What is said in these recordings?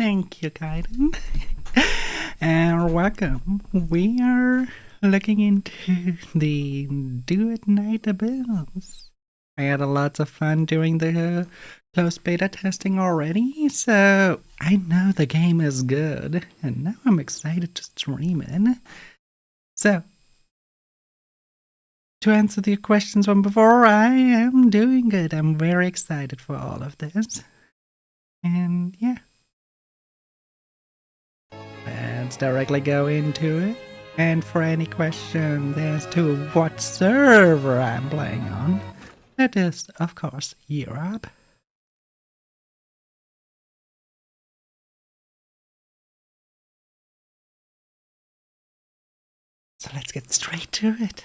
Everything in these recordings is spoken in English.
Thank you, Kaiden. And welcome. We are looking into the Do It Night Abyss. I had lots of fun doing the closed beta testing already, so I know the game is good, and now I'm excited to stream it. So, to answer the questions from before, I am doing good. I'm very excited for all of this. And yeah. Let's directly go into it. And for any questions as to what server I'm playing on, that is, of course, Europe. So let's get straight to it.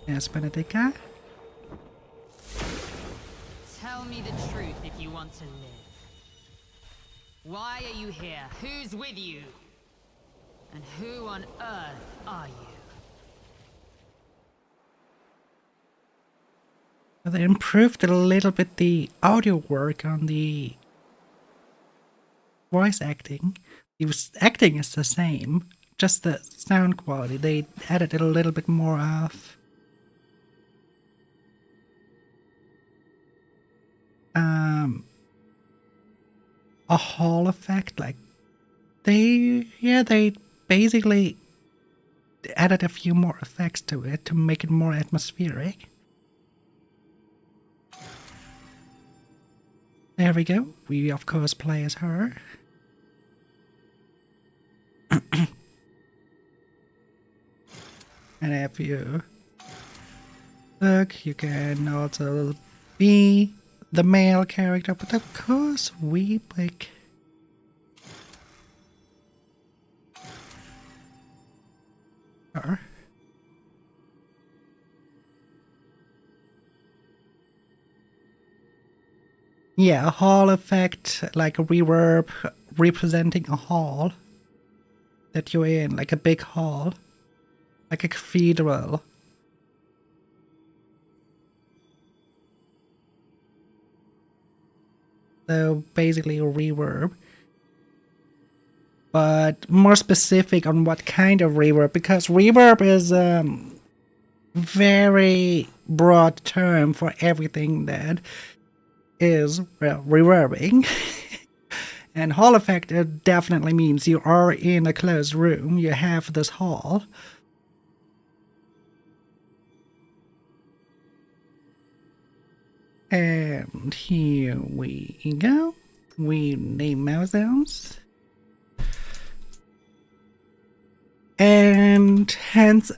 Yes, Benedica? Tell me the truth if you want to live. Why are you here? Who's with you? And who on earth are you? They improved a little bit the audio work on the voice acting. The acting is the same, just the sound quality. They added a little bit more of a hall effect. Like they basically added a few more effects to it to make it more atmospheric. There we go. We of course play as her. And if you look, you can also be the male character, but of course we pick her. Yeah, a hall effect, like a reverb representing a hall that you're in, like a big hall, like a cathedral. So basically a reverb, but more specific on what kind of reverb, because reverb is very broad term for everything that is, well, reverbing. And hall effect definitely means you are in a closed room, you have this hall. And here we go. We name ourselves. And heads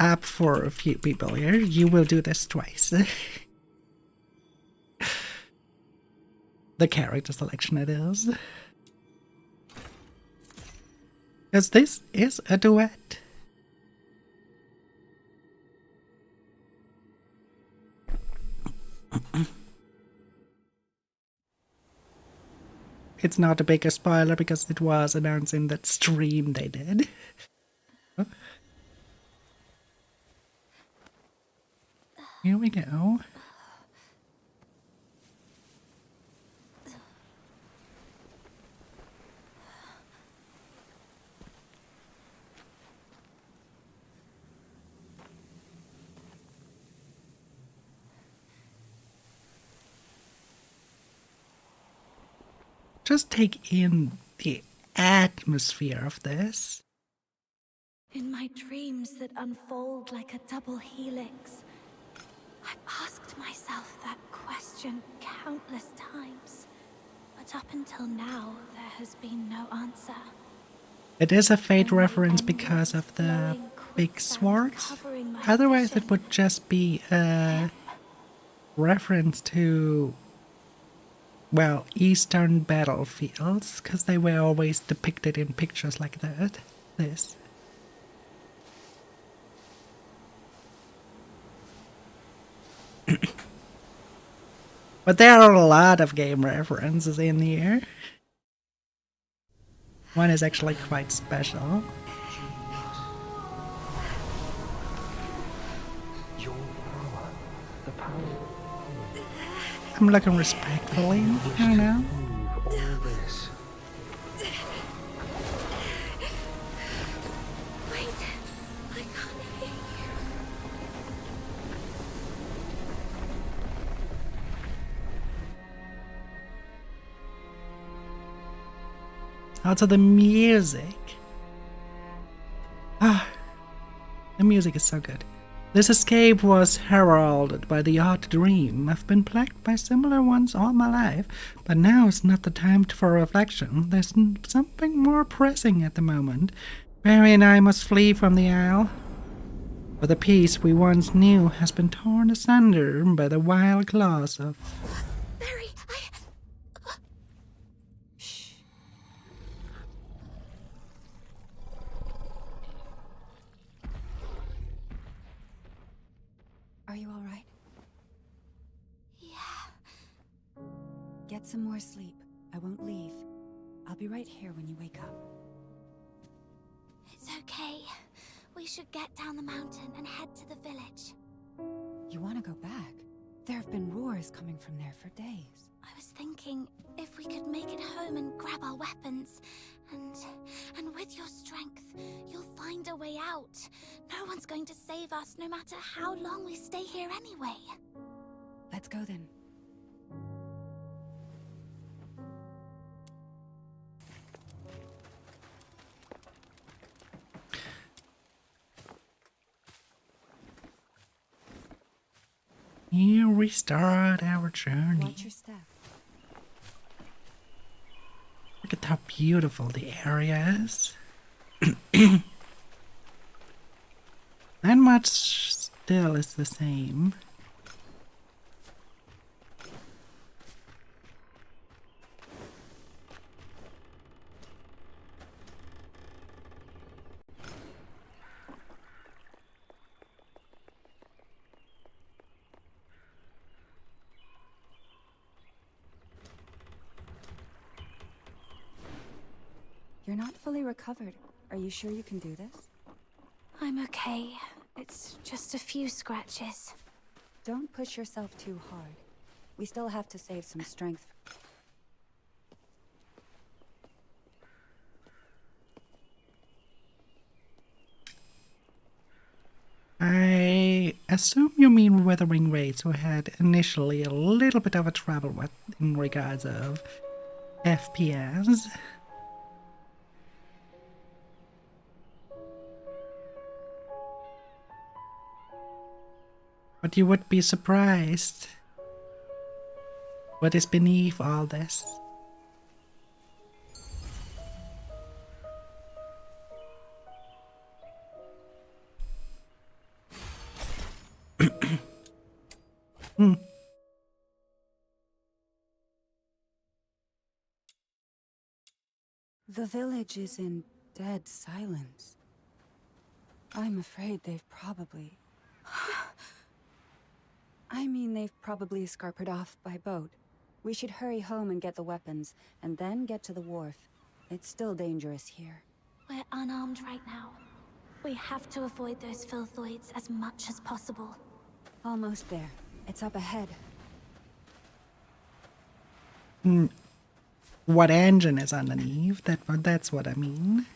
up for a few people here, you will do this twice. The character selection it is. Because this is a duet. It's not a bigger spoiler because it was announced in that stream they did. Oh. Here we go. Just take in the atmosphere of this. In my dreams that unfold like a double helix, I've asked myself that question countless times. But up until now, there has been no answer. It is a Fate reference because of the big swords. Otherwise it would just be a reference to, well, Eastern battlefields, because they were always depicted in pictures like that. This. But there are a lot of game references in here. One is actually quite special. Your power, the power I'm looking respectfully, you know? Wait, I can't hear you. Also the music. Ah, the music is so good. This escape was heralded by the odd dream. I've been plagued by similar ones all my life, but now is not the time for reflection. There's something more pressing at the moment. Barry and I must flee from the Isle. For the peace we once knew has been torn asunder by the wild claws of... Barry, Shh. Are you all right? Yeah. Get some more sleep. I won't leave. I'll be right here when you wake up. It's okay. We should get down the mountain and head to the village. You want to go back? There have been roars coming from there for days. I was thinking if we could make it home and grab our weapons. And with your strength, you'll find a way out. No one's going to save us no matter how long we stay here anyway. Let's go then. Here we start our journey. Watch your step. Look at how beautiful the area is. Not much still is the same. You're not fully recovered. Are you sure you can do this? I'm okay. It's just a few scratches. Don't push yourself too hard. We still have to save some strength. I assume you mean Wuthering Waves, who had initially a little bit of a trouble with in regards of FPS. But you would be surprised what is beneath all this. The village is in dead silence. I'm afraid they've probably... they've probably scarpered off by boat. We should hurry home and get the weapons, and then get to the wharf. It's still dangerous here. We're unarmed right now. We have to avoid those filthoids as much as possible. Almost there. It's up ahead. What engine is underneath? That's what I mean.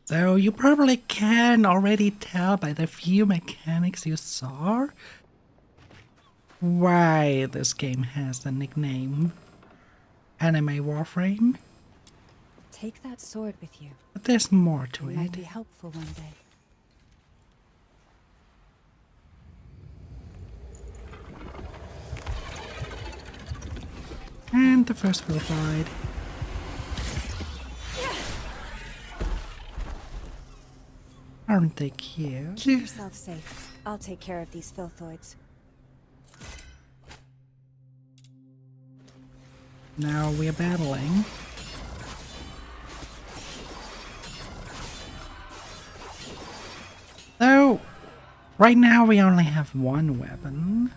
So you probably can already tell by the few mechanics you saw why this game has the nickname Anime Warframe. Take that sword with you. But there's more to It might it. be helpful one day. And the first will slide. Aren't they cute? Keep yourself safe. I'll take care of these filthoids. Now we're battling. Right now we only have one weapon.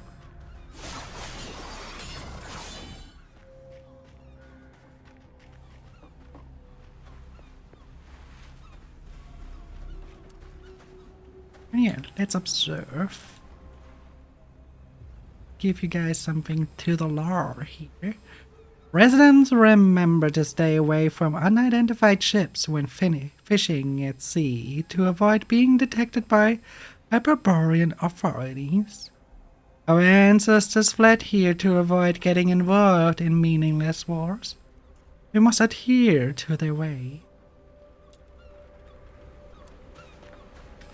Yeah, let's observe. Give you guys something to the lore here. Residents remember to stay away from unidentified ships when fishing at sea to avoid being detected by Hyperborean authorities. Our ancestors fled here to avoid getting involved in meaningless wars. We must adhere to their way.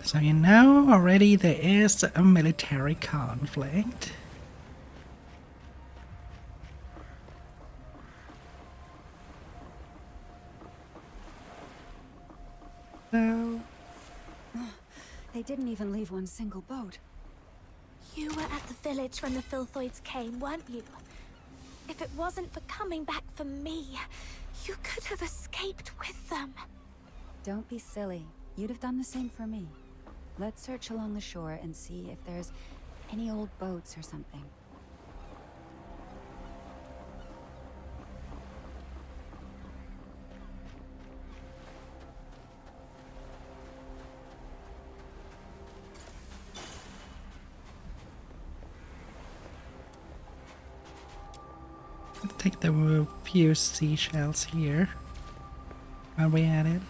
So you know already there is a military conflict. So They didn't even leave one single boat. You were at the village when the Filthoids came, weren't you? If it wasn't for coming back for me, you could have escaped with them. Don't be silly. You'd have done the same for me. Let's search along the shore and see if there's any old boats or something. let's take the few seashells here while we at it.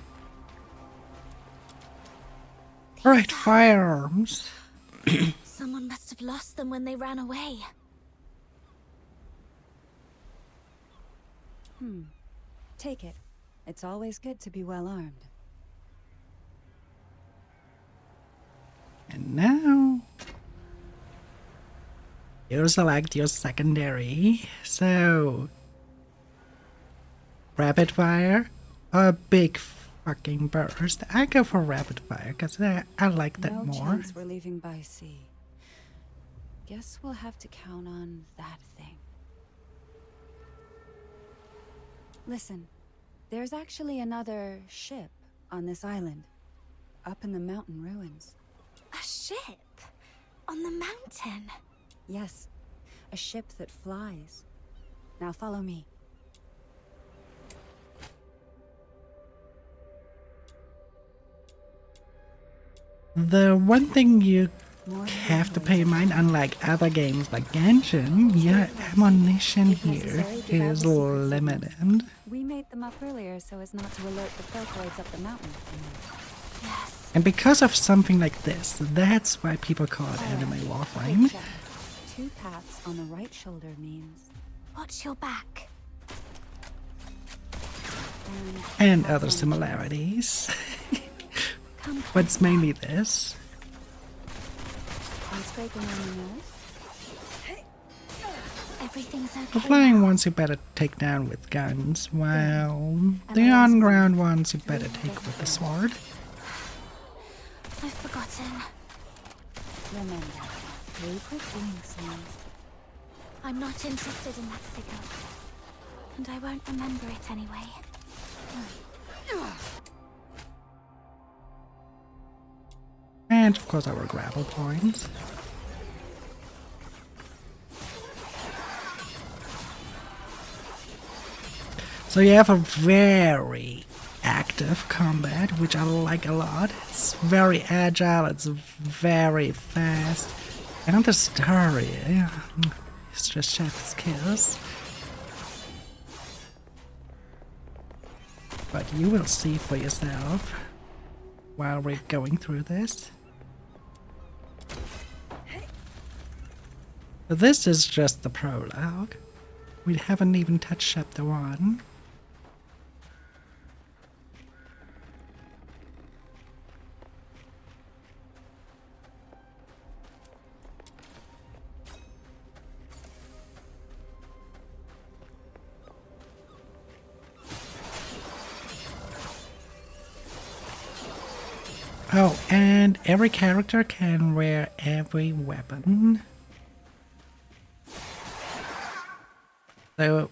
Alright, firearms. Someone must have lost them when they ran away. Take it. It's always good to be well armed. And now you select your secondary. So rapid fire or big fucking burst. I go for rapid fire because I like that No more. chance we're leaving by sea. Guess we'll have to count on that thing. Listen, there's actually another ship on this island, up in the mountain ruins. A ship? On the mountain? Yes, a ship that flies. Now follow me. The one thing you More have to pay in mind, unlike other games like Genshin, your ammunition here is limited. We made them up earlier so as not to alert the Filthoids up the mountain. Yes. And because of something like this, that's why people call it anime warframe. Check. 2 pats on the right shoulder means... Watch your back. And pats other on the similarities. Come But it's mainly this. I'm scraping on the nose. Everything's okay. The flying ones you better take down with guns, while the on-ground ones you better take with the sword. I've forgotten. Remember, 3 quick blink sounds. I'm not interested in that signal. And I won't remember it anyway. And of course our grapple points. So you have a very active combat, which I like a lot. It's very agile, it's very fast. And the story, it's just chef's kiss. But you will see for yourself while we're going through this. So this is just the prologue. We haven't even touched chapter 1. Oh, and every character can wear every weapon. So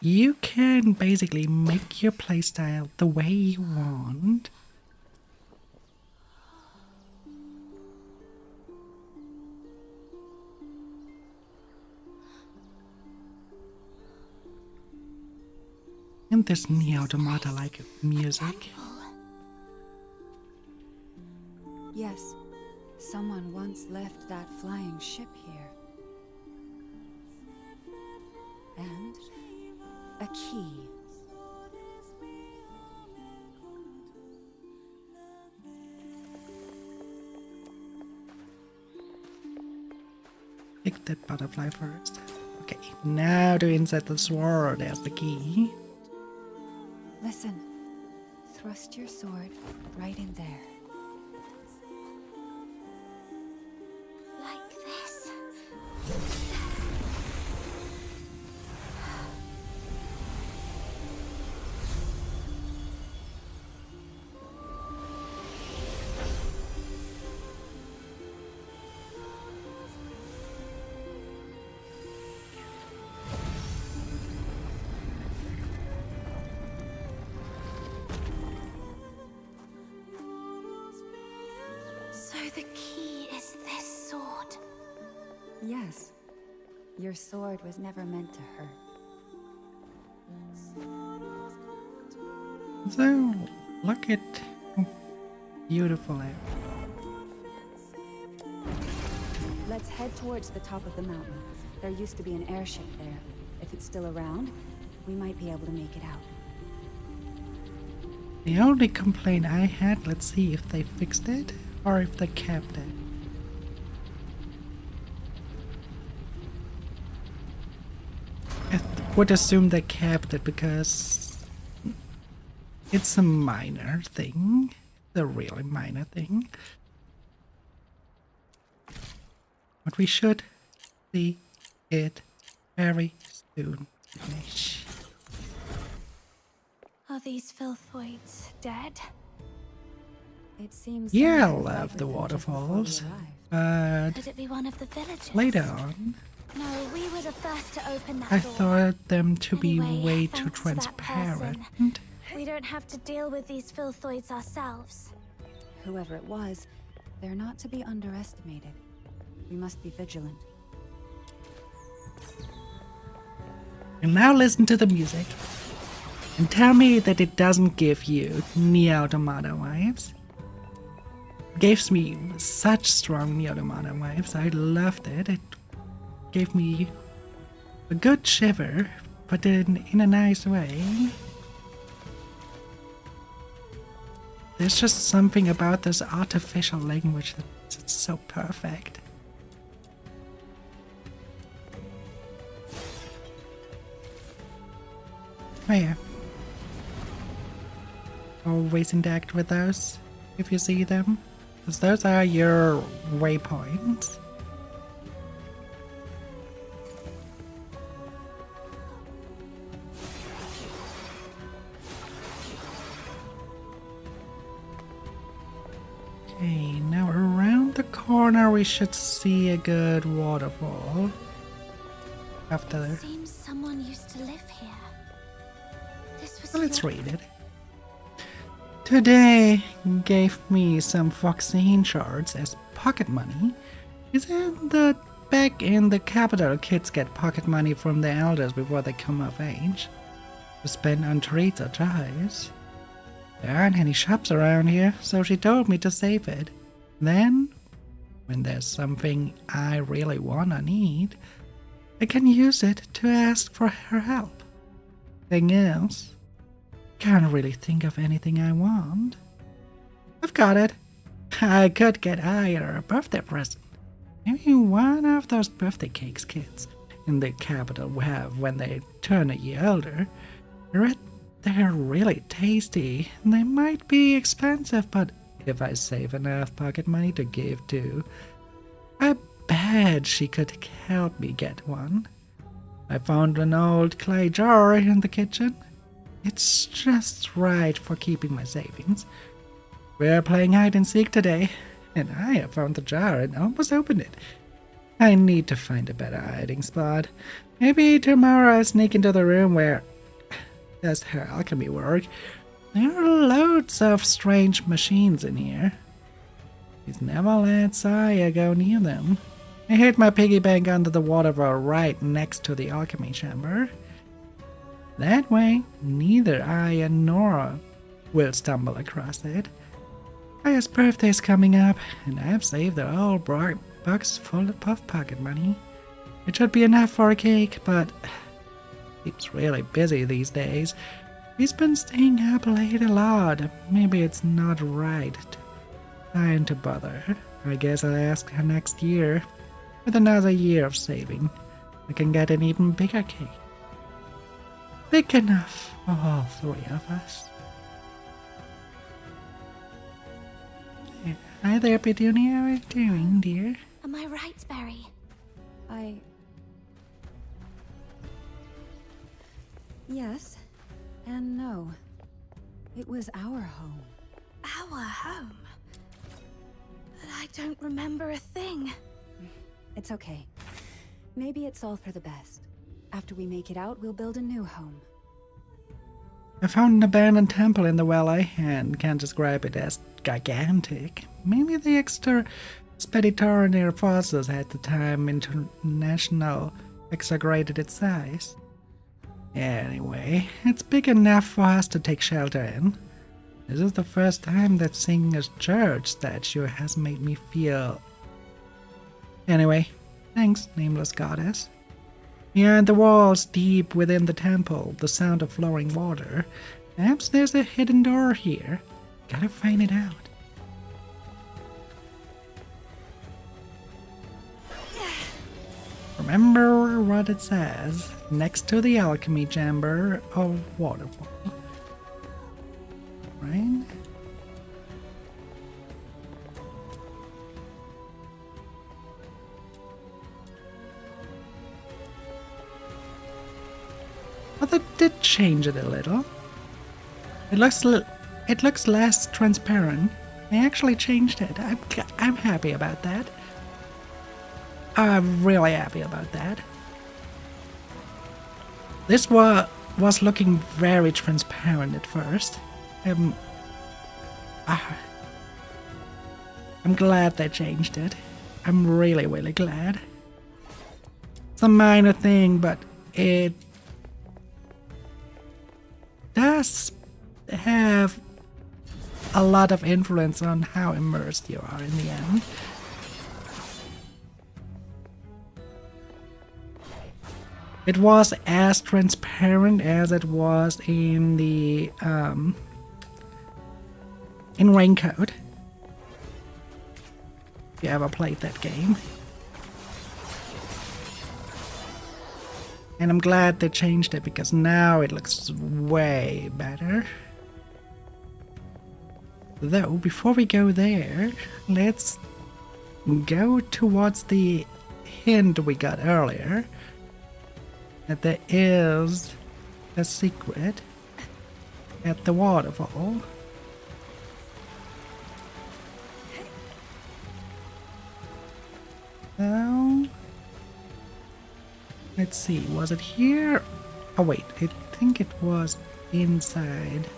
you can basically make your playstyle the way you want. And this Nier Automata like music. Yes, someone once left that flying ship here. And a key. Pick that butterfly first. Okay, now to insert the sword. There's the key. Listen. Thrust your sword right in there. Like this. So the key is this sword. Yes. Your sword was never meant to hurt. So, look at how beautiful it is. Let's head towards the top of the mountain. There used to be an airship there. If it's still around, we might be able to make it out. The only complaint I had, let's see if they fixed it or if they kept it. I would assume they kept it because it's a minor thing. It's a really minor thing. But we should see it very soon. Are these filthoids dead? It seems Yeah, I someone love covered the them just before we waterfalls, arrived. but Could it be one of the villagers? later on, No, we were the first to open that I door. thought them to be Anyway, way too thanks to that transparent. We don't have to deal with these filthoids ourselves. Whoever it was, they're not to be underestimated. We must be vigilant. And now listen to the music. And tell me that it doesn't give you Nier Automata vibes. It gives me such strong Nier Automata vibes. I loved it. It gave me a good shiver, but in a nice way. There's just something about this artificial language that's so perfect. Oh yeah. Always interact with those if you see them, because those are your waypoints. Okay, now around the corner we should see a good waterfall. After, Seems someone used to live here. This was well, let's your- read it. Today gave me some Foxine shards as pocket money. Is it that back in the capital kids get pocket money from their elders before they come of age? To spend on treats or toys? There aren't any shops around here, so she told me to save it. Then, when there's something I really want or need, I can use it to ask for her help. Thing is, can't really think of anything I want. I've got it. I could get either a birthday present. Maybe one of those birthday cakes kids in the capital have when they turn a year older. I read they're really tasty. They might be expensive, but if I save enough pocket money to give to, I bet she could help me get one. I found an old clay jar in the kitchen. It's just right for keeping my savings. We're playing hide and seek today, and I have found the jar and almost opened it. I need to find a better hiding spot. Maybe tomorrow I'll sneak into the room where does her alchemy work. There are loads of strange machines in here. Please never let Saya go near them. I hid my piggy bank under the waterfall right next to the alchemy chamber. That way, neither I nor will stumble across it. Aya's birthday's coming up, and I've saved a whole box full of puff pocket money. It should be enough for a cake, but he's really busy these days. He's been staying up late a lot. Maybe it's not right time to bother. I guess I'll ask her next year. With another year of saving, I can get an even bigger cake. Big enough for all three of us. Hi there, Petunia. How are you doing, dear? Am I right, Berry? Yes and no. It was our home. Our home? But I don't remember a thing. It's okay. Maybe it's all for the best. After we make it out, we'll build a new home. I found an abandoned temple in the valley and can't describe it as gigantic. Maybe the extra expeditionary forces at the time international exaggerated its size. Anyway, it's big enough for us to take shelter in. This is the first time that seeing a church statue has made me feel... Anyway, thanks, nameless goddess. Behind the walls, deep within the temple, the sound of flowing water. Perhaps there's a hidden door here. Gotta find it out. Remember what it says. Next to the alchemy chamber, a waterfall. Right? Well, they did change it a little. It looks less transparent. They actually changed it. I'm happy about that. I'm really happy about that. This was looking very transparent at first. I'm glad they changed it. I'm really, really glad. It's a minor thing, but it does have a lot of influence on how immersed you are in the end. It was as transparent as it was in the in Raincoat. If you ever played that game. And I'm glad they changed it because now it looks way better. Though, before we go there, let's go towards the hint we got earlier. That there is a secret at the waterfall. So, let's see, was it here? Oh wait, I think it was inside.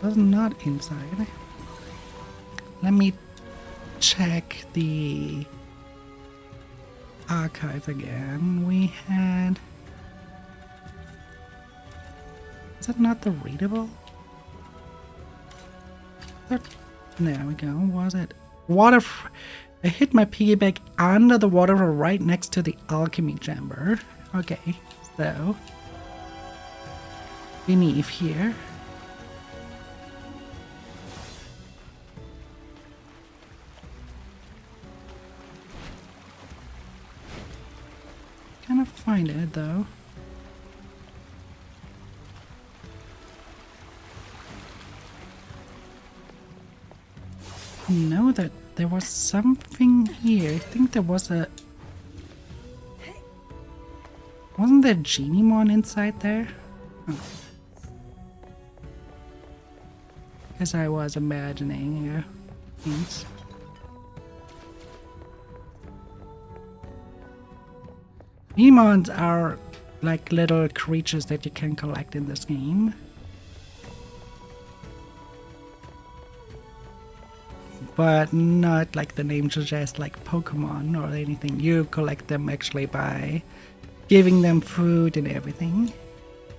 It was not inside. Let me check the archive again. We had... Is that not the readable? There we go. Was it? Water... I hit my piggyback under the water right next to the alchemy chamber. Okay, so... beneath here. Kind of find it though. I know that there was something here. I think there was a... Wasn't there Genimon inside there? Oh. Guess I was imagining things. Demons are like little creatures that you can collect in this game. but not like the name suggests, like Pokemon or anything. You collect them actually by giving them food and everything.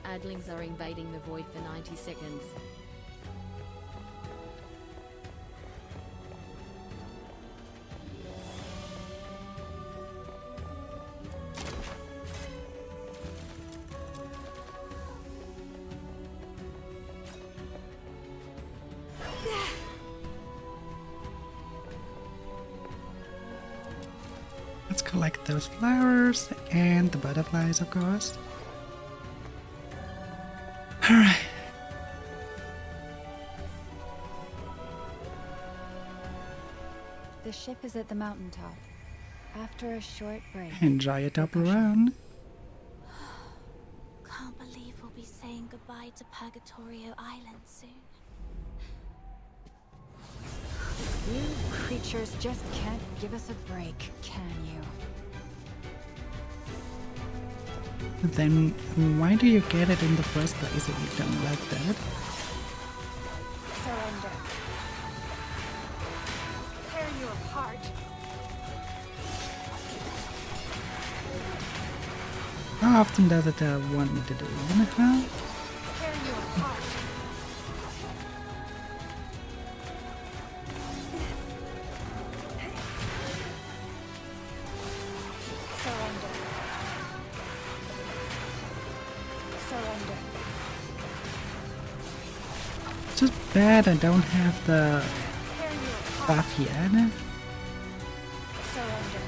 Adlings are invading the void for 90 seconds. Let's collect those flowers and the butterflies, of course. Alright. The ship is at the mountaintop. After a short break. Enjoy a top around. Can't believe we'll be saying goodbye to Purgatorio Island soon. You creatures just can't give us a break, can you? Then why do you get it in the first place if you don't like that? Surrender. Tear you apart. How often does it want me to do? Huh? Tear you apart. Surrender. Surrender. It's just bad I don't have the Tear you apart. buff yet. Surrender.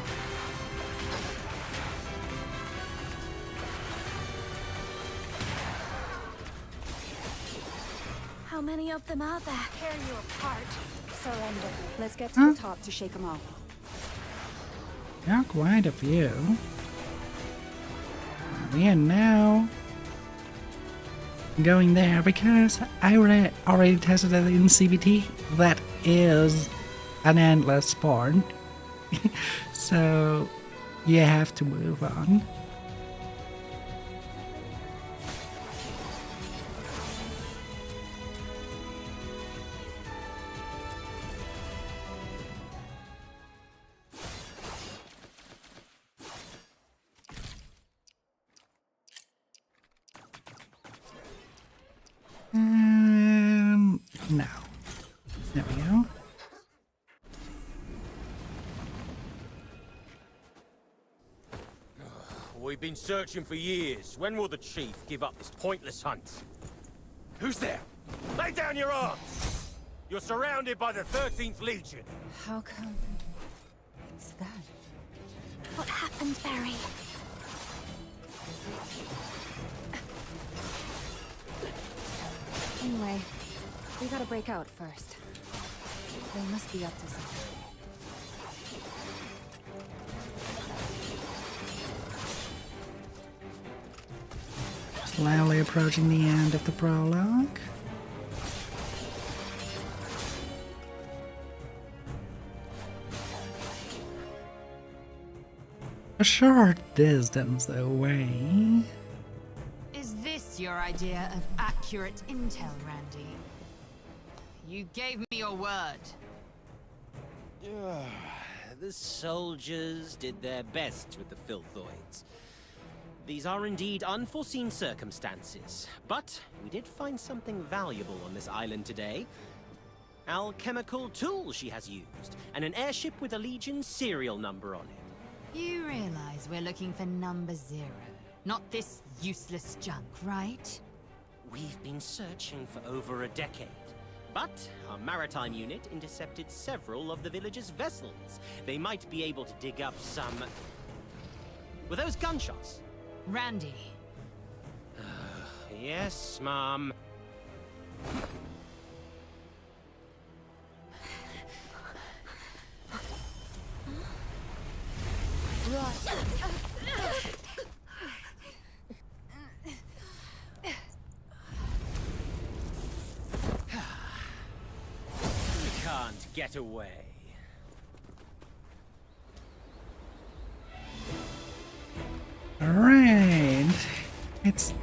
How many of them are there? Tear you apart. Surrender. Let's get to the top to shake them off. Yeah, quite a few. We are now going there because I already tested it in CBT. That is an endless spawn. So you have to move on. Now. There we go. We've been searching for years. When will the chief give up this pointless hunt? Who's there? Lay down your arms! You're surrounded by the 13th Legion. How come it's that? What happened, Barry? Anyway, we gotta break out first. They must be up to something. Slowly approaching the end of the prologue. A short distance away. Is this your idea of accurate intel, Randy? You gave me your word. The soldiers did their best with the filthoids. These are indeed unforeseen circumstances, but we did find something valuable on this island today. Alchemical tools she has used, and an airship with a Legion serial number on it. You realize we're looking for number 0, not this useless junk, right? We've been searching for over a decade, but our maritime unit intercepted several of the village's vessels. They might be able to dig up some... Were those gunshots? Randy, Yes, Mom. You can't get away. Alright. It's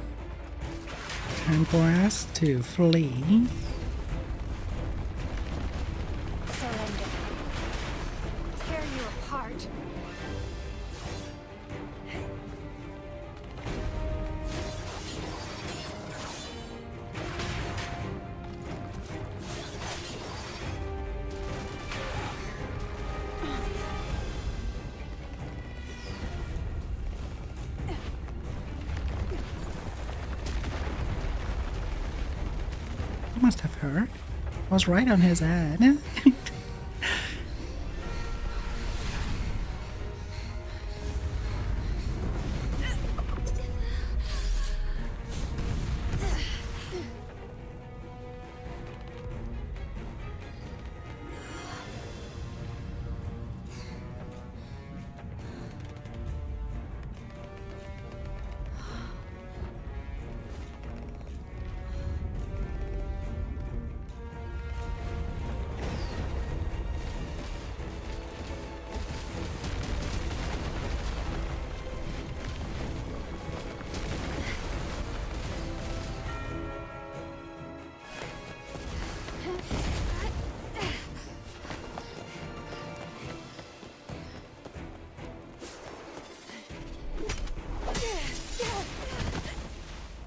time for us to flee. Surrender. apart. He must have heard. I was right on his head.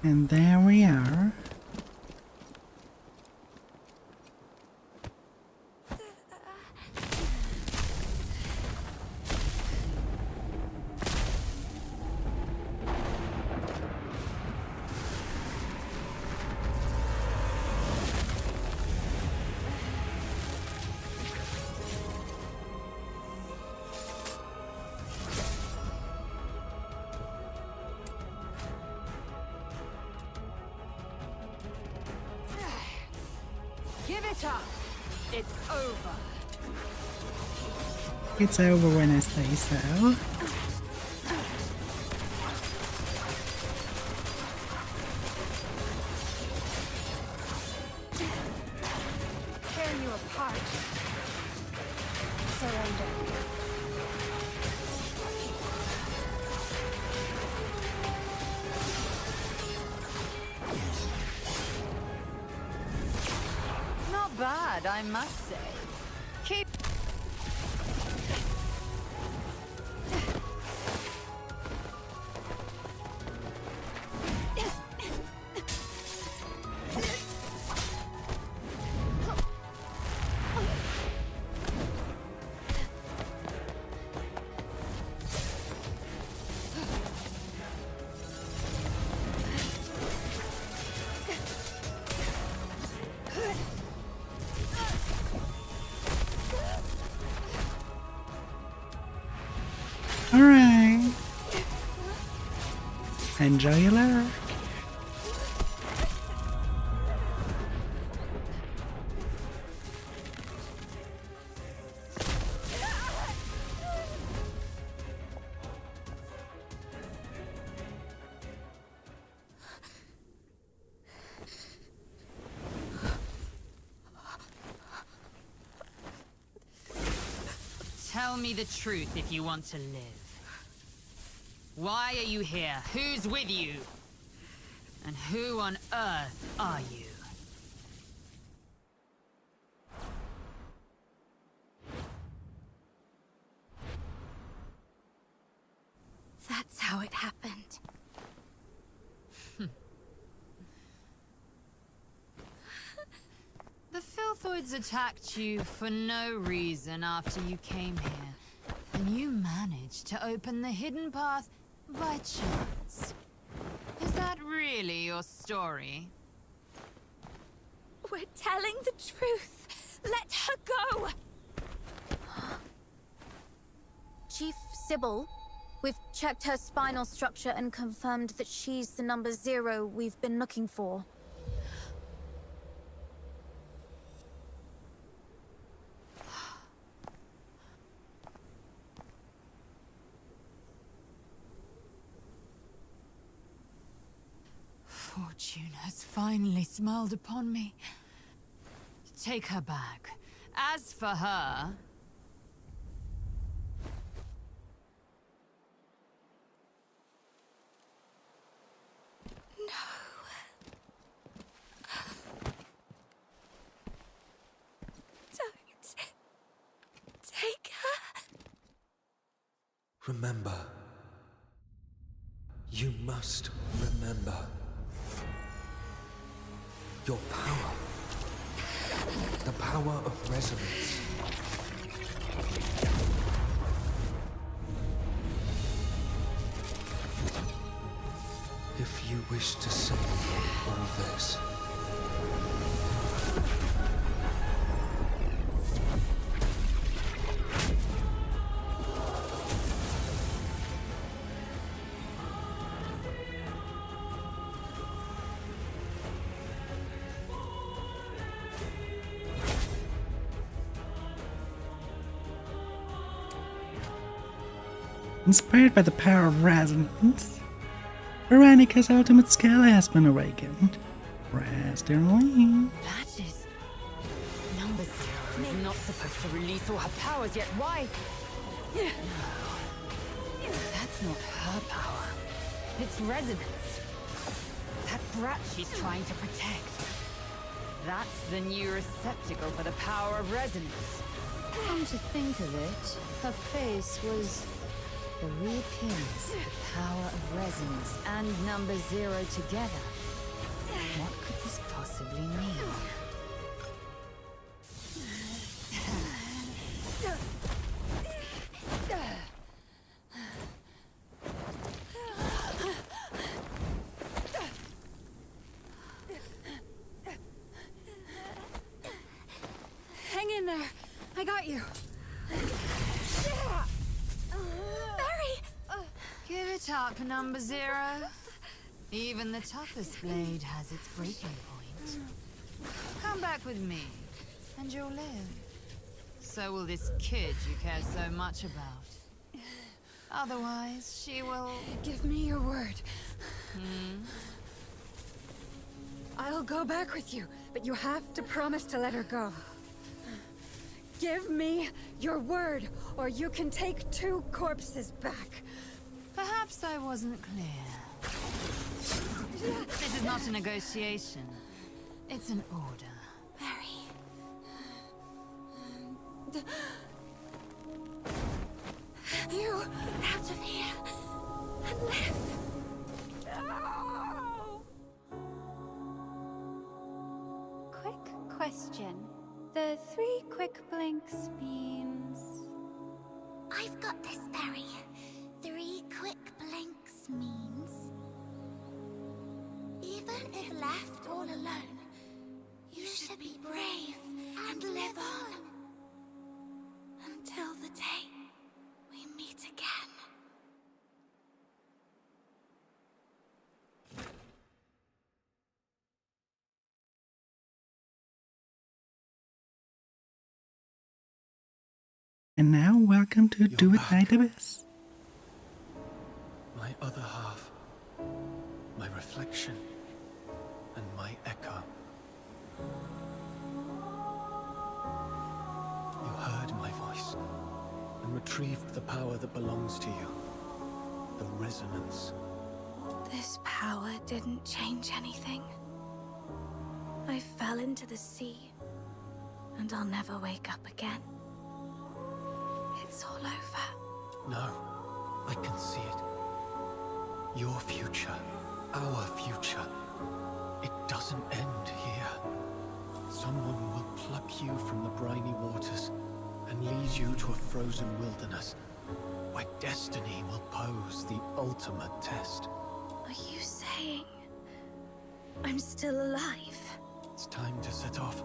And there we are. Give it up. It's over. It's over when I say so. Tear you apart. Surrender. Not bad, I must say. Keep. Alright. Enjoy your lurk. Tell me the truth if you want to live. Why are you here? Who's with you? And who on earth are you? That's how it happened. The Filthoids attacked you for no reason after you came here. And you managed to open the hidden path by chance. Is that really your story? We're telling the truth. Let her go. Chief Sybil, we've checked her spinal structure and confirmed that she's the number 0 we've been looking for. Fortune has finally smiled upon me. Take her back. As for her... Don't take her. Remember. You must remember. Your power. The power of resonance. If you wish to save all this. Inspired by the power of resonance, Veronica's ultimate skill has been awakened. Rest in peace. That is... Number 0 is not supposed to release all her powers yet. Why? No. That's not her power. It's resonance. That brat she's trying to protect. That's the new receptacle for the power of resonance. Come to think of it, her face was the reappearance of the power of resonance and number 0 together. What could this possibly mean? Hang in there. I got you. Give it up, number 0. Even the toughest blade has its breaking point. Come back with me, and you'll live. So will this kid you care so much about. Otherwise, she will... Give me your word. I'll go back with you, but you have to promise to let her go. Give me your word, or you can take 2 corpses back. Perhaps I wasn't clear. This is not a negotiation. It's an order. You out of here and live. No! Quick question. The 3 quick blinks means... I've got this, Barry. 3 quick blinks means... Even if left all alone, you should be brave and live on. Until the day we meet again. And now, welcome to Do It Night Abyss. My other half. My reflection. And my echo. You heard my voice and retrieved the power that belongs to you. The resonance. This power didn't change anything. I fell into the sea, and I'll never wake up again. It's all over. No, I can see it. Your future. Our future. It doesn't end here. Someone will pluck you from the briny waters and lead you to a frozen wilderness where destiny will pose the ultimate test. Are you saying I'm still alive? It's time to set off.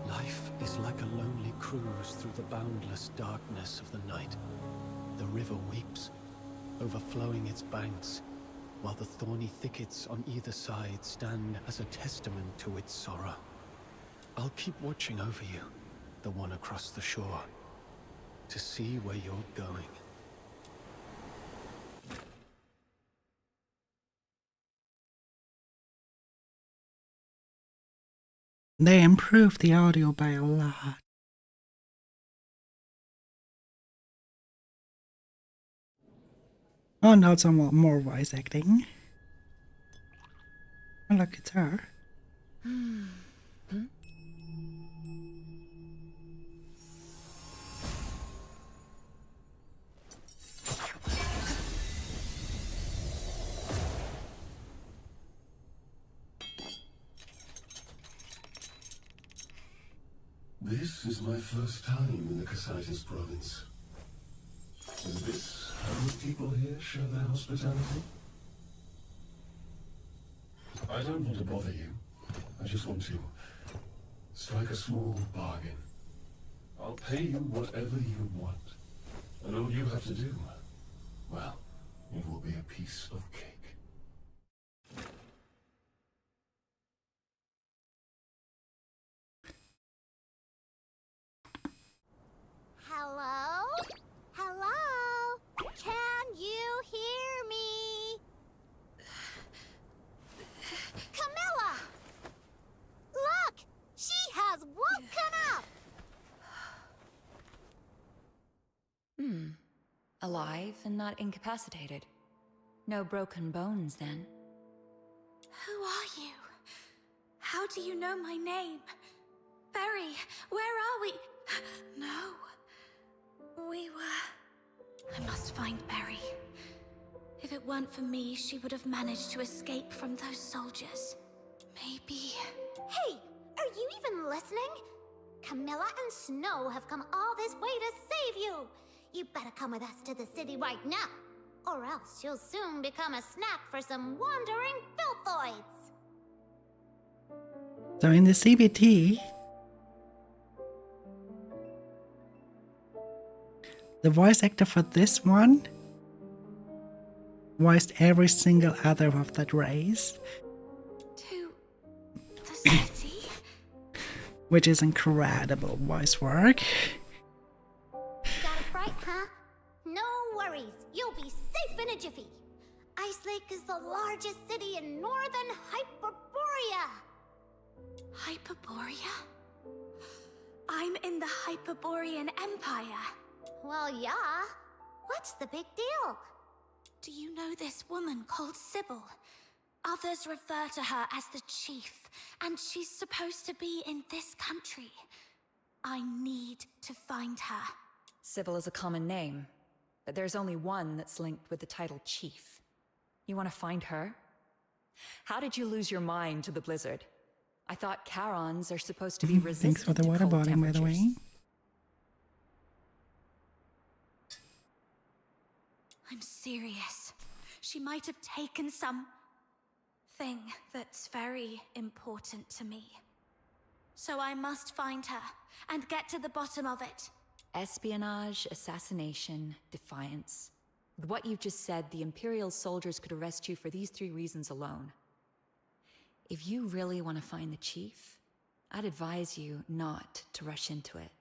Life is like a lonely cruise through the boundless darkness of the night. The river weeps, overflowing its banks, while the thorny thickets on either side stand as a testament to its sorrow. I'll keep watching over you, the one across the shore, to see where you're going. They improved the audio by a lot. Oh, now some more voice acting. Oh, look, it's her. is my first time in the Cassitis province. Is this how the people here show their hospitality? I don't want to bother you. I just want to strike a small bargain. I'll pay you whatever you want. And all you have to do, well, it will be a piece of cake. Hello? Hello? Can you hear me? Camilla! Look! She has woken up! Alive and not incapacitated. No broken bones, then. Who are you? How do you know my name? Barry, where are we? No. We were... I must find Barry. If it weren't for me, she would have managed to escape from those soldiers. Maybe... Hey! Are you even listening? Camilla and Snow have come all this way to save you! You better come with us to the city right now, or else you'll soon become a snack for some wandering filthoids! So in the CBT, the voice actor for this one voiced every single other of that race, To... the city? which is incredible voice work. Got a fright, huh? No worries, you'll be safe in a jiffy. Ice Lake is the largest city in northern Hyperborea. Hyperborea? I'm in the Hyperborean Empire. Well, yeah. What's the big deal? Do you know this woman called Sybil? Others refer to her as the Chief, and she's supposed to be in this country. I need to find her. Sybil is a common name, but there's only one that's linked with the title Chief. You want to find her? How did you lose your mind to the blizzard? I thought Charons are supposed to be resistant Thanks for the to water cold bottle, by the temperatures. way. I'm serious. She might have taken some... thing that's very important to me. So I must find her, and get to the bottom of it. Espionage, assassination, defiance. With what you've just said, the Imperial soldiers could arrest you for these 3 reasons alone. If you really want to find the Chief, I'd advise you not to rush into it.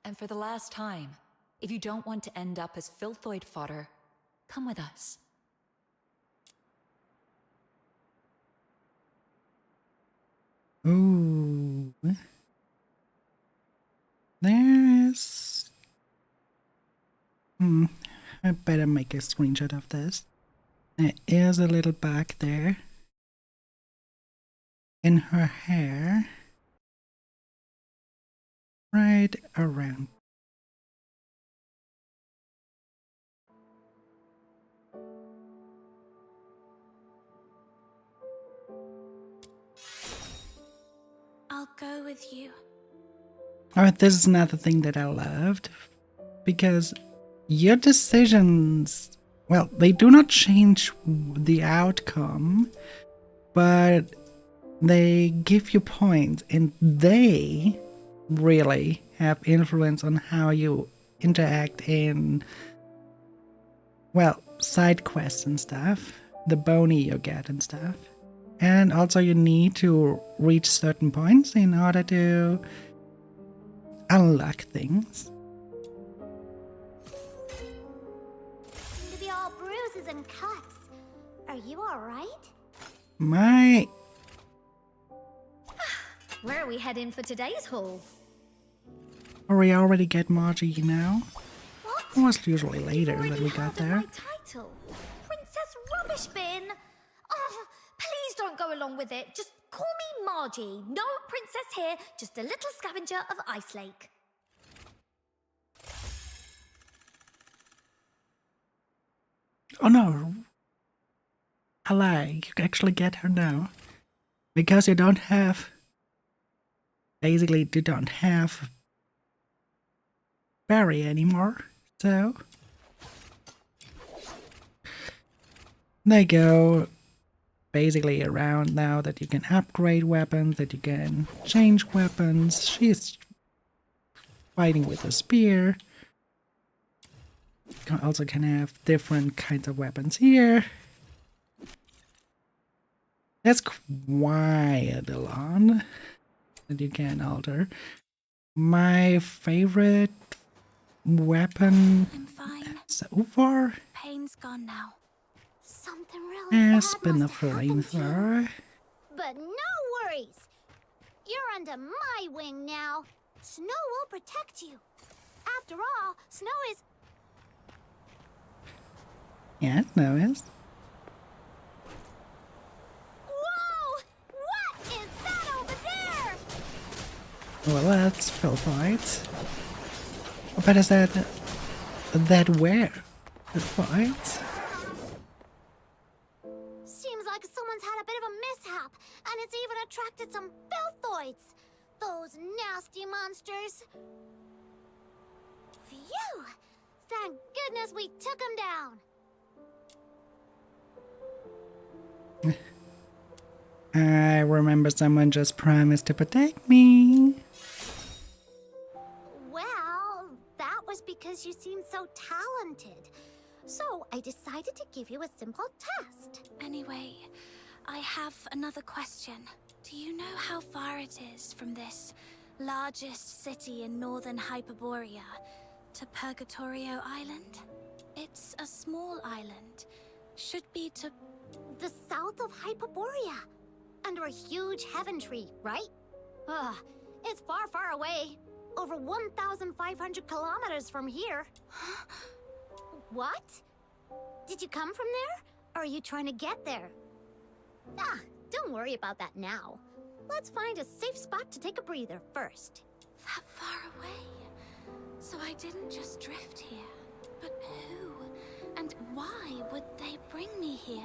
And for the last time, if you don't want to end up as filthoid fodder, come with us. Ooh. There's... I better make a screenshot of this. There is a little bug there in her hair. Right around. I'll go with you. Oh, this is another thing that I loved. Because your decisions, well, they do not change the outcome, but they give you points, and they really have influence on how you interact in, well, side quests and stuff, the bounty you get and stuff. And also you need to reach certain points in order to unlock things. Seem to be all bruises and cuts. Are you alright? Where are we heading for today's haul? Or we already get Margie now? What? It was usually later Already that we got heard of there. my title? Princess Rubbish Bin? Oh, please don't go along with it. Just call me Margie. No princess here, just a little scavenger of Ice Lake. Oh no. I lie, you can actually get her now. Because you don't have... Basically, you don't have berry anymore. So they go basically around now that you can upgrade weapons, that you can change weapons. She's fighting with a spear. You also can have different kinds of weapons here. That's quite a lot that you can alter. My favorite weapon I'm fine. so far Pain's gone now. Something really has bad been the must have happened to you. flamethrower. But no worries. You're under my wing now. Snow will protect you. After all, Snow is... Yeah, no is. Whoa! What is that over there? Well, that's Philphites. But is that where? Philphites? Seems like someone's had a bit of a mishap, and it's even attracted some filthoids. Those nasty monsters. Phew! Thank goodness we took them down. I remember someone just promised to protect me. Well, that was because you seemed so talented. So I decided to give you a simple test. Anyway, I have another question. Do you know how far it is from this largest city in northern Hyperborea to Purgatorio Island? It's a small island. Should be to... The south of Hyperborea. Under a huge heaven tree, right? Ugh, it's far, far away. Over 1,500 kilometers from here. What? Did you come from there? Or are you trying to get there? Ah, don't worry about that now. Let's find a safe spot to take a breather first. that far away. So I didn't just drift here. But who and why would they bring me here?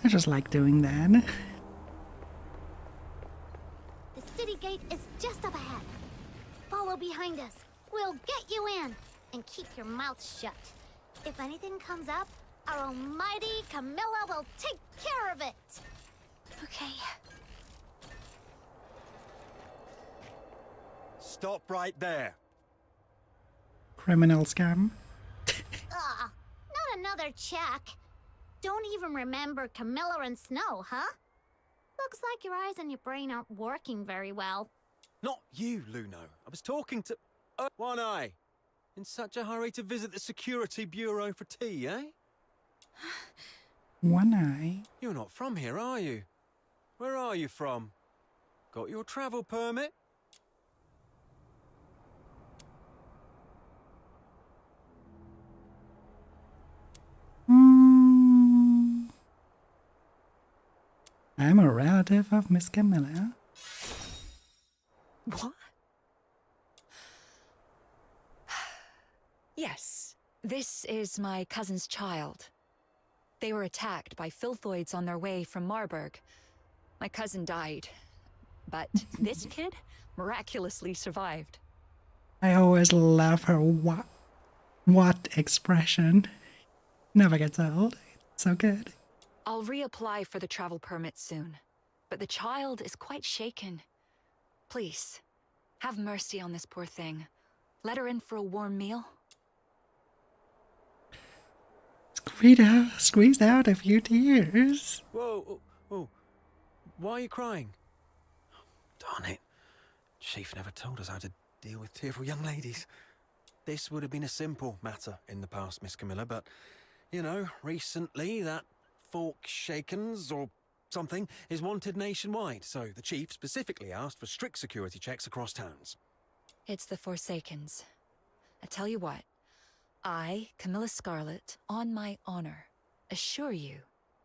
I just like doing that. The city gate is just up ahead. Follow behind us. We'll get you in. And keep your mouth shut. If anything comes up, our almighty Camilla will take care of it. Okay. Stop right there. Criminal scam. Ugh, not another check. Don't even remember Camilla and Snow, huh? Looks like your eyes and your brain aren't working very well. Not you, Luno. I was talking to... One Eye. In such a hurry to visit the Security Bureau for tea, eh? One Eye. You're not from here, are you? Where are you from? Got your travel permit? I'm a relative of Miss Camilla. What? Yes, this is my cousin's child. They were attacked by filthoids on their way from Marburg. My cousin died, but this kid miraculously survived. I always love her what expression. Never gets old. It's so good. I'll reapply for the travel permit soon, but the child is quite shaken. Please, have mercy on this poor thing. Let her in for a warm meal. Squeezed out a few tears. Whoa, oh. Why are you crying? Darn it. Chief never told us how to deal with tearful young ladies. This would have been a simple matter in the past, Miss Camilla, but, you know, recently that Fork Shakens or something is wanted nationwide, so the chief specifically asked for strict security checks across towns. It's the Forsakens. I tell you what, I, Camilla Scarlet, on my honor, assure you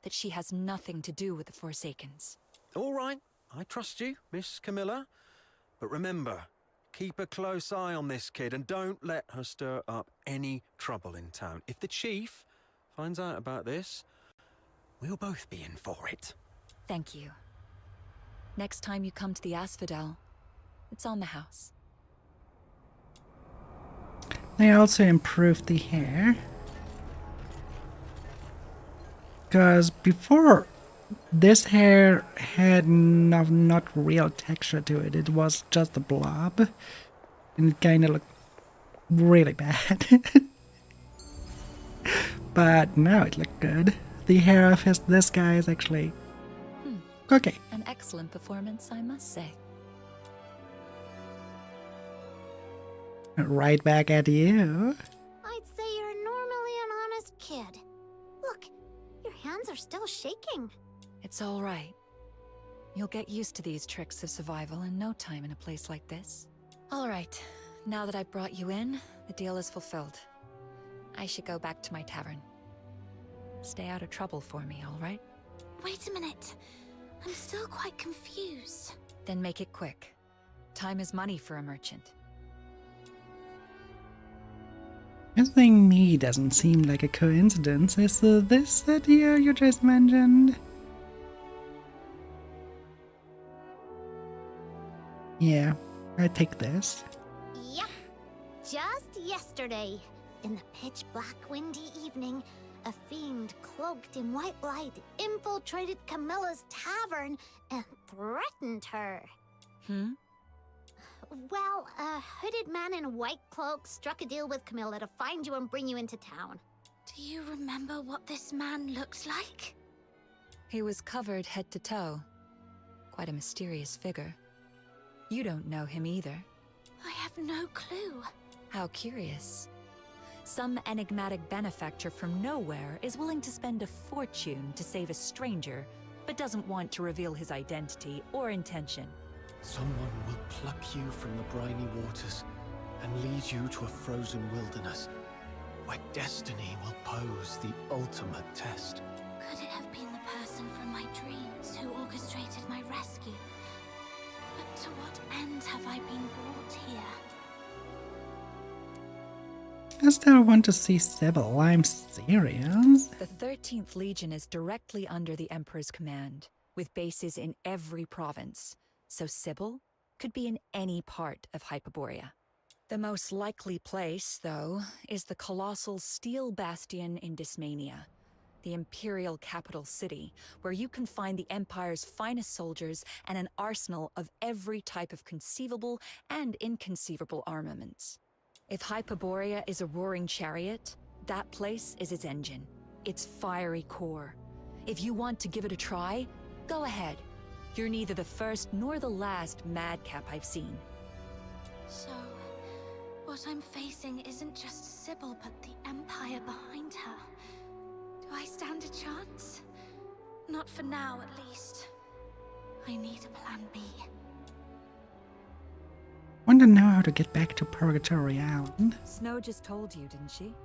that she has nothing to do with the Forsakens. All right, I trust you, Miss Camilla. But remember, keep a close eye on this kid and don't let her stir up any trouble in town. If the chief finds out about this, we'll both be in for it. Thank you. Next time you come to the Asphodel, it's on the house. They also improved the hair. Because before, this hair had not real texture to it. It was just a blob. And it kind of looked really bad. But now it looked good. The hair of this guy is actually okay. An excellent performance, I must say. Right back at you. I'd say you're normally an honest kid. Look, your hands are still shaking. It's all right. You'll get used to these tricks of survival in no time in a place like this. All right, now that I've brought you in, the deal is fulfilled. I should go back to my tavern. Stay out of trouble for me, all right? Wait a minute. I'm still quite confused. Then make it quick. Time is money for a merchant. Missing me doesn't seem like a coincidence. Is this the deal you just mentioned? Yeah, I take this. Yep. Just yesterday, in the pitch black windy evening, a fiend cloaked in white light infiltrated Camilla's tavern and threatened her. Well, a hooded man in a white cloak struck a deal with Camilla to find you and bring you into town. Do you remember what this man looked like? He was covered head to toe. Quite a mysterious figure. You don't know him either. I have no clue. How curious. Some enigmatic benefactor from nowhere is willing to spend a fortune to save a stranger, but doesn't want to reveal his identity or intention. Someone will pluck you from the briny waters and lead you to a frozen wilderness, where destiny will pose the ultimate test. Could it have been the person from my dreams who orchestrated my rescue? But to what end have I been brought here? I still want to see Sybil. I'm serious. The 13th Legion is directly under the Emperor's command, with bases in every province, so Sybil could be in any part of Hyperborea. The most likely place, though, is the colossal Steel Bastion in Dysmania, the Imperial capital city, where you can find the Empire's finest soldiers and an arsenal of every type of conceivable and inconceivable armaments. If Hyperborea is a roaring chariot, that place is its engine, its fiery core. If you want to give it a try, go ahead. You're neither the first nor the last madcap I've seen. So, what I'm facing isn't just Sybil, but the Empire behind her. Do I stand a chance? Not for now, at least. I need a plan B. Want to know how to get back to Purgatory Island? Snow just told you, didn't she?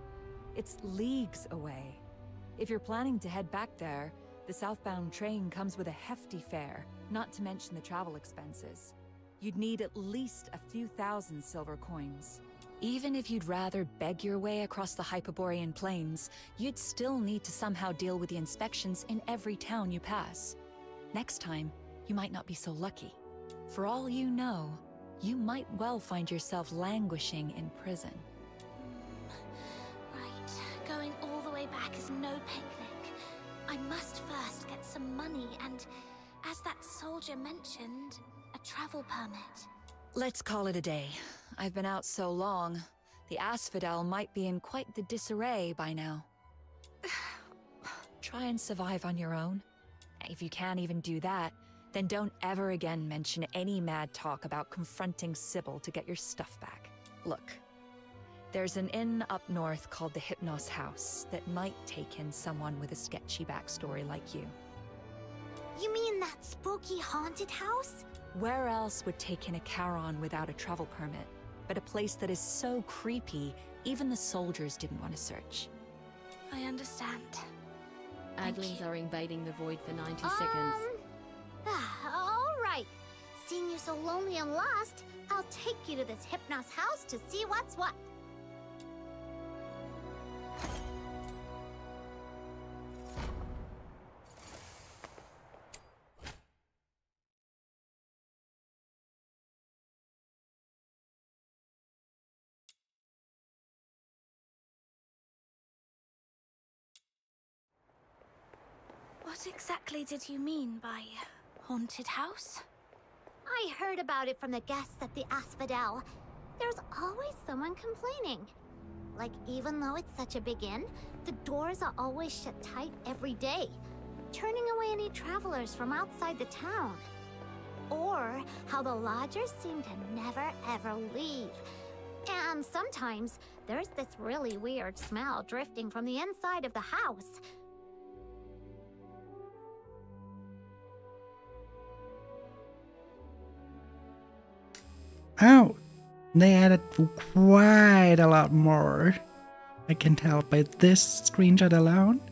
It's leagues away. If you're planning to head back there, the southbound train comes with a hefty fare, not to mention the travel expenses. You'd need at least a few thousand silver coins. Even if you'd rather beg your way across the Hyperborean plains, you'd still need to somehow deal with the inspections in every town you pass. Next time, you might not be so lucky. For all you know, you might well find yourself languishing in prison. Right, going all the way back is no picnic. I must first get some money and, as that soldier mentioned, a travel permit. Let's call it a day. I've been out so long, the Asphodel might be in quite the disarray by now. Try and survive on your own. If you can't even do that, then don't ever again mention any mad talk about confronting Sybil to get your stuff back. Look, there's an inn up north called the Hypnos House that might take in someone with a sketchy backstory like you. You mean that spooky haunted house? Where else would take in a Charon without a travel permit, but a place that is so creepy, even the soldiers didn't want to search? I understand. Aglings are invading the void for 90 seconds. All right. seeing you so lonely and lost, I'll take you to this Hypnos house to see what's what. What exactly did you mean by haunted house? I heard about it from the guests at the Asphodel. There's always someone complaining. Like, even though it's such a big inn, the doors are always shut tight every day, turning away any travelers from outside the town. Or how the lodgers seem to never ever leave. And sometimes, there's this really weird smell drifting from the inside of the house. Oh, they added quite a lot more, I can tell by this screenshot alone,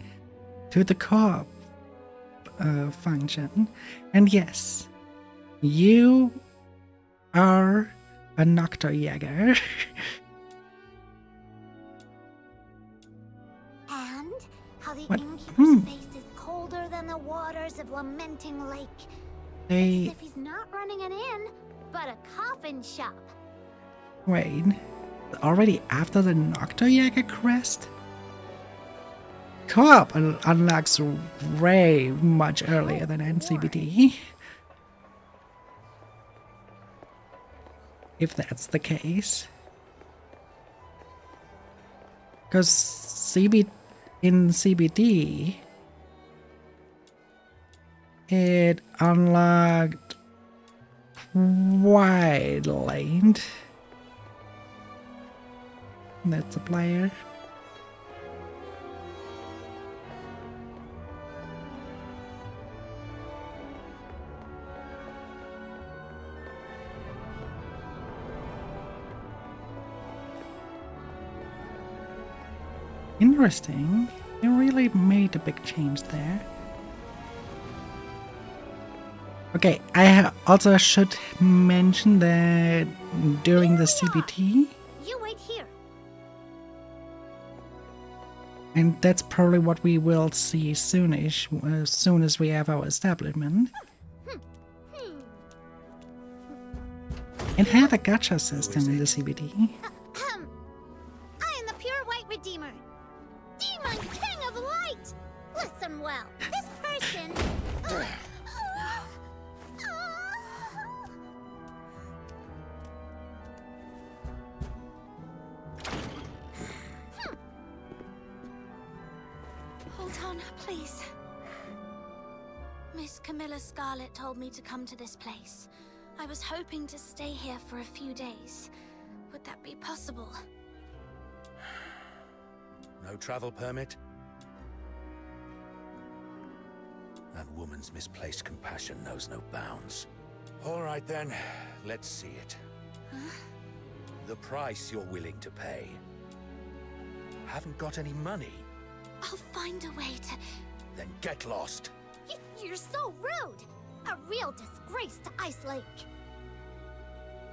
to the co-op function. And yes, you are a Nocturjäger. And how the What? innkeeper's face is colder than the waters of Lamenting Lake. They... As if he's not running an inn, but a coffin shop. Wait, already after the Nocturjäger quest? Co-op unlocks way much earlier than NCBD. If that's the case. Because in CBD, it unlocked quite late. That's a player. Interesting. You really made a big change there. Okay, I also should mention that during the CBT, You wait here. and that's probably what we will see soonish, as soon as we have our establishment. It had a gacha system in the CBT. I am the pure white redeemer. Demon king of light! Listen well. This person... Hold on, please. Miss Camilla Scarlet told me to come to this place. I was hoping to stay here for a few days. Would that be possible? No travel permit? That woman's misplaced compassion knows no bounds. All right then, let's see it. Huh? The price you're willing to pay. Haven't got any money? I'll find a way to... Then get lost. You're so rude! A real disgrace to Ice Lake.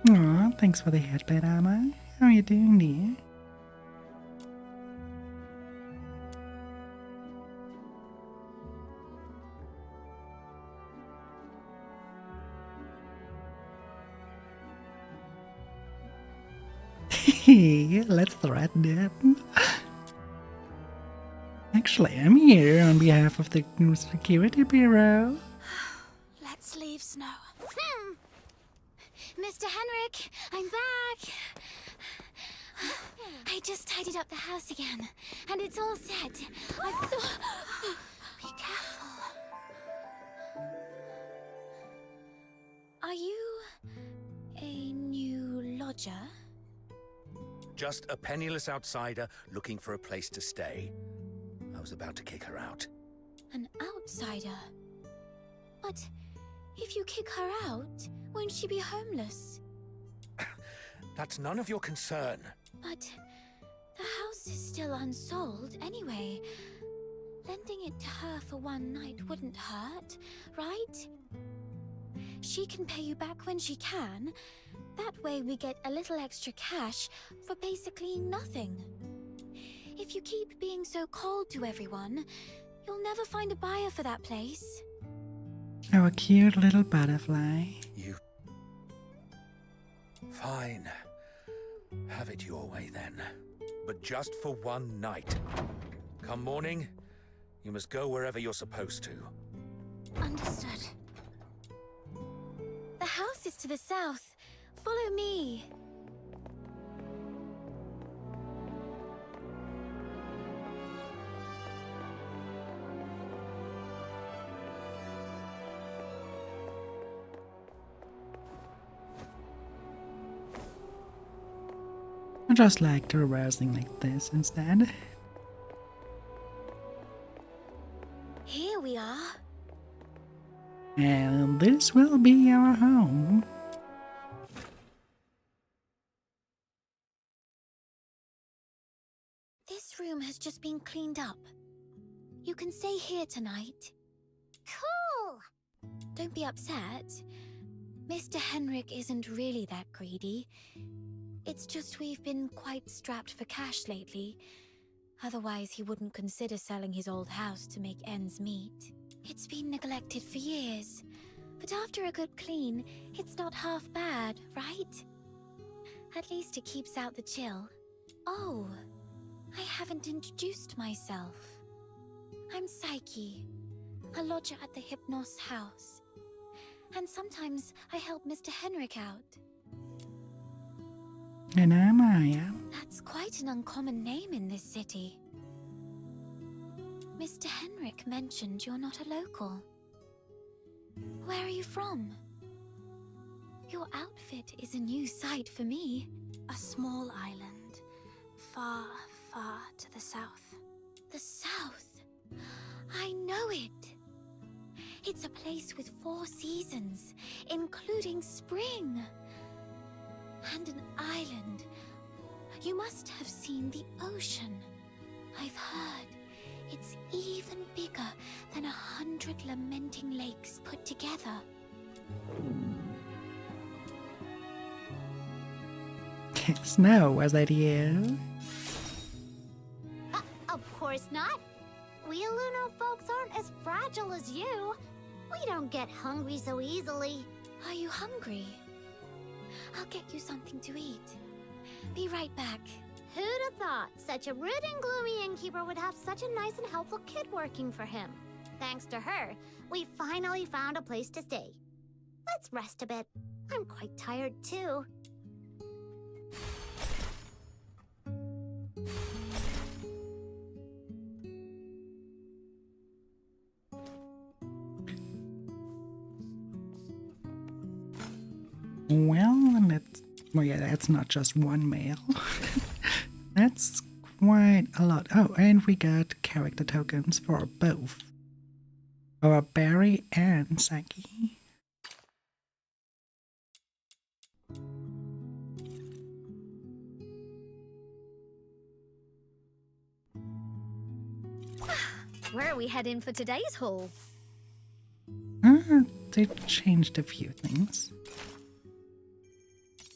Aw, thanks for the headband, Amma. How are you doing, dear? Let's threaten him. Actually, I'm here on behalf of the Security Bureau. Let's leave, Snow. Mr. Henrik, I'm back. I just tidied up the house again, and it's all set. Be careful. Are you a new lodger? Just a penniless outsider looking for a place to stay. I was about to kick her out. An outsider? But if you kick her out, won't she be homeless? That's none of your concern. But the house is still unsold anyway. Lending it to her for one night wouldn't hurt, right? She can pay you back when she can. That way we get a little extra cash for basically nothing. If you keep being so cold to everyone, you'll never find a buyer for that place. Oh, a cute little butterfly. You... Fine. Have it your way then. But just for one night. Come morning, you must go wherever you're supposed to. Understood. The house is to the south. Follow me. I just like traversing like this instead. Here we are. And this will be our home. This room has just been cleaned up. You can stay here tonight. Cool! Don't be upset. Mr. Henrik isn't really that greedy. It's just we've been quite strapped for cash lately. Otherwise, he wouldn't consider selling his old house to make ends meet. It's been neglected for years. But after a good clean, it's not half bad, right? At least it keeps out the chill. Oh, I haven't introduced myself. I'm Psyche, a lodger at the Hypnos house. And sometimes I help Mr. Henrik out. And I'm Maya. That's quite an uncommon name in this city. Mr. Henrik mentioned you're not a local. Where are you from? Your outfit is a new sight for me. A small island, far, far to the south. The south? I know it. It's a place with 4 seasons, including spring. And an island. You must have seen the ocean. I've heard it's even bigger than 100 lamenting lakes put together. Snow, was that you? Of course not. We Luno folks aren't as fragile as you. We don't get hungry so easily. Are you hungry? I'll get you something to eat. Be right back. Who'd have thought such a rude and gloomy innkeeper would have such a nice and helpful kid working for him? Thanks to her, we finally found a place to stay. Let's rest a bit. I'm quite tired too. Well, yeah, that's not just one mail. That's quite a lot. Oh, and we got character tokens for both. For Barry and Psyche. Where are we heading for today's haul? They changed a few things.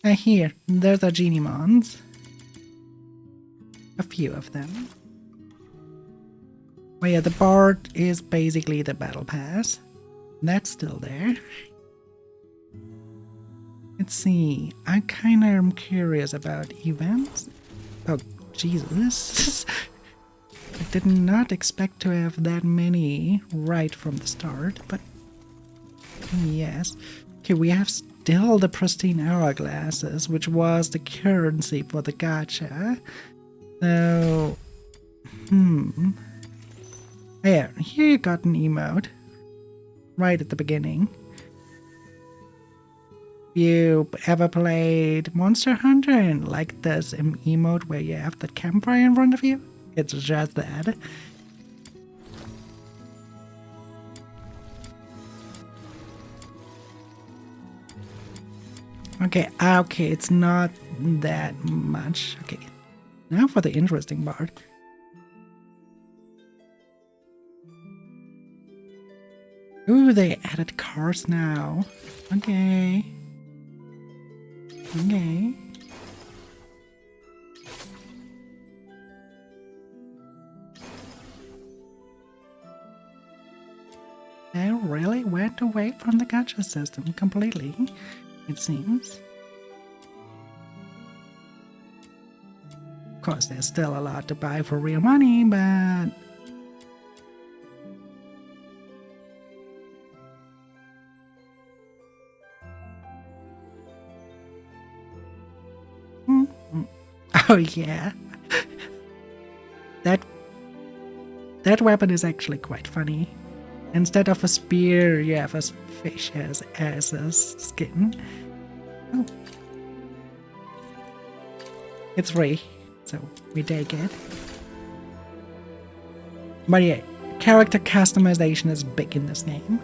Here, there's our genie mons. A few of them. Oh yeah, the bard is basically the battle pass. That's still there. Let's see. I kinda am curious about events. Oh, Jesus. I did not expect to have that many right from the start, but yes. Okay, we have still the pristine hourglasses, which was the currency for the gacha. So, yeah, here you got an emote. Right at the beginning. You ever played Monster Hunter and like this emote where you have the campfire in front of you? It's just that. Okay, it's not that much. Okay, now for the interesting part. Ooh, Ooh, they added cars now. Okay. Okay. They really went away from the gacha system completely, it seems. Of course, there's still a lot to buy for real money, but... Oh yeah. That weapon is actually quite funny. Instead of a spear, you have a fish as a skin. Oh. It's free, so we take it. But yeah, character customization is big in this game.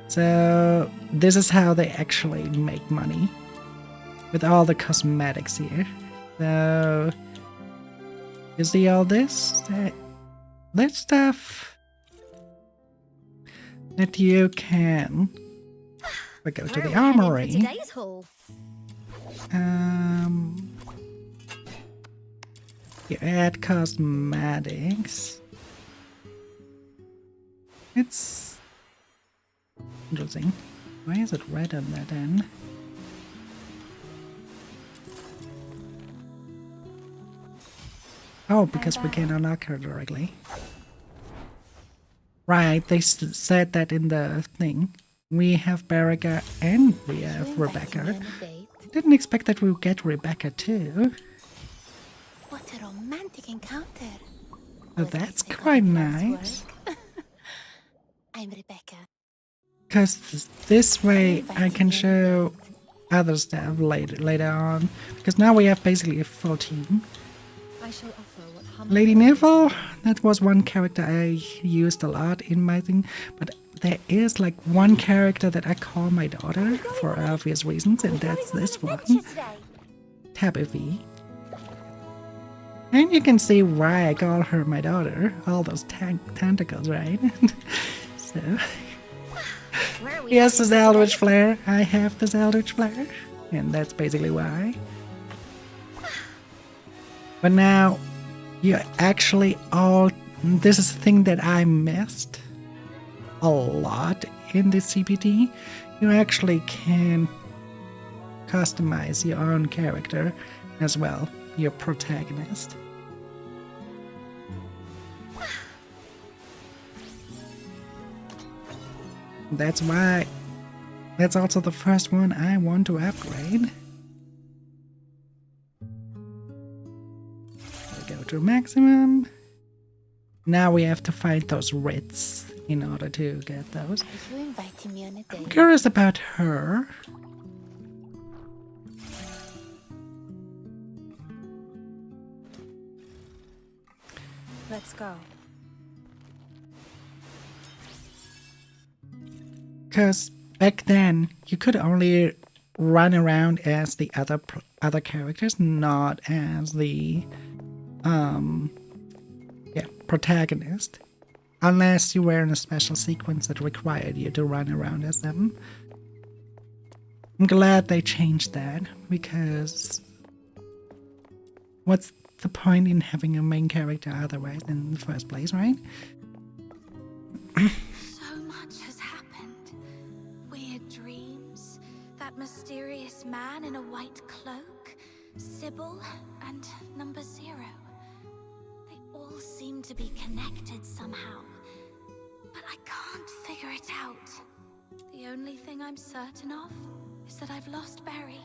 So this is how they actually make money. With all the cosmetics here. So you see all this? That stuff that you can go to the armory. You add cosmetics. It's interesting. Why is it red on that end? Oh, because we can unlock her directly. Right, they said that in the thing. We have Barriga and we have Rebecca. Didn't expect that we would get Rebecca too. What a romantic encounter. Oh, that's quite nice. I'm Rebecca. Because this way I can show other stuff later on. Because now we have basically a full team. I shall offer what Lady Neville, that was one character I used a lot in my thing, but there is like one character that I call my daughter for obvious reasons, and that's this one, Tabithy. And you can see why I call her my daughter, all those tentacles, right? So, he has this Eldritch Flare, I have this Eldritch Flare, and that's basically why. But now, you actually all... This is a thing that I missed a lot in this CPT. You actually can customize your own character as well, your protagonist. That's why... That's also the first one I want to upgrade. Go to maximum. Now we have to find those writs in order to get those. Are you inviting me on a date? I'm curious about her. Let's go. Because back then you could only run around as the other characters, not as the protagonist, unless you were in a special sequence that required you to run around as them. I'm glad they changed that, because what's the point in having a main character otherwise in the first place, right? So much has happened. Weird dreams, that mysterious man in a white cloak, Sybil, and number 0. They all seem to be connected somehow, but I can't figure it out. The only thing I'm certain of is that I've lost Berry.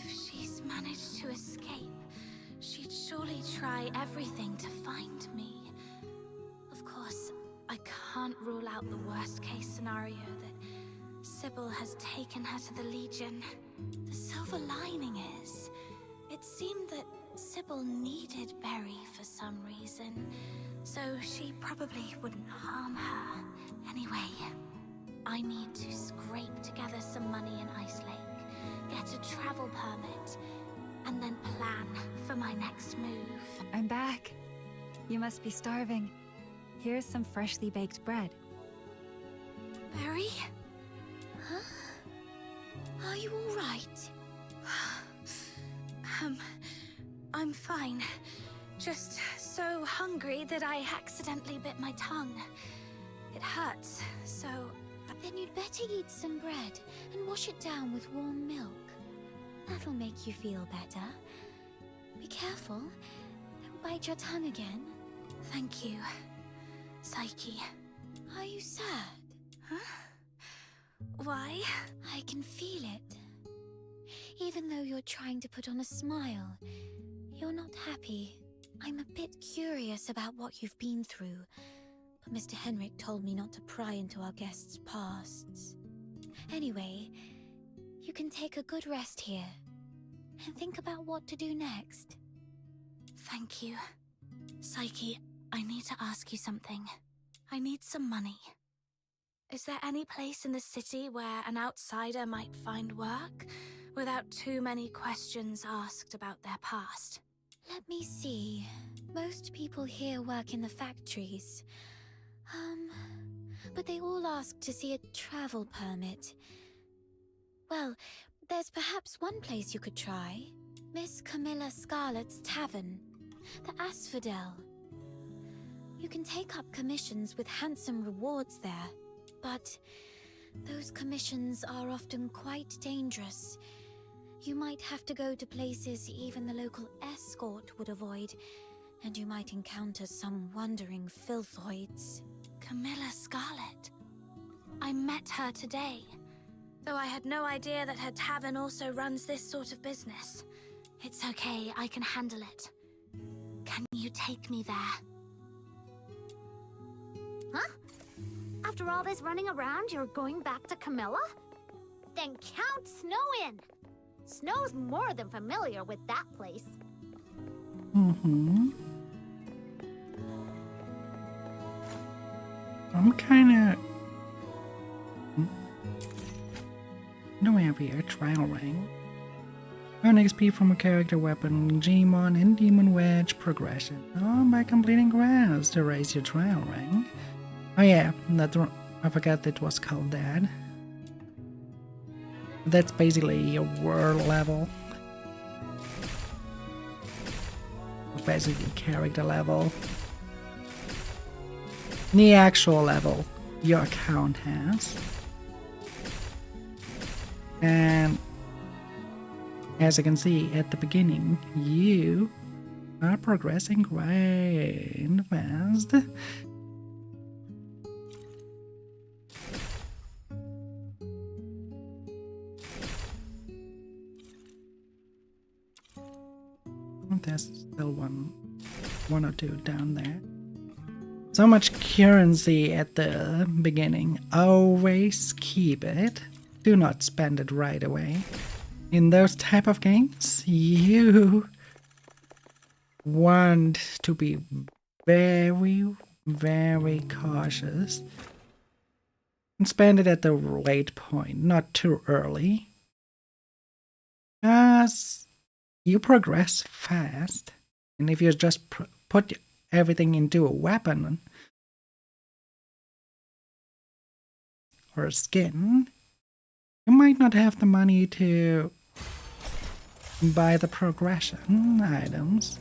If she's managed to escape, she'd surely try everything to find me. Of course, I can't rule out the worst case scenario that Sybil has taken her to the Legion. The silver lining is, it seemed that Sybil needed Berry for some reason, so she probably wouldn't harm her. Anyway, I need to scrape together some money in Ice Lake, get a travel permit, and then plan for my next move. I'm back. You must be starving. Here's some freshly baked bread. Berry? Are you all right? I'm fine. Just so hungry that I accidentally bit my tongue. It hurts, so... Then you'd better eat some bread and wash it down with warm milk. That'll make you feel better. Be careful. Don't bite your tongue again. Thank you, Psyche. Are you sad? Huh? Why? I can feel it. Even though you're trying to put on a smile, you're not happy. I'm a bit curious about what you've been through, but Mr. Henrik told me not to pry into our guests' pasts. Anyway, you can take a good rest here and think about what to do next. Thank you. Psyche, I need to ask you something. I need some money. Is there any place in the city where an outsider might find work without too many questions asked about their past? Let me see. Most people here work in the factories. But they all ask to see a travel permit. Well, there's perhaps one place you could try. Miss Camilla Scarlet's Tavern, the Asphodel. You can take up commissions with handsome rewards there, but those commissions are often quite dangerous. You might have to go to places even the local escort would avoid, and you might encounter some wandering filthoids. Camilla Scarlet. I met her today, though I had no idea that her tavern also runs this sort of business. It's okay, I can handle it. Can you take me there? Huh? After all this running around, you're going back to Camilla? Then count Snow in! Snow's more than familiar with that place. Mm-hmm. I'm kinda... No heavier trial ring. Earn XP from a character weapon, Gmon, and Demon Wedge progression. Oh, by completing quests to raise your trial rank. Oh yeah, I forgot that was called that. That's basically your world level. Basically character level. The actual level your account has. And as you can see at the beginning, you are progressing quite fast. There's still one or two down there. So much currency at the beginning. Always keep it. Do not spend it right away. In those type of games, you want to be very, very cautious. And spend it at the right point, not too early. As you progress fast, and if you just put everything into a weapon or a skin, you might not have the money to buy the progression items.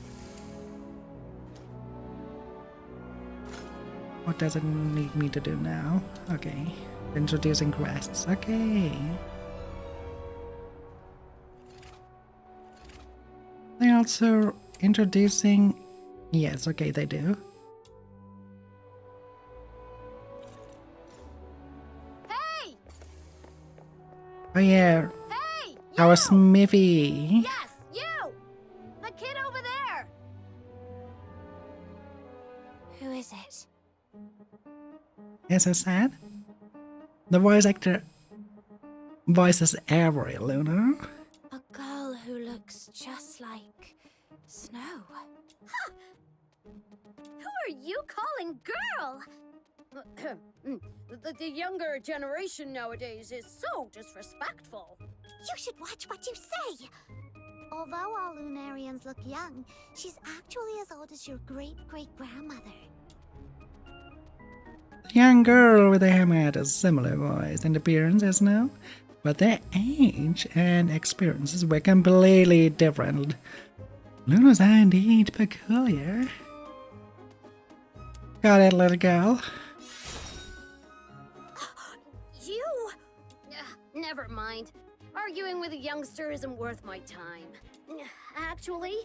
What does it need me to do now? Okay, introducing quests. Okay. They're also introducing... Yes, okay, they do. Hey! Oh yeah, Hey! our Smithy. Yes, you! The kid over there! Who is it? As I said, the voice actor voices every Luna. A girl who looks just like Snow. Huh. Who are you calling girl? The younger generation nowadays is so disrespectful. You should watch what you say! Although all Lunarians look young, she's actually as old as your great-great-grandmother. The young girl with the hammer had a similar voice and appearance as Snow, but their age and experiences were completely different. Lunas are indeed peculiar. Got it, little girl. You? Never mind. Arguing with a youngster isn't worth my time. Actually,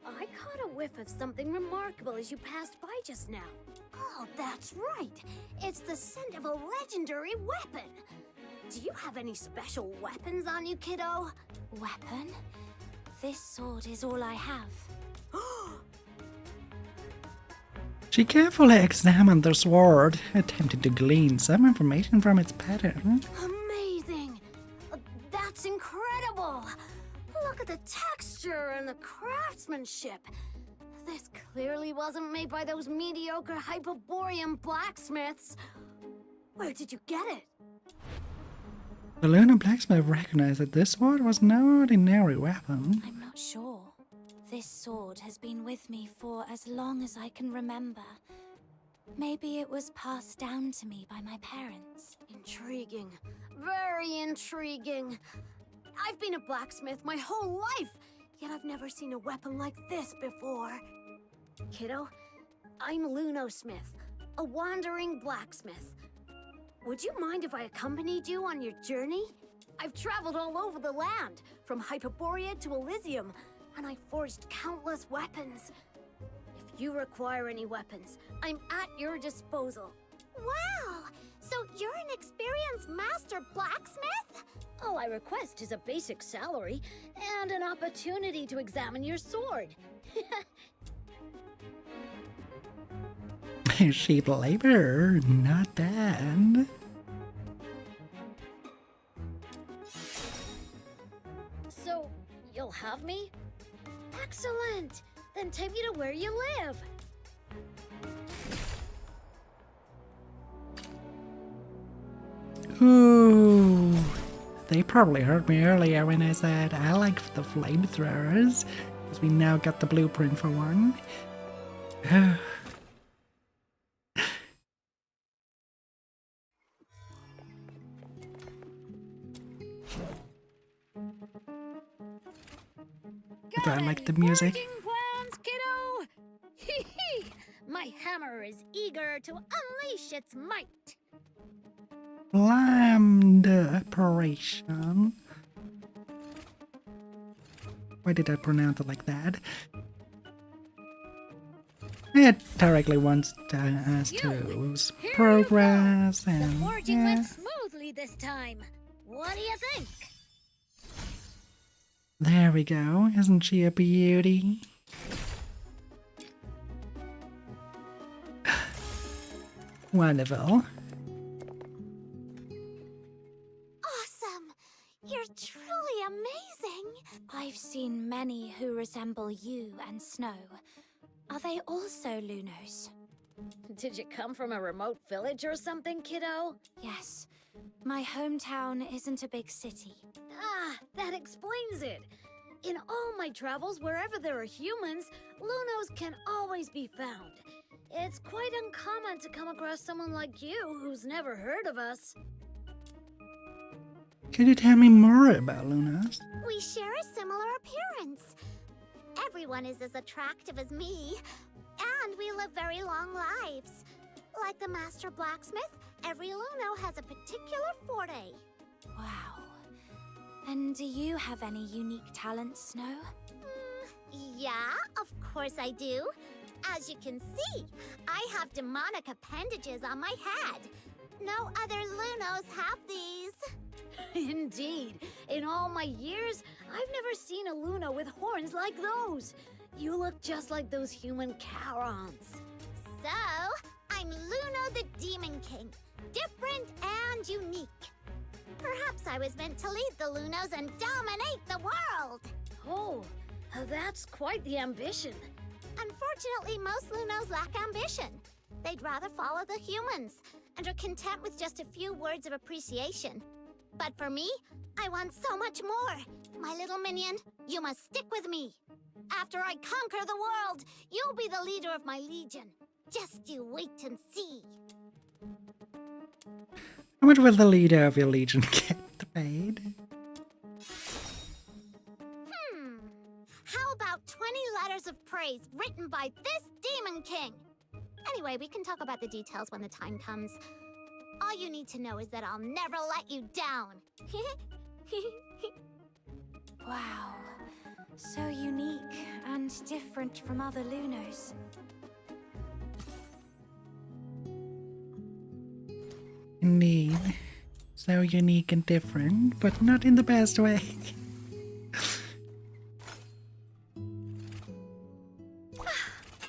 I caught a whiff of something remarkable as you passed by just now. Oh, that's right. It's the scent of a legendary weapon. Do you have any special weapons on you, kiddo? Weapon? This sword is all I have. She carefully examined the sword, attempting to glean some information from its pattern. Amazing! That's incredible! Look at the texture and the craftsmanship. This clearly wasn't made by those mediocre Hyperborean blacksmiths. Where did you get it? The Lunar blacksmith recognized that this sword was no ordinary weapon. I'm not sure. This sword has been with me for as long as I can remember. Maybe it was passed down to me by my parents. Intriguing. Very intriguing. I've been a blacksmith my whole life, yet I've never seen a weapon like this before. Kiddo, I'm Luno Smith, a wandering blacksmith. Would you mind if I accompanied you on your journey? I've traveled all over the land, from Hyperborea to Elysium, and I've forged countless weapons. If you require any weapons, I'm at your disposal. Wow! So you're an experienced master blacksmith? All I request is a basic salary and an opportunity to examine your sword. Cheap labor, not bad. So, you'll have me? Excellent! Then take me to where you live. Ooh, they probably heard me earlier when I said I like the flamethrowers, because we now got the blueprint for one. Do I like the music? Plans, kiddo? Hee hee! My hammer is eager to unleash its might. Lambda operation. Why did I pronounce it like that? It directly wants us to progress and The forging went smoothly this time. What do you think? There we go. Isn't she a beauty? Wonderful. Awesome! You're truly amazing! I've seen many who resemble you and Snow. Are they also Lunos? Did you come from a remote village or something, kiddo? Yes. My hometown isn't a big city. Ah, that explains it. In all my travels, wherever there are humans, Lunos can always be found. It's quite uncommon to come across someone like you who's never heard of us. Can you tell me more about Lunas? We share a similar appearance. Everyone is as attractive as me, and we live very long lives. Like the master blacksmith, every Luno has a particular forte. Wow. And do you have any unique talents, Snow? Yeah, of course I do. As you can see, I have demonic appendages on my head. No other Lunos have these. Indeed. In all my years, I've never seen a Luno with horns like those. You look just like those human Charons. So, I'm Luno the Demon King. Different and unique. Perhaps I was meant to lead the Lunos and dominate the world. Oh, that's quite the ambition. Unfortunately, most Lunos lack ambition. They'd rather follow the humans and are content with just a few words of appreciation. But for me, I want so much more. My little minion, you must stick with me. After I conquer the world, you'll be the leader of my legion. Just you wait and see. How much will the leader of your legion get? Fade. How about 20 letters of praise written by this Demon King? Anyway, we can talk about the details when the time comes. All you need to know is that I'll never let you down. Wow. So unique and different from other Lunos. Indeed. So unique and different, but not in the best way.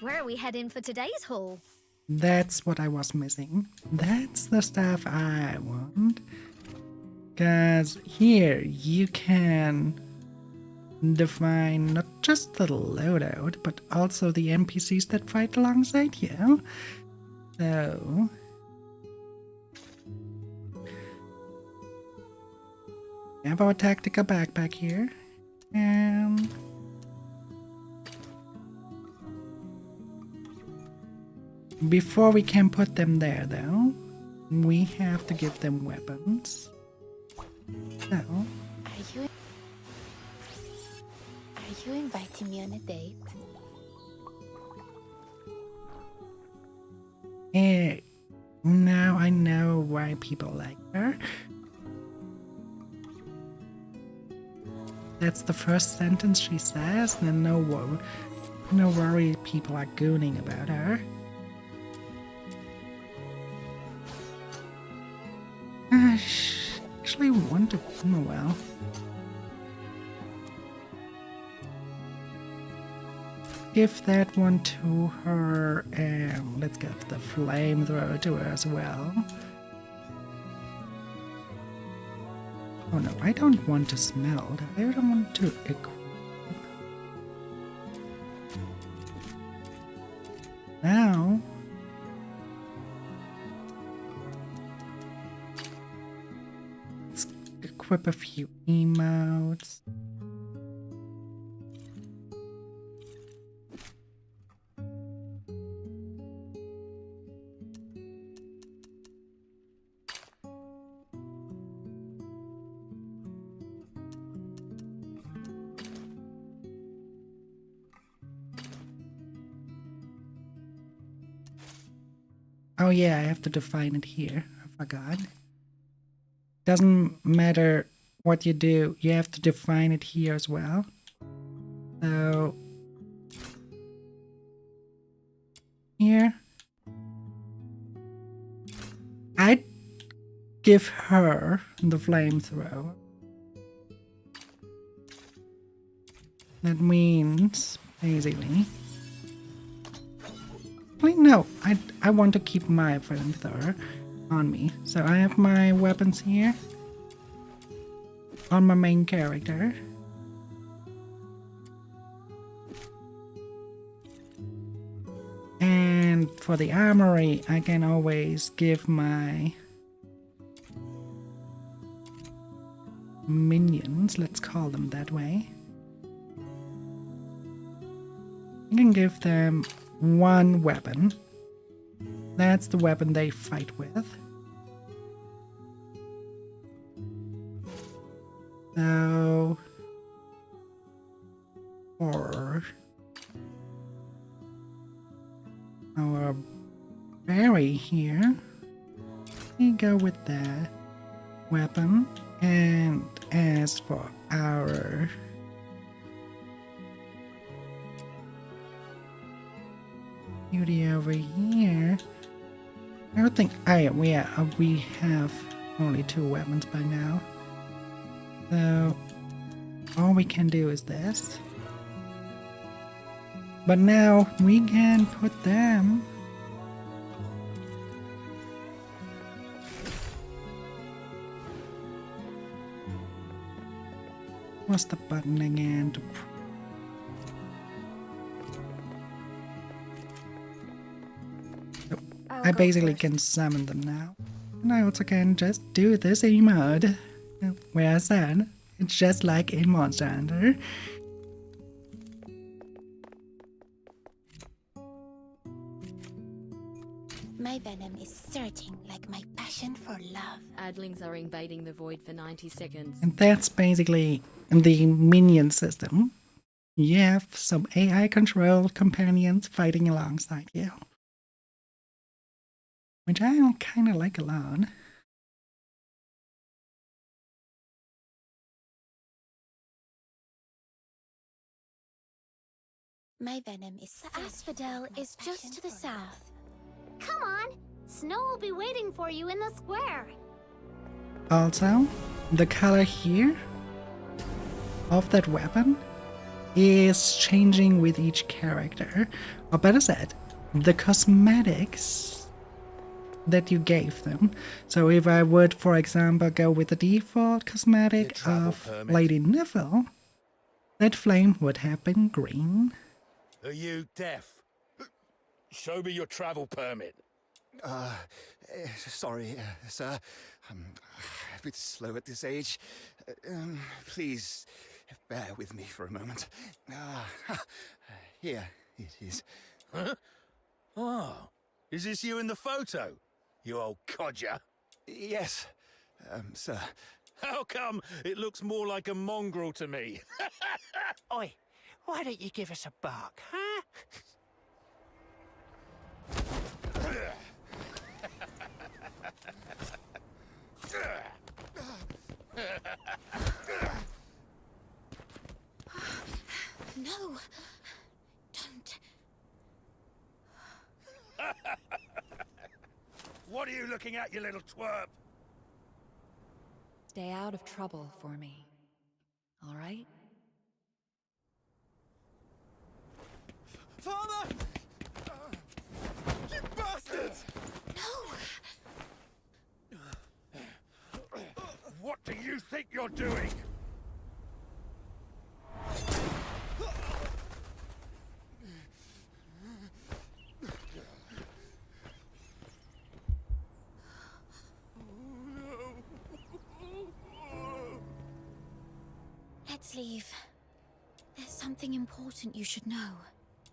Where are we heading for today's haul? That's what I was missing. That's the stuff I want. Because here you can define not just the loadout, but also the NPCs that fight alongside you. So we have our tactical backpack here. And before we can put them there, though, we have to give them weapons. So, Are you inviting me on a date? now I know why people like her. That's the first sentence she says, and no worry people are gooning about her. I actually want to. Oh well. Give that one to her, and let's get the flamethrower to her as well. Oh no, I don't want to smelt. I don't want to equip. Now, let's equip a few emotes. Oh yeah, I have to define it here. I forgot. Doesn't matter what you do, you have to define it here as well. So here, I'd give her the flamethrower. That means basically. No, I want to keep my flamethrower on me. So I have my weapons here on my main character. And for the armory, I can always give my minions, let's call them that way. I can give them one weapon. That's the weapon they fight with. So, for our berry here, we go with that weapon. And as for our beauty over here, I don't think. We have only 2 weapons by now. So all we can do is this. But now we can put them. What's the button again? I basically can summon them now. And I also can just do this emote. Where I said, it's just like in Monster Hunter. May My venom is surging like my passion for love. Adlings are invading the void for 90 seconds. And that's basically the minion system. You have some AI-controlled companions fighting alongside you. Which I kind of like a lot. My venom is The asphodel is just to the south. Come on! Snow will be waiting for you in the square. Also, the color here of that weapon is changing with each character. Or better said, the cosmetics that you gave them. So if I would, for example, go with the default cosmetic of Lady Neville, that flame would have been green. Are you deaf? Show me your travel permit. Sorry, sir. I'm a bit slow at this age. Please, bear with me for a moment. Here it is. Huh? Oh, is this you in the photo? You old codger. Yes, sir. How come it looks more like a mongrel to me? Oi, why don't you give us a bark, huh? No! Don't. What are you looking at, you little twerp? Stay out of trouble for me. All right? Father! You bastards! No! What do you think you're doing? Let's leave. There's something important you should know.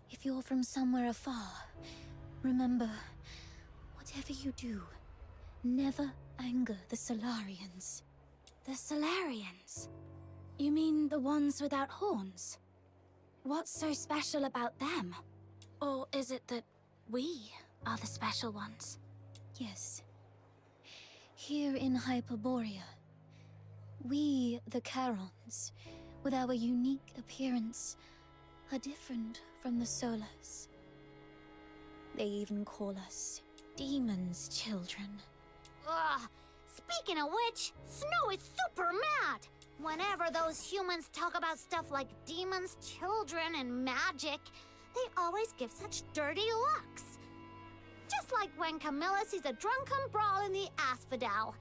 If you're from somewhere afar, remember, whatever you do, never anger the Solarians. The Solarians? You mean the ones without horns? What's so special about them? Or is it that we are the special ones? Yes. Here in Hyperborea, we, the Charons, with our unique appearance, are different from the Solars. They even call us demons' children. Ugh! Speaking of which, Snow is super mad! Whenever those humans talk about stuff like demons, children, and magic, they always give such dirty looks. Just like when Camilla sees a drunken brawl in the asphodel.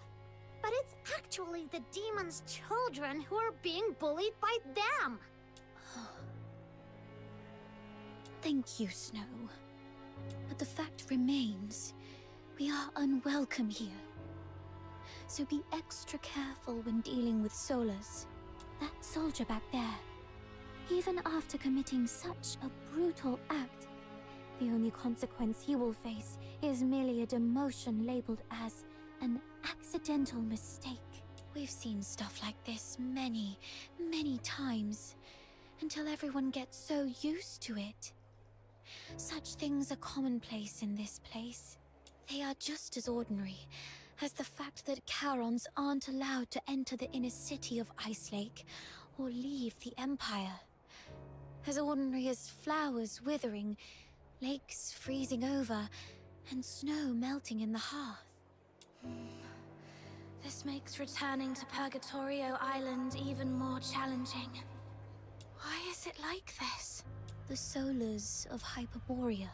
But it's actually the demons' children who are being bullied by them. Thank you, Snow. But the fact remains, we are unwelcome here. So be extra careful when dealing with Solars. That soldier back there, even after committing such a brutal act, the only consequence he will face is merely a demotion labeled as an accidental mistake. We've seen stuff like this many, many times, until everyone gets so used to it. Such things are commonplace in this place. They are just as ordinary as the fact that Charons aren't allowed to enter the inner city of Icalake or leave the Empire. As ordinary as flowers withering, lakes freezing over, and snow melting in the hearth. This makes returning to Purgatorio Island even more challenging. Why is it like this? The Solars of Hyperborea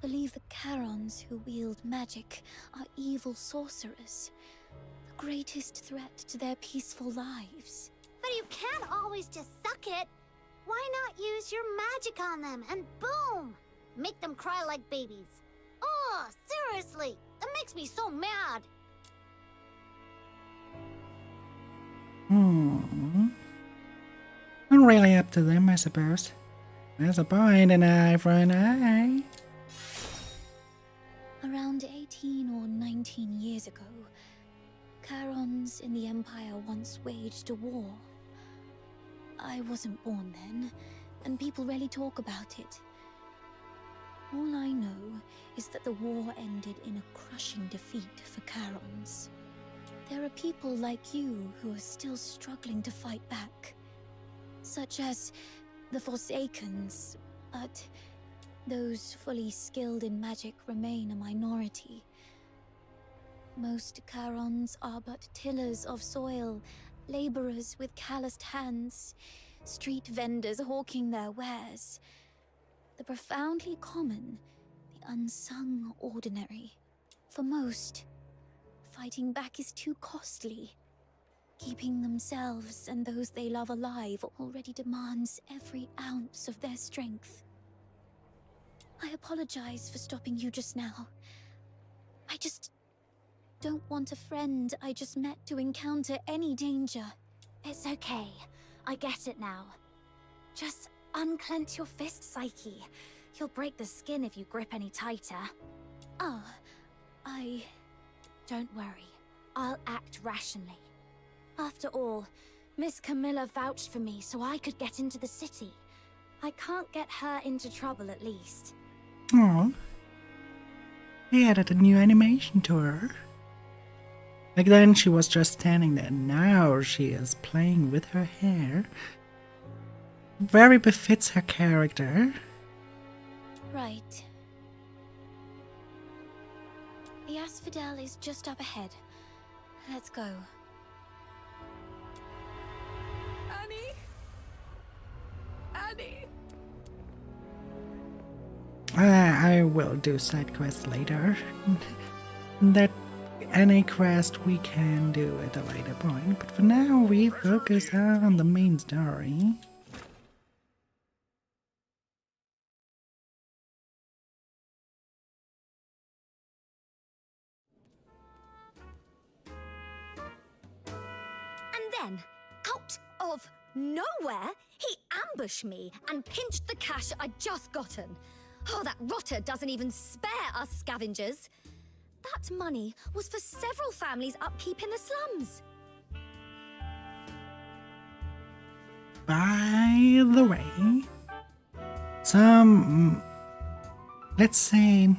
believe the Charons who wield magic are evil sorcerers, the greatest threat to their peaceful lives. But you can't always just suck it. Why not use your magic on them and boom! Make them cry like babies. Oh, seriously, that makes me so mad. Not really up to them, I suppose. There's a point, an eye for an eye. A Around 18 or 19 years ago, Charons in the Empire once waged a war. I wasn't born then, and people rarely talk about it. All I know is that the war ended in a crushing defeat for Charons. There are people like you who are still struggling to fight back, such as the Forsakens, but those fully skilled in magic remain a minority. Most Charons are but tillers of soil, laborers with calloused hands, street vendors hawking their wares. The profoundly common, the unsung ordinary. For most, fighting back is too costly. Keeping themselves and those they love alive already demands every ounce of their strength. I apologize for stopping you just now. I just don't want a friend I just met to encounter any danger. It's okay. I get it now. Just unclench your fist, Psyche. You'll break the skin if you grip any tighter. Don't worry. I'll act rationally. After all, Miss Camilla vouched for me so I could get into the city. I can't get her into trouble at least. Oh, they added a new animation to her. Back then she was just standing there. Now she is playing with her hair. Very befits her character. Right. The Asphodel is just up ahead. Let's go. Annie? Annie? I will do side quests later. That any quest we can do at a later point, but for now we focus on the main story. And then, out of nowhere, he ambushed me and pinched the cash I'd just gotten. Oh, that rotter doesn't even spare us scavengers. That money was for several families' upkeep in the slums. By the way, some, let's say,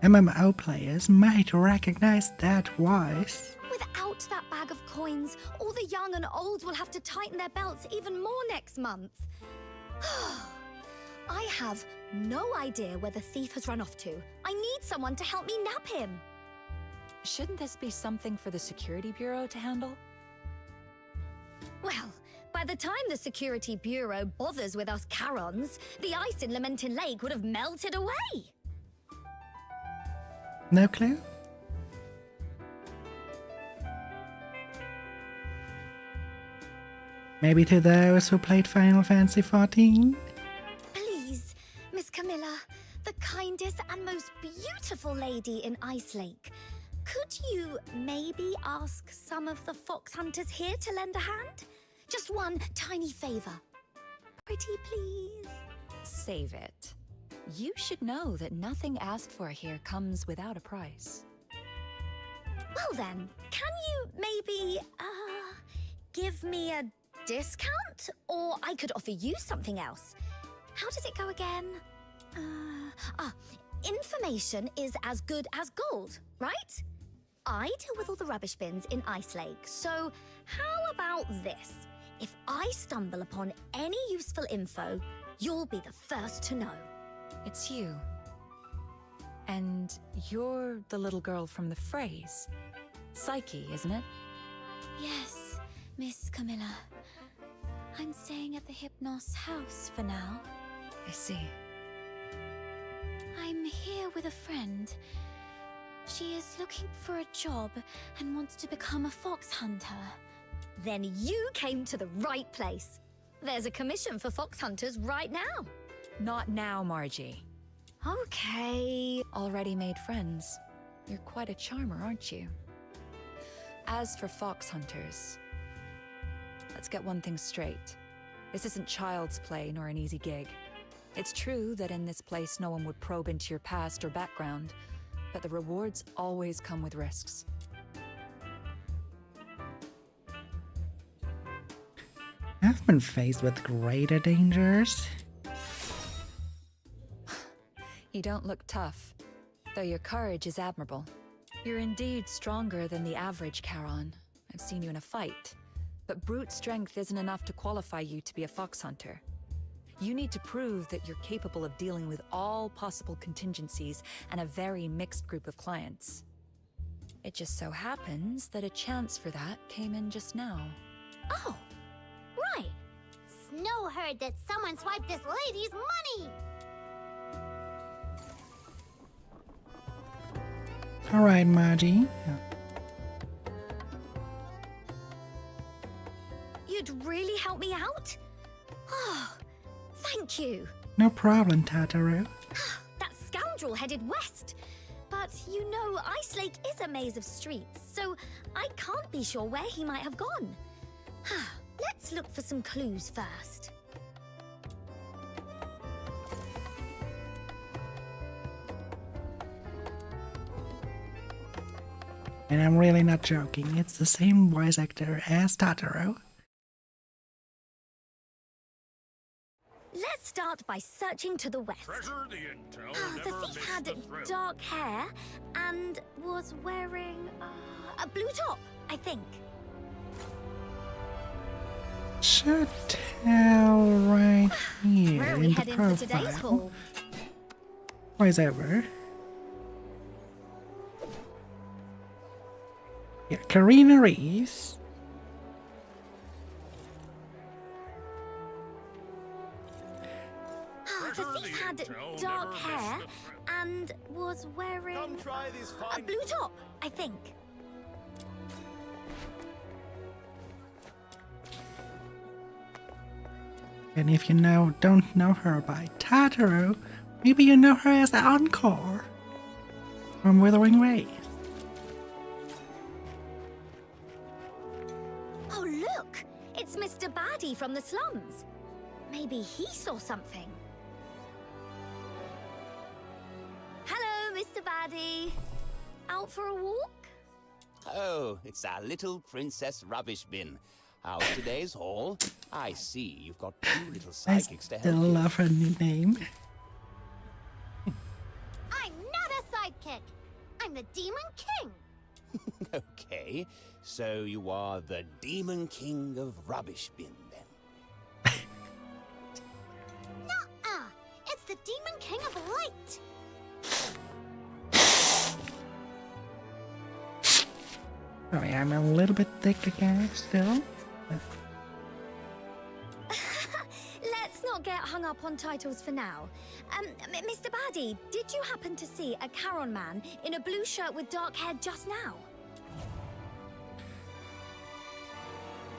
MMO players might recognize that voice. Without that bag of coins, all the young and old will have to tighten their belts even more next month. I have no idea where the thief has run off to. I need someone to help me nab him. Shouldn't this be something for the Security Bureau to handle? Well, by the time the Security Bureau bothers with us Charons, the ice in Lamentin Lake would have melted away. No clue? Maybe to those who played Final Fantasy XIV? Please, Miss Camilla, the kindest and most beautiful lady in Ice Lake. Could you maybe ask some of the fox hunters here to lend a hand? Just one tiny favor. Pretty please. Save it. You should know that nothing asked for here comes without a price. Well then, can you maybe, give me a discount? Or I could offer you something else. How does it go again? Information is as good as gold, right? I deal with all the rubbish bins in Ice Lake, so how about this? If I stumble upon any useful info, you'll be the first to know. It's you. And you're the little girl from the phrase. Psyche, isn't it? Yes, Miss Camilla. I'm staying at the Hypnos house for now. I see. I'm here with a friend. She is looking for a job and wants to become a fox hunter. Then you came to the right place. There's a commission for fox hunters right now. Not now, Margie. Okay. Already made friends. You're quite a charmer, aren't you? As for fox hunters, let's get one thing straight. This isn't child's play nor an easy gig. It's true that in this place no one would probe into your past or background, but the rewards always come with risks. I've been faced with greater dangers. You don't look tough, though your courage is admirable. You're indeed stronger than the average Charon. I've seen you in a fight. But brute strength isn't enough to qualify you to be a fox hunter. You need to prove that you're capable of dealing with all possible contingencies and a very mixed group of clients. It just so happens that a chance for that came in just now. Oh, right. Snow heard that someone swiped this lady's money. Alright, Margie. You'd really help me out? Oh, thank you. No problem, Tataru. That scoundrel headed west. But you know, Ice Lake is a maze of streets, so I can't be sure where he might have gone. Let's look for some clues first. And I'm really not joking, it's the same voice actor as Tataru. Let's start by searching to the west. Treasure the intel, The never thief miss had the thrill. dark hair and was wearing a blue top, I think. Should tell right here Where are in we the heading for today's profile. haul? Voiceover. Yeah, Karina Reeves. The thief had dark hair and was wearing a blue top, I think. And if you don't know her by Tataru, maybe you know her as the Encore from Withering Waves. Oh, look! It's Mr. Baddie from the slums. Maybe he saw something. Hello, Mr. Baddie. Out for a walk? Oh, it's our little Princess Rubbish Bin. How's today's haul? I see you've got two little I psychics to still help you. love her new name. I'm not a sidekick. I'm the Demon King. Okay, so you are the Demon King of Rubbish Bin, then. Nuh-uh. It's the Demon King of Light. Sorry, I'm a little bit thick again still. Let's not get hung up on titles for now. Mr. Baddie, did you happen to see a Charon man in a blue shirt with dark hair just now?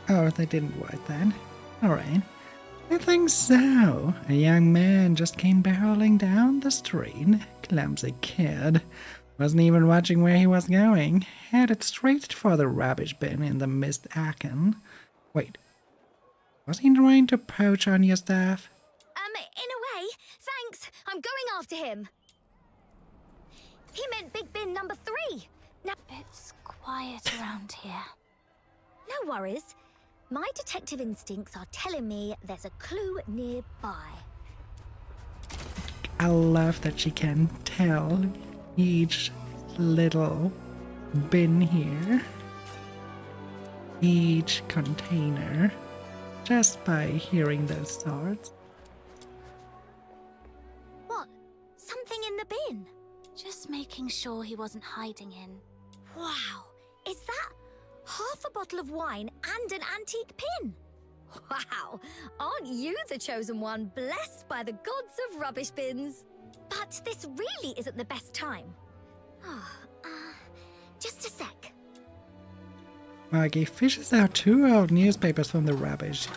Oh, they didn't write that. Alright. I think so. A young man just came barreling down the street. Clumsy kid. Wasn't even watching where he was going. Headed straight for the rubbish bin in the mist Aachen. Wait. Was he trying to poach on your stuff? In a way. Thanks. I'm going after him. He meant Big Bin number 3. Now it's quiet around here. No worries. My detective instincts are telling me there's a clue nearby. I love that she can tell each little bin here, each container, just by hearing those swords. What? Something in the bin? Just making sure he wasn't hiding in. Wow, is that half a bottle of wine and an antique pin? Wow, aren't you the chosen one, blessed by the gods of rubbish bins? But this really isn't the best time. Just a sec. Maggie fishes out 2 old newspapers from the rubbish,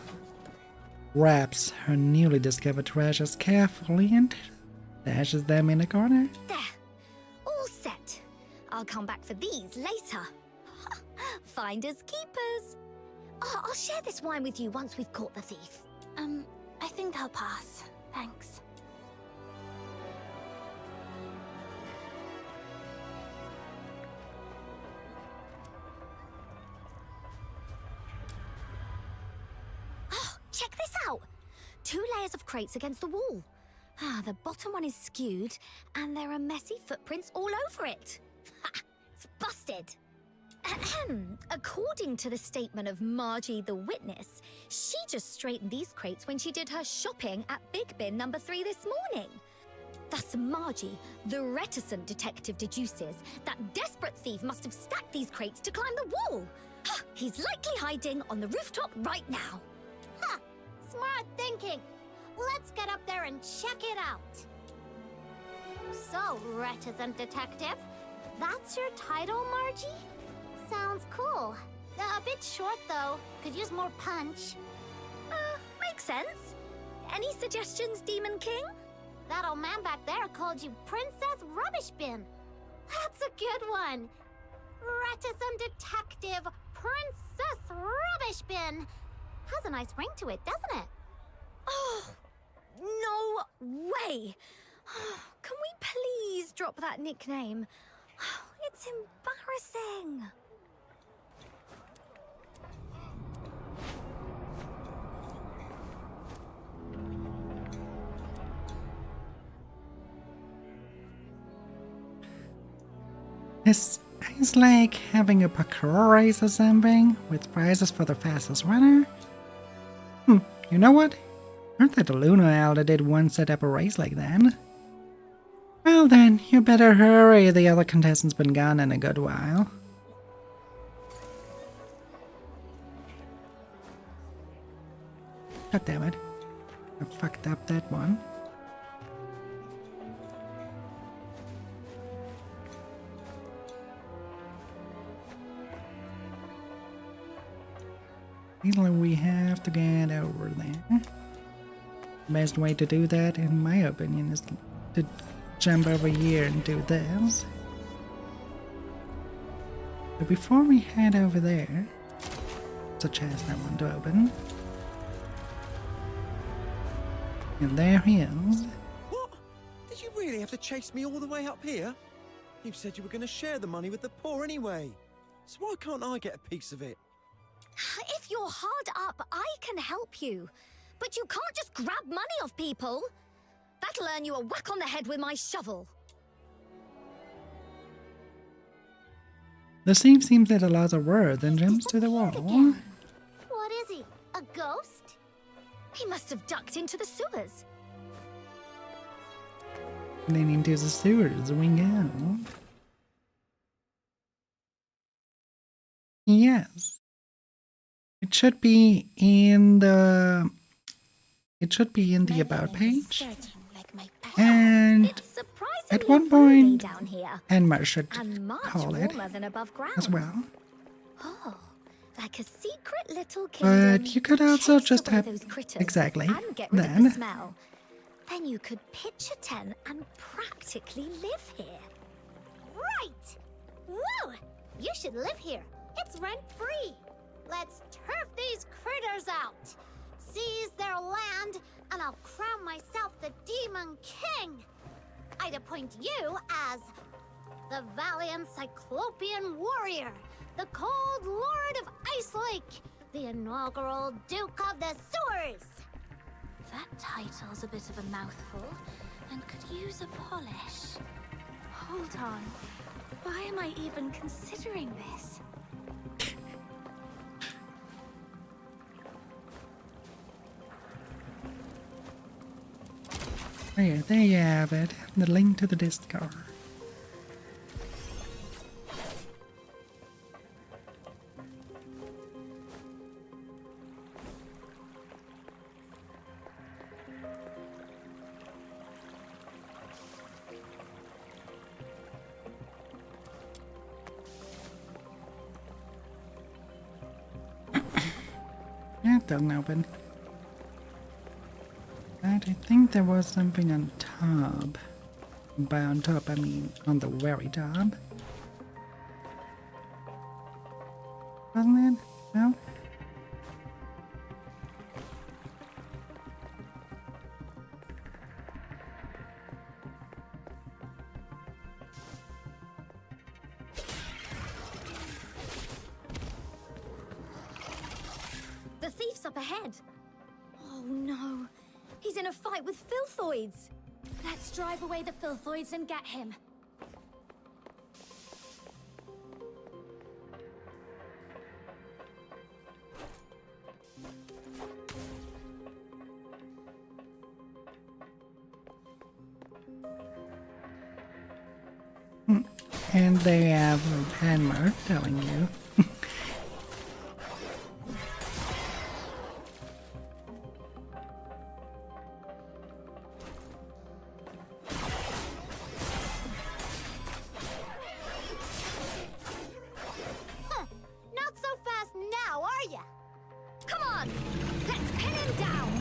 wraps her newly discovered treasures carefully and stashes them in a corner. There, all set. I'll come back for these later. Finders keepers. Oh, I'll share this wine with you once we've caught the thief. I think I'll pass. Thanks. 2 layers of crates against the wall. The bottom one is skewed, and there are messy footprints all over it. Ha! It's busted. Ahem. According to the statement of Margie the witness, she just straightened these crates when she did her shopping at Big Bin number 3 this morning. Thus Margie, the reticent detective, deduces that desperate thief must have stacked these crates to climb the wall. He's likely hiding on the rooftop right now. Ha! Smart thinking. Let's get up there and check it out. So, reticent detective, that's your title, Margie? Sounds cool. A bit short, though. Could use more punch. Makes sense. Any suggestions, Demon King? That old man back there called you Princess Rubbish Bin. That's a good one. Reticent detective, Princess Rubbish Bin. Has a nice ring to it, doesn't it? Oh, no way. Can we please drop that nickname? It's embarrassing. This is like having a parkour race or something, with prizes for the fastest runner. You know what? Heard that the Lunar Elder did once set up a race like that. Well then, you better hurry, the other contestant's been gone in a good while. God damn it. I fucked up that one. We have to get over there. Best way to do that, in my opinion, is to jump over here and do this. But before we head over there, it's a chest I want to open. And there he is. What? Did you really have to chase me all the way up here? You said you were going to share the money with the poor anyway. So why can't I get a piece of it? If you're hard up, I can help you. But you can't just grab money off people. That'll earn you a whack on the head with my shovel. The thief seems at a loss of words and jumps to the wall. What is he? A ghost? He must have ducked into the sewers. Then into the sewers we go. Yes. It should be in the about page. And at one point, Enmar should call it as well. Oh, like a secret little kingdom. But you could also just have exactly and get rid of the smell. Then you could pitch a tent and practically live here. Right! Whoa! You should live here. It's rent-free. Let's turf these critters out. Seize their land, and I'll crown myself the Demon King. I'd appoint you as the valiant Cyclopean warrior, the cold lord of Ice Lake, the inaugural Duke of the Sewers. That title's a bit of a mouthful, and could use a polish. Hold on. Why am I even considering this? Oh yeah, there you have it. The link to the Discord. That doesn't open. But I think there was something on top. By on top, I mean on the very top. Wasn't it? No? The thief's up ahead. Oh no. He's in a fight with filthoids. Let's drive away the filthoids and get him. And they have Hanmer telling you. Not so fast now, are ya? Come on, let's pin him down.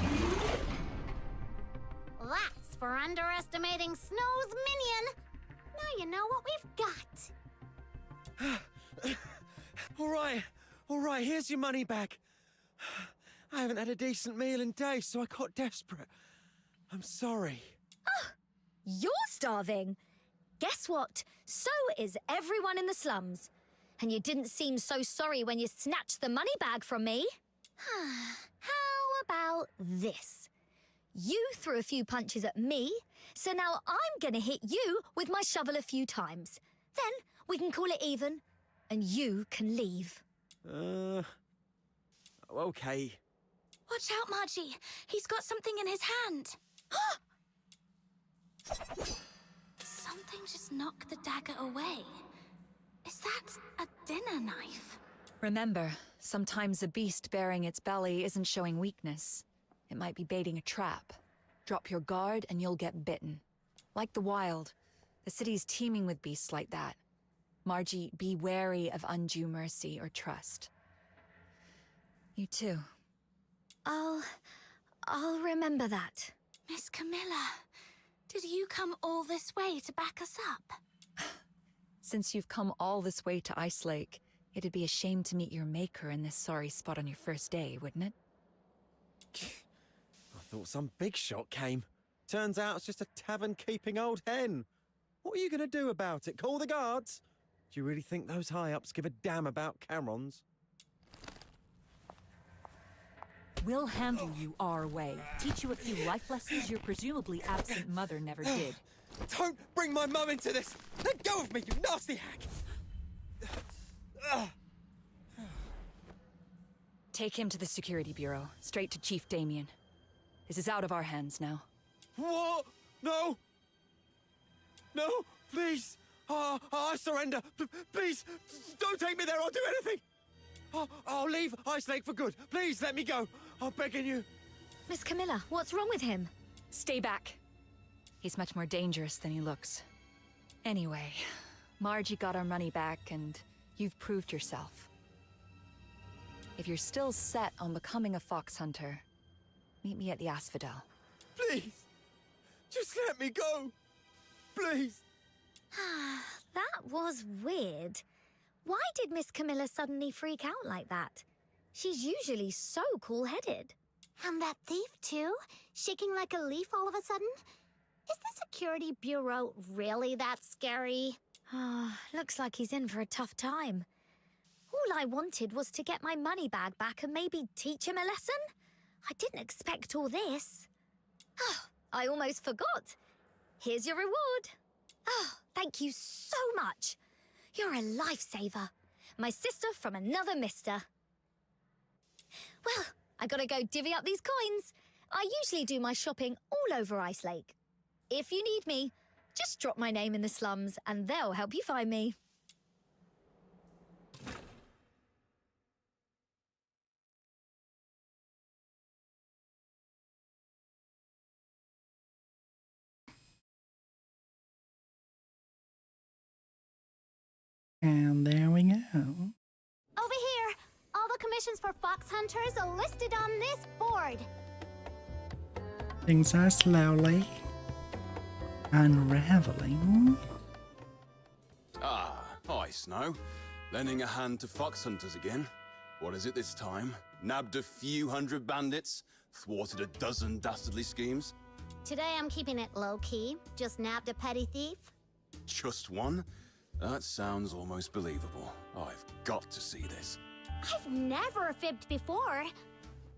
That's for underestimating Snow's minion. Now you know what we've got. All right, here's your money back. I haven't had a decent meal in days, so I got desperate. I'm sorry. Oh, you're starving. Guess what? So is everyone in the slums. And you didn't seem so sorry when you snatched the money bag from me. How about this? You threw a few punches at me, so now I'm gonna hit you with my shovel a few times. Then we can call it even, and you can leave. Okay. Watch out, Margie. He's got something in his hand. Something just knocked the dagger away. Is that a dinner knife? Remember, sometimes a beast bearing its belly isn't showing weakness. It might be baiting a trap. Drop your guard and you'll get bitten. Like the wild, the city's teeming with beasts like that. Margie, be wary of undue mercy or trust. You too. I'll remember that. Miss Camilla, did you come all this way to back us up? Since you've come all this way to Ice Lake, it'd be a shame to meet your maker in this sorry spot on your first day, wouldn't it? I thought some big shot came. Turns out it's just a tavern-keeping old hen. What are you gonna do about it? Call the guards? Do you really think those high-ups give a damn about Camerons? We'll handle you our way. Teach you a few life lessons your presumably absent mother never did. Don't bring my mum into this! Let go of me, you nasty hack! Take him to the Security Bureau, straight to Chief Damien. This is out of our hands now. What? No! No, please! I surrender! Please, don't take me there, I'll do anything! I'll leave Ice Lake for good. Please, let me go. I'm begging you. Miss Camilla, what's wrong with him? Stay back. He's much more dangerous than he looks. Anyway, Margie got our money back, and you've proved yourself. If you're still set on becoming a fox hunter, meet me at the Asphodel. Please, just let me go. Please. That was weird. Why did Miss Camilla suddenly freak out like that? She's usually so cool-headed. And that thief, too? Shaking like a leaf all of a sudden? Is the Security Bureau really that scary? Looks like he's in for a tough time. All I wanted was to get my money bag back and maybe teach him a lesson. I didn't expect all this. I almost forgot. Here's your reward. Thank you so much. You're a lifesaver. My sister from another mister. Well, I gotta go divvy up these coins. I usually do my shopping all over Ice Lake. If you need me, just drop my name in the slums and they'll help you find me. And there we go. Over here, all the commissions for fox hunters are listed on this board. Things are slowly unraveling. Hi, Snow. Lending a hand to fox hunters again. What is it this time? Nabbed a few hundred bandits? Thwarted a dozen dastardly schemes? Today I'm keeping it low-key. Just nabbed a petty thief. Just one? That sounds almost believable. I've got to see this. I've never fibbed before.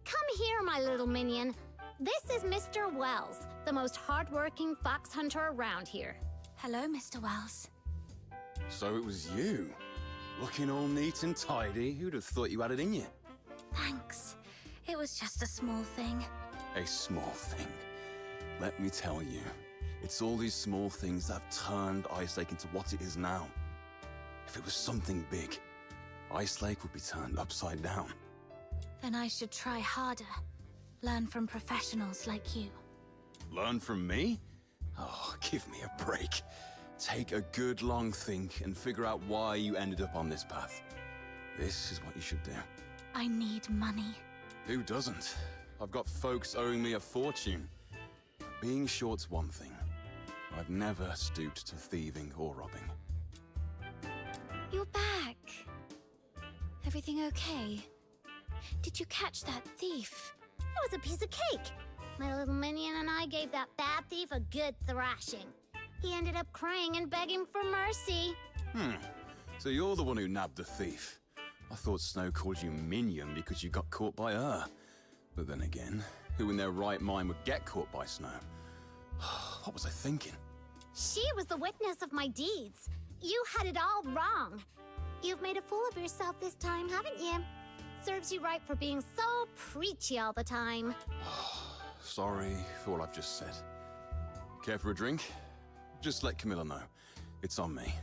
Come here, my little minion. this is Mr. Wells, the most hardworking fox hunter around here. Hello, Mr. Wells. So it was you? Looking all neat and tidy. Who'd have thought you had it in you? Thanks. It was just a small thing. A small thing. Let me tell you, it's all these small things that have turned Ice Lake into what it is now. If it was something big, Ice Lake would be turned upside down. Then I should try harder. Learn from professionals like you. Learn from me? Oh, give me a break. Take a good long think and figure out why you ended up on this path. This is what you should do. I need money. Who doesn't? I've got folks owing me a fortune. Being short's one thing. I've never stooped to thieving or robbing. You're back. Everything okay? Did you catch that thief? It was a piece of cake. My little minion and I gave that bad thief a good thrashing. He ended up crying and begging for mercy. So you're the one who nabbed the thief. I thought Snow called you minion because you got caught by her. But then again, who in their right mind would get caught by Snow? What was I thinking? She was the witness of my deeds. You had it all wrong. You've made a fool of yourself this time, haven't you? Serves you right for being so preachy all the time. Sorry for what I've just said. Care for a drink? Just let Camilla know. It's on me.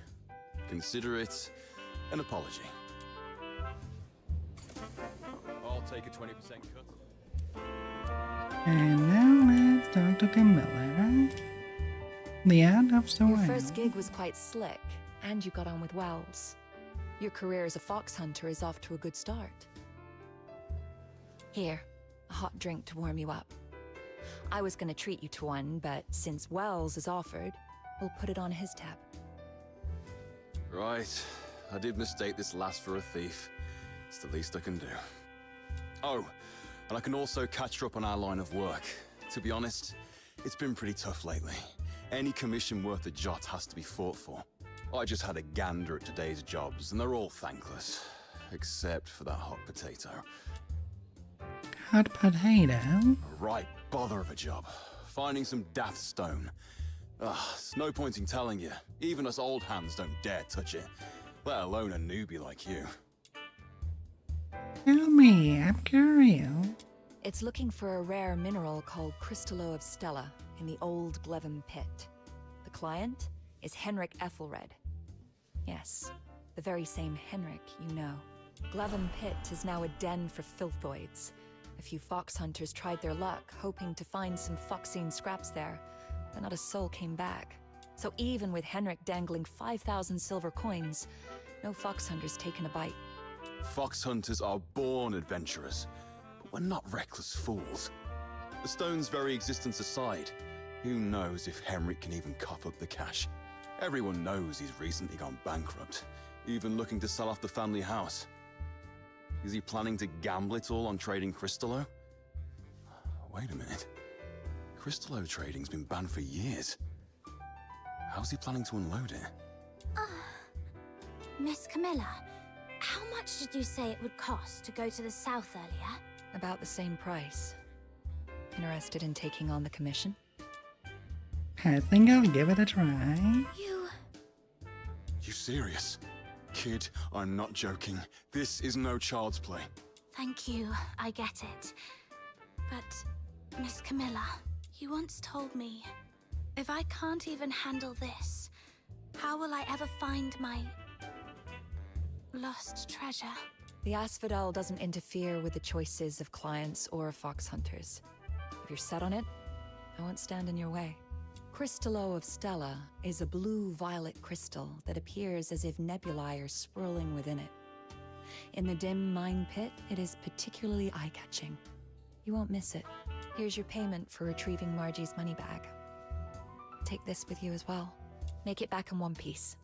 Consider it an apology. I'll take a 20% cut. And now let's talk to Camilla. The end of the Your Wild. first gig was quite slick, and you got on with Wells. Your career as a fox hunter is off to a good start. Here, a hot drink to warm you up. I was gonna treat you to one, but since Wells has offered, we'll put it on his tab. Right. I did mistake this last for a thief. It's the least I can do. Oh, and I can also catch her up on our line of work. To be honest, it's been pretty tough lately. Any commission worth a jot has to be fought for. I just had a gander at today's jobs, and they're all thankless. Except for that hot potato. Hot potato? A right bother of a job. Finding some daft stone. It's no point in telling you. Even us old hands don't dare touch it. Let alone a newbie like you. Tell me, I'm curious. It's looking for a rare mineral called Crystallo of Stella in the old Glevum pit. The client is Henrik Ethelred. Yes, the very same Henrik you know. Glevum pit is now a den for filthoids. A few fox hunters tried their luck, hoping to find some foxine scraps there, but not a soul came back. So even with Henrik dangling 5,000 silver coins, no fox hunters taken a bite. Fox hunters are born adventurers, but we're not reckless fools. The stone's very existence aside, who knows if Henrik can even cough up the cash? Everyone knows he's recently gone bankrupt, even looking to sell off the family house. Is he planning to gamble it all on trading Crystallo? Wait a minute. Crystallo trading's been banned for years. How's he planning to unload it? Miss Camilla, how much did you say it would cost to go to the south earlier? About the same price. Interested in taking on the commission? I think I'll give it a try. You serious? Kid, I'm not joking. This is no child's play. Thank you, I get it. But, Miss Camilla, you once told me, if I can't even handle this, how will I ever find my lost treasure? The Asphodel doesn't interfere with the choices of clients or fox hunters. If you're set on it, I won't stand in your way. Crystallo of Stella is a blue-violet crystal that appears as if nebulae are swirling within it. In the dim mine pit, it is particularly eye-catching. You won't miss it. Here's your payment for retrieving Margie's money bag. Take this with you as well. Make it back in one piece.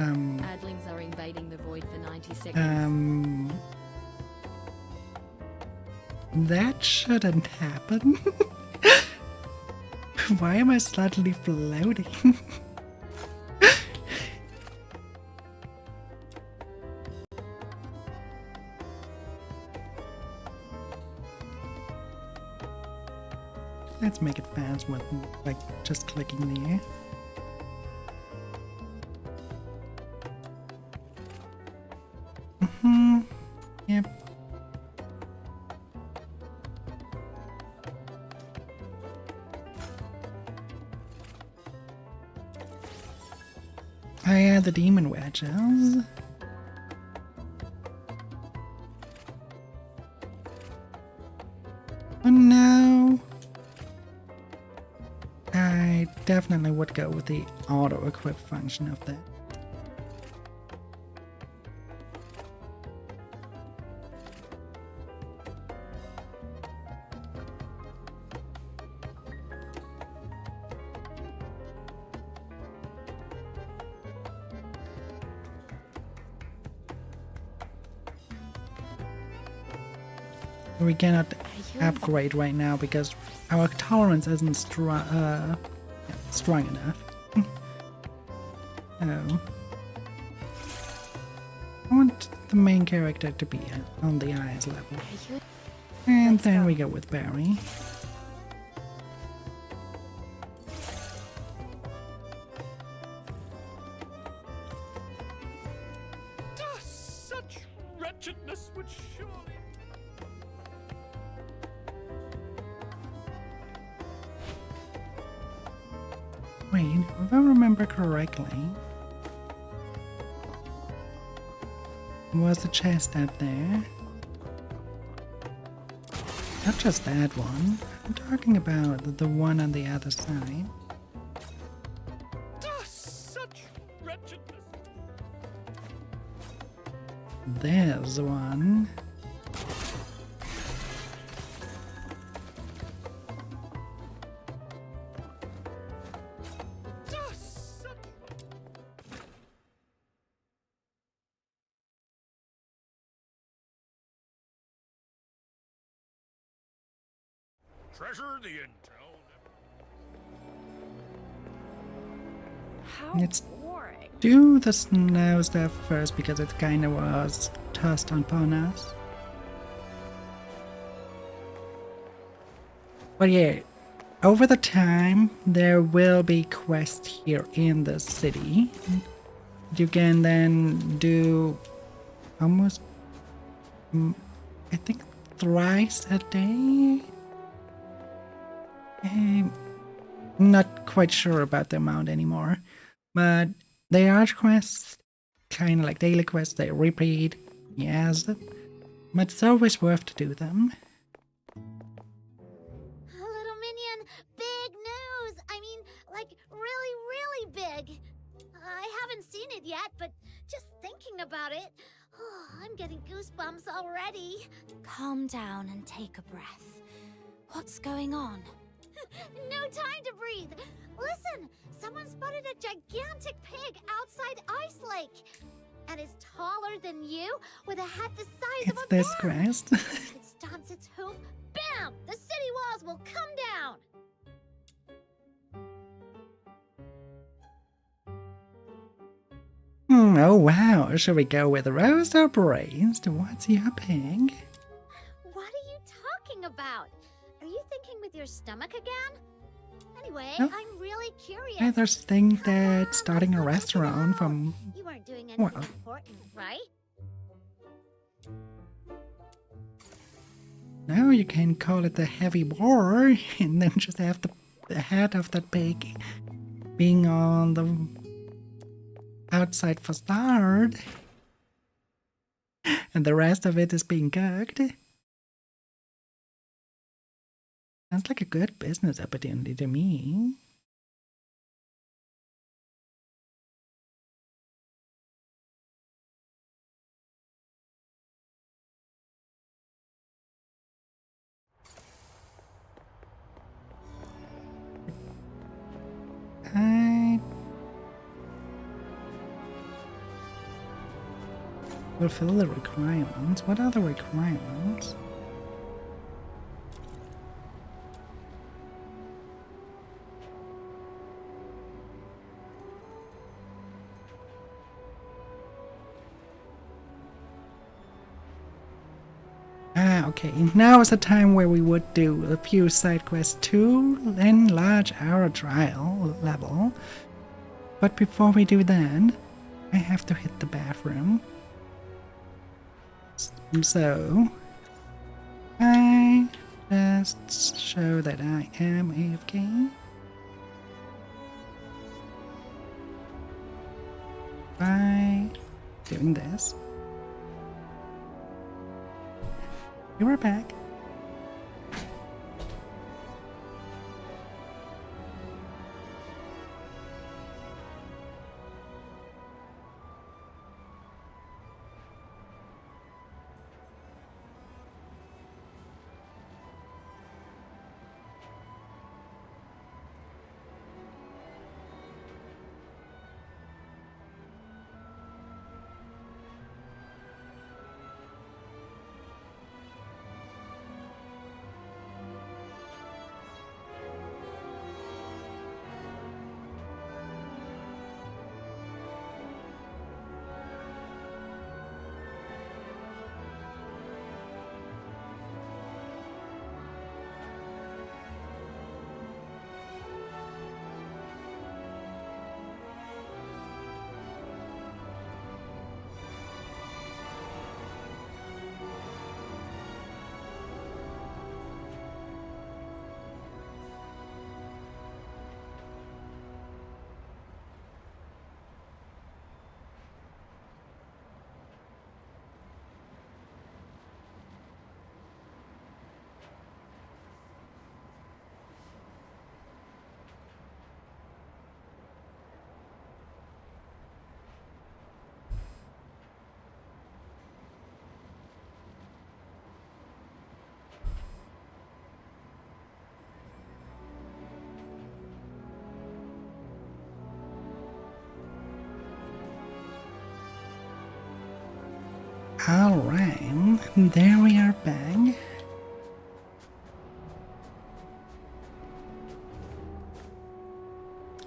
Adlings are invading the void for 90 seconds. That shouldn't happen. Why am I suddenly floating? Let's make it fast with like just clicking there. Yep. Oh yeah, the demon wedges. Oh no. I definitely would go with the auto-equip function of that. We cannot upgrade right now because our tolerance isn't strong enough. Oh. I want the main character to be on the highest level. And then we go with Barry. Such wretchedness would surely... Wait, if I remember correctly, was the chest out there? Not just that one. I'm talking about the one on the other side. Such wretchedness. There's one. Treasure the intel. How Let's boring. do the snow stuff first because it kind of was tossed upon us. But yeah, over the time there will be quests here in the city. You can then do almost, I think, thrice a day. I'm not quite sure about the amount anymore, but they are quests, kind of like daily quests. They repeat, yes, but it's always worth to do them. Little minion, big news! I mean, like, really, really big! I haven't seen it yet, but just thinking about it, oh, I'm getting goosebumps already. Calm down and take a breath. What's going on? No time to breathe! Listen! Someone spotted a gigantic pig outside Ice Lake! And it's taller than you, with a head the size of It's a this bear! quest. If it stomps its hoof, bam! The city walls will come down! Oh wow, shall we go with roast or braised? What's your pig? What are you talking about? Are you thinking with your stomach again? Anyway, No. I'm really curious. I just think that starting a restaurant from, You weren't doing anything well, important, right? no, you can call it the heavy boar and then just have the head of that pig being on the outside facade and the rest of it is being cooked. Sounds like a good business opportunity to me. I fulfill the requirements. What are the requirements? Okay, now is the time where we would do a few side quests to enlarge our trial level. But before we do that, I have to hit the bathroom. So, I just show that I am AFK. By doing this. You are back. Alright, there we are back.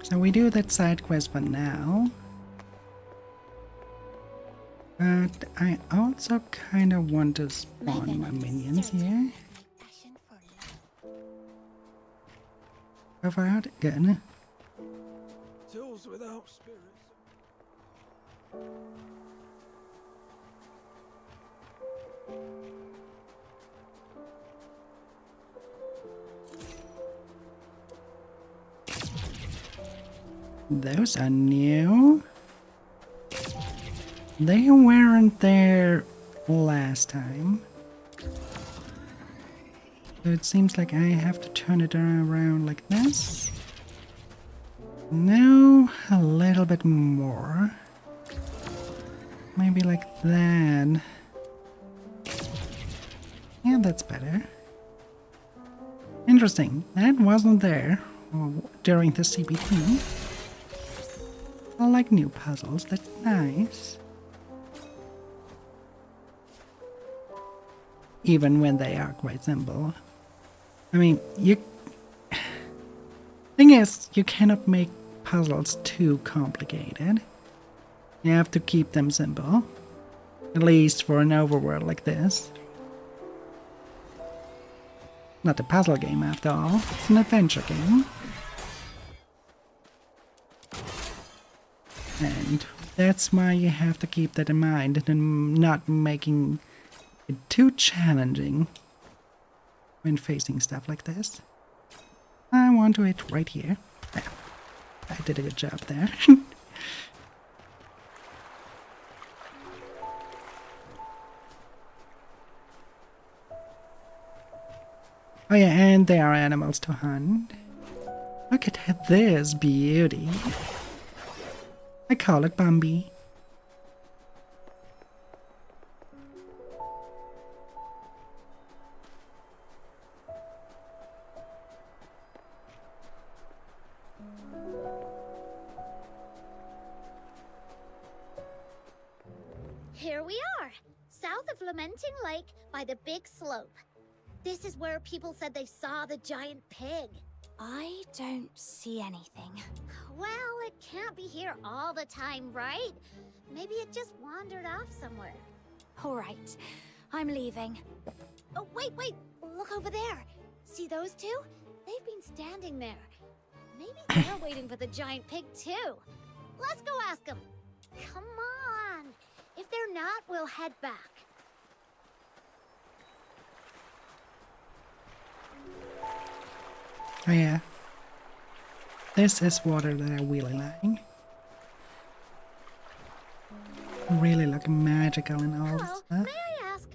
So we do that side quest for now. But I also kind of want to spawn my minions here. How far out again? Tools without spirits. Those are new. They weren't there last time. So it seems like I have to turn it around like this. No, a little bit more. Maybe like that. Yeah, that's better. Interesting. That wasn't there during the CBT. I like new puzzles, that's nice. Even when they are quite simple. I mean, thing is, you cannot make puzzles too complicated. You have to keep them simple. At least for an overworld like this. Not a puzzle game after all, it's an adventure game. And that's why you have to keep that in mind and not making it too challenging when facing stuff like this. I want to hit right here. There. I did a good job there. Oh yeah, and there are animals to hunt. Look at this beauty. I call it Bambi. Here we are, south of Lamenting Lake by the big slope. This is where people said they saw the giant pig. I don't see anything. Well, it can't be here all the time, right? Maybe it just wandered off somewhere. All right, I'm leaving. Oh, wait! Look over there. See those two? They've been standing there. Maybe they're waiting for the giant pig too. Let's go ask them. Come on. If they're not, we'll head back. Oh yeah. This is water that I really like. Really look magical and all Hello, stuff. may I ask?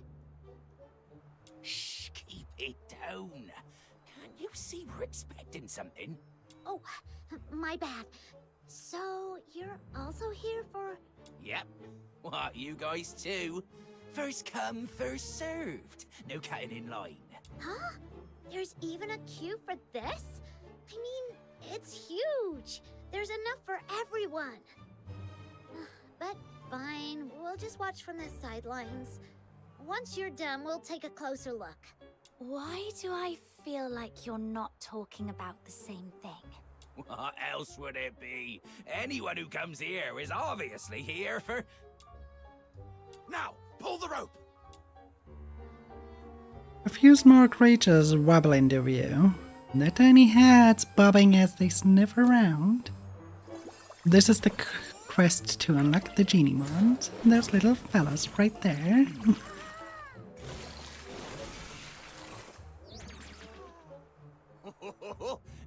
Shh, keep it down. Can't you see we're expecting something? Oh, my bad. So, you're also here for... Yep. What, you guys too? First come, first served. No cutting in line. Huh? There's even a queue for this? I mean, it's huge. There's enough for everyone. But fine, we'll just watch from the sidelines. Once you're done, we'll take a closer look. Why do I feel like you're not talking about the same thing? What else would it be? Anyone who comes here is obviously here for... Now, pull the rope! A few small creatures wobble into view, their tiny heads bobbing as they sniff around. This is the quest to unlock the genie mons. Those little fellas right there.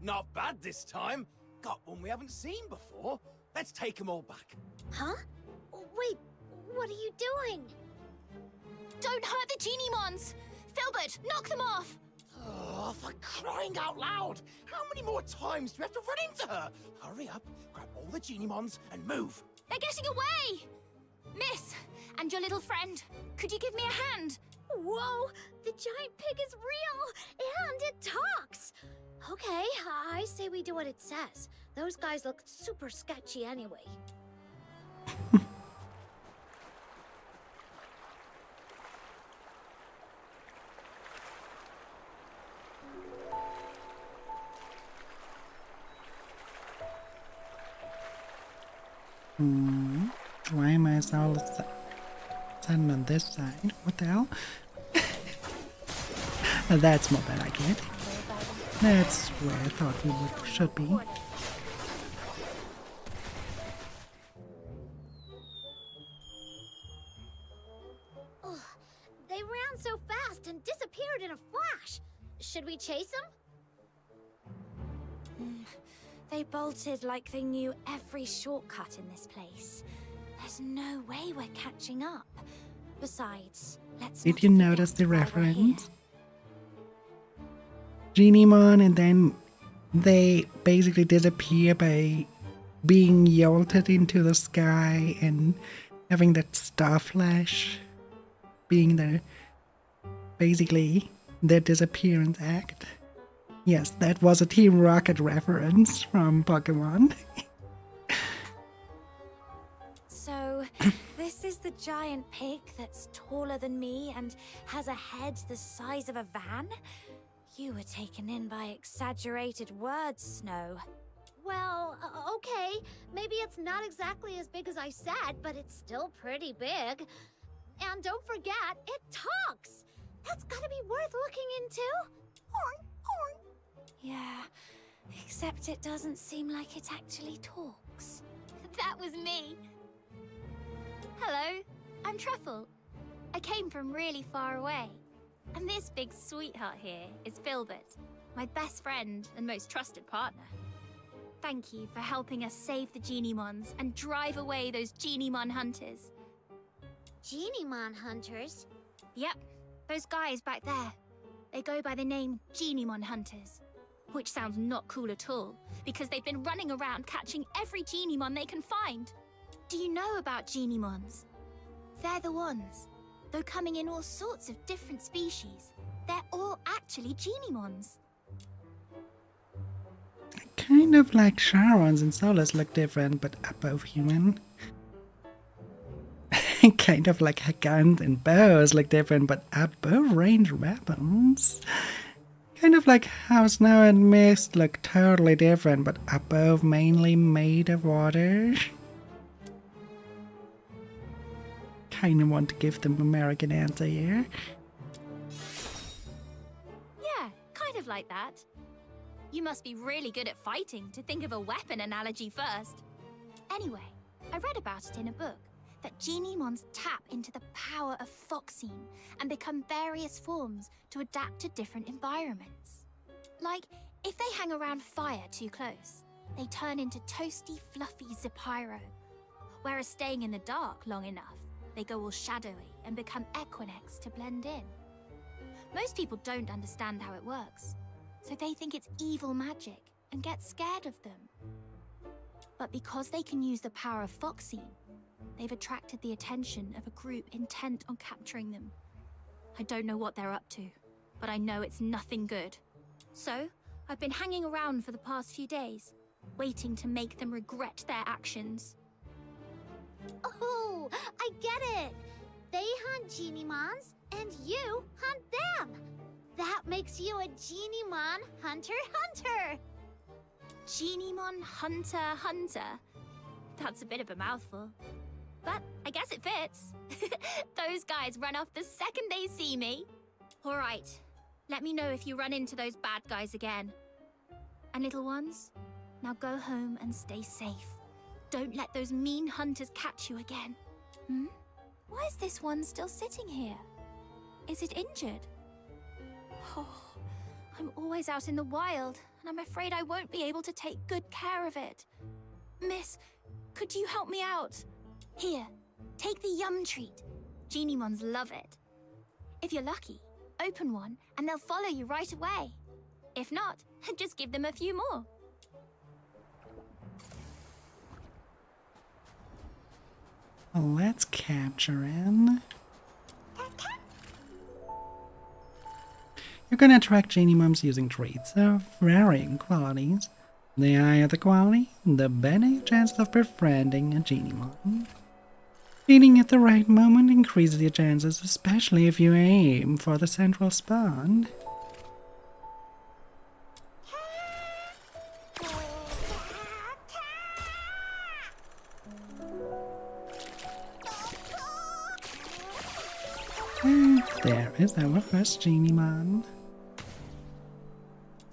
Not bad this time. Got one we haven't seen before. Let's take them all back. Huh? Wait, what are you doing? Don't hurt the genie mons! Filbert, knock them off! Oh, for crying out loud! How many more times do we have to run into her? Hurry up, grab all the genie mons and move. They're getting away! Miss, and your little friend, could you give me a hand? Whoa, the giant pig is real, and it talks! Okay, I say we do what it says. Those guys look super sketchy anyway. Why am I so sudden on this side? What the hell? That's more than I get. That's where I thought we should be. Oh, they ran so fast and disappeared in a flash. Should we chase them? They bolted like they knew every shortcut in this place. There's no way we're catching up. Besides, let's Did you notice the reference? Genie'mon, and then they basically disappear by being jolted into the sky and having that star flash being basically their disappearance act. Yes, that was a Team Rocket reference from Pokemon. So, this is the giant pig that's taller than me and has a head the size of a van? You were taken in by exaggerated words, Snow. Well, okay. Maybe it's not exactly as big as I said, but it's still pretty big. And don't forget, it talks! That's gotta be worth looking into. Horn, horn. Yeah, except it doesn't seem like it actually talks. That was me. Hello, I'm Truffle. I came from really far away. And this big sweetheart here is Filbert, my best friend and most trusted partner. Thank you for helping us save the Geniemons and drive away those Geniemon hunters. Geniemon hunters? Yep, those guys back there. They go by the name Geniemon hunters. Which sounds not cool at all, because they've been running around catching every Geniemon they can find. Do you know about Geniemons? They're the ones. Though coming in all sorts of different species, they're all actually Geniemons. Kind of like Charons and Solas look different, but are both human. Kind of like guns and bows look different, but are both ranged weapons. Kind of like how Snow and Mist look totally different, but are both mainly made of water. Kinda want to give them American answer here. of like that. You must be really good at fighting to think of a weapon analogy first. Anyway, I read about it in a book, that Genimons tap into the power of Foxine and become various forms to adapt to different environments. Like, if they hang around fire too close, they turn into toasty, fluffy Zepyro. Whereas staying in the dark long enough, they go all shadowy and become Equinix to blend in. Most people don't understand how it works, so they think it's evil magic and get scared of them. But because they can use the power of Foxine, they've attracted the attention of a group intent on capturing them. I don't know what they're up to, but I know it's nothing good. So, I've been hanging around for the past few days, waiting to make them regret their actions. Oh, I get it! They hunt Genimons, and you hunt them! That makes you a Genimon hunter-hunter! Genimon hunter-hunter? That's a bit of a mouthful. But I guess it fits. Those guys run off the second they see me. All right, let me know if you run into those bad guys again. And little ones, now go home and stay safe. Don't let those mean hunters catch you again. Why is this one still sitting here? Is it injured? Oh, I'm always out in the wild, and I'm afraid I won't be able to take good care of it. Miss, could you help me out? Here, take the yum treat. Genimons love it. If you're lucky, open one and they'll follow you right away. If not, just give them a few more. Let's capture him. You can attract Genimons using traits of varying qualities. The higher the quality, the better your chances of befriending a Genimon. Feeding at the right moment increases your chances, especially if you aim for the central spawn. And there is our first Genimon.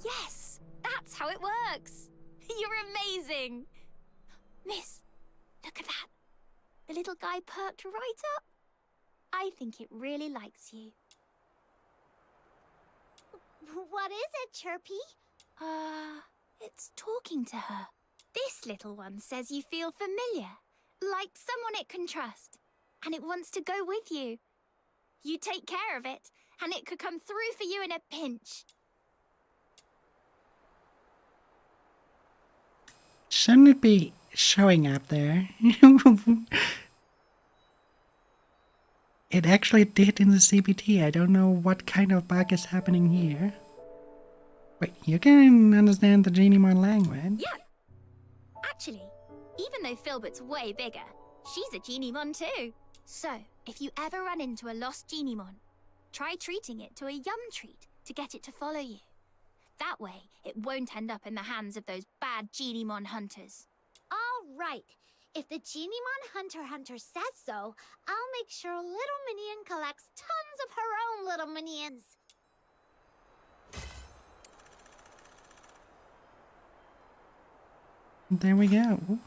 Yes, that's how it works. You're amazing. Miss, look at that. The little guy perked right up. I think it really likes you. What is it, Chirpy? It's talking to her. This little one says you feel familiar, like someone it can trust, and it wants to go with you. You take care of it, and it could come through for you in a pinch. Shouldn't it be showing up there? It actually did in the CBT. I don't know what kind of bug is happening here. Wait, you can understand the Genimon language? Yeah. Actually, even though Filbert's way bigger, she's a Genimon too. So, if you ever run into a lost Genimon, try treating it to a yum treat to get it to follow you. That way, it won't end up in the hands of those bad Genimon hunters. All right. If the Genimon hunter says so, I'll make sure Little Minion collects tons of her own little minions. There we go.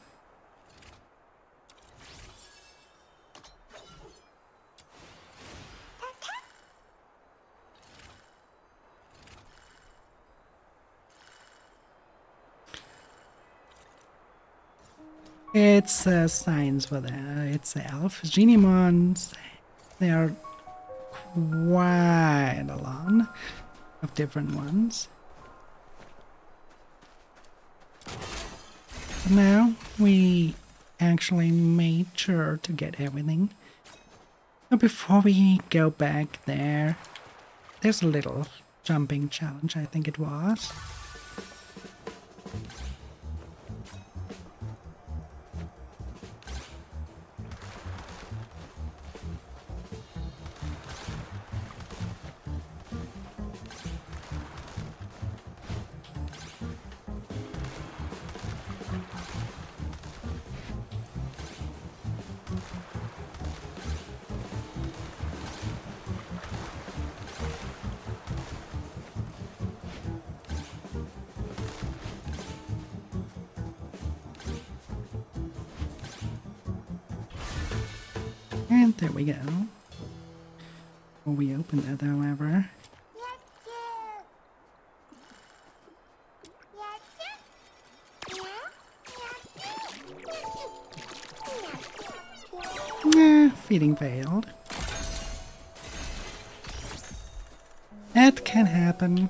It's science for itself. Genimons, they are quite a lot of different ones. Now we actually made sure to get everything. But before we go back there, there's a little jumping challenge, I think it was. There we go. Well, we opened it, however. Nah, feeding failed. That can happen.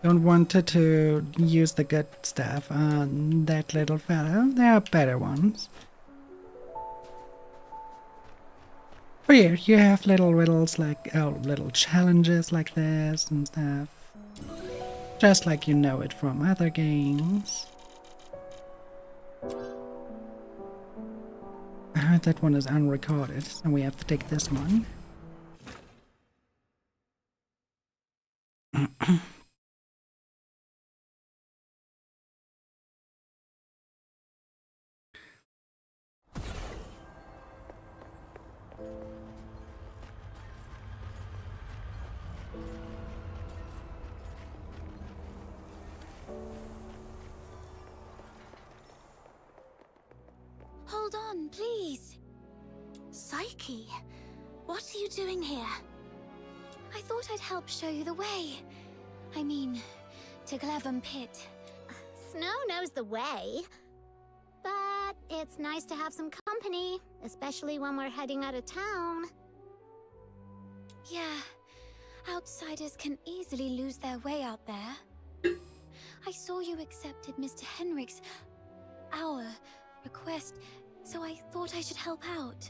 Don't want to use the good stuff on that little fellow. There are better ones. But yeah, you have little riddles like, little challenges like this and stuff. Just like you know it from other games. That one is unrecorded, so we have to take this one. Hold on, please. Psyche, what are you doing here? I thought I'd help show you the way. I mean, to Glevum Pit. Snow knows the way. But it's nice to have some company, especially when we're heading out of town. Yeah, outsiders can easily lose their way out there. I saw you accepted Mr. Henrik's, our request, so I thought I should help out.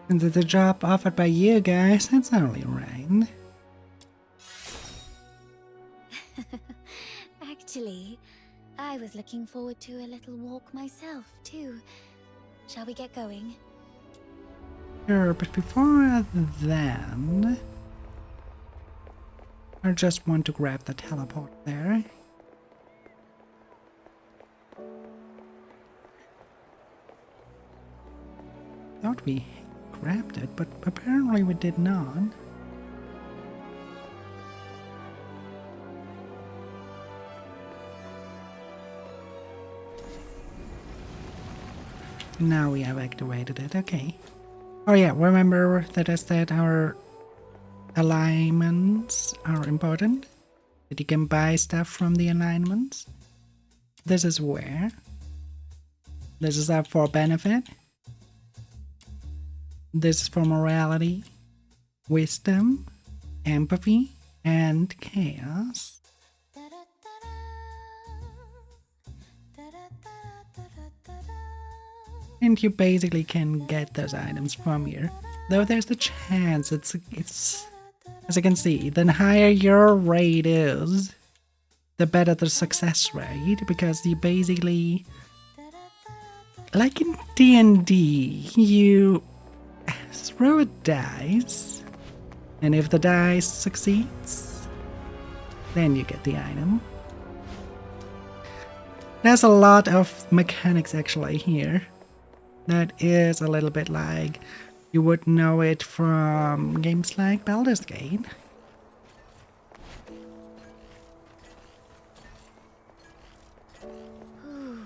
And the job offered by you guys, that's only right. Actually, I was looking forward to a little walk myself, too. Shall we get going? Sure, but before then... I just want to grab the teleport there. Thought we grabbed it, but apparently we did not. Now we have activated it, okay. Oh yeah, remember that I said our alignments are important? That you can buy stuff from the alignments? This is where. This is up for benefit. This is for morality, wisdom, empathy, and chaos. And you basically can get those items from here. Though there's the chance it's as you can see, the higher your rate is, the better the success rate, because you basically, like in D&D, you throw a dice, and if the dice succeeds, then you get the item. There's a lot of mechanics actually here. That is a little bit like you would know it from games like Baldur's Gate. Ooh.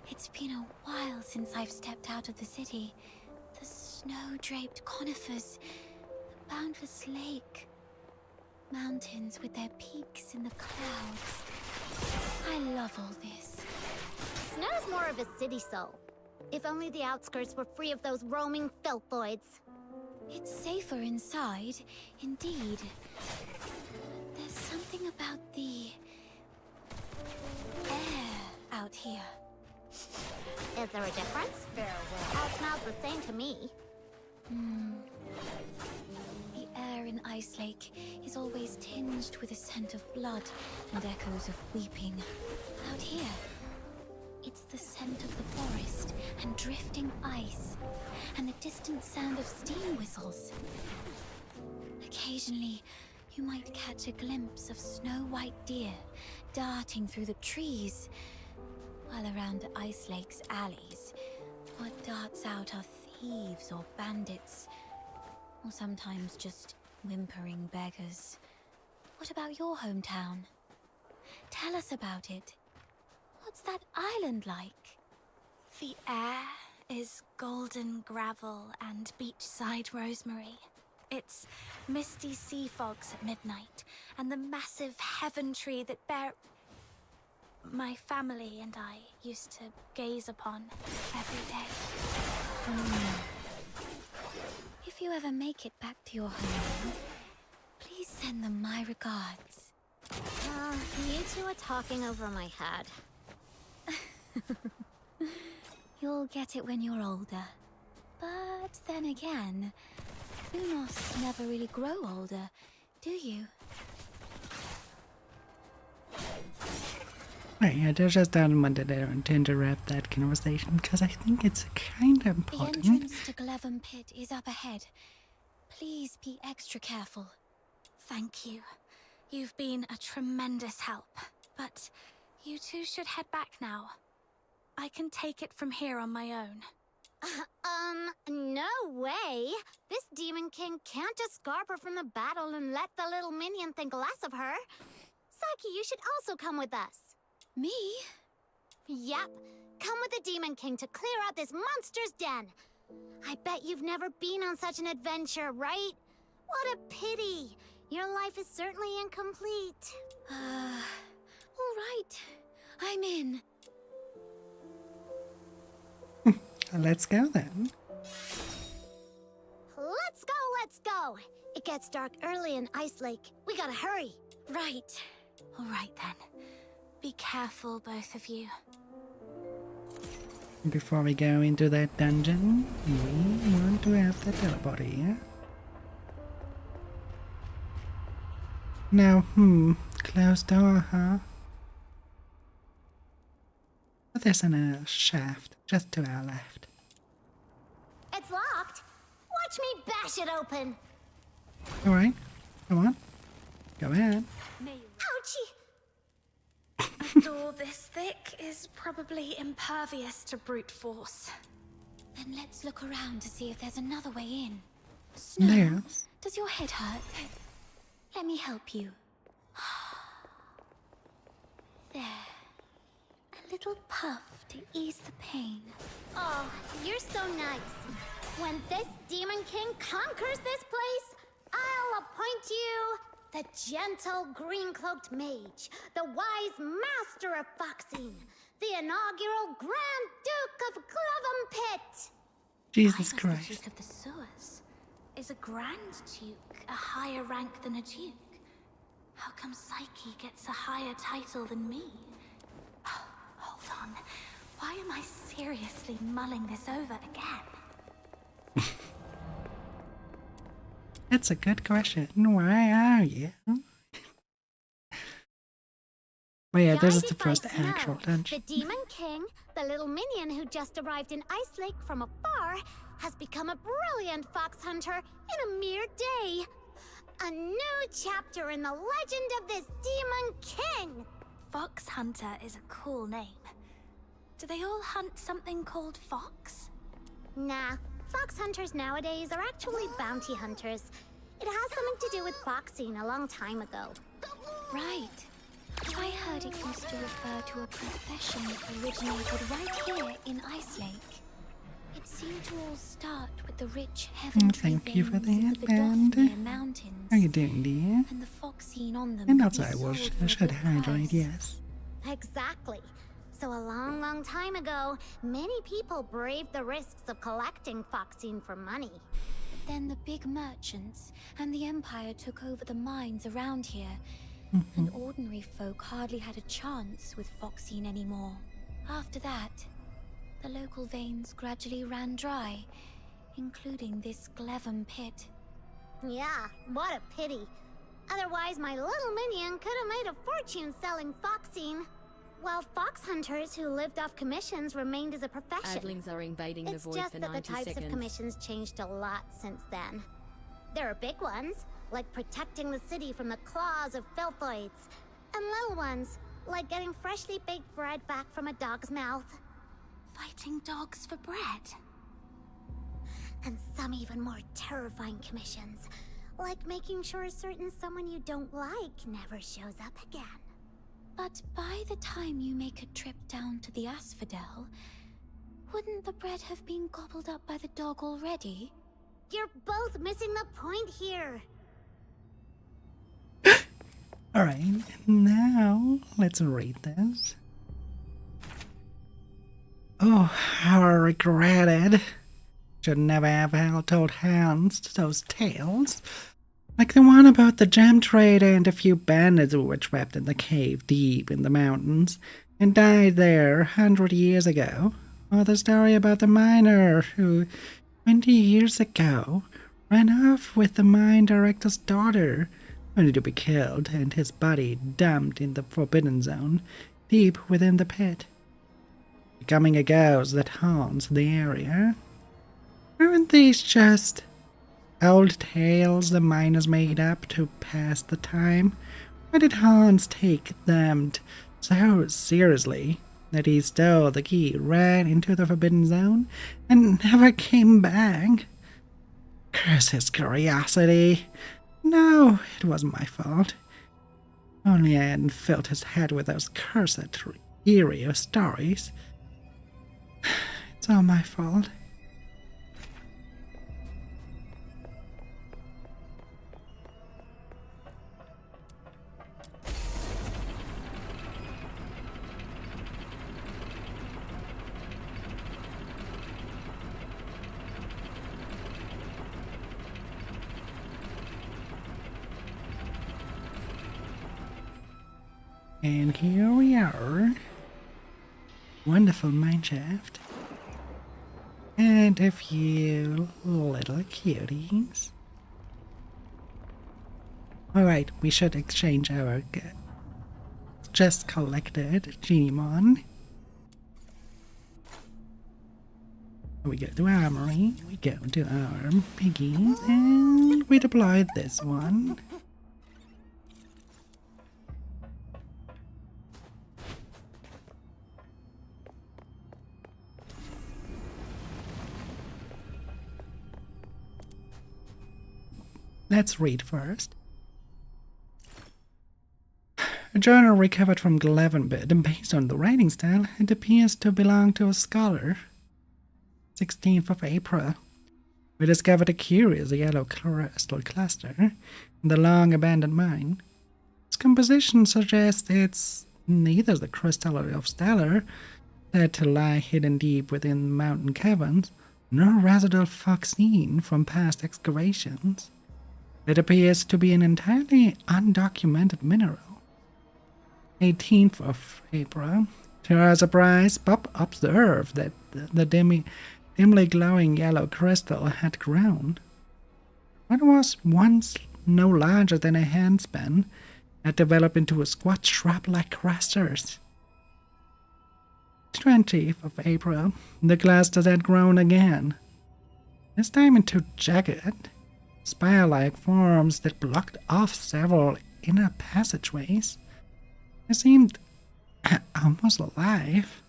It's been a while since I've stepped out of the city. The snow-draped conifers, the boundless lake, mountains with their peaks in the clouds. I love all this. Snow's more of a city soul. If only the outskirts were free of those roaming filthoids. It's safer inside, indeed. There's something about the air out here. Is there a difference? Farewell. All smells the same to me. The air in Ice Lake is always tinged with a scent of blood and echoes of weeping. Out here, it's the scent of the forest and drifting ice, and the distant sound of steam whistles. Occasionally, you might catch a glimpse of snow-white deer darting through the trees, while around Ice Lake's alleys, what darts out are thieves or bandits, or sometimes just whimpering beggars. What about your hometown? Tell us about it. What's that island like? The air is golden gravel and beachside rosemary. It's misty sea fogs at midnight, and the massive heaven tree that my family and I used to gaze upon every day. If you ever make it back to your home, please send them my regards. You two are talking over my head. You'll get it when you're older. But then again, Unos never really grow older, do you? Right, I just don't want to interrupt that conversation because I think it's kind of The important. entrance to Glevum Pit is up ahead. Please be extra careful. Thank you. You've been a tremendous help. But you two should head back now. I can take it from here on my own. No way! This Demon King can't escape her from the battle and let the little minion think less of her. Saki, you should also come with us. Me? Yep. Come with the Demon King to clear out this monster's den. I bet you've never been on such an adventure, right? What a pity. Your life is certainly incomplete. All right. I'm in. Let's go then. Let's go, let's go! It gets dark early in Ice Lake. We gotta hurry. Right. All right then. Be careful, both of you. Before we go into that dungeon, we want to have the teleporter here. Now, closed door, huh? But there's a shaft just to our left. It's locked. Watch me bash it open. Alright, come on. Go ahead. Ouchie! A door this thick is probably impervious to brute force. Then let's look around to see if there's another way in. Snow, Yes. does your head hurt? Let me help you. There. A little puff to ease the pain. Oh, you're so nice. When this Demon King conquers this place, I'll appoint you the gentle green-cloaked mage, the wise master of foxing, the inaugural Grand Duke of Glevum Pit. Jesus The Christ. Duke of the Sewers. Is a Grand Duke a higher rank than a Duke? How come Psyche gets a higher title than me? Oh, hold on. Why am I seriously mulling this over again? That's a good question. Why are you? Well, yeah, this is the first Guided by actual Snow, dungeon. The Demon King, the little minion who just arrived in Ice Lake from afar, has become a brilliant fox hunter in a mere day. A new chapter in the legend of this Demon King. Fox Hunter is a cool name. Do they all hunt something called fox? Nah, fox hunters nowadays are actually bounty hunters. It has something to do with foxing a long time ago. Right. I heard it used to refer to a profession that originated right here in Ice Lake. It seemed to all start with the rich heaven Thank you for veins that, of the and Dothmere Mountains. how you doing, dear? And the foxine on them And could also, be I sold for a should good hydrate, price. yes. Exactly. So a long, long time ago, many people braved the risks of collecting foxine for money. Then the big merchants and the Empire took over the mines around here, and ordinary folk hardly had a chance with foxine anymore. After that, the local veins gradually ran dry, including this Glevum Pit. Yeah, what a pity. Otherwise, my little minion could have made a fortune selling foxine. While fox hunters who lived off commissions remained as a profession. Adlings are invading It's the void just for that 90 the types seconds. of commissions changed a lot since then. There are big ones, like protecting the city from the claws of filthoids, and little ones, like getting freshly baked bread back from a dog's mouth. Fighting dogs for bread? And some even more terrifying commissions, like making sure a certain someone you don't like never shows up again. But by the time you make a trip down to the Asphodel, Wouldn't the bread have been gobbled up by the dog already? You're both missing the point here. Alright, now let's read this. Oh, how I regretted. Should never have told Hans those tales. Like the one about the gem trader and a few bandits who were trapped in the cave deep in the mountains and died there 100 years ago. Or the story about the miner who, 20 years ago, ran off with the mine director's daughter, only to be killed and his body dumped in the Forbidden Zone, deep within the pit, becoming a ghost that haunts the area. Aren't these just old tales the miners made up to pass the time? Why did Hans take them so seriously that he stole the key right into the Forbidden Zone and never came back? Curse his curiosity. No, it wasn't my fault. Only I hadn't filled his head with those cursed eerie stories. It's all my fault. And here we are. Wonderful mineshaft. And a few little cuties. Alright, we should exchange our just collected Genimon. We go to Armory, we go to our piggies, and we deploy this one. Let's read first. A journal recovered from Glevenbid, and based on the writing style, it appears to belong to a scholar. 16th of April. We discovered a curious yellow crystal cluster in the long-abandoned mine. Its composition suggests it's neither the crystal of stellar, said to lie hidden deep within mountain caverns, nor residual foxine from past excavations. It appears to be an entirely undocumented mineral. 18th of April. To our surprise, Bob observed that the dimly glowing yellow crystal had grown. What was once no larger than a handspan had developed into a squat shrub-like clusters. 20th of April. The clusters had grown again, this time into jagged, spire-like forms that blocked off several inner passageways. They seemed almost alive.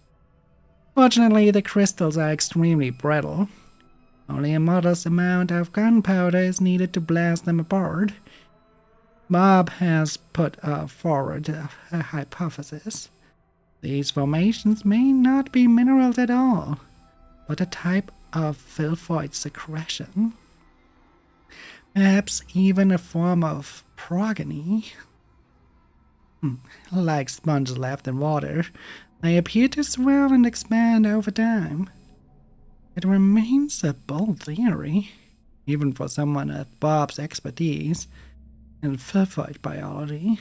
Fortunately, the crystals are extremely brittle. Only a modest amount of gunpowder is needed to blast them apart. Bob has put forward a hypothesis. These formations may not be minerals at all, but a type of philfoid secretion. Perhaps even a form of progeny. Like sponges left in water, they appear to swell and expand over time. It remains a bold theory, even for someone of Bob's expertise in philfoid biology.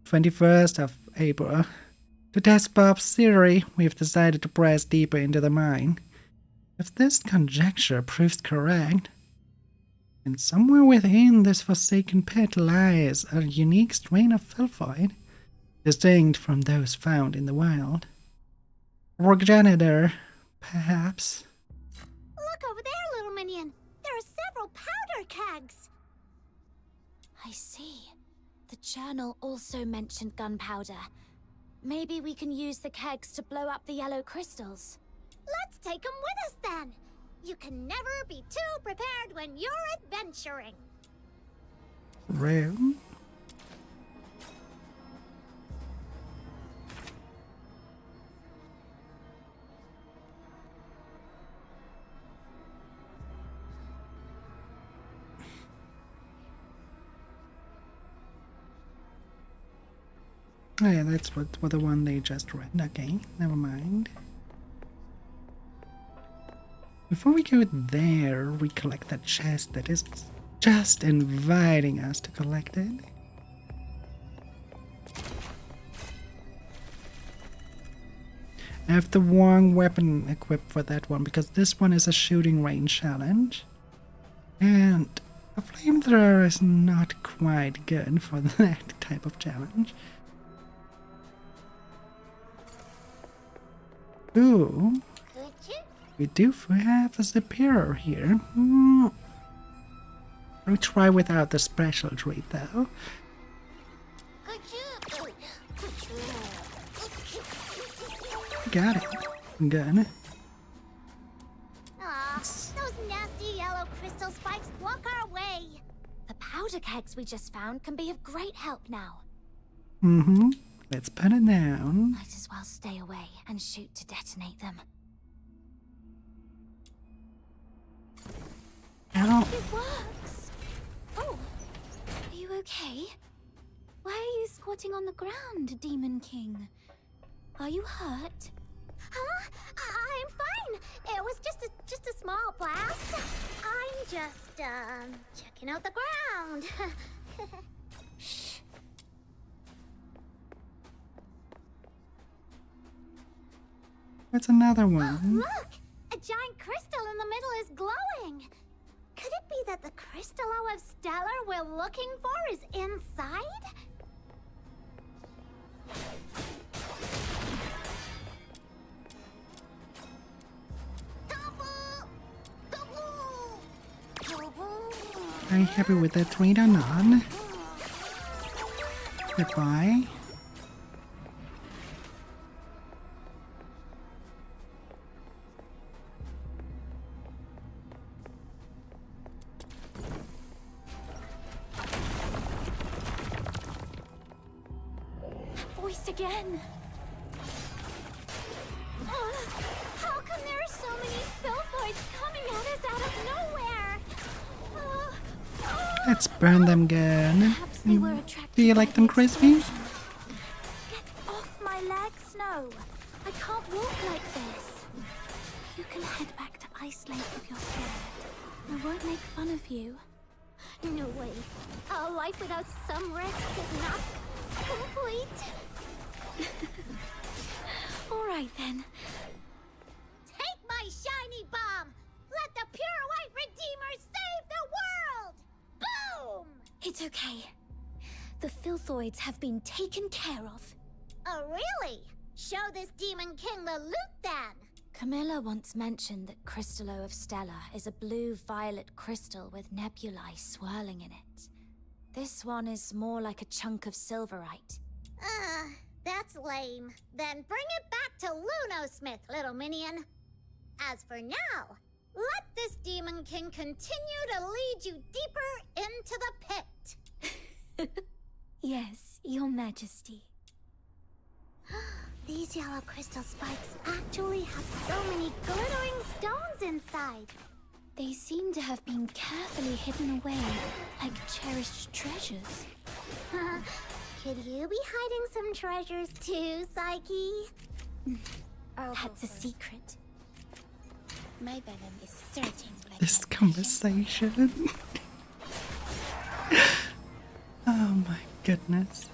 21st of April. To test Bob's theory, we've decided to press deeper into the mine. If this conjecture proves correct, and somewhere within this forsaken pit lies a unique strain of philfoid, distinct from those found in the wild. A progenitor, perhaps. Look over there, little minion. There are several powder kegs. I see. The journal also mentioned gunpowder. Maybe we can use the kegs to blow up the yellow crystals. Let's take them with us then. You can never be too prepared when you're adventuring. Room. Oh yeah, that's what the one they just read. Okay, never mind. Before we go there, we collect that chest that is just inviting us to collect it. I have the wrong weapon equipped for that one because this one is a shooting range challenge. And a flamethrower is not quite good for that type of challenge. Ooh. We do have a superior here. We'll try without the special trait though. Got it. Good. Aw, those nasty yellow crystal spikes block our way. The powder kegs we just found can be of great help now. Mm-hmm. Let's put it down. Might as well stay away and shoot to detonate them. Ow. It works! Oh, are you okay? Why are you squatting on the ground, Demon King? Are you hurt? Huh? I'm fine. It was just a small blast. I'm just checking out the ground. Shh. What's another one? Look! A giant crystal in the middle is glowing. Could it be that the crystallo of Stellar we're looking for is inside? Are you happy with that trade or not? Goodbye. Voice again. How come there are so many filthoids coming at us out of nowhere? Let's burn them good. They were attracted Do you like them crispy? Get off my leg, Snow. I can't walk like this. You can head back to Ice Lake if you're scared. I won't make fun of you. No way. A life without some risks is not complete. All right then. Take my shiny bomb! Let the pure white redeemer save the world! Boom! It's okay. The filthoids have been taken care of. Oh, really? Show this demon king the loot then! Camilla once mentioned that Crystallo of Stella is a blue-violet crystal with nebulae swirling in it. This one is more like a chunk of silverite. That's lame. Then bring it back to Lunosmith, little minion. As for now, let this demon king continue to lead you deeper into the pit. Yes, Your Majesty. These yellow crystal spikes actually have so many glittering stones inside. They seem to have been carefully hidden away, like cherished treasures. Could you be hiding some treasures too, Psyche? That's a secret. My venom is certain. This conversation. Oh my goodness.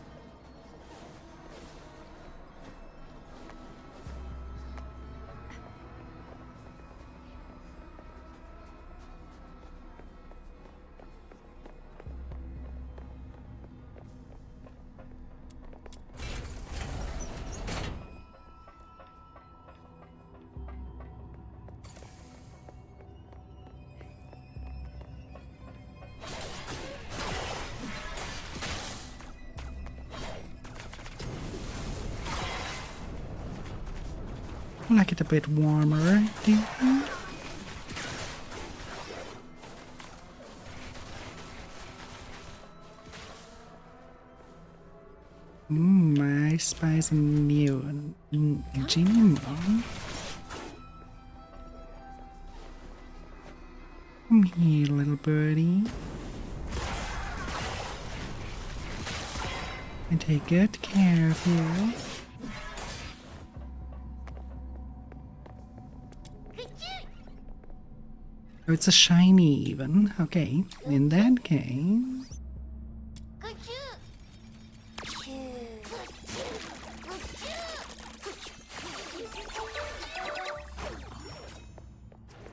I like it a bit warmer, do you think? I spy some new genie. Come here, little birdie. and take good care of you. Oh, it's a shiny even. Okay, in that case...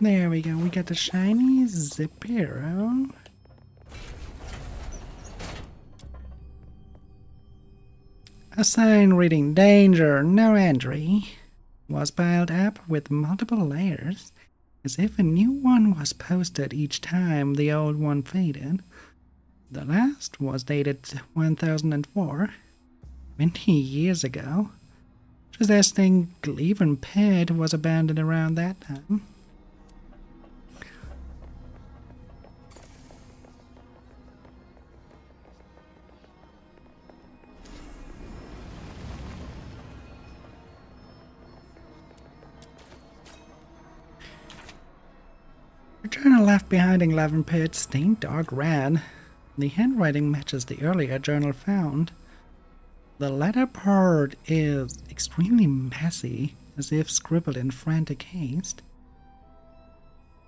There we go, we got the shiny Zipero. A sign reading "Danger, no entry" was piled up with multiple layers, as if a new one was posted each time the old one faded. The last was dated 1004, 20 years ago, suggesting Gleaven Pit was abandoned around that time. The journal left behind in Gleaven Pit stained dark red. The handwriting matches the earlier journal found. The letter part is extremely messy, as if scribbled in frantic haste.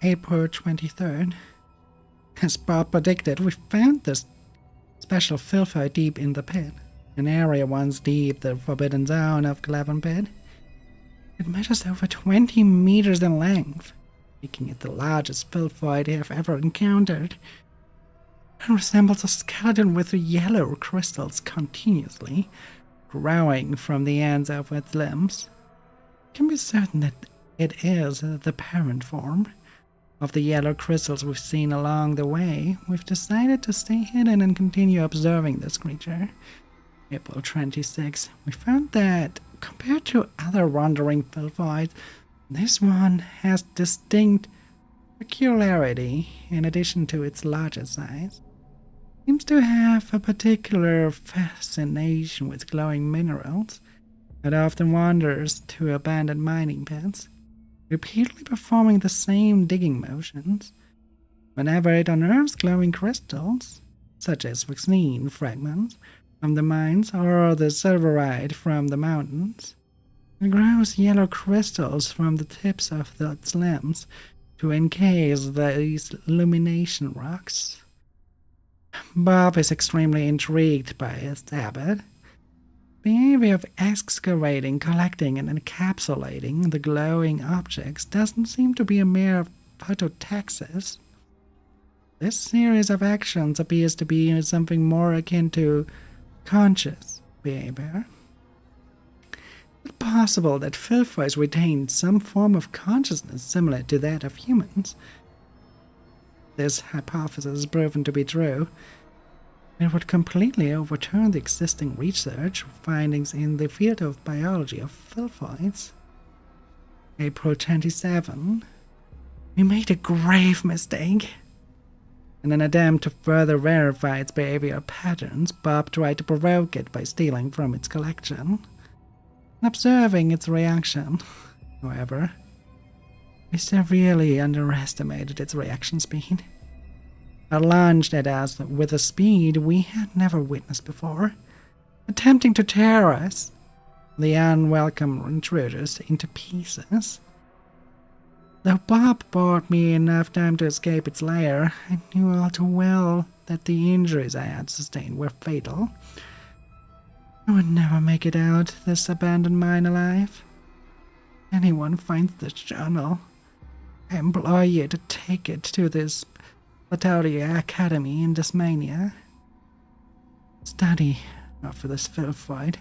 April 23rd. As Bob predicted, we found this special filthy deep in the pit, an area once deep the forbidden zone of Gleaven Pit. It measures over 20 meters in length, making it the largest filthoid I have ever encountered. It resembles a skeleton with yellow crystals continuously growing from the ends of its limbs. You can be certain that it is the parent form of the yellow crystals we've seen along the way. We've decided to stay hidden and continue observing this creature. April 26. We found that, compared to other wandering filthoids, this one has distinct peculiarity in addition to its larger size. Seems to have a particular fascination with glowing minerals. It often wanders to abandoned mining pits, repeatedly performing the same digging motions. Whenever it unearths glowing crystals, such as vaccine fragments from the mines or the silverite from the mountains, it grows yellow crystals from the tips of its limbs to encase these illumination rocks. Bob is extremely intrigued by its habit. Behavior of excavating, collecting, and encapsulating the glowing objects doesn't seem to be a mere phototaxis. This series of actions appears to be something more akin to conscious behavior. Is it possible that filthoids retain some form of consciousness similar to that of humans? This hypothesis is proven to be true. It would completely overturn the existing research findings in the field of biology of filthoids. April 27. We made a grave mistake. In an attempt to further verify its behavioral patterns, Bob tried to provoke it by stealing from its collection. Observing its reaction, however, we severely underestimated its reaction speed. It lunged at us with a speed we had never witnessed before, attempting to tear us, the unwelcome intruders, into pieces. Though Bob bought me enough time to escape its lair, I knew all too well that the injuries I had sustained were fatal. I would never make it out this abandoned mine alive. If anyone finds this journal, I implore you to take it to this Batalia Academy in Tasmania. Study of this filthoid,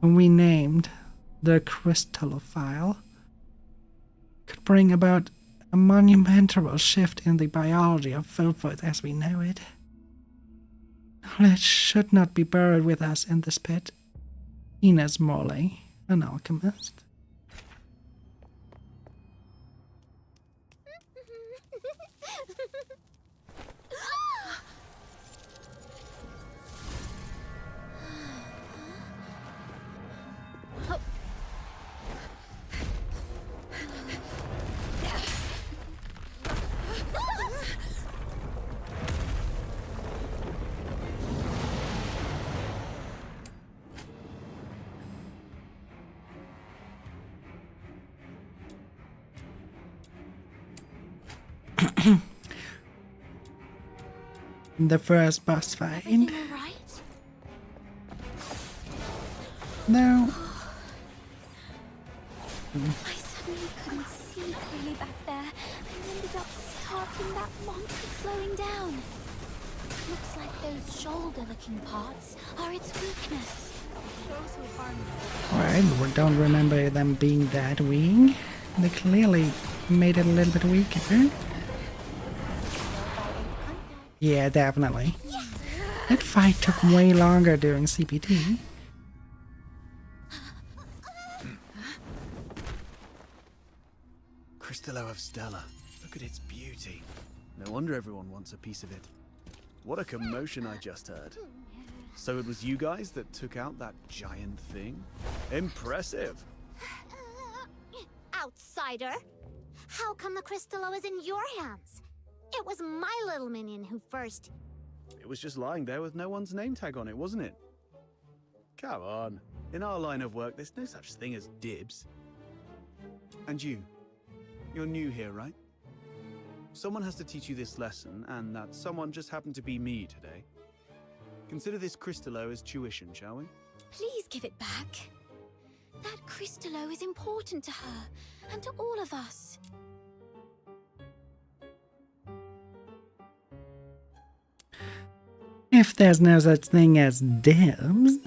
whom we named the Crystallophile, could bring about a monumental shift in the biology of filthoids as we know it. Knowledge should not be buried with us in this pit. Ines Morley, an alchemist. The first boss fight. Everything all right? No. I suddenly couldn't see clearly back there and ended up stuck in that monster slowing down. Looks like those shoulder-looking parts are its weakness. Those who harm I don't remember them being that weak. They clearly made it a little bit weaker. Yeah, definitely. That fight took way longer during CPT. Cristallo of Stella. Look at its beauty. No wonder everyone wants a piece of it. What a commotion I just heard. So it was you guys that took out that giant thing? Impressive! Outsider! How come the Crystallo is in your hands? It was my little minion who first... It was just lying there with no one's name tag on it, wasn't it? Come on. In our line of work, there's no such thing as dibs. And you're new here, right? Someone has to teach you this lesson, and that someone just happened to be me today. Consider this Cristallo as tuition, shall we? Please give it back. That Cristallo is important to her, and to all of us. If there's no such thing as dibs,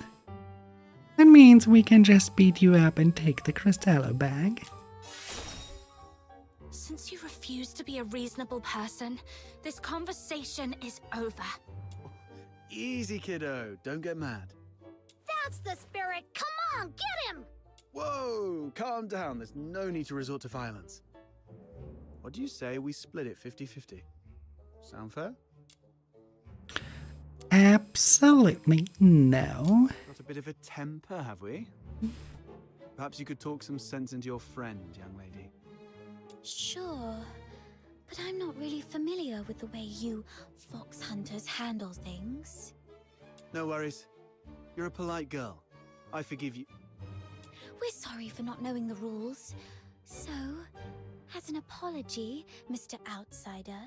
that means we can just beat you up and take the Cristallo back. Since you refuse to be a reasonable person, this conversation is over. Easy, kiddo. Don't get mad. That's the spirit! Come on, get him! Whoa! Calm down. There's no need to resort to violence. What do you say we split it 50-50? Sound fair? Absolutely no. Got a bit of a temper, have we? Perhaps you could talk some sense into your friend, young lady. Sure, but I'm not really familiar with the way you fox hunters handle things. No worries. You're a polite girl. I forgive you. We're sorry for not knowing the rules. So, as an apology, Mr. Outsider,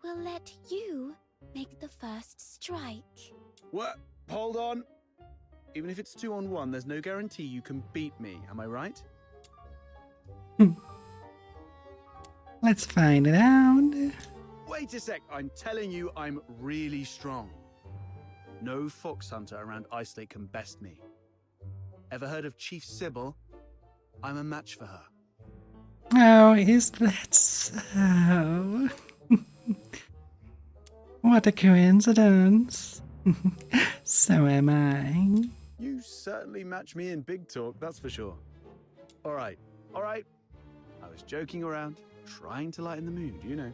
we'll let you make the first strike. What? Hold on. Even if it's 2-on-1, there's no guarantee you can beat me, am I right? Let's find it out. Wait a sec, I'm telling you I'm really strong. No fox hunter around Ice Lake can best me. Ever heard of Chief Sybil? I'm a match for her. Oh, is that so? What a coincidence. So am I. You certainly match me in big talk, that's for sure. Alright. I was joking around, trying to lighten the mood, you know.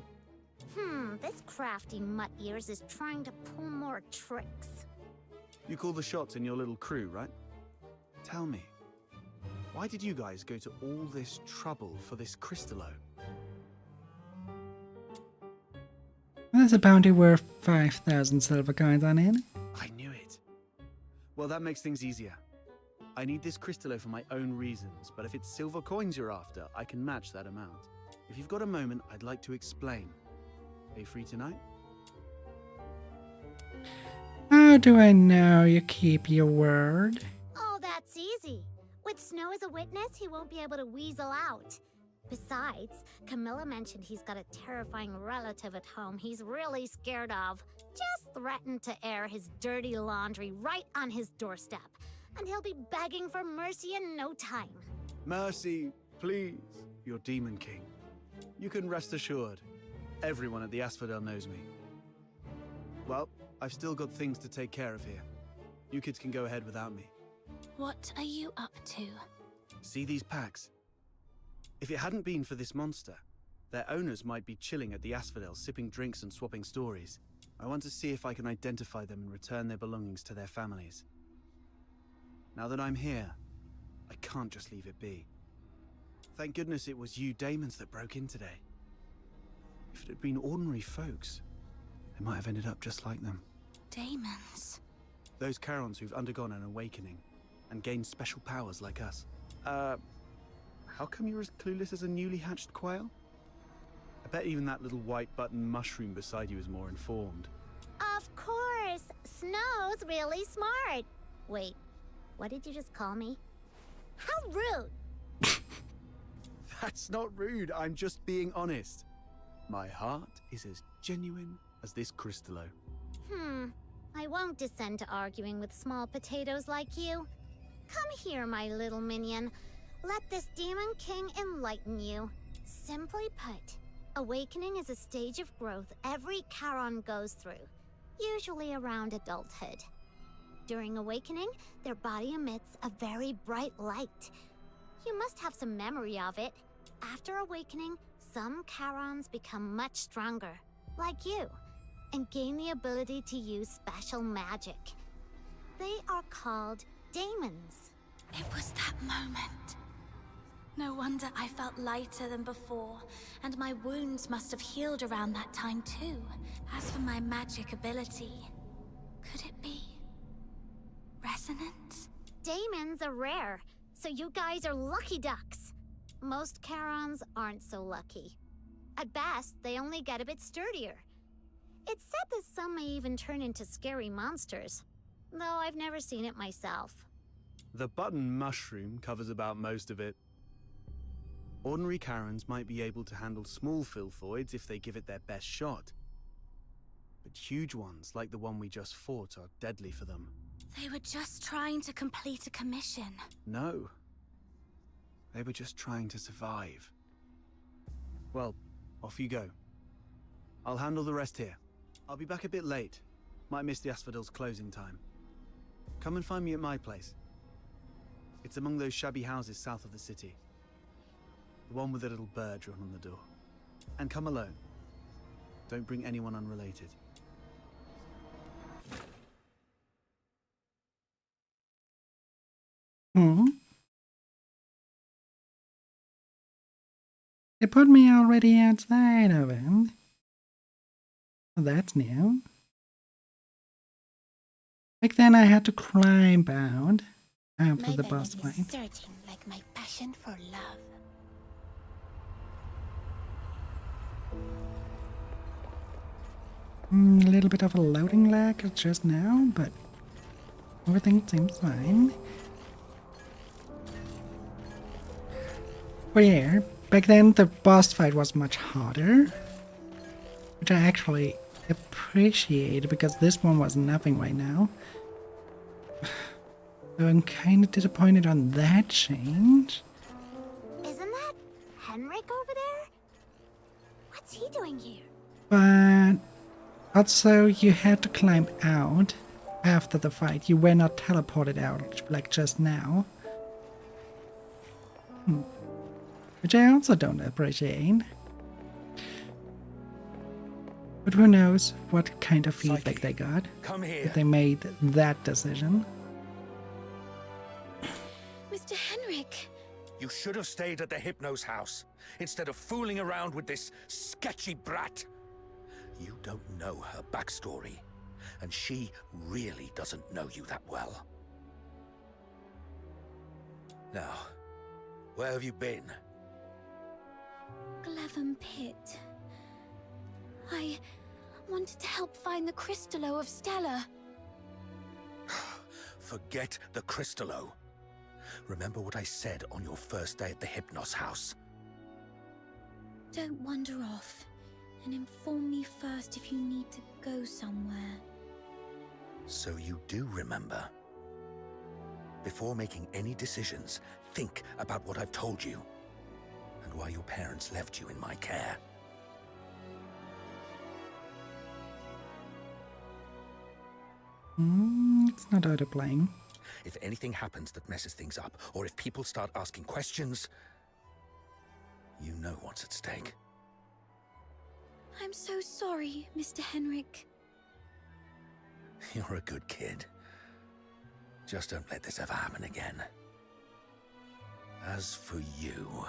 This crafty mutt ears is trying to pull more tricks. You call the shots in your little crew, right? Tell me, why did you guys go to all this trouble for this Cristallo? There's a bounty worth 5,000 silver coins on it. I knew it. Well, that makes things easier. I need this Cristallo for my own reasons, but if it's silver coins you're after, I can match that amount. If you've got a moment, I'd like to explain. Are you free tonight? How do I know you keep your word? Oh, that's easy. With Snow as a witness, he won't be able to weasel out. Besides, Camilla mentioned he's got a terrifying relative at home he's really scared of. Just threatened to air his dirty laundry right on his doorstep, and he'll be begging for mercy in no time. Mercy, please, your Demon King. You can rest assured. Everyone at the Asphodel knows me. Well, I've still got things to take care of here. You kids can go ahead without me. What are you up to? See these packs? If it hadn't been for this monster, their owners might be chilling at the Asphodel, sipping drinks and swapping stories. I want to see if I can identify them and return their belongings to their families. Now that I'm here, I can't just leave it be. Thank goodness it was you Daemons that broke in today. If it had been ordinary folks, they might have ended up just like them. Daemons? Those Charons who've undergone an awakening and gained special powers like us. How come you're as clueless as a newly hatched quail? I bet even that little white button mushroom beside you is more informed. Of course! Snow's really smart! Wait, what did you just call me? How rude! That's not rude, I'm just being honest. My heart is as genuine as this crystallo. I won't descend to arguing with small potatoes like you. Come here, my little minion. Let this demon king enlighten you. Simply put, awakening is a stage of growth every Charon goes through, usually around adulthood. During awakening, their body emits a very bright light. You must have some memory of it. After awakening, some Charons become much stronger, like you, and gain the ability to use special magic. They are called daemons. It was that moment. No wonder I felt lighter than before, and my wounds must have healed around that time too. As for my magic ability, could it be resonance? Daemons are rare, so you guys are lucky ducks. Most Charons aren't so lucky. At best, they only get a bit sturdier. It's said that some may even turn into scary monsters, though I've never seen it myself. The button mushroom covers about most of it. Ordinary Charons might be able to handle small filthoids if they give it their best shot. But huge ones, like the one we just fought, are deadly for them. They were just trying to complete a commission. No. They were just trying to survive. Well, off you go. I'll handle the rest here. I'll be back a bit late. Might miss the Asphodel's closing time. Come and find me at my place. It's among those shabby houses south of the city. The one with the little bird drawn on the door. And come alone. Don't bring anyone unrelated. They put me already outside of it. Well, that's new. Back then I had to climb out after the boss fight. Surging like my passion for love. A little bit of a loading lag just now, but everything seems fine. But yeah, back then the boss fight was much harder, which I actually appreciate because this one was nothing right now. So I'm kind of disappointed on that change. Isn't that Henrik over there? What's he doing here? But also you had to climb out after the fight. You were not teleported out like just now. Which I also don't appreciate. But who knows what kind of feedback they got. Come here. That they made that decision. Mr. Henrik! You should have stayed at the Hypno's house, instead of fooling around with this sketchy brat. You don't know her backstory, and she really doesn't know you that well. Now, where have you been? Glevum Pit. I wanted to help find the Crystallo of Stella. Forget the Crystallo. Remember what I said on your first day at the Hypnos house. Don't wander off, and inform me first if you need to go somewhere. So you do remember. Before making any decisions, think about what I've told you, and why your parents left you in my care. It's not auto-playing. If anything happens that messes things up, or if people start asking questions, you know what's at stake. I'm so sorry, Mr. Henrik. You're a good kid. Just don't let this ever happen again. As for you...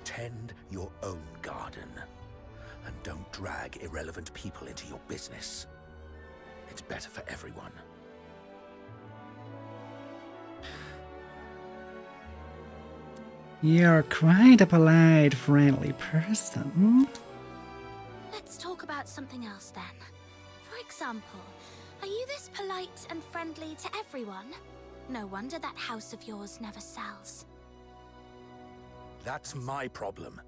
tend your own garden. And don't drag irrelevant people into your business. It's better for everyone. You're quite a polite, friendly person. Let's talk about something else then. For example, are you this polite and friendly to everyone? No wonder that house of yours never sells. That's my problem.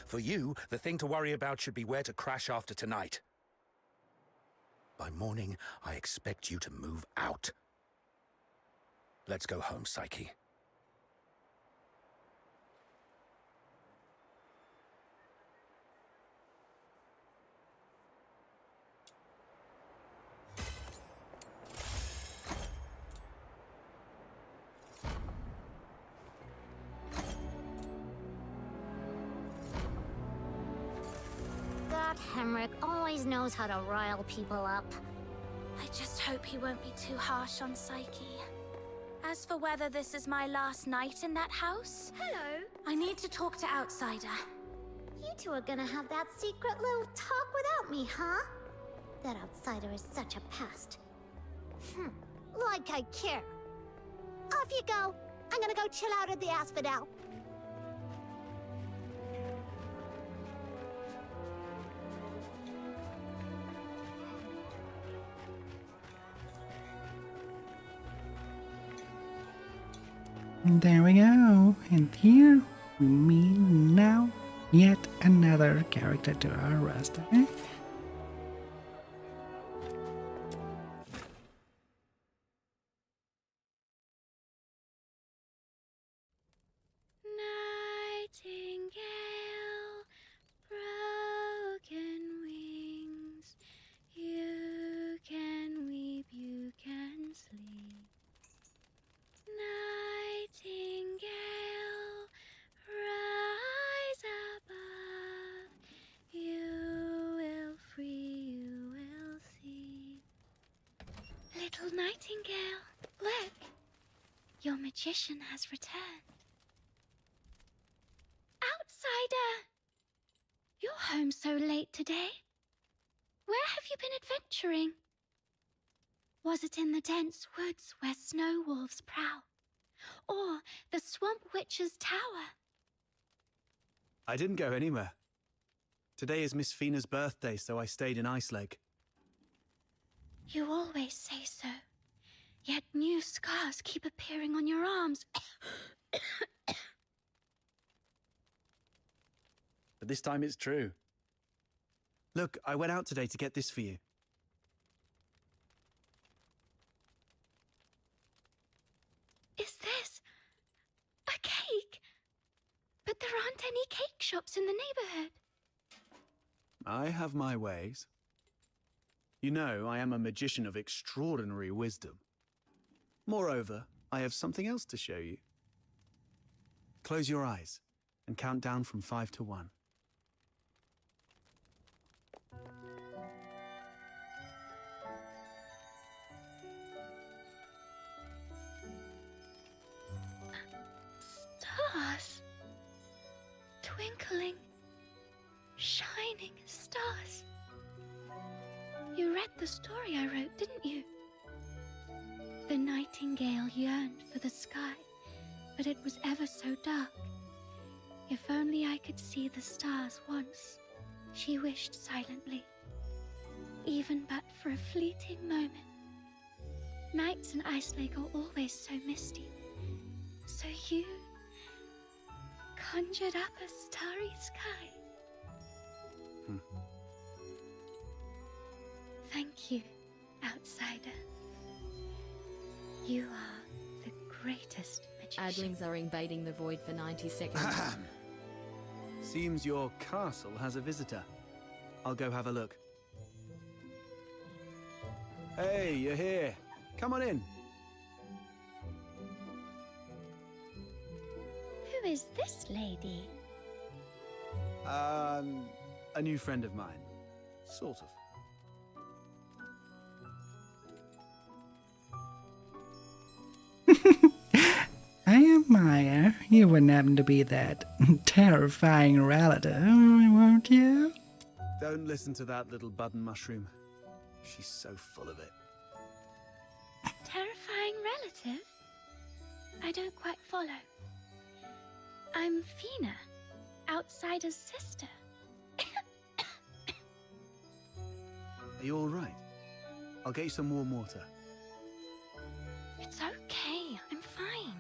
For you, the thing to worry about should be where to crash after tonight. By morning, I expect you to move out. Let's go home, Psyche. That Henrik always knows how to rile people up. I just hope he won't be too harsh on Psyche. As for whether this is my last night in that house... Hello. I need to talk to Outsider. You two are gonna have that secret little talk without me, huh? That outsider is such a pest. Like I care. Off you go. I'm gonna go chill out at the Asphodel. There we go. And here we meet now yet another character to our roster. Nightingale, broken wings. You can weep, you can sleep. Nightingale, rise above. You will free, you will see. Little Nightingale, look. Your magician has returned. Outsider! You're home so late today. Where have you been adventuring? Was it in the dense woods where snow wolves prowl? Or the swamp witch's tower? I didn't go anywhere. Today is Miss Fina's birthday, so I stayed in Ice Lake. You always say so. Yet new scars keep appearing on your arms. But this time it's true. Look, I went out today to get this for you. Is this a cake? But there aren't any cake shops in the neighborhood. I have my ways. You know, I am a magician of extraordinary wisdom. Moreover, I have something else to show you. Close your eyes and count down from 5 to 1. Stars. Twinkling, shining stars. You read the story I wrote, didn't you? The nightingale yearned for the sky, but it was ever so dark. If only I could see the stars once, she wished silently, even but for a fleeting moment. Nights in Ice Lake are always so misty, so you conjured up a starry sky. Thank you, Outsider. You are the greatest magician. Adlings are invading the void for 90 seconds. Seems your castle has a visitor. I'll go have a look. Hey, you're here. Come on in. Who is this lady? A new friend of mine. Sort of. I admire you wouldn't happen to be that terrifying relative, won't you? Don't listen to that little button mushroom. She's so full of it. Terrifying relative? I don't quite follow. I'm Fina, Outsider's sister. Are you all right? I'll get you some warm water. It's okay, I'm fine.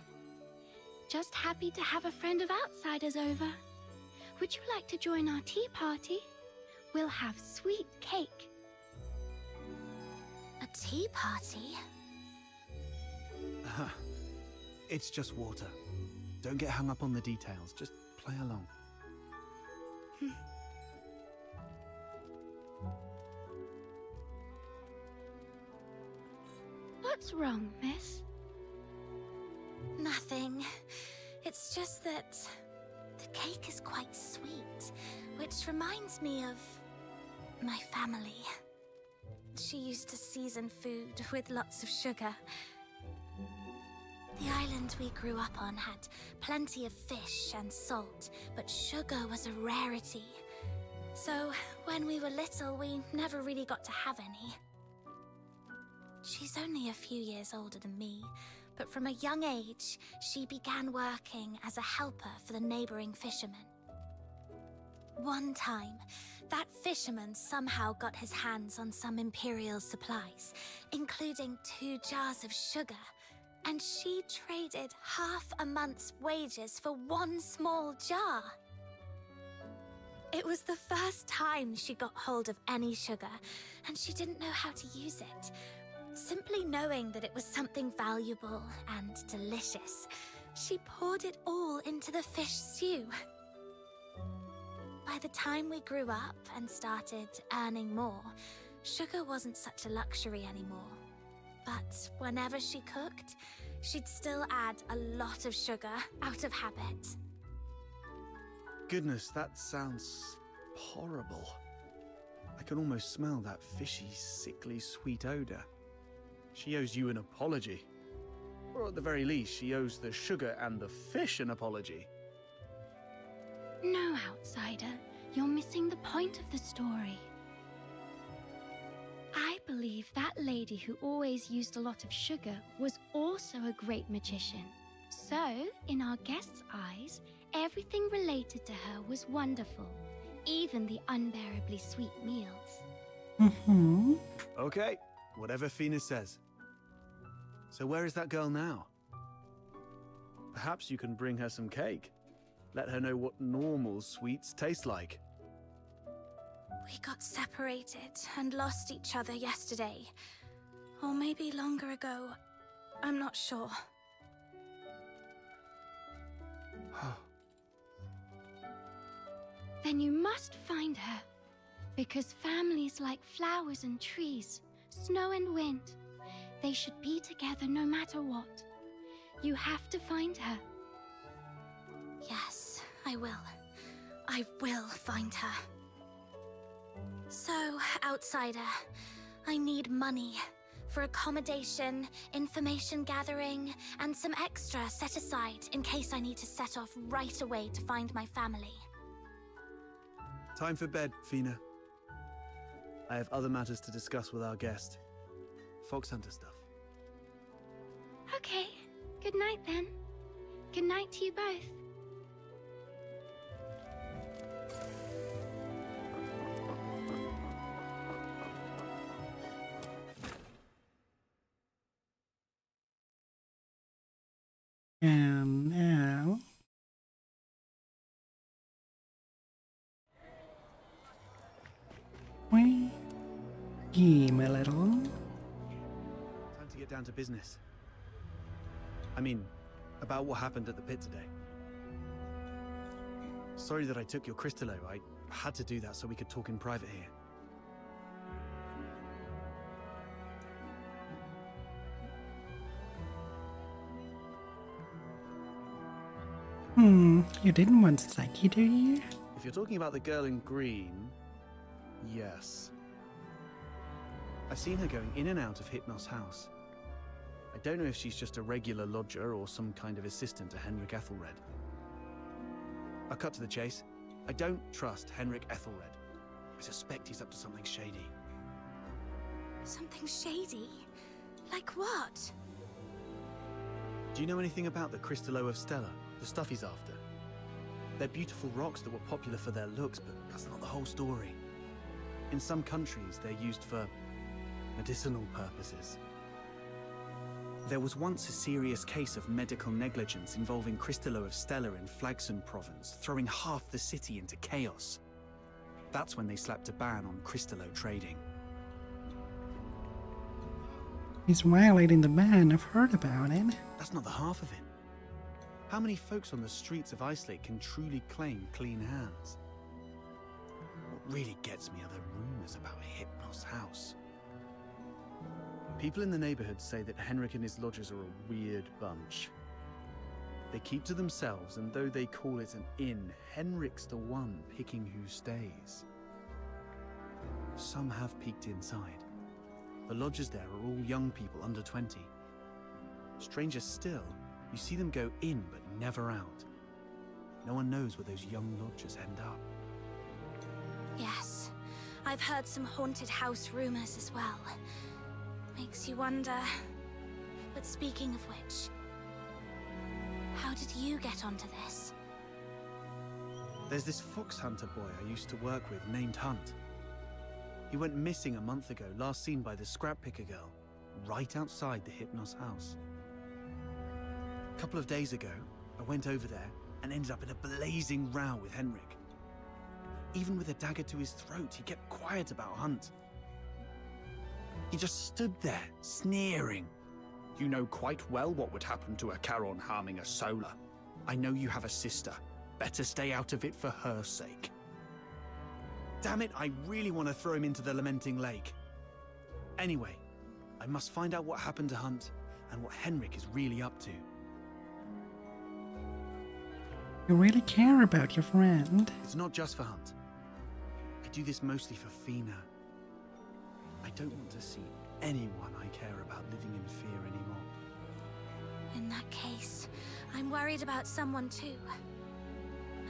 Just happy to have a friend of Outsider's over. Would you like to join our tea party? We'll have sweet cake. A tea party? It's just water. Don't get hung up on the details. Just play along. What's wrong, miss? Nothing. It's just that the cake is quite sweet, which reminds me of my family. She used to season food with lots of sugar. The island we grew up on had plenty of fish and salt, but sugar was a rarity. So when we were little, we never really got to have any. She's only a few years older than me, but from a young age, she began working as a helper for the neighboring fishermen. One time, that fisherman somehow got his hands on some Imperial supplies, including 2 jars of sugar, and she traded half a month's wages for 1 small jar. It was the first time she got hold of any sugar, and she didn't know how to use it. Simply knowing that it was something valuable and delicious, she poured it all into the fish stew. By the time we grew up and started earning more, sugar wasn't such a luxury anymore. But whenever she cooked, she'd still add a lot of sugar out of habit. Goodness, that sounds horrible. I can almost smell that fishy, sickly, sweet odor. She owes you an apology. Or at the very least, she owes the sugar and the fish an apology. No, Outsider. You're missing the point of the story. I believe that lady who always used a lot of sugar was also a great magician. So, in our guest's eyes, everything related to her was wonderful. Even the unbearably sweet meals. Okay, whatever Fina says. So where is that girl now? Perhaps you can bring her some cake. Let her know what normal sweets taste like. We got separated and lost each other yesterday. Or maybe longer ago. I'm not sure. Then you must find her. Because families like flowers and trees, snow and wind, they should be together no matter what. You have to find her. Yes, I will. I will find her. So, Outsider, I need money for accommodation, information gathering, and some extra set aside in case I need to set off right away to find my family. Time for bed, Fina. I have other matters to discuss with our guest. Fox Hunter stuff. Okay, good night then. Good night to you both. And now... we game a little. Time to get down to business. I mean, about what happened at the pit today. Sorry that I took your Crystallo. I had to do that so we could talk in private here. You didn't want Psyche, do you? If you're talking about the girl in green, yes. I've seen her going in and out of Hypnos' house. I don't know if she's just a regular lodger or some kind of assistant to Henrik Ethelred. I'll cut to the chase. I don't trust Henrik Ethelred. I suspect he's up to something shady. Something shady? Like what? Do you know anything about the Crystallo of Stella? The stuff he's after? They're beautiful rocks that were popular for their looks, but that's not the whole story. In some countries, they're used for medicinal purposes. There was once a serious case of medical negligence involving Cristallo of Stella in Flagson province, throwing half the city into chaos. That's when they slapped a ban on Cristallo trading. He's violating the ban. I've heard about it. That's not the half of it. How many folks on the streets of Islake can truly claim clean hands? What really gets me are the rumors about Hypnos' house. People in the neighborhood say that Henrik and his lodgers are a weird bunch. They keep to themselves, and though they call it an inn, Henrik's the one picking who stays. Some have peeked inside. The lodgers there are all young people under 20. Stranger still, you see them go in but never out. No one knows where those young lodgers end up. Yes, I've heard some haunted house rumors as well. Makes you wonder. But speaking of which, how did you get onto this? There's this fox hunter boy I used to work with named Hunt. He went missing a month ago, last seen by the scrap picker girl, right outside the Hypnos house. A couple of days ago, I went over there and ended up in a blazing row with Henrik. Even with a dagger to his throat, he kept quiet about Hunt. He just stood there, sneering. You know quite well what would happen to a Charon harming a Solar. I know you have a sister. Better stay out of it for her sake. Damn it, I really want to throw him into the Lamenting Lake. Anyway, I must find out what happened to Hunt and what Henrik is really up to. You really care about your friend. It's not just for Hunt. I do this mostly for Fina. I don't want to see anyone I care about living in fear anymore. In that case, I'm worried about someone too.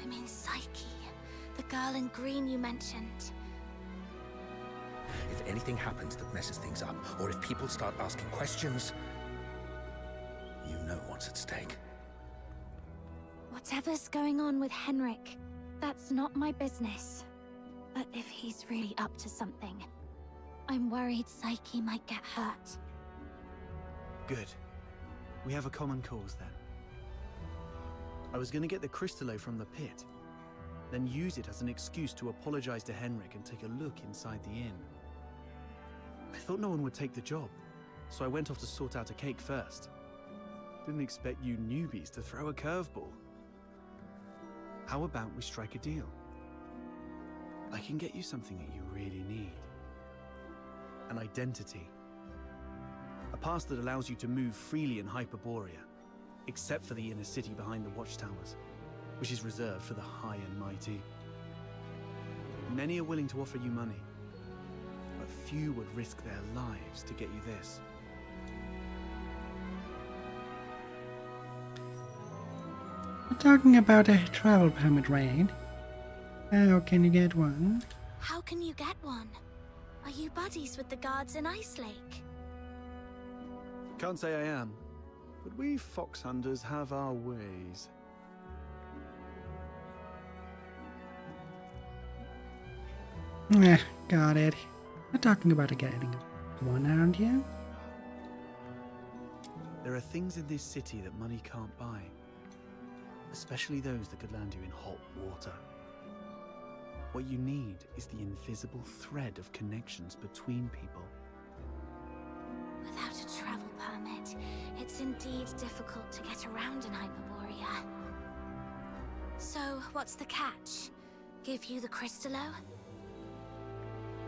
I mean Psyche, the girl in green you mentioned. If anything happens that messes things up, or if people start asking questions, you know what's at stake. Whatever's going on with Henrik, that's not my business. But if he's really up to something, I'm worried Psyche might get hurt. Good. We have a common cause then. I was going to get the Cristallo from the pit, then use it as an excuse to apologize to Henrik and take a look inside the inn. I thought no one would take the job, so I went off to sort out a cake first. Didn't expect you newbies to throw a curveball. How about we strike a deal? I can get you something that you really need. An identity. A pass that allows you to move freely in Hyperborea, except for the inner city behind the watchtowers, which is reserved for the high and mighty. Many are willing to offer you money, but few would risk their lives to get you this. We're talking about a travel permit, right? How can you get one? How can you get one? Are you buddies with the guards in Icelake? Can't say I am, but we fox hunters have our ways. Got it. We're talking about getting one, aren't you? There are things in this city that money can't buy, especially those that could land you in hot water. What you need is the invisible thread of connections between people. Without a travel permit, it's indeed difficult to get around in Hyperborea. So, what's the catch? Give you the Cristallo?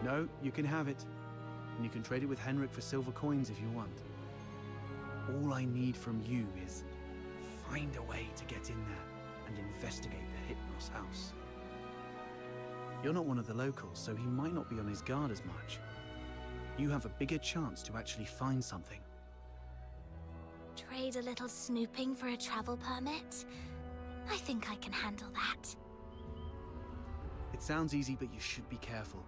No, you can have it. And you can trade it with Henrik for silver coins if you want. All I need from you is find a way to get in there and investigate the Hypnos house. You're not one of the locals, so he might not be on his guard as much. You have a bigger chance to actually find something. Trade a little snooping for a travel permit? I think I can handle that. It sounds easy, but you should be careful.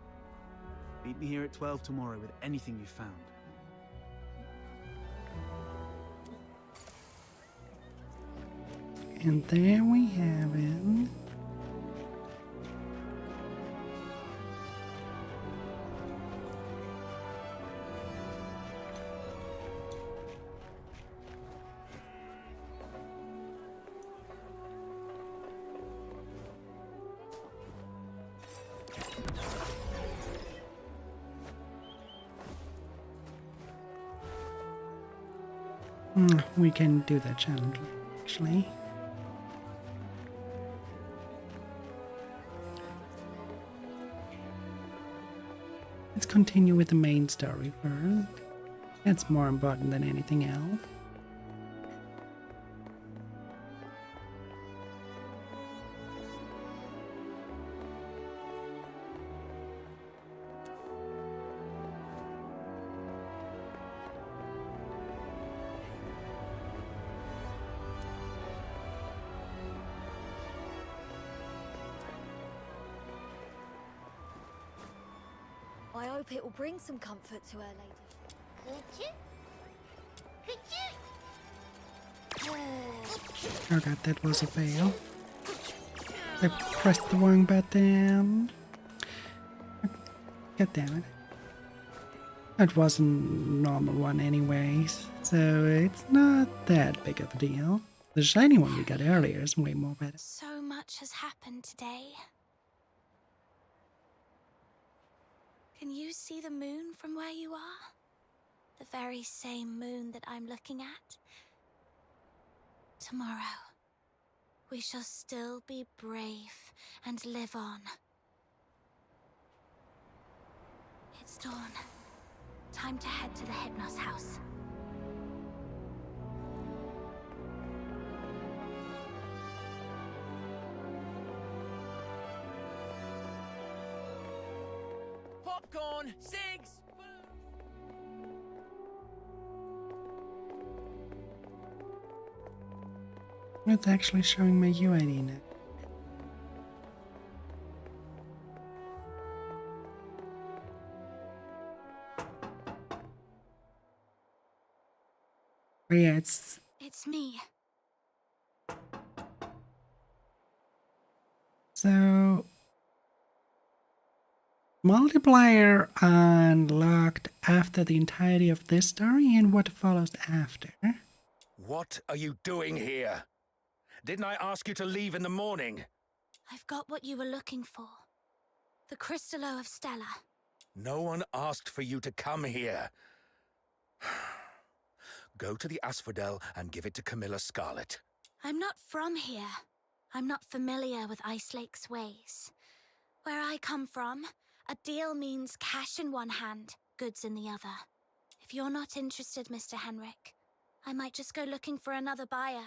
Meet me here at 12 tomorrow with anything you've found. And there we have it. We can do that gently, actually. Let's continue with the main story first. That's more important than anything else. I hope it will bring some comfort to her lady. Oh god, that was a fail. I pressed the wrong button. God damn it. That wasn't a normal one anyways, so it's not that big of a deal. The shiny one we got earlier is way more better. So much has happened today. Can you see the moon from where you are? The very same moon that I'm looking at? Tomorrow, we shall still be brave and live on. It's dawn. Time to head to the Hypnos house. Popcorn! Cigs! It's actually showing my UID now. Oh yeah, it's me. So multiplayer unlocked after the entirety of this story and what follows after. What are you doing here? Didn't I ask you to leave in the morning? I've got what you were looking for. The Crystallo of Stella. No one asked for you to come here. Go to the Asphodel and give it to Camilla Scarlet. I'm not from here. I'm not familiar with Ice Lake's ways. Where I come from, a deal means cash in one hand, goods in the other. If you're not interested, Mr. Henrik, I might just go looking for another buyer.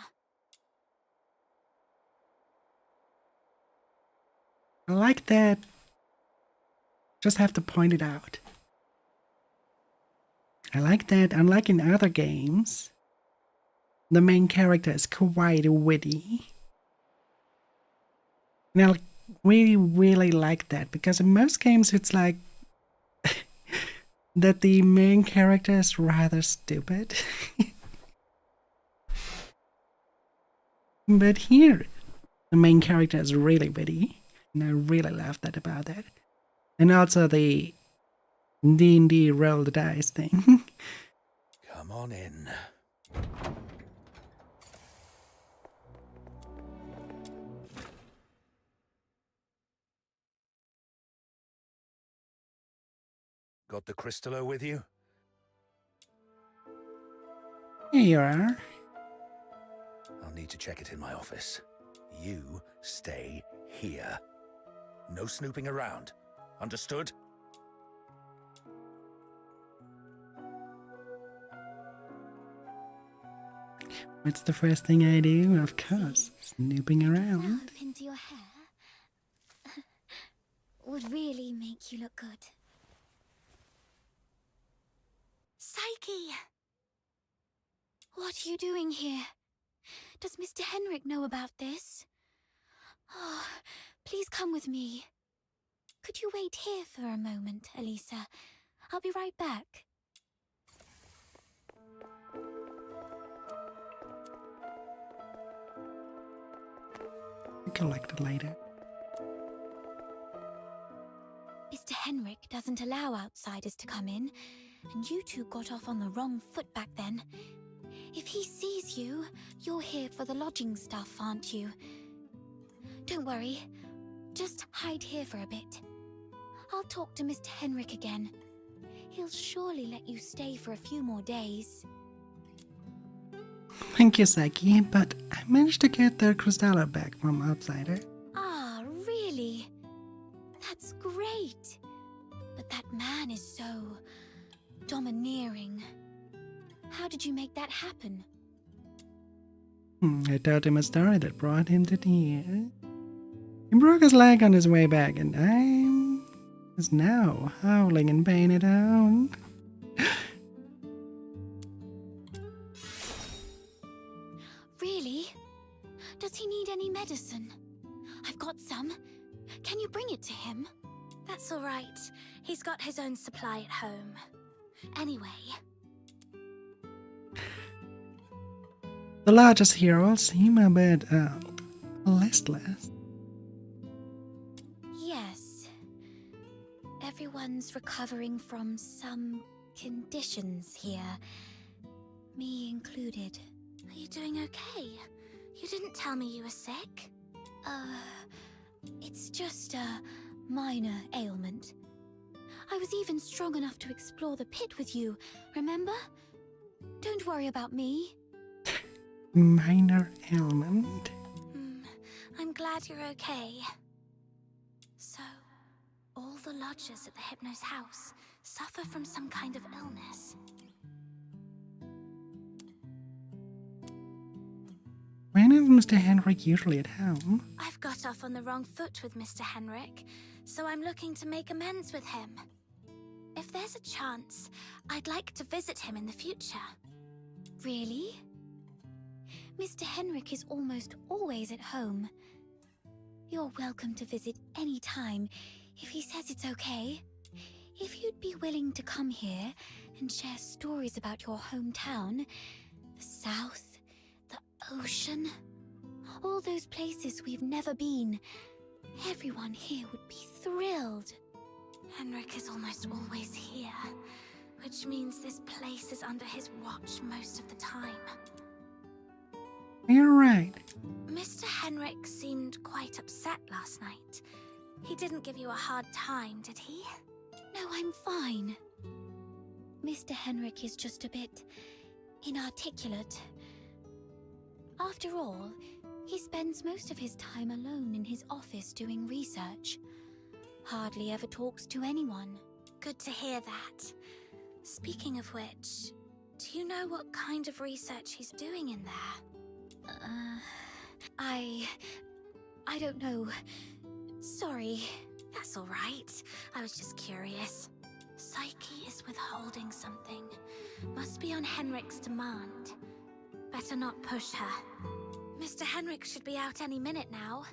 I like that. Just have to point it out. I like that, unlike in other games, the main character is quite witty. And I really, really like that, because in most games it's like that the main character is rather stupid. But here, the main character is really witty, and I really love that about that. And also the D&D roll the dice thing. Come on in. Got the Crystallo with you? Here you are. I'll need to check it in my office. You stay here. No snooping around. Understood? What's the first thing I do? Of course, snooping around. Up into your hair would really make you look good. Psyche! What are you doing here? Does Mr. Henrik know about this? Oh, please come with me. Could you wait here for a moment, Elisa? I'll be right back. Collect it later. Mr. Henrik doesn't allow outsiders to come in, and you two got off on the wrong foot back then. If he sees you, you're here for the lodging stuff, aren't you? Don't worry, just hide here for a bit. I'll talk to Mr. Henrik again. He'll surely let you stay for a few more days. Thank you, Seki, but I managed to get the Crystallo back from Outsider. Ah, really? That's great. But that man is so domineering. How did you make that happen? I told him a story that brought him to tears. He broke his leg on his way back, and I is now howling in pain at home. Really? Does he need any medicine? I've got some. Can you bring it to him? That's all right. He's got his own supply at home. Anyway. The largest heroes seem a bit listless. Yes. Everyone's recovering from some conditions here. Me included. Are you doing okay? You didn't tell me you were sick. It's just a minor ailment. I was even strong enough to explore the pit with you, remember? Don't worry about me. Minor ailment. I'm glad you're okay. So, all the lodgers at the Hypno's house suffer from some kind of illness. When is Mr. Henrik usually at home? I've got off on the wrong foot with Mr. Henrik, so I'm looking to make amends with him. If there's a chance, I'd like to visit him in the future. Really? Mr. Henrik is almost always at home. You're welcome to visit any time, if he says it's okay. If you'd be willing to come here and share stories about your hometown, the South, the ocean, all those places we've never been, everyone here would be thrilled. Henrik is almost always here, which means this place is under his watch most of the time. You're right. Mr. Henrik seemed quite upset last night. He didn't give you a hard time, did he? No, I'm fine. Mr. Henrik is just a bit inarticulate. After all, he spends most of his time alone in his office doing research. Hardly ever talks to anyone. Good to hear that. Speaking of which, do you know what kind of research he's doing in there? I don't know. Sorry. That's all right. I was just curious. Psyche is withholding something. Must be on Henrik's demand. Better not push her. Mr. Henrik should be out any minute now.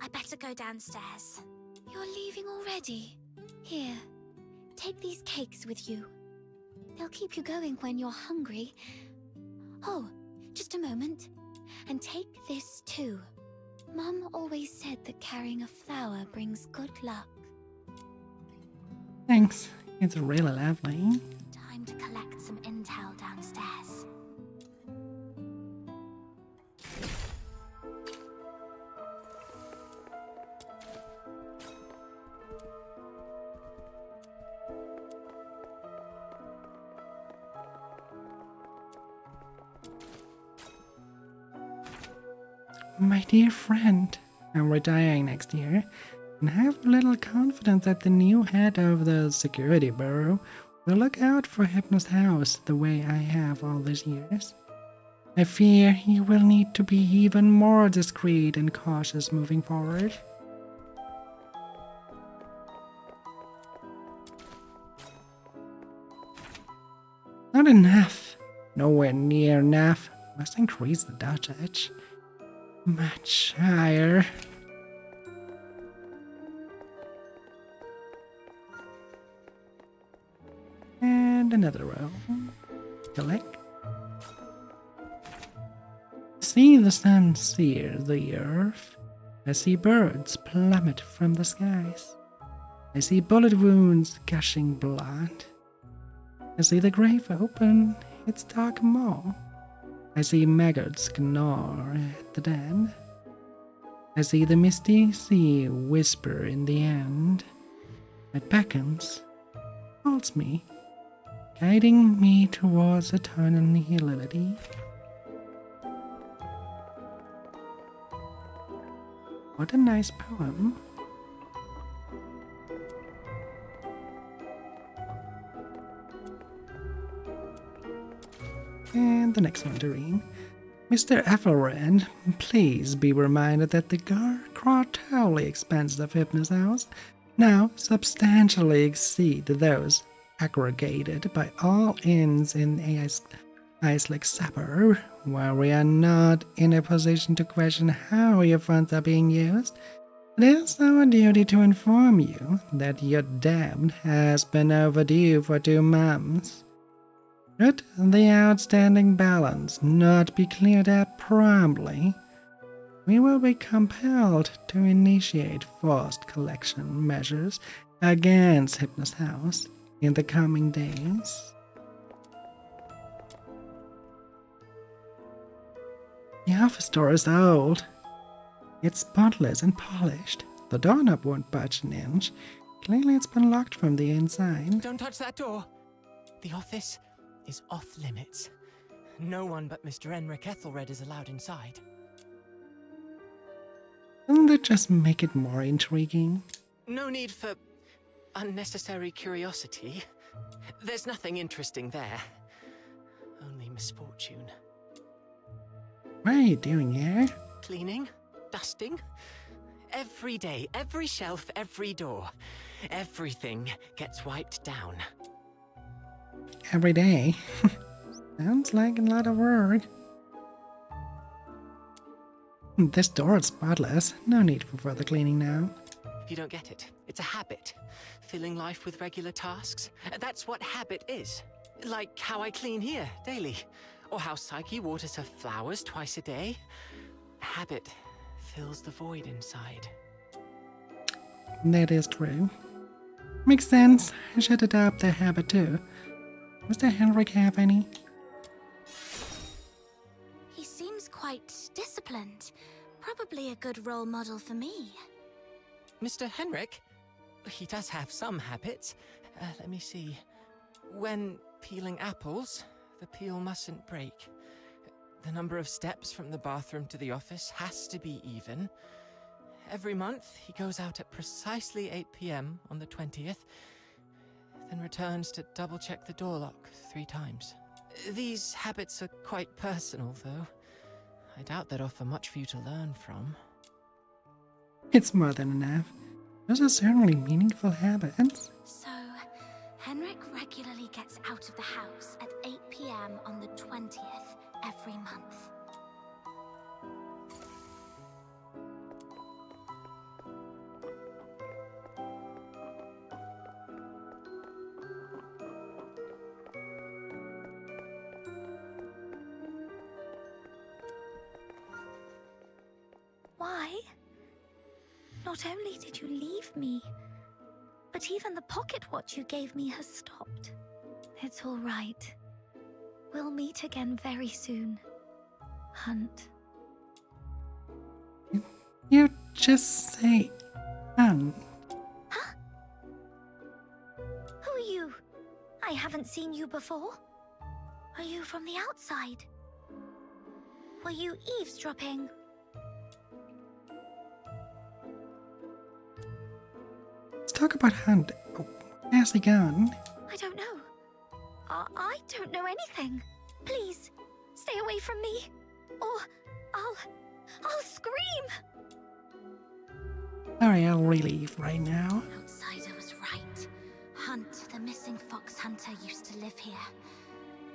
I better go downstairs. You're leaving already? Here, take these cakes with you. They'll keep you going when you're hungry. Oh, just a moment. And take this too. Mum always said that carrying a flower brings good luck. Thanks. It's really lovely. Time to collect some intel downstairs. My dear friend, I'm retiring next year, and I have little confidence that the new head of the security bureau will look out for Hypno's house the way I have all these years. I fear you will need to be even more discreet and cautious moving forward. Not enough. Nowhere near enough. Must increase the dosage. Much higher. And another row. Collect. See the sun sear the earth. I see birds plummet from the skies. I see bullet wounds gushing blood. I see the grave open its dark maw. I see maggots gnaw at the dead. I see the misty sea whisper in the end. It beckons, holds me, guiding me towards eternal nihility. What a nice poem. And the next one to read. Mr. Ethelred, please be reminded that the quarterly expenses of Hypnos House now substantially exceed those aggregated by all inns in Islake suburb, while we are not in a position to question how your funds are being used. It is our duty to inform you that your debt has been overdue for 2 months. Should the outstanding balance not be cleared up promptly, we will be compelled to initiate forced collection measures against Hypnos House in the coming days. The office door is old. It's spotless and polished. The doorknob won't budge an inch. Clearly it's been locked from the inside. Don't touch that door! The office is off limits. No one but Mr. Henrik Ethelred is allowed inside. Doesn't that just make it more intriguing? No need for unnecessary curiosity. There's nothing interesting there. Only misfortune. What are you doing here? Cleaning, dusting. Every day, every shelf, every door. Everything gets wiped down. Every day? Sounds like a lot of work. This door is spotless. No need for further cleaning now. You don't get it. It's a habit. Filling life with regular tasks. That's what habit is. Like how I clean here daily. Or how Psyche waters her flowers twice a day. Habit fills the void inside. That is true. Makes sense. I should adopt that habit too. Mr. Henrik have any? He seems quite disciplined. Probably a good role model for me. Mr. Henrik? He does have some habits. Let me see. When peeling apples, the peel mustn't break. The number of steps from the bathroom to the office has to be even. Every month, he goes out at precisely 8 p.m. on the 20th, then returns to double-check the door lock 3 times. These habits are quite personal, though. I doubt they'd offer much for you to learn from. It's more than enough. Those are certainly meaningful habits. So, Henrik regularly gets out of the house at 8 p.m. on the 20th every month. Why? Not only did you leave me, but even the pocket watch you gave me has stopped. It's all right. We'll meet again very soon. Hunt. You just say, Huh? Who are you? I haven't seen you before. Are you from the outside? Were you eavesdropping? Let's talk about Hunt. Oh, where's he gone? I don't know. I don't know anything. Please, stay away from me, or I'll scream. Sorry, I'll leave right now. Outsider was right. Hunt, the missing fox hunter, used to live here.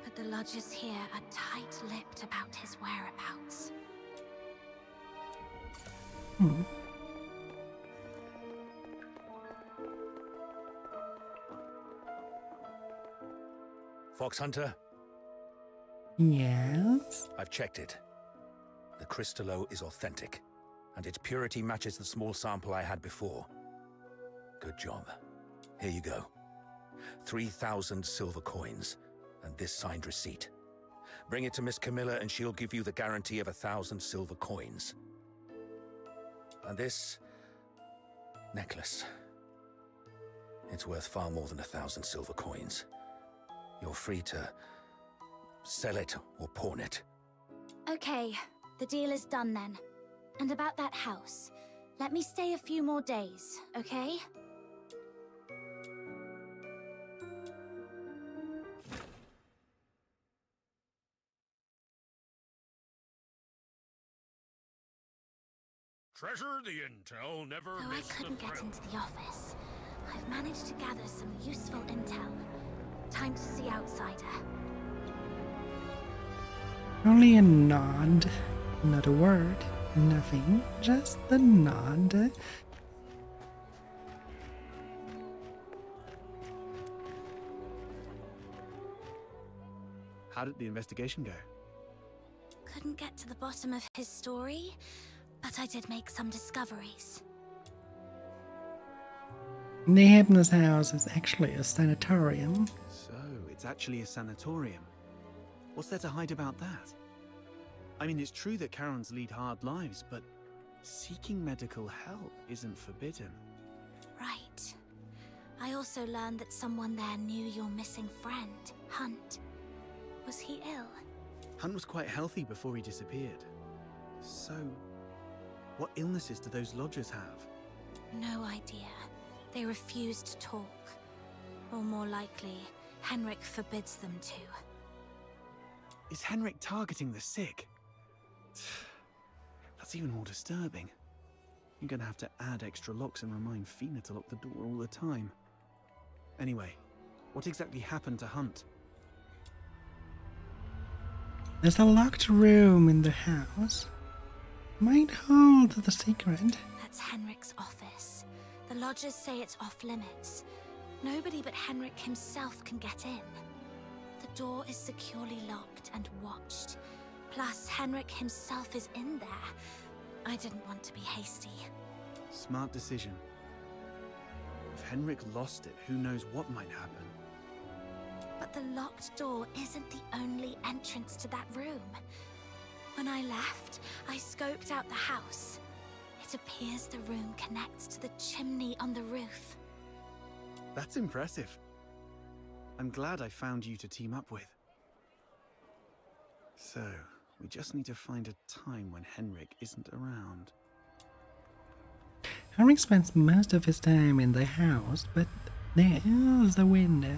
But the lodgers here are tight-lipped about his whereabouts. Fox Hunter? Yes? I've checked it. The Crystallo is authentic, and its purity matches the small sample I had before. Good job. Here you go. 3,000 silver coins, and this signed receipt. Bring it to Miss Camilla and she'll give you the guarantee of 1,000 silver coins. And this necklace. It's worth far more than 1,000 silver coins. You're free to sell it or pawn it. Okay, the deal is done then. And about that house, Let me stay a few more days, okay? Treasure the intel, never Though I miss the couldn't get thrill. into the office, I've managed to gather some useful intel. Time to see Outsider. Only a nod, not a word, nothing, just the nod. How did the investigation go? Couldn't get to the bottom of his story, but I did make some discoveries. The Hypnos house is actually a sanatorium. So, it's actually a sanatorium. What's there to hide about that? I mean, it's true that Karens lead hard lives, but seeking medical help isn't forbidden. Right. I also learned that someone there knew your missing friend, Hunt. Was he ill? Hunt was quite healthy before he disappeared. So, what illnesses do those lodgers have? No idea. They refuse to talk. Or more likely, Henrik forbids them to. Is Henrik targeting the sick? That's even more disturbing. I'm gonna have to add extra locks and remind Fina to lock the door all the time. Anyway, what exactly happened to Hunt? There's a locked room in the house. Might hold the secret. That's Henrik's office. The lodgers say it's off limits. Nobody but Henrik himself can get in. The door is securely locked and watched. Plus, Henrik himself is in there. I didn't want to be hasty. Smart decision. If Henrik lost it, who knows what might happen. But the locked door isn't the only entrance to that room. When I left, I scoped out the house. It appears the room connects to the chimney on the roof. That's impressive. I'm glad I found you to team up with. So, we just need to find a time when Henrik isn't around. Henrik spends most of his time in the house, but there is a window.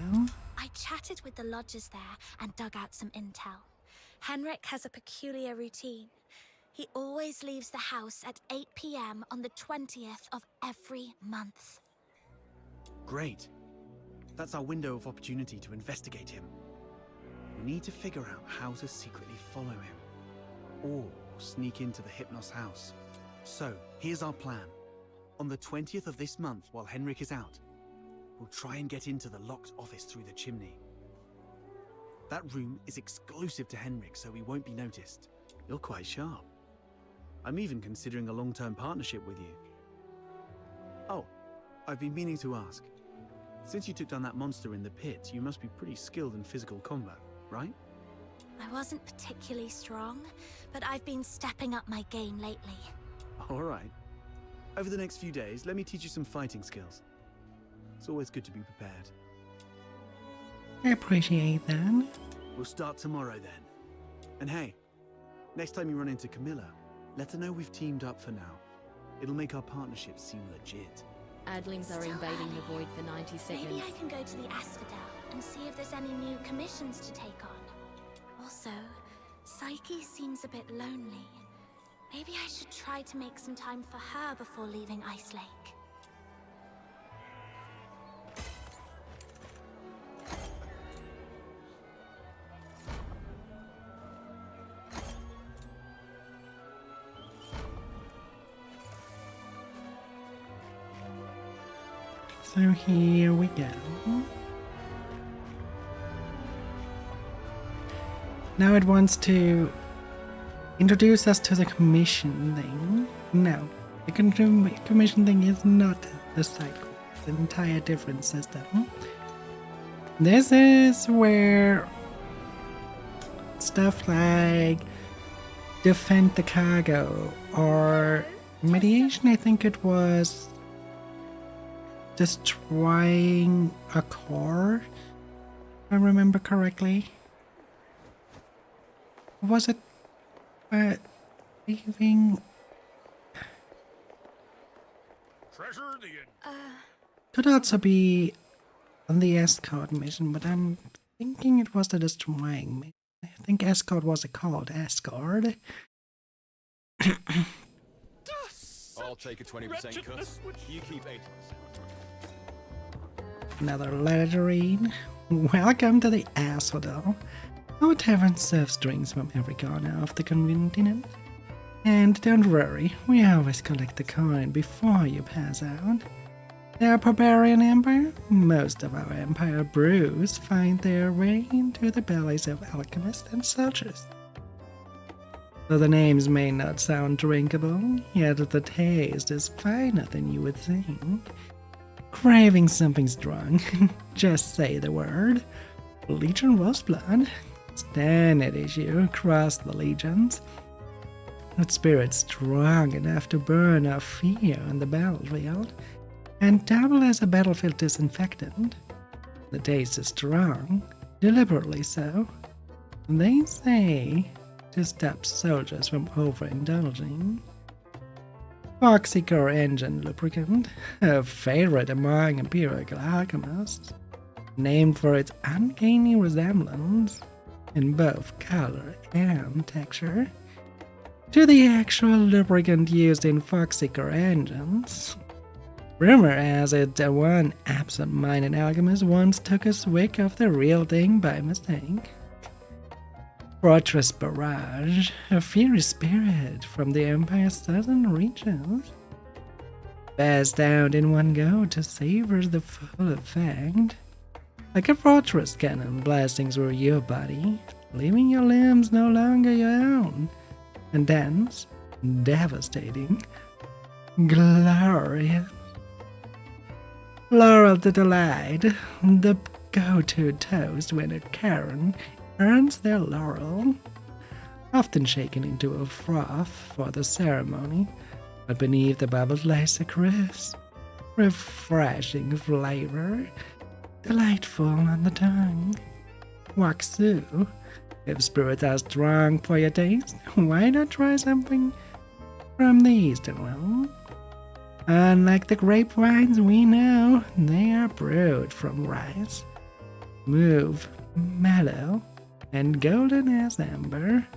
I chatted with the lodgers there and dug out some intel. Henrik has a peculiar routine. He always leaves the house at 8 p.m. on the 20th of every month. Great. That's our window of opportunity to investigate him. We need to figure out how to secretly follow him. Or sneak into the Hypnos house. So, here's our plan. On the 20th of this month, while Henrik is out, we'll try and get into the locked office through the chimney. That room is exclusive to Henrik, so we won't be noticed. You're quite sharp. I'm even considering a long-term partnership with you. Oh, I've been meaning to ask. Since you took down that monster in the pit, you must be pretty skilled in physical combat, right? I wasn't particularly strong, but I've been stepping up my game lately. All right. Over the next few days, let me teach you some fighting skills. It's always good to be prepared. I appreciate that. We'll start tomorrow then. And hey, next time you run into Camilla, let her know we've teamed up for now. It'll make our partnership seem legit. Adlings are invading the void for 90 seconds. Maybe I can go to the Asphodel and see if there's any new commissions to take on. Also, Psyche seems a bit lonely. Maybe I should try to make some time for her before leaving Ice Lake. So here we go. Now it wants to introduce us to the commission thing. No, the commission thing is not the cycle. It's an entire different system. This is where stuff like defend the cargo or mediation, I think it was destroying a core, if I remember correctly. Was it leaving? Could also be on the escort mission, but I'm thinking it was the destroying mission. I think escort was called escort. I'll take a 20% cut. You keep 80%. Another letter to read. Welcome to the Asphodel. Our tavern serves drinks from every corner of the continent. And don't worry, we always collect the coin before you pass out. The barbarian empire, most of our empire brews find their way into the bellies of alchemists and soldiers. Though the names may not sound drinkable, yet the taste is finer than you would think. Craving something strong, just say the word. Legion Roseblood, standard issue across the legions. A spirit strong enough to burn off fear on the battlefield, and double as a battlefield disinfectant. The taste is strong, deliberately so. They say to stop soldiers from overindulging. Foxy-core engine lubricant, a favorite among empirical alchemists, named for its uncanny resemblance, in both color and texture, to the actual lubricant used in Foxy-core engines. Rumor has it that one absent-minded alchemist once took a swig of the real thing by mistake. Fortress Barrage, a fiery spirit from the Empire's southern reaches. Passed out in one go to savor the full effect. Like a fortress cannon blasting through your body, leaving your limbs no longer your own. Intense, devastating, glorious. Laurel to delight, the go-to toast when a Karen earns their laurel, often shaken into a froth for the ceremony, but beneath the bubbles lies a crisp, refreshing flavor, delightful on the tongue. Waksu, if spirits are strong for your taste, why not try something from the Eastern realm? Unlike the grapevines we know, they are brewed from rice, smooth, mellow, and golden as amber,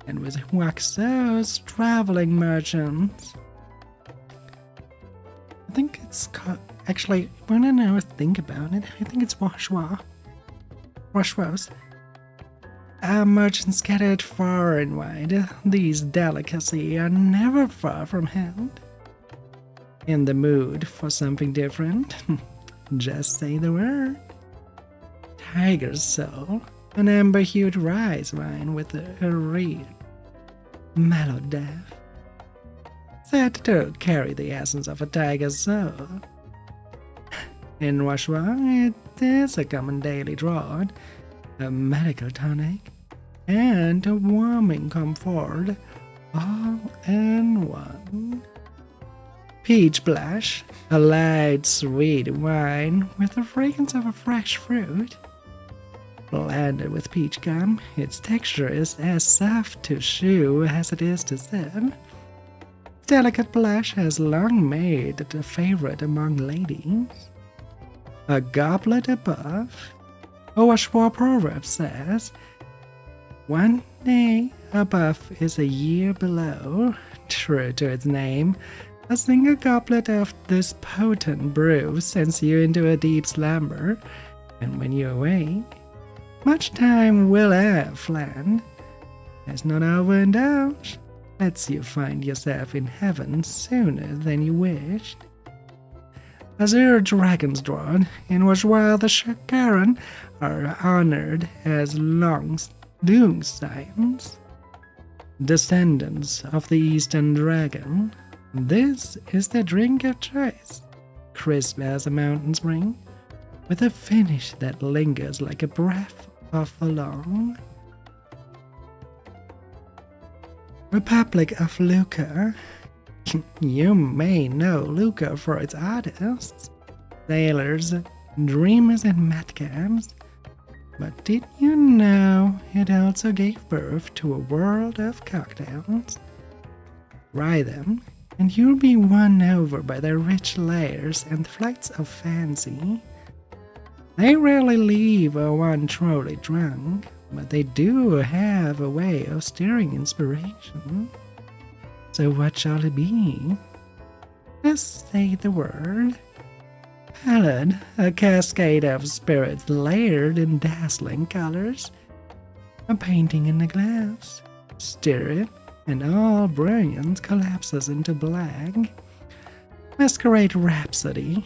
and with Waxos traveling merchants. I think it's called, actually, when I now think about it, I think it's Washwa. Washwas. Merchants scattered far and wide, these delicacies are never far from hand. In the mood for something different, just say the word. Tiger's Soul, an amber-hued rice wine with a real mellow depth, said to carry the essence of a tiger's soul. In Washua, it is a common daily draught, a medical tonic, and a warming comfort, all in one. Peach Blush, a light, sweet wine with the fragrance of a fresh fruit. Blended with peach gum, its texture is as soft to chew as it is to sip. Delicate blush has long made it a favorite among ladies. A goblet above, a Washua proverb says, one day above is a year below. True to its name, a single goblet of this potent brew sends you into a deep slumber, and when you awake, much time will have fled. As not overindulged, lets you find yourself in heaven sooner than you wished. Azure Dragon's Draught, in which while the Shakaran are honored as long doom signs, descendants of the Eastern Dragon, this is the drink of choice, crisp as a mountain spring, with a finish that lingers like a breath of the long. Republic of Lucca. You may know Lucca for its artists, sailors, dreamers, and madcaps, but did you know it also gave birth to a world of cocktails? Try them, and you'll be won over by their rich layers and flights of fancy. They rarely leave one truly drunk, but they do have a way of stirring inspiration. So what shall it be? Just say the word. Palette, a cascade of spirits layered in dazzling colors. A painting in a glass. Stir it, and all brilliance collapses into black. Masquerade rhapsody.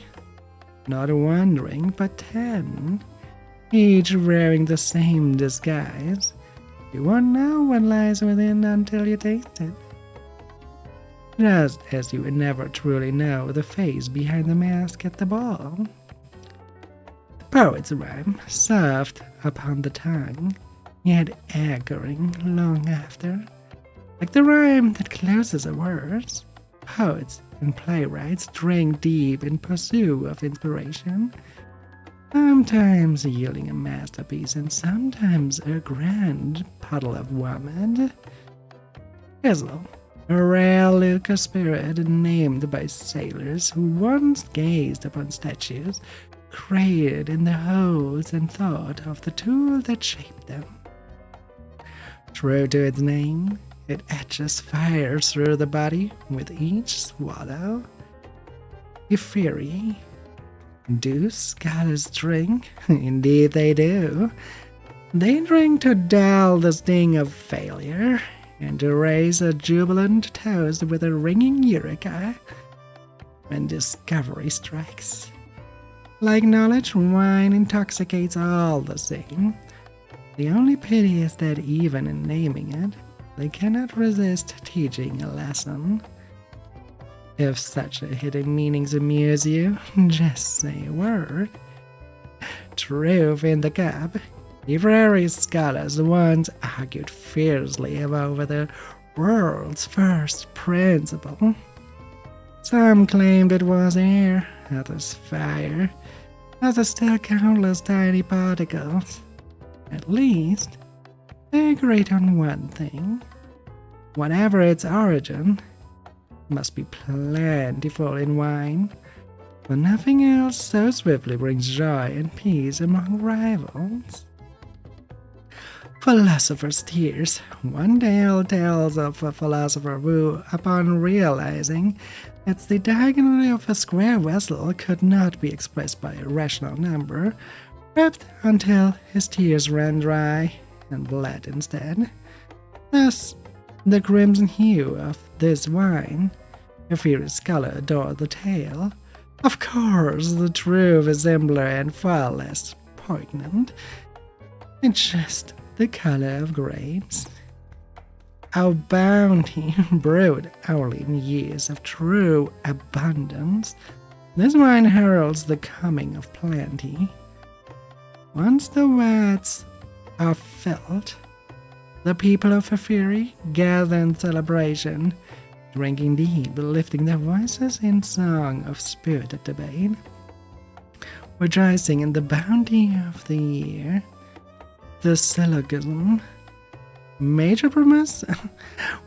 Not one drink, but 10. Each wearing the same disguise. You won't know what lies within until you taste it. Just as you would never truly know the face behind the mask at the ball. The poet's rhyme, soft upon the tongue, yet echoing long after. Like the rhyme that closes a verse, poets and playwrights drink deep in pursuit of inspiration, sometimes yielding a masterpiece and sometimes a grand puddle of vomit. Hazel, a rare Lucca spirit named by sailors who once gazed upon statues created in the holes and thought of the tool that shaped them. True to its name, it etches fire through the body with each swallow. Ephiri. Do scholars drink? Indeed they do. They drink to dull the sting of failure, and to raise a jubilant toast with a ringing eureka when discovery strikes. Like knowledge, wine intoxicates all the same. The only pity is that even in naming it, they cannot resist teaching a lesson. If such a hidden meanings amuse you, just say a word. Truth in the cup. Literary scholars once argued fiercely over the world's first principle. Some claimed it was air, others fire, others still countless tiny particles. At least, they agreed on one thing. Whatever its origin, must be plentiful in wine, for nothing else so swiftly brings joy and peace among rivals. Philosopher's tears. One tale tells of a philosopher who, upon realizing that the diagonal of a square vessel could not be expressed by a rational number, wept until his tears ran dry and bled instead. Thus, the crimson hue of this wine, a fierce color adorned the tale. Of course, the truth is simpler and far less poignant. It's just the color of grapes. Our bounty, brewed only in years of true abundance, this wine heralds the coming of plenty. Once the words are felt, the people of Ephiri gather in celebration, drinking deep, lifting their voices in song of spirited debate, rejoicing in the bounty of the year. The syllogism. Major premise?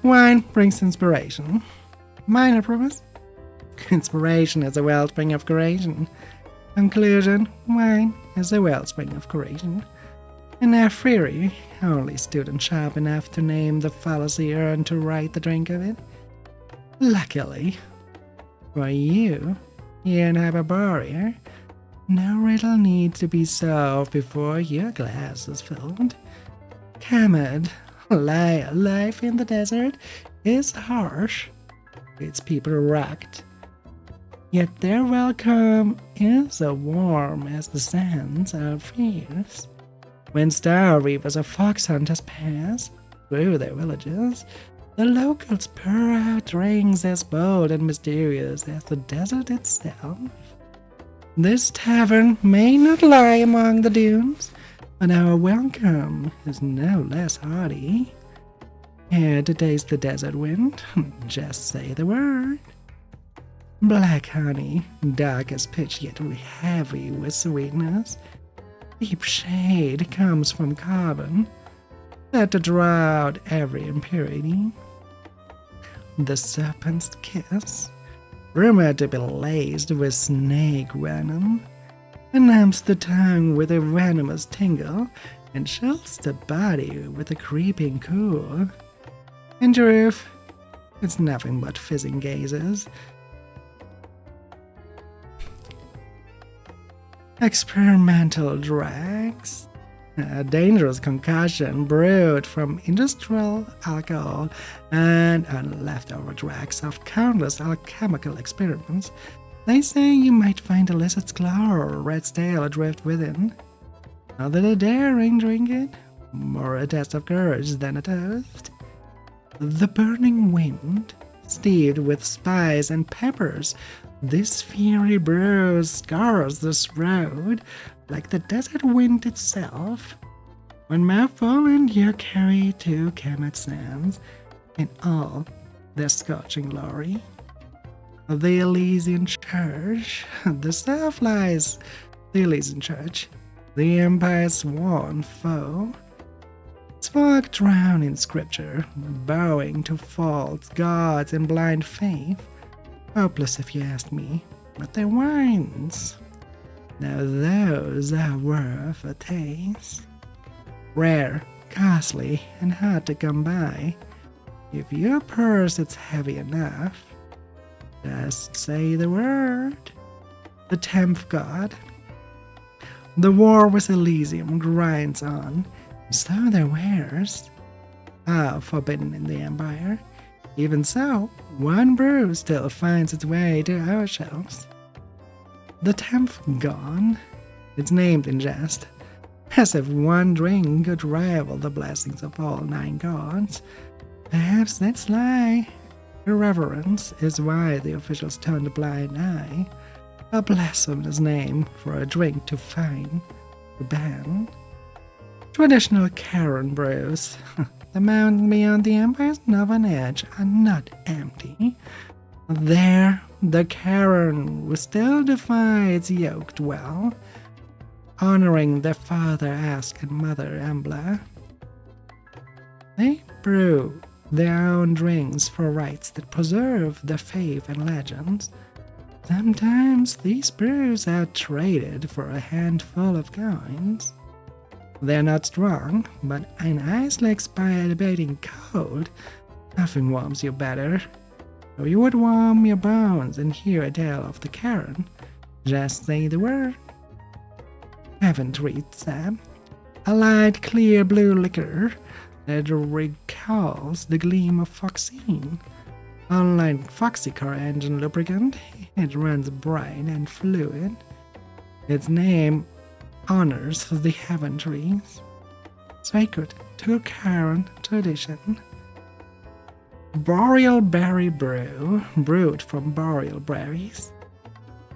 Wine brings inspiration. Minor premise? Inspiration is a wellspring of creation. Conclusion: wine is a wellspring of creation. In Ephiri, only student sharp enough to name the fallacy earned to write the drink of it. Luckily for you, here in Hyperborea, no riddle needs to be solved before your glass is filled. Kamad, life in the desert is harsh. Its people wrecked. Yet their welcome is as warm as the sands are fierce. When star reapers or fox hunters pass through their villages, the locals pour out drinks as bold and mysterious as the desert itself. This tavern may not lie among the dunes, but our welcome is no less hearty. Here to taste the desert wind, just say the word. Black honey, dark as pitch yet heavy with sweetness. Deep shade comes from carbon, that to draw out every impurity. the serpent's kiss, rumored to be laced with snake venom, numbs the tongue with a venomous tingle, and chills the body with a creeping cool. In truth, it's nothing but fizzing gazes. Experimental drugs. A dangerous concoction brewed from industrial alcohol and leftover drugs of countless alchemical experiments. They say you might find a lizard's claw or a rat's tail adrift within. Not that I daring drink it, more a test of courage than a toast. The burning wind, steeped with spice and peppers, this fiery brew scars this road like the desert wind itself. One mouthful and you're carried to Kemet sands in all their scorching glory. The Elysian Church, the south lies the Elysian Church, the Empire's sworn foe. Its folk drown in scripture, bowing to false gods and blind faith. Hopeless if you ask me, but their wines, now those are worth a taste. Rare, costly, and hard to come by. If your purse is heavy enough, just say the word. The 10th god. The war with Elysium grinds on, so their wares are forbidden in the Empire. Even so, one brew still finds its way to our shelves. The 10th gone. It's named in jest, as if one drink could rival the blessings of all 9 gods. Perhaps that's lie. Irreverence is why the officials turned a blind eye. A blasphemous name for a drink to fine, to ban. Traditional Karen brews. The mountains beyond the Empire's northern edge are not empty. There, the Karen will still defy its yoke well, honoring their father Ask and mother Embla. They brew their own drinks for rites that preserve their faith and legends. Sometimes these brews are traded for a handful of coins. They're not strong, but in ice-like biting cold, nothing warms you better. If you would warm your bones and hear a tale of the Karen, just say the word. Heaven treats them. A light, clear blue liquor that recalls the gleam of Foxine. Unlike Foxy car engine lubricant, it runs bright and fluid. Its name honors the heaven trees, sacred to Karen tradition. Boreal berry brew, brewed from boreal berries,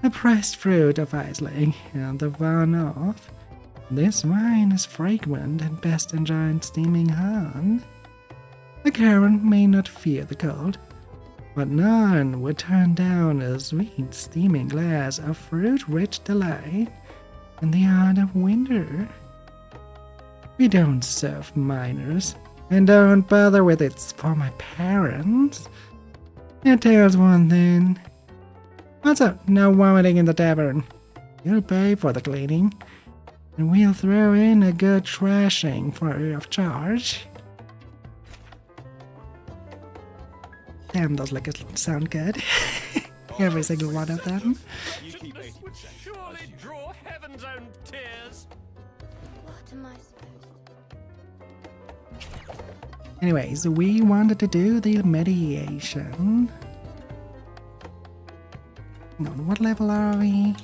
a pressed fruit of Iceland and the far north. This wine is fragrant and best enjoyed steaming hot. The Karen may not fear the cold, but none would turn down a sweet steaming glass of fruit-rich delight in the heart of winter. We don't serve minors, and don't bother with it's for my parents. It tells one thing. Also, no vomiting in the tavern. You'll pay for the cleaning, and we'll throw in a good trashing free of charge. Damn, those liquors sound good. Every single one of them. Would surely draw heaven's own tears. What am I supposed to... Anyways, we wanted to do the mediation. Hang on, what level are we?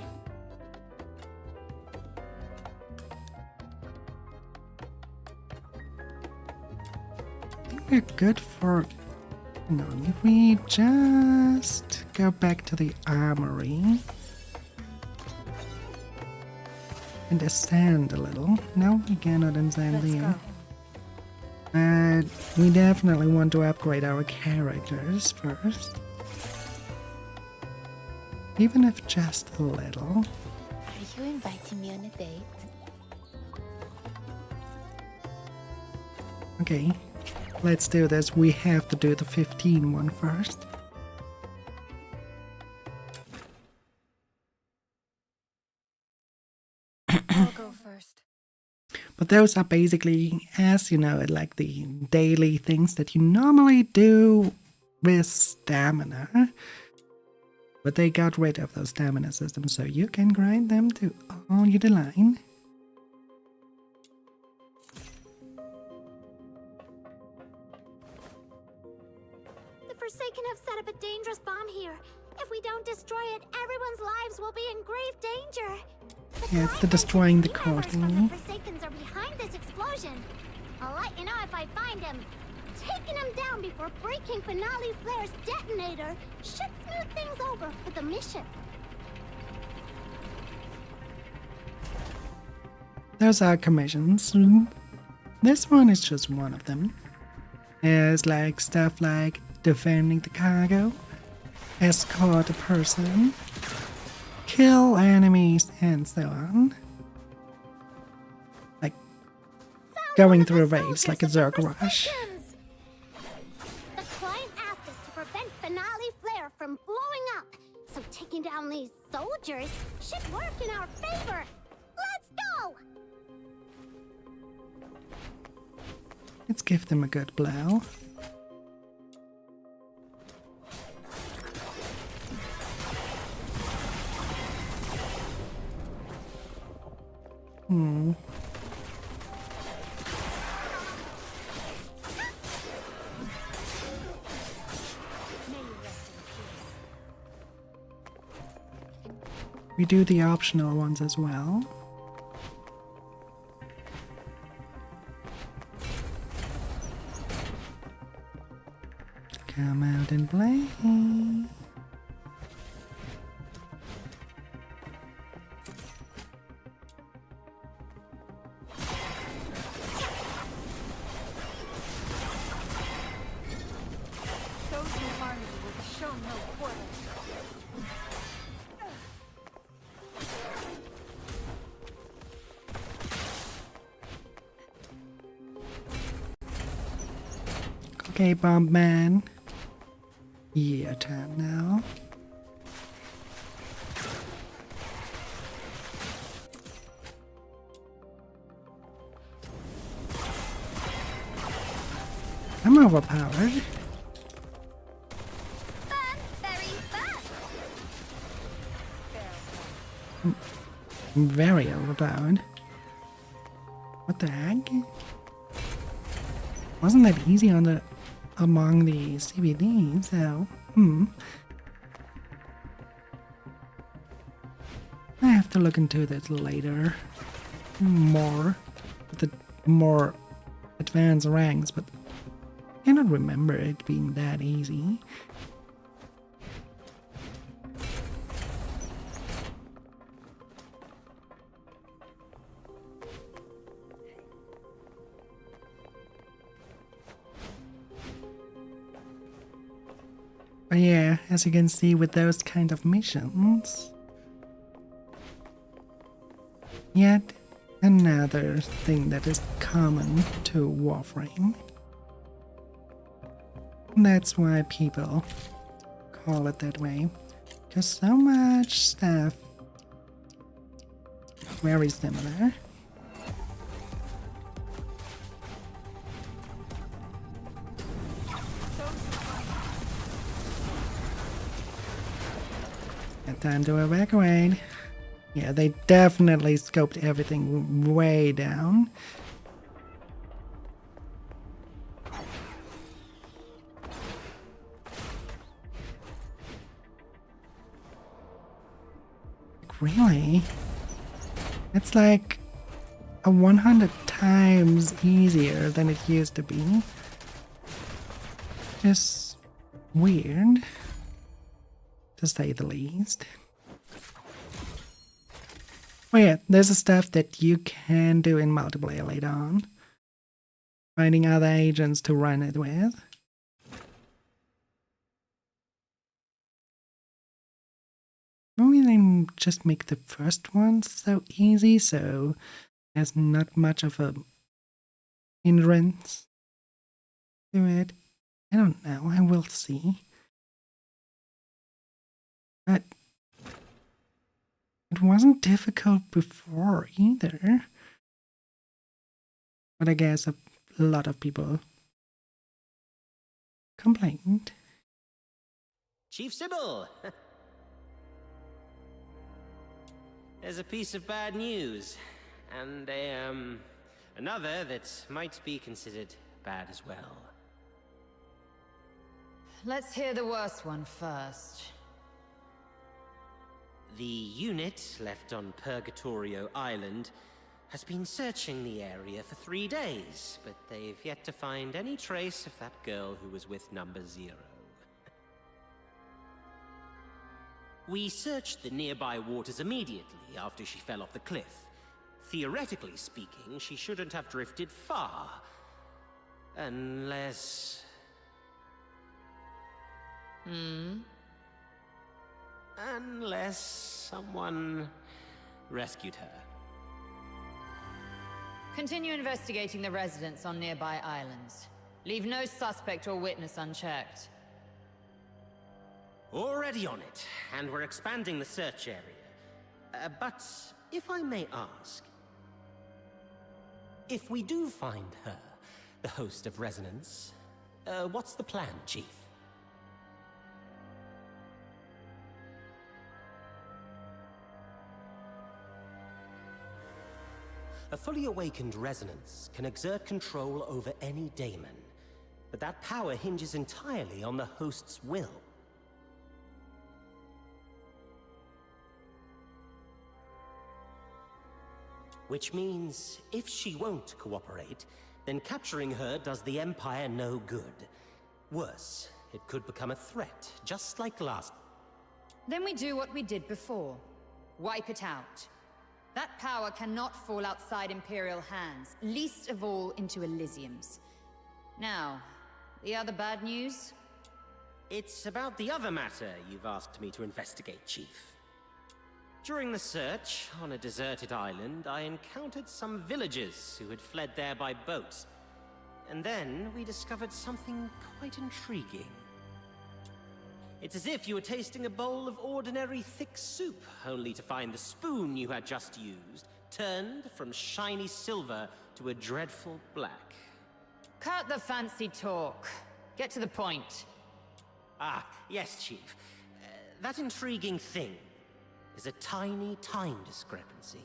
I think we're good for... Hang on, if we just go back to the armory and ascend a little. No, we cannot ascend here. But we definitely want to upgrade our characters first. Even if just a little. Are you inviting me on a date? Okay. let's do this. We have to do the 15 one first. I'll go first. But those are basically, as you know, like the daily things that you normally do with stamina. But they got rid of those stamina systems, so you can grind them to all your line. The Forsaken have set up a dangerous bomb here. If we don't destroy it, everyone's lives will be in grave danger. Yeah, it's the destroying the core The thingy. Forsakens are behind this explosion. I'll let you know if I find him. Taking him down before breaking Finale Flare's detonator should smooth things over for the mission. Those are commissions. This one is just one of them. There's like stuff like defending the cargo, escort a person, kill enemies, and so on. Like going through raids like a Zerg rush. The client asked us to prevent Finale Flare from blowing up, so taking down these soldiers should work in our favor. Let's go! Let's give them a good blow. We do the optional ones as well. Come out and play. Those who harm you will be shown no quarter. Okay, Bomb Man. Your turn now. I'm overpowered. I'm very overpowered. What the heck? Wasn't that easy on the among the CBDs, so I have to look into that later. More with the more advanced ranks, but I cannot remember it being that easy. But yeah, as you can see with those kind of missions, yet another thing that is common to Warframe. And that's why people call it that way, because so much stuff very similar. Time to evacuate. Yeah, they definitely scoped everything way down. Really? It's like a 100 times easier than it used to be. Just weird, to say the least. Oh yeah, there's a stuff that you can do in multiplayer later on. Finding other agents to run it with. Maybe they just make the first one so easy, so there's not much of a hindrance. to it. I don't know, I will see. But it wasn't difficult before either. But I guess a lot of people complained. Chief Sybil! There's a piece of bad news, and another that might be considered bad as well. Let's hear the worst one first. The unit left on Purgatorio Island has been searching the area for 3 days, but they've yet to find any trace of that girl who was with Number 0. We searched the nearby waters immediately after she fell off the cliff. Theoretically speaking, she shouldn't have drifted far. Unless... Unless someone rescued her. Continue investigating the residents on nearby islands. Leave no suspect or witness unchecked. Already on it, and we're expanding the search area. But if I may ask, if we do find her, the host of Resonance, what's the plan, Chief? A fully awakened Resonance can exert control over any daemon, but that power hinges entirely on the host's will. Which means, if she won't cooperate, then capturing her does the Empire no good. Worse, it could become a threat, just like last. Then we do what we did before. Wipe it out. That power cannot fall outside Imperial hands, least of all into Elysium's. Now, the other bad news? It's about the other matter you've asked me to investigate, Chief. During the search, on a deserted island, I encountered some villagers who had fled there by boat. And then we discovered something quite intriguing. It's as if you were tasting a bowl of ordinary thick soup, only to find the spoon you had just used turned from shiny silver to a dreadful black. Cut the fancy talk. Get to the point. Ah, yes, Chief. That intriguing thing is a tiny time discrepancy.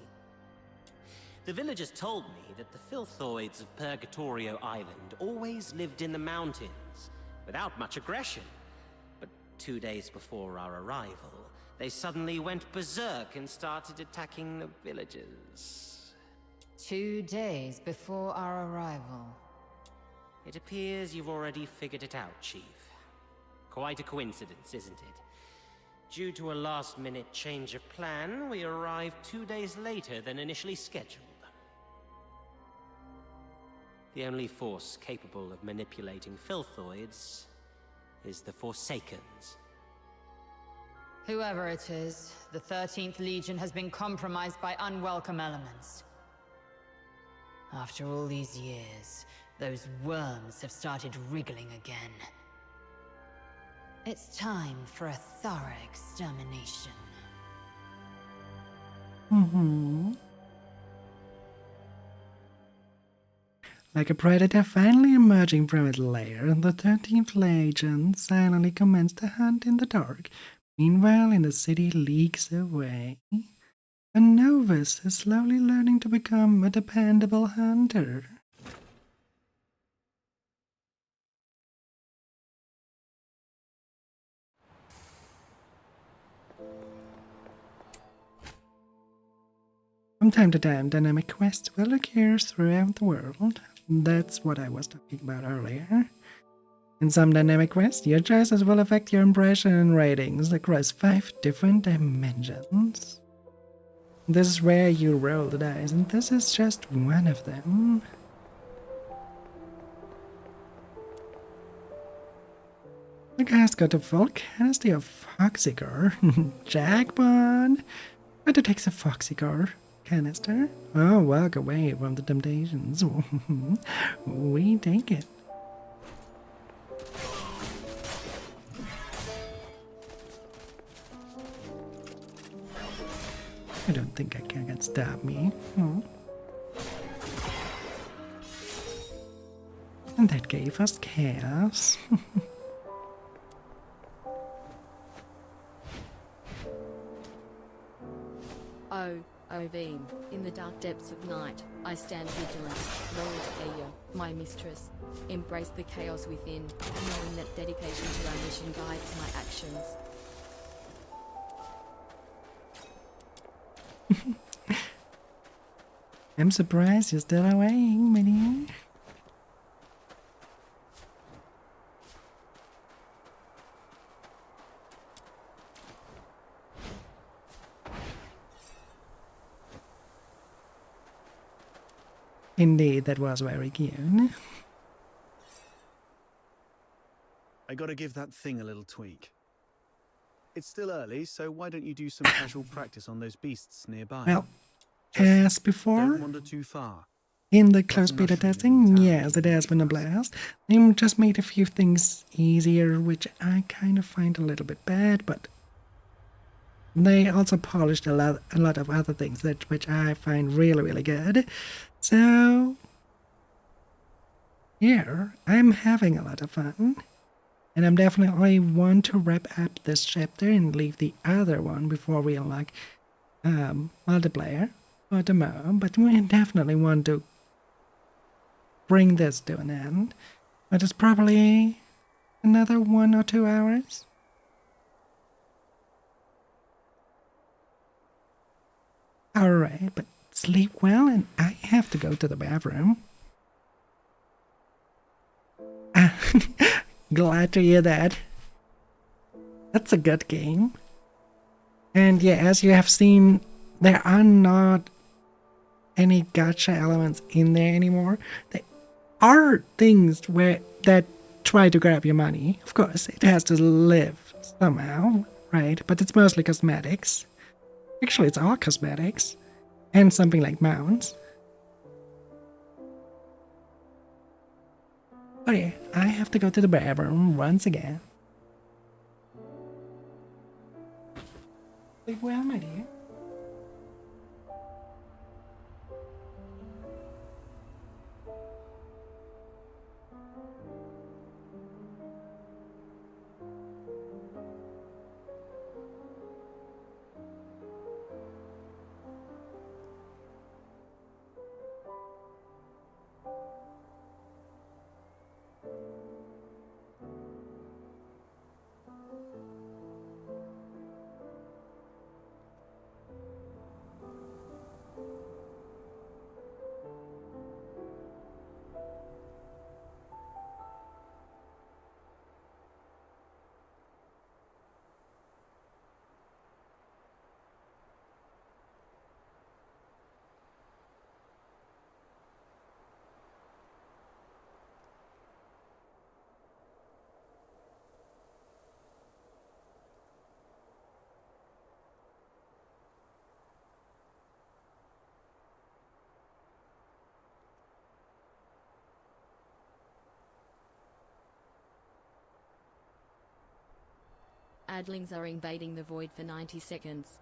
The villagers told me that the filthoids of Purgatorio Island always lived in the mountains, without much aggression. But 2 days before our arrival, they suddenly went berserk and started attacking the villagers. 2 days before our arrival. It appears you've already figured it out, Chief. Quite a coincidence, isn't it? Due to a last-minute change of plan, we arrived 2 days later than initially scheduled. The only force capable of manipulating filthoids is the Forsakens. Whoever it is, the 13th Legion has been compromised by unwelcome elements. After all these years, those worms have started wriggling again. It's time for a thorough extermination. Like a predator finally emerging from its lair, the 13th Legion silently commenced a hunt in the dark. Meanwhile, in the city leagues away, a novice is slowly learning to become a dependable hunter. From time to time, dynamic quests will occur throughout the world. That's what I was talking about earlier. In some dynamic quests, your choices will affect your impression and ratings across 5 different dimensions. This is where you roll the dice, and this is just one of them. The cast got a full cast of Foxygar. Jackpot! But it takes a Foxygar canister. Oh, walk away from the temptations. We take it. I don't think I can stop me. Oh. And that gave us chaos. Oh, Ovine, in the dark depths of night, I stand vigilant. Lord Aya, my mistress, embrace the chaos within, knowing that dedication to our mission guides my actions. I'm surprised you're still awake, my dear. Indeed, that was very cute. I gotta give that thing a little tweak. It's still early, so why don't you do some casual practice on those beasts nearby? Well, Just as before, don't wander too far. in the close beta testing, yes, it has been a blast. They just made a few things easier, which I kind of find a little bit bad, but they also polished a lot of other things which I find really, really good. So, here, I'm having a lot of fun. And I'm definitely want to wrap up this chapter and leave the other one before we unlock multiplayer for tomorrow. But we definitely want to bring this to an end. But it's probably another 1 or 2 hours. Alright, but sleep well, and I have to go to the bathroom. Glad to hear that. That's a good game. And yeah, as you have seen, there are not any gacha elements in there anymore. There are things that try to grab your money. Of course, it has to live somehow, right? But it's mostly cosmetics. Actually, it's all cosmetics. And something like mounts. Oh yeah, I have to go to the bathroom once again. Sleep well, my dear. Adlings are invading the void for 90 seconds.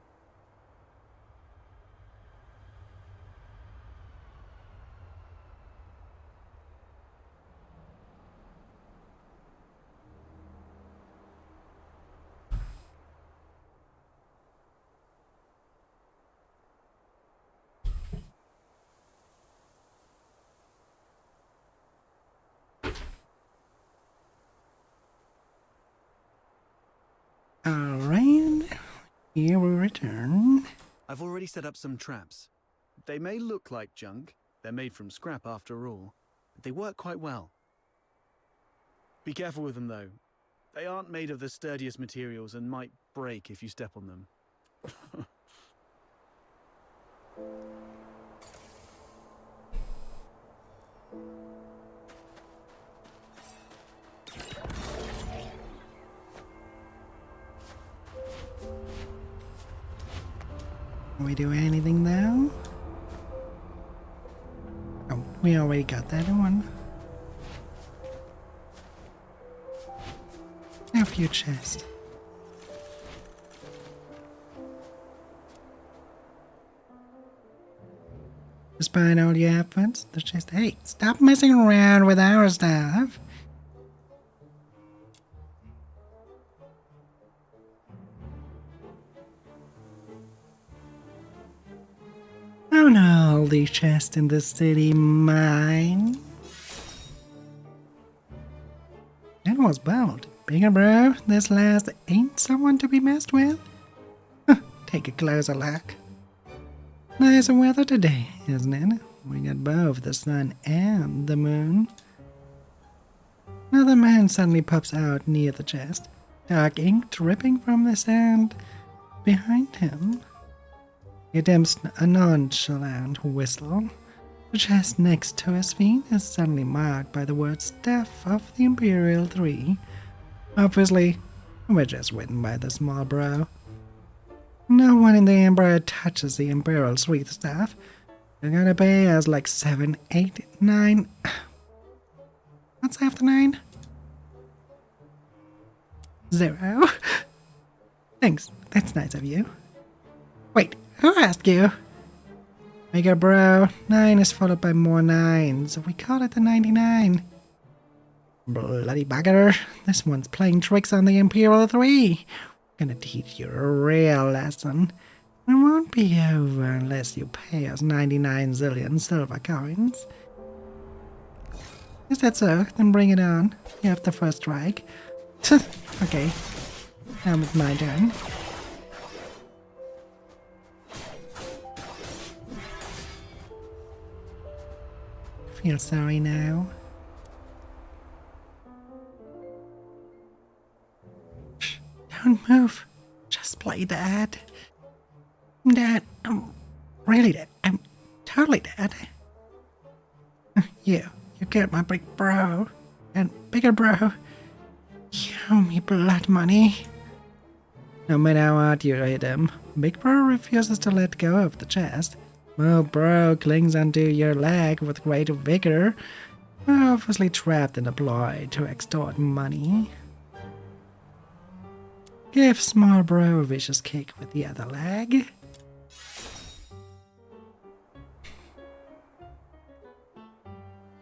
Alright, here we return. I've already set up some traps. They may look like junk. They're made from scrap after all. They work quite well. Be careful with them though. They aren't made of the sturdiest materials and might break if you step on them. Can we do anything now? Oh, we already got that one. A few chests. Despite all your efforts, the chest. Hey, stop messing around with our stuff. Oh no, all these chests in the city mine. That was bold. Bigger bro, this last ain't someone to be messed with. Take a closer look. Nice weather today, isn't it? We got both the sun and the moon. Another man suddenly pops out near the chest, dark ink dripping from the sand behind him. He attempts a nonchalant whistle. The chest next to his feet is suddenly marked by the word Staff of the Imperial 3. Obviously, we're just written by the small bro. No one in the Empire touches the Imperial Sweet Staff. You're gonna pay us like 7, 8, 9... What's after 9? 0. Thanks, that's nice of you. Wait, who asked you? Bigger bro, 9 is followed by more 9s. We call it the 99. Bloody bugger, this one's playing tricks on the Imperial 3. Gonna teach you a real lesson. It won't be over unless you pay us 99 zillion silver coins. Is that so? Then bring it on. You have the first strike. Okay, now it's my turn. Feel sorry now. Shh, don't move. Just play dead. I'm dead. I'm really dead. I'm totally dead. You killed my big bro. And bigger bro. You owe me blood money. No matter how hard you hit him, Big Bro refuses to let go of the chest. Well, bro clings onto your leg with great vigor. We're obviously trapped in a ploy to extort money. Give small bro a vicious kick with the other leg.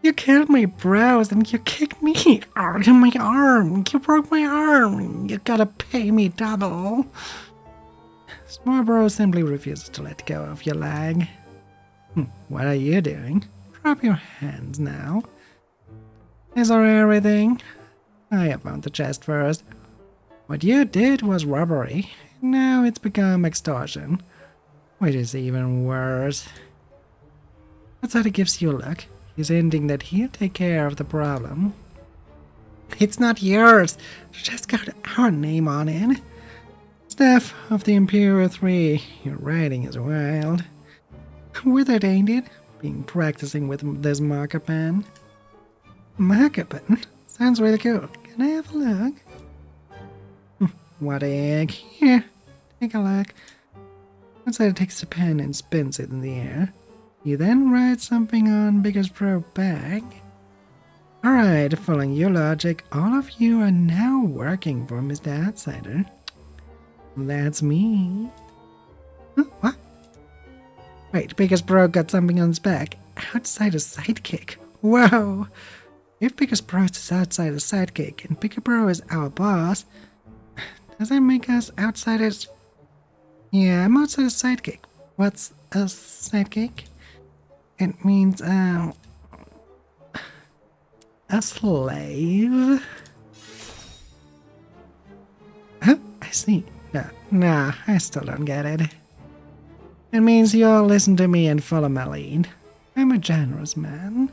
You killed my bros and you kicked me out of my arm. You broke my arm. You gotta pay me double. Small bro simply refuses to let go of your leg. What are you doing? Drop your hands now. Is that everything? I found the chest first. What you did was robbery. Now it's become extortion. Which is even worse. Outsider gives you a look. He's hinting that he'll take care of the problem. It's not yours. Just got our name on it. Staff of the Imperial 3. Your writing is wild. Withered, ain't it? Been practicing with this marker pen. Marker pen? Sounds really cool. Can I have a look? What a egg. Here, take a look. Outsider takes the pen and spins it in the air. You then write something on Biggest Pro back. Alright, following your logic, all of you are now working for Mr. Outsider. That's me. Huh, what? Wait, Biggest Bro got something on his back. Outsider's sidekick. Whoa! If Biggest Bro is Outsider's sidekick and Bigger Bro is our boss, does that make us outsiders? Yeah, I'm Outsider's sidekick. What's a sidekick? It means, a slave? Huh? I see. Nah, I still don't get it. It means you all listen to me and follow my lead. I'm a generous man.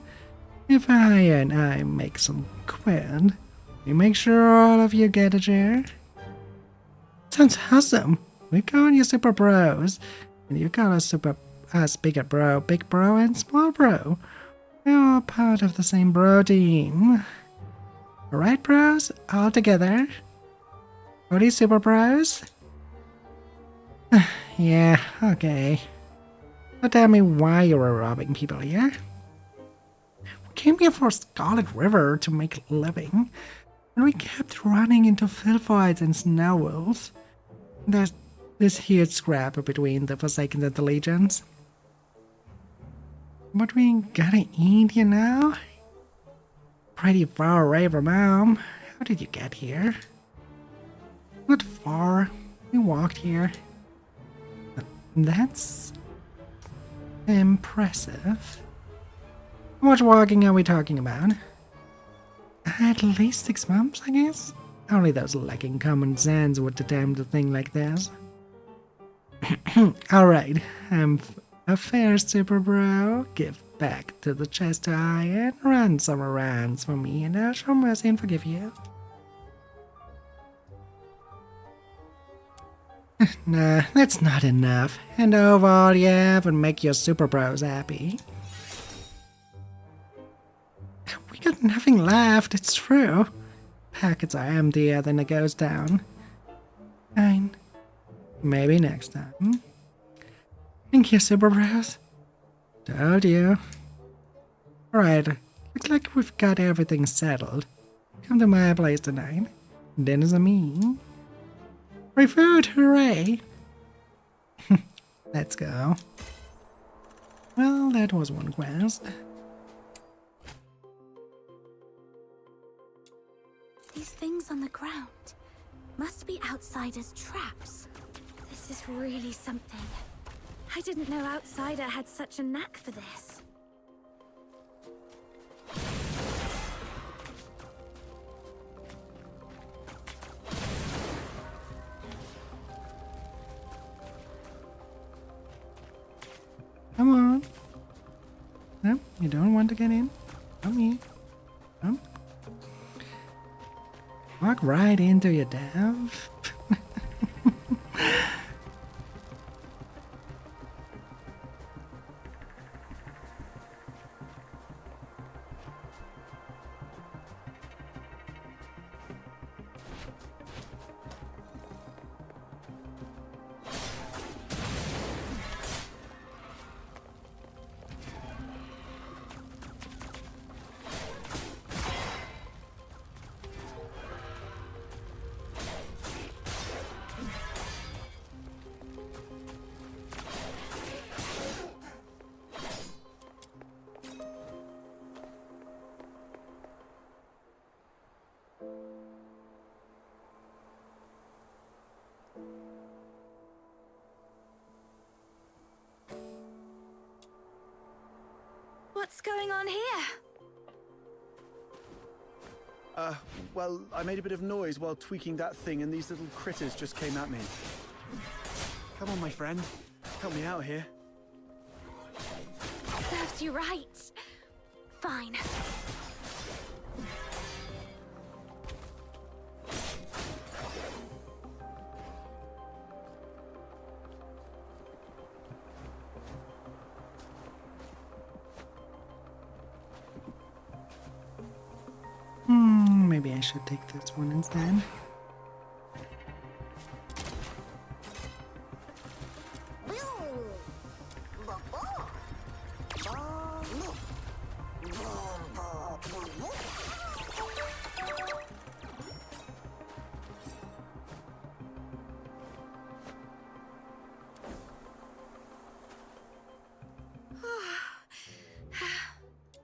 If I and I make some quid, we make sure all of you get a share. Sounds awesome. We call you Super Bros, and you call us Bigger Bro, Big Bro, and Small Bro. We're all part of the same bro team. Alright, bros? All together? Are these Super Bros? Yeah, okay. But tell me why you were robbing people here. We came here for Scarlet River to make a living, and we kept running into filth fights and snow wolves. There's this huge scrap between the Forsakens and the Legions. But we gotta eat, you know? Pretty far away from home. How did you get here? Not far. We walked here. That's impressive. How much walking are we talking about? At least 6 months, I guess? Only those lacking common sense would attempt a thing like this. Alright, I'm a fair super bro. Give back to the chest eye and run some errands for me, and I'll show mercy and forgive you. Nah, that's not enough. Hand over all you have and make your super bros happy. We got nothing left, it's true. Packets are emptier than it goes down. Fine. Maybe next time. Thank you, super bros. Told you. Alright, looks like we've got everything settled. Come to my place tonight. Dinner's on me. Free food, hooray! Let's go. Well, that was one quest. These things on the ground must be outsiders' traps. This is really something. I didn't know Outsider had such a knack for this. Come on. No, you don't want to get in? Come here. Come. Walk right into your death. What's going on here? Well, I made a bit of noise while tweaking that thing and these little critters just came at me. Come on, my friend. Help me out here. Serves you right. Fine. Maybe I should take this one instead.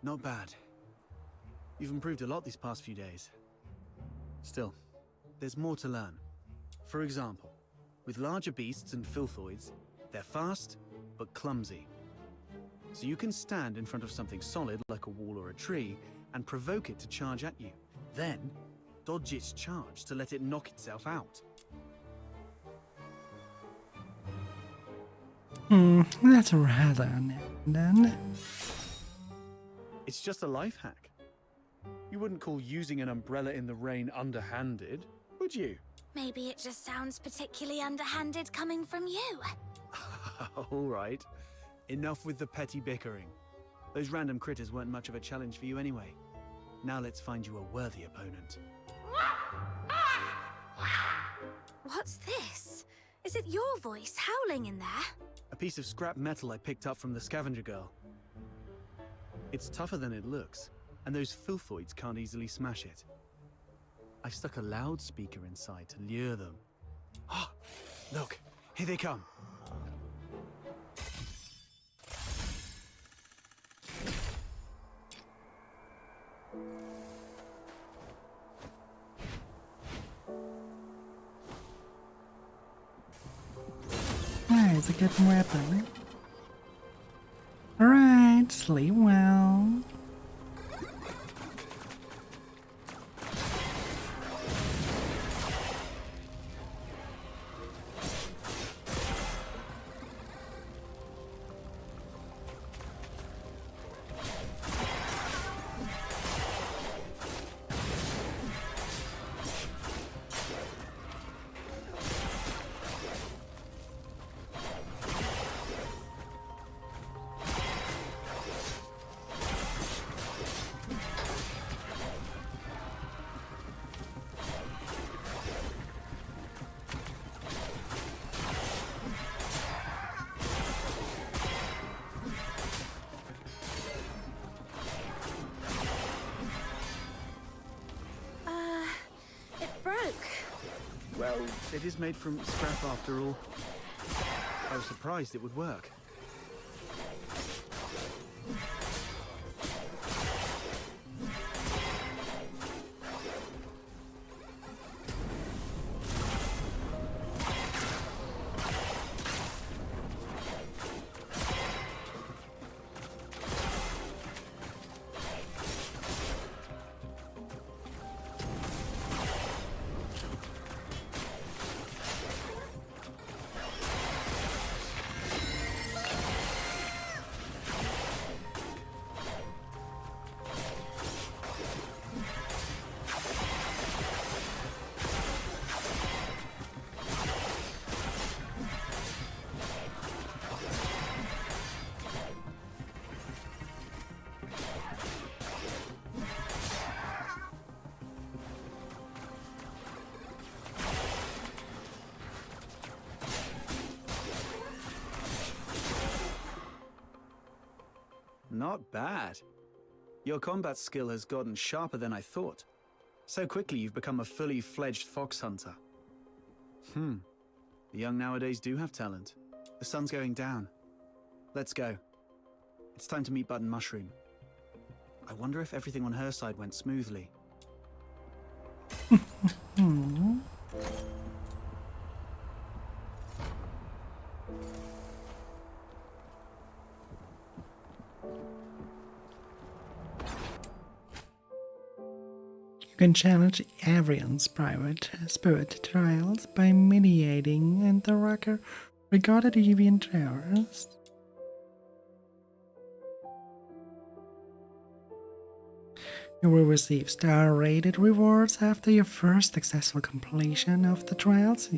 Not bad. You've improved a lot these past few days. Still, there's more to learn. For example, with larger beasts and filthoids, they're fast, but clumsy. So you can stand in front of something solid, like a wall or a tree, and provoke it to charge at you. Then, dodge its charge to let it knock itself out. That's rather done. It's just a life hack. You wouldn't call using an umbrella in the rain underhanded, would you? Maybe it just sounds particularly underhanded coming from you. All right. Enough with the petty bickering. Those random critters weren't much of a challenge for you anyway. Now let's find you a worthy opponent. What's this? Is it your voice howling in there? A piece of scrap metal I picked up from the scavenger girl. It's tougher than it looks, and those filthoids can't easily smash it. I've stuck a loudspeaker inside to lure them. Ah, look, here they come. That's a good weapon. Alright, sleep well. It broke. Well, it is made from scrap after all. I was surprised it would work. Not bad. Your combat skill has gotten sharper than I thought. So quickly you've become a fully fledged fox hunter. The young nowadays do have talent. The sun's going down. Let's go. It's time to meet Button Mushroom. I wonder if everything on her side went smoothly. You can challenge everyone's private spirit trials by mediating and the rocker regarded deviant terrorist. You will receive star-rated rewards after your first successful completion of the trials.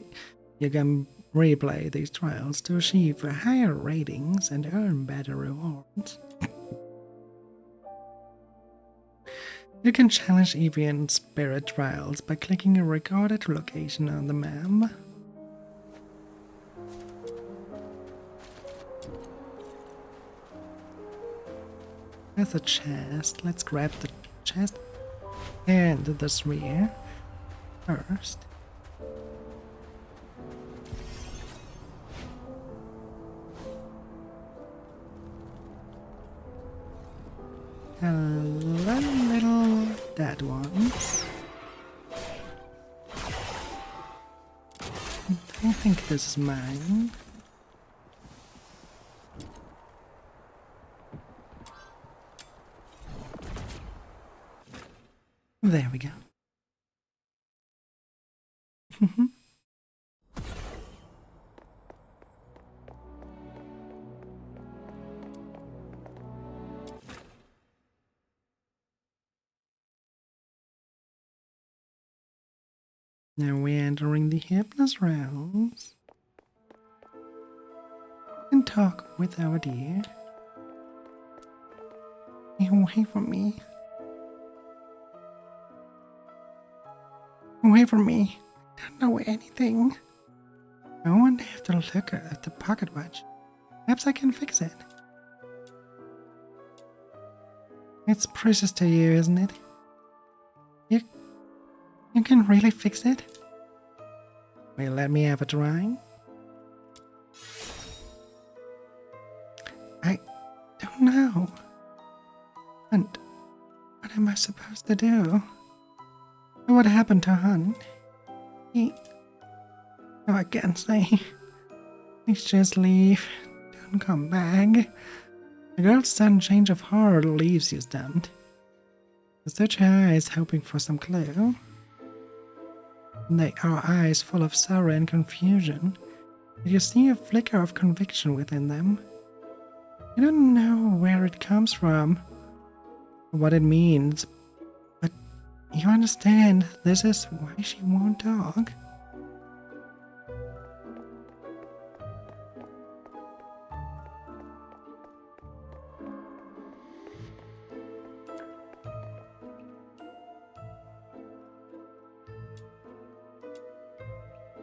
You can replay these trials to achieve higher ratings and earn better rewards. You can challenge Evian spirit trials by clicking a recorded location on the map. There's a chest. Let's grab the chest and the sphere first. Hello, little dead ones. I think this is mine. There we go. Now we're entering the Hypnos realms. And talk with our dear. Get away from me. Away from me. I don't know anything. I won't have to look at the pocket watch. Perhaps I can fix it. It's precious to you, isn't it? You can really fix it? Will you let me have a try? I don't know. And what am I supposed to do? What happened to Hunt? I can't say. Please just leave. Don't come back. The girl's sudden change of heart leaves you stunned. You search her eyes, hoping for some clue. They are eyes full of sorrow and confusion, but you see a flicker of conviction within them. You don't know where it comes from, or what it means, but you understand this is why she won't talk.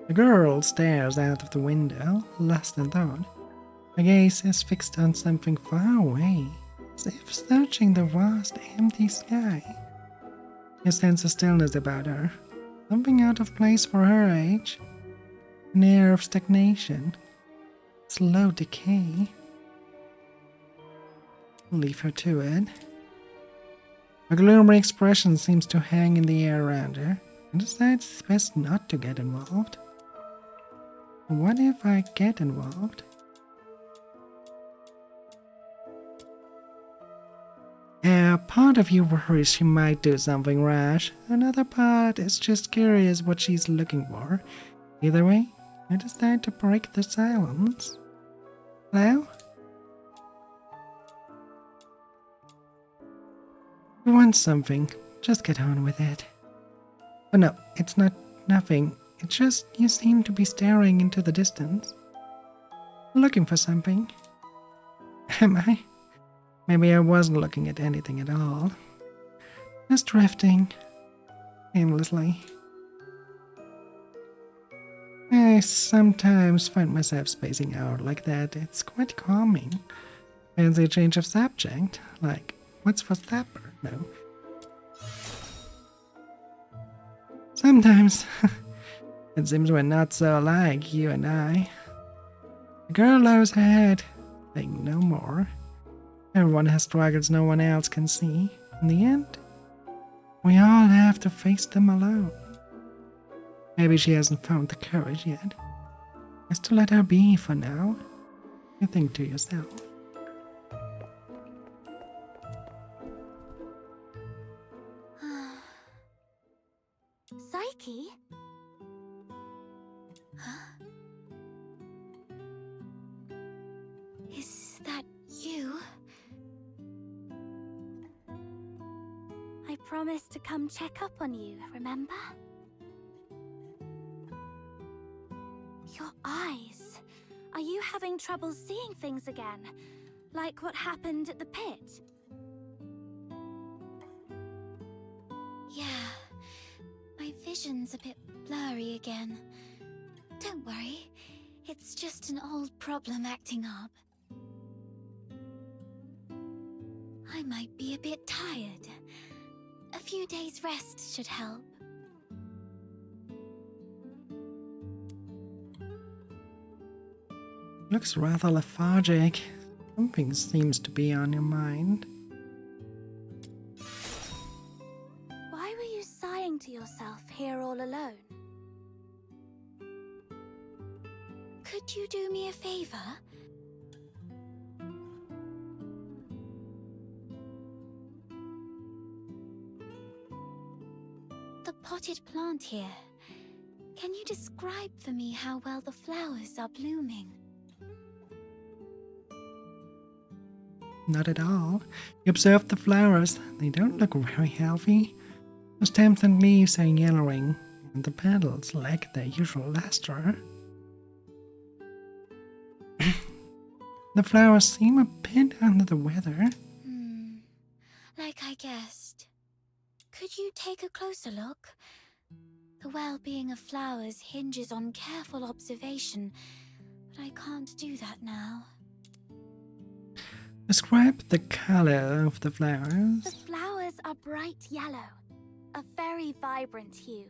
The girl stares out of the window, lost in thought. Her gaze is fixed on something far away, as if searching the vast, empty sky. You sense a stillness about her, something out of place for her age. An air of stagnation, slow decay. Leave her to it. A gloomy expression seems to hang in the air around her, and decides it's best not to get involved. What if I get involved? A part of you worries she might do something rash. Another part is just curious what she's looking for. Either way, you decide to break the silence. Hello? You want something, just get on with it. Oh no, it's not nothing. It's just you seem to be staring into the distance. Looking for something. Am I? Maybe I wasn't looking at anything at all. Just drifting. Aimlessly. I sometimes find myself spacing out like that. It's quite calming. Fancy a change of subject? Like, what's for supper? No. Sometimes. It seems we're not so alike, you and I. The girl lowers her head, saying no more. Everyone has struggles no one else can see. In the end, we all have to face them alone. Maybe she hasn't found the courage yet. Just to let her be for now. You think to yourself. Psyche? Huh? Is that you? I promised to come check up on you, remember? Your eyes. Are you having trouble seeing things again? Like what happened at the pit? Yeah, my vision's a bit blurry again. Don't worry, it's just an old problem acting up. I might be a bit tired. A few days rest should help. Looks rather lethargic. Something seems to be on your mind. Why were you sighing to yourself here all alone? Could you do me a favor? The potted plant here. Can you describe for me how well the flowers are blooming? Not at all. You observe the flowers. They don't look very healthy. The stems and leaves are yellowing, and the petals lack their usual luster. The flowers seem a bit under the weather. Like I guessed. Could you take a closer look? The well-being of flowers hinges on careful observation, but I can't do that now. Describe the color of the flowers. The flowers are bright yellow, a very vibrant hue.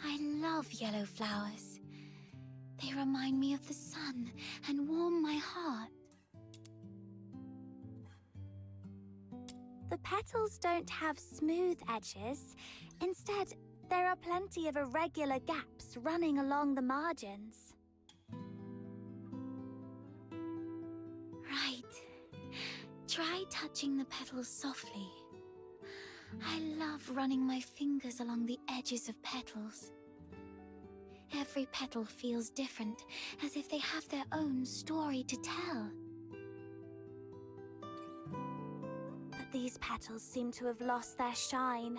I love yellow flowers. They remind me of the sun and warm my heart. The petals don't have smooth edges. Instead, there are plenty of irregular gaps running along the margins. Right. Try touching the petals softly. I love running my fingers along the edges of petals. Every petal feels different, as if they have their own story to tell. But these petals seem to have lost their shine.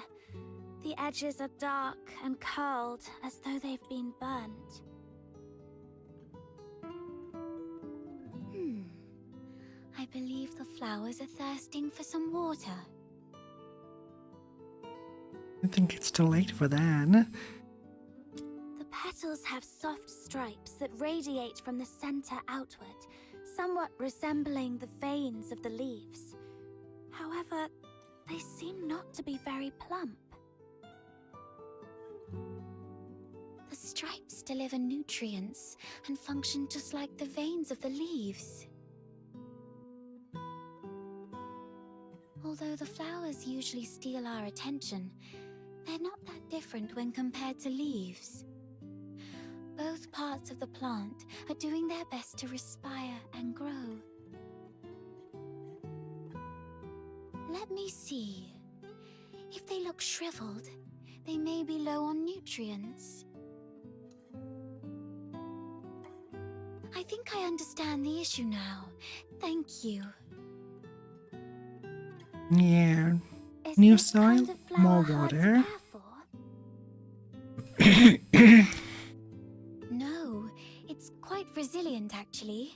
The edges are dark and curled, as though they've been burnt. I believe the flowers are thirsting for some water. I think it's too late for that. The petals have soft stripes that radiate from the center outward, somewhat resembling the veins of the leaves. However, they seem not to be very plump. The stripes deliver nutrients and function just like the veins of the leaves. Although the flowers usually steal our attention, they're not that different when compared to leaves. Both parts of the plant are doing their best to respire and grow. Let me see. If they look shriveled, they may be low on nutrients. I think I understand the issue now. Thank you. Yeah. Is New this soil, kind of flower more hard to water. care for? No, it's quite resilient actually.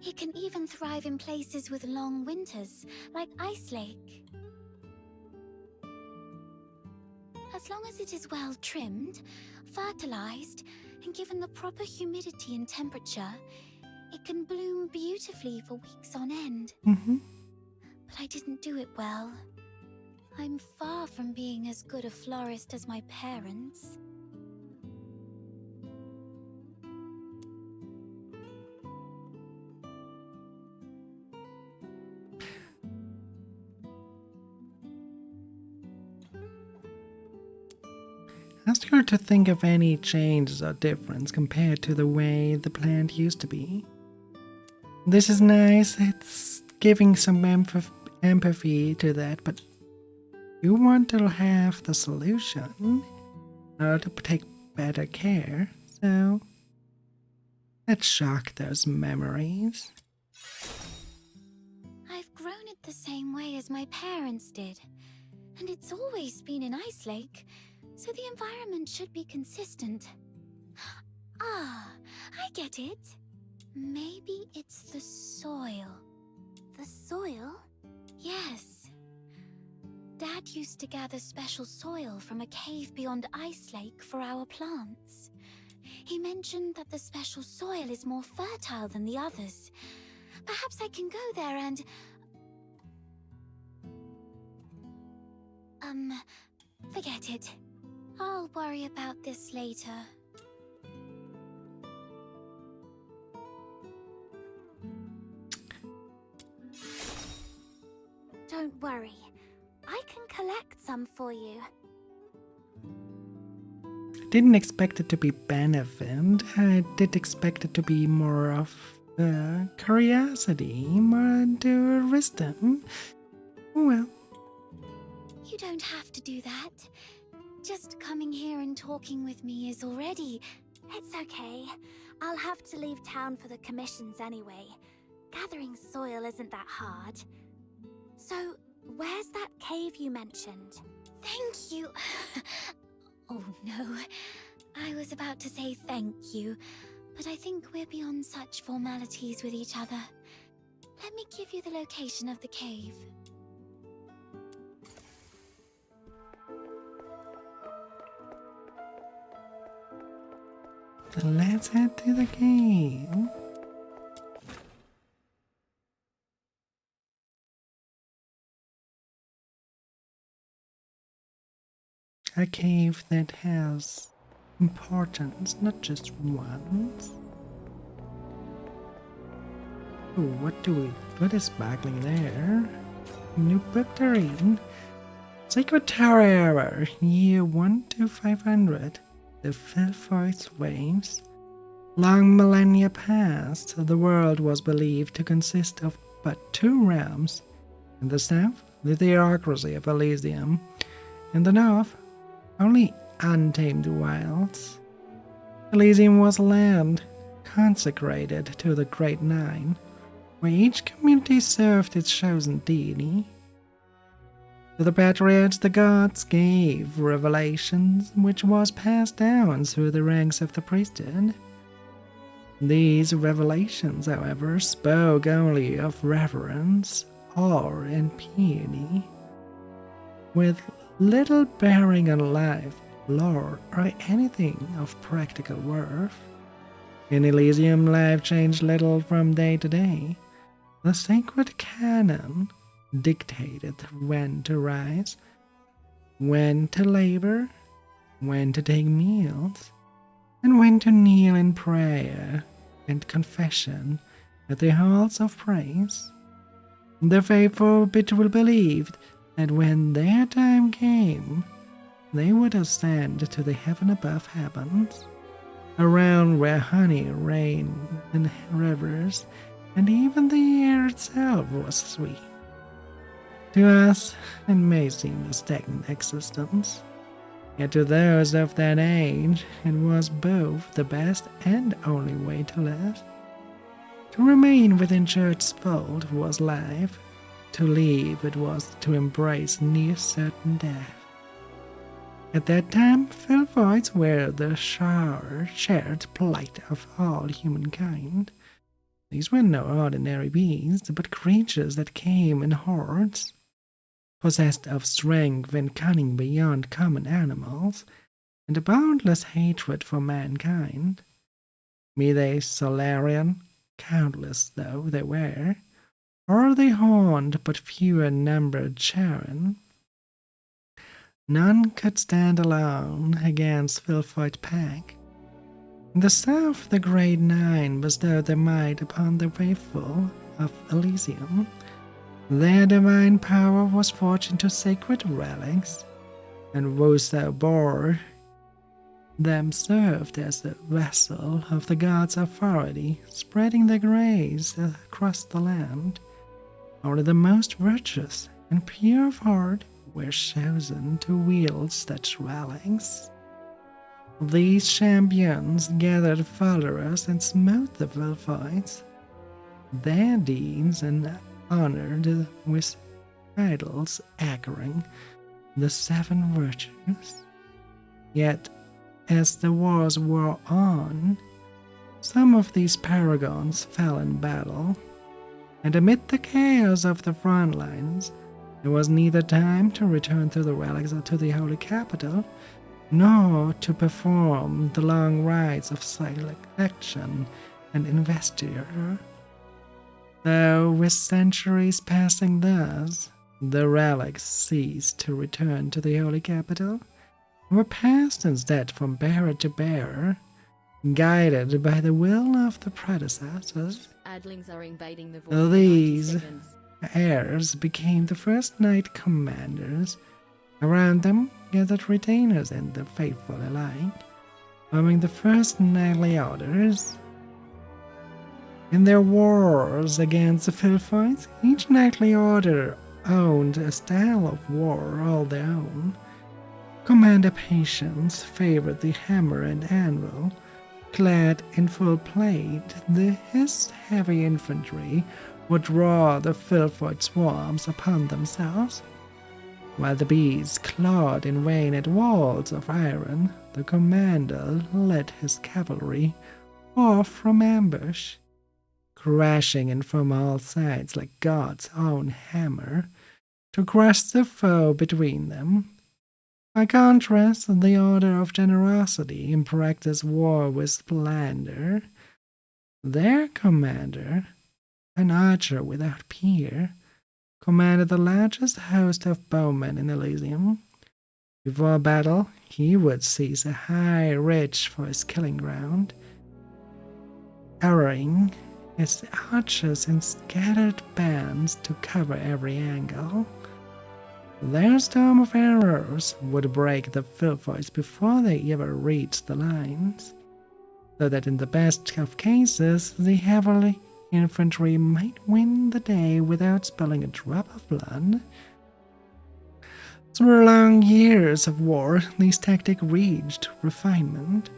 It can even thrive in places with long winters, like Ice Lake. As long as it is well trimmed, fertilized, and given the proper humidity and temperature, it can bloom beautifully for weeks on end. But I didn't do it well. I'm far from being as good a florist as my parents. Ask her to think of any changes or difference compared to the way the plant used to be. This is nice, it's giving some empathy to that, but you want to have the solution in order to take better care, so let's shock those memories. I've grown it the same way as my parents did, and it's always been in Ice Lake, so the environment should be consistent. Ah, I get it. Maybe it's the soil. The soil? Yes. Dad used to gather special soil from a cave beyond Ice Lake for our plants. He mentioned that the special soil is more fertile than the others. Perhaps I can go there and... forget it. I'll worry about this later. Don't worry. I can collect some for you. Didn't expect it to be benefit. I did expect it to be more of curiosity, more into wisdom. Well. You don't have to do that. Just coming here and talking with me is already... It's okay. I'll have to leave town for the commissions anyway. Gathering soil isn't that hard. So, where's that cave you mentioned? Thank you. Oh no. I was about to say thank you, but I think we're beyond such formalities with each other. Let me give you the location of the cave. Let's head to the cave. A cave that has importance, not just once. Oh, what is sparkling there? New book to read. Sacred Tower Era, year 12500. The Filfoid's waves. Long millennia past, the world was believed to consist of but two realms. In the south, the theocracy of Elysium. In the north, only untamed wilds. Elysium was land consecrated to the Great Nine, where each community served its chosen deity. To the patriarchs, the gods gave revelations, which was passed down through the ranks of the priesthood. These revelations, however, spoke only of reverence, awe, and piety, with little bearing on life, lore, or anything of practical worth. In Elysium, life changed little from day to day. The sacred canon dictated when to rise, when to labor, when to take meals, and when to kneel in prayer and confession at the halls of praise. The faithful believed that when their time came, they would ascend to the heaven above heavens, a realm where honey rained in rivers, and even the air itself was sweet. To us, it may seem a stagnant existence, yet to those of that age, it was both the best and only way to live. To remain within church's fold was life. To leave it was to embrace near certain death. At that time, Filfoids were the shared plight of all humankind. These were no ordinary beings, but creatures that came in hordes, possessed of strength and cunning beyond common animals, and a boundless hatred for mankind. Be they Solarian, countless though they were, or the horned but fewer-numbered Charon, none could stand alone against Filfoid pack. In the south, the Great Nine bestowed their might upon the faithful of Elysium. Their divine power was forged into sacred relics, and whoso bore them served as the vessel of the gods' authority, spreading their grace across the land. Only the most virtuous and pure of heart were chosen to wield such relics. These champions gathered followers and smote the Filfoids. Their deeds and honored with titles echoing the seven virtues. Yet, as the wars wore on, some of these paragons fell in battle, and amid the chaos of the front lines, there was neither time to return to the relics or to the holy capital, nor to perform the long rites of selection and investiture. Though with centuries passing thus, the relics ceased to return to the holy capital, and were passed instead from bearer to bearer, guided by the will of the predecessors. Adlings are invading the void in 90 These seconds. heirs became the first knight commanders. Around them gathered retainers and the faithful alike, forming the first knightly orders. In their wars against the Filfoids, each knightly order owned a style of war all their own. Commander Patience favored the hammer and anvil. Clad in full plate, his heavy infantry would draw the Filfoid swarms upon themselves. While the bees clawed in vain at walls of iron, the commander led his cavalry off from ambush, crashing in from all sides like God's own hammer, to crush the foe between them. By contrast, the Order of Generosity practiced war with splendor. Their commander, an archer without peer, commanded the largest host of bowmen in Elysium. Before battle, he would seize a high ridge for his killing ground, arraying his archers in scattered bands to cover every angle. Their storm of arrows would break the Filthoids before they ever reached the lines, so that in the best of cases, the heavily infantry might win the day without spilling a drop of blood. Through long years of war, this tactic reached refinement,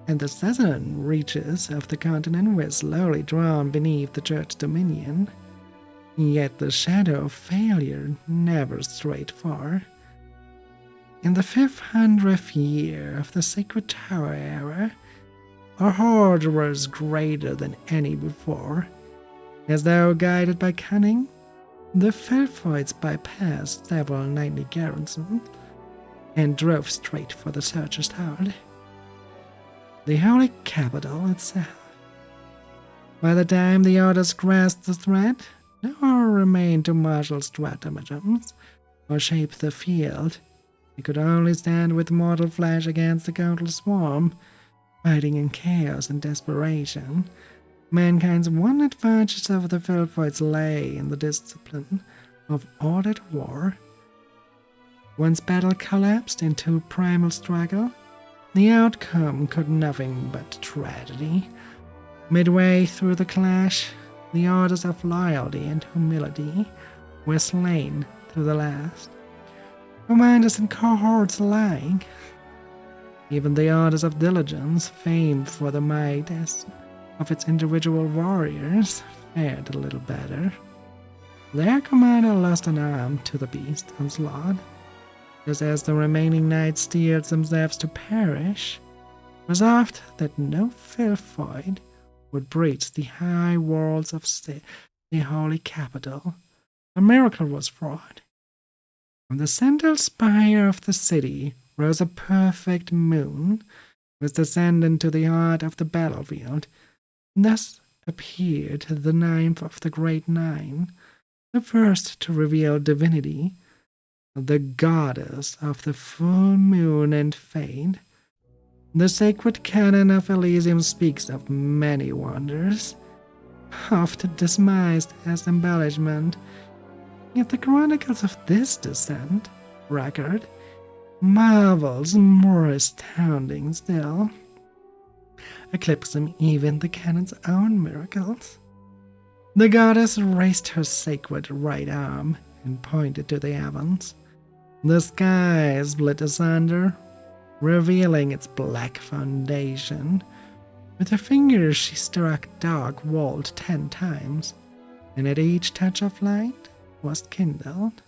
and the southern reaches of the continent were slowly drawn beneath the church dominion. Yet the shadow of failure never strayed far. In the 500th year of the Sacred Tower era, our horde was greater than any before. As though guided by cunning, the Filthoids bypassed several knightly garrisons and drove straight for the Searcher's Heart, the holy capital itself. By the time the others grasped the threat, no one remained to marshal stratagems or shape the field. They could only stand with mortal flesh against the countless swarm, fighting in chaos and desperation. Mankind's one advantage over the Filthoids lay in the discipline of ordered war. Once battle collapsed into primal struggle, the outcome could nothing but tragedy. Midway through the clash, the orders of loyalty and humility were slain to the last. Commanders and cohorts alike. Even the orders of diligence, famed for the might of its individual warriors, fared a little better. Their commander lost an arm to the beast onslaught, just as the remaining knights steeled themselves to perish, resolved that no Filthoid would breach the high walls of the holy capital. A miracle was wrought. From the central spire of the city rose a perfect moon, which descended to the heart of the battlefield. Thus appeared the ninth of the Great Nine, the first to reveal divinity, the goddess of the full moon and fade. The sacred canon of Elysium speaks of many wonders, oft dismissed as embellishment, yet the chronicles of this descent record marvels more astounding still, eclipsing even the canon's own miracles. The goddess raised her sacred right arm and pointed to the heavens. The sky split asunder, revealing its black foundation. With her fingers she struck dark vault 10 times, and at each touch of light was kindled.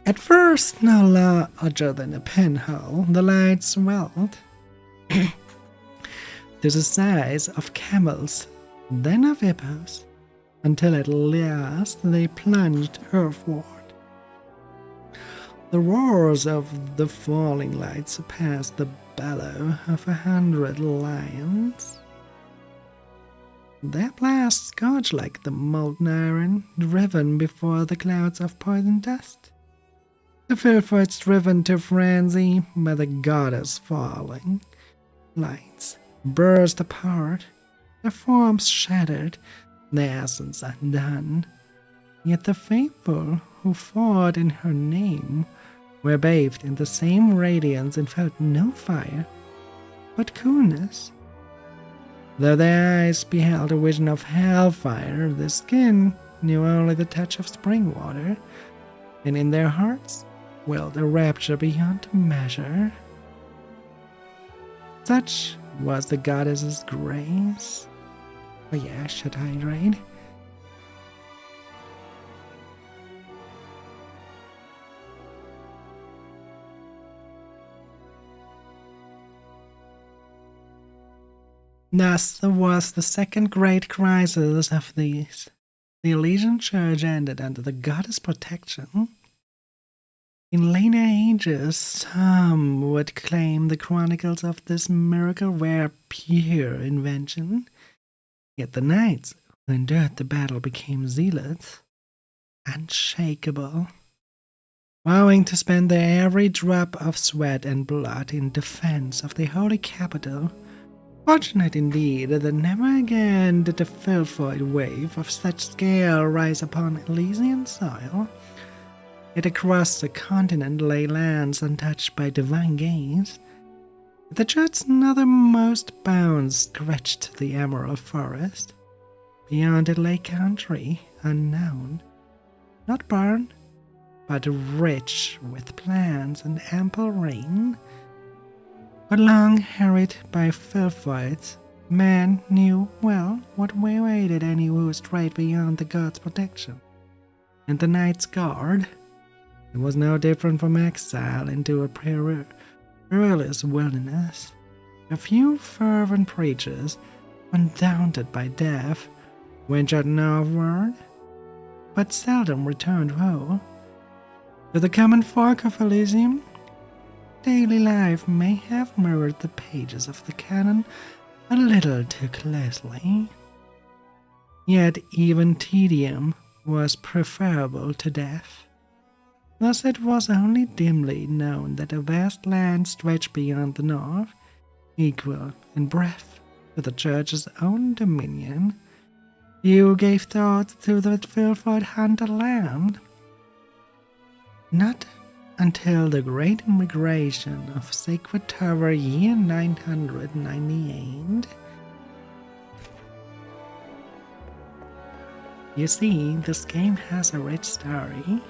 At first no larger than a pinhole, the light swelled to the size of camels, then of hippos, until at last they plunged earthward. The roars of the falling light surpassed the bellow of 100 lions. Their blasts scorched like the molten iron driven before the clouds of poison dust. The Filthoids driven to frenzy by the goddess falling. Lights burst apart, their forms shattered, their essence undone. Yet the faithful who fought in her name were bathed in the same radiance and felt no fire, but coolness. Though their eyes beheld a vision of hellfire, their skin knew only the touch of spring water, and in their hearts welled a rapture beyond measure. Such was the goddess's grace. Oh yeah, should I hydrate? Thus was the second great crisis of these. The Elysian Church ended under the goddess' protection. In later ages, some would claim the chronicles of this miracle were pure invention. Yet the knights who endured the battle became zealots, unshakable, vowing to spend their every drop of sweat and blood in defense of the holy capital. Fortunate indeed that never again did a filthoid wave of such scale rise upon Elysian soil. Yet across the continent lay lands untouched by divine gaze. The church's northernmost bounds stretched the emerald forest. Beyond it lay country unknown, not barren, but rich with plants and ample rain. But long harried by filthoids, man knew well what awaited any who strayed beyond the god's protection. And the Knight's Guard, it was no different from exile into a perilous wilderness. A few fervent preachers, undaunted by death, ventured northward, but seldom returned whole. To the common folk of Elysium, daily life may have mirrored the pages of the canon a little too closely. Yet even tedium was preferable to death. Thus it was only dimly known that a vast land stretched beyond the north, equal in breadth to the church's own dominion. Few gave thought to the filthoid hunted land. Not until the great migration of Sacred Tower year 998. You see, this game has a rich story,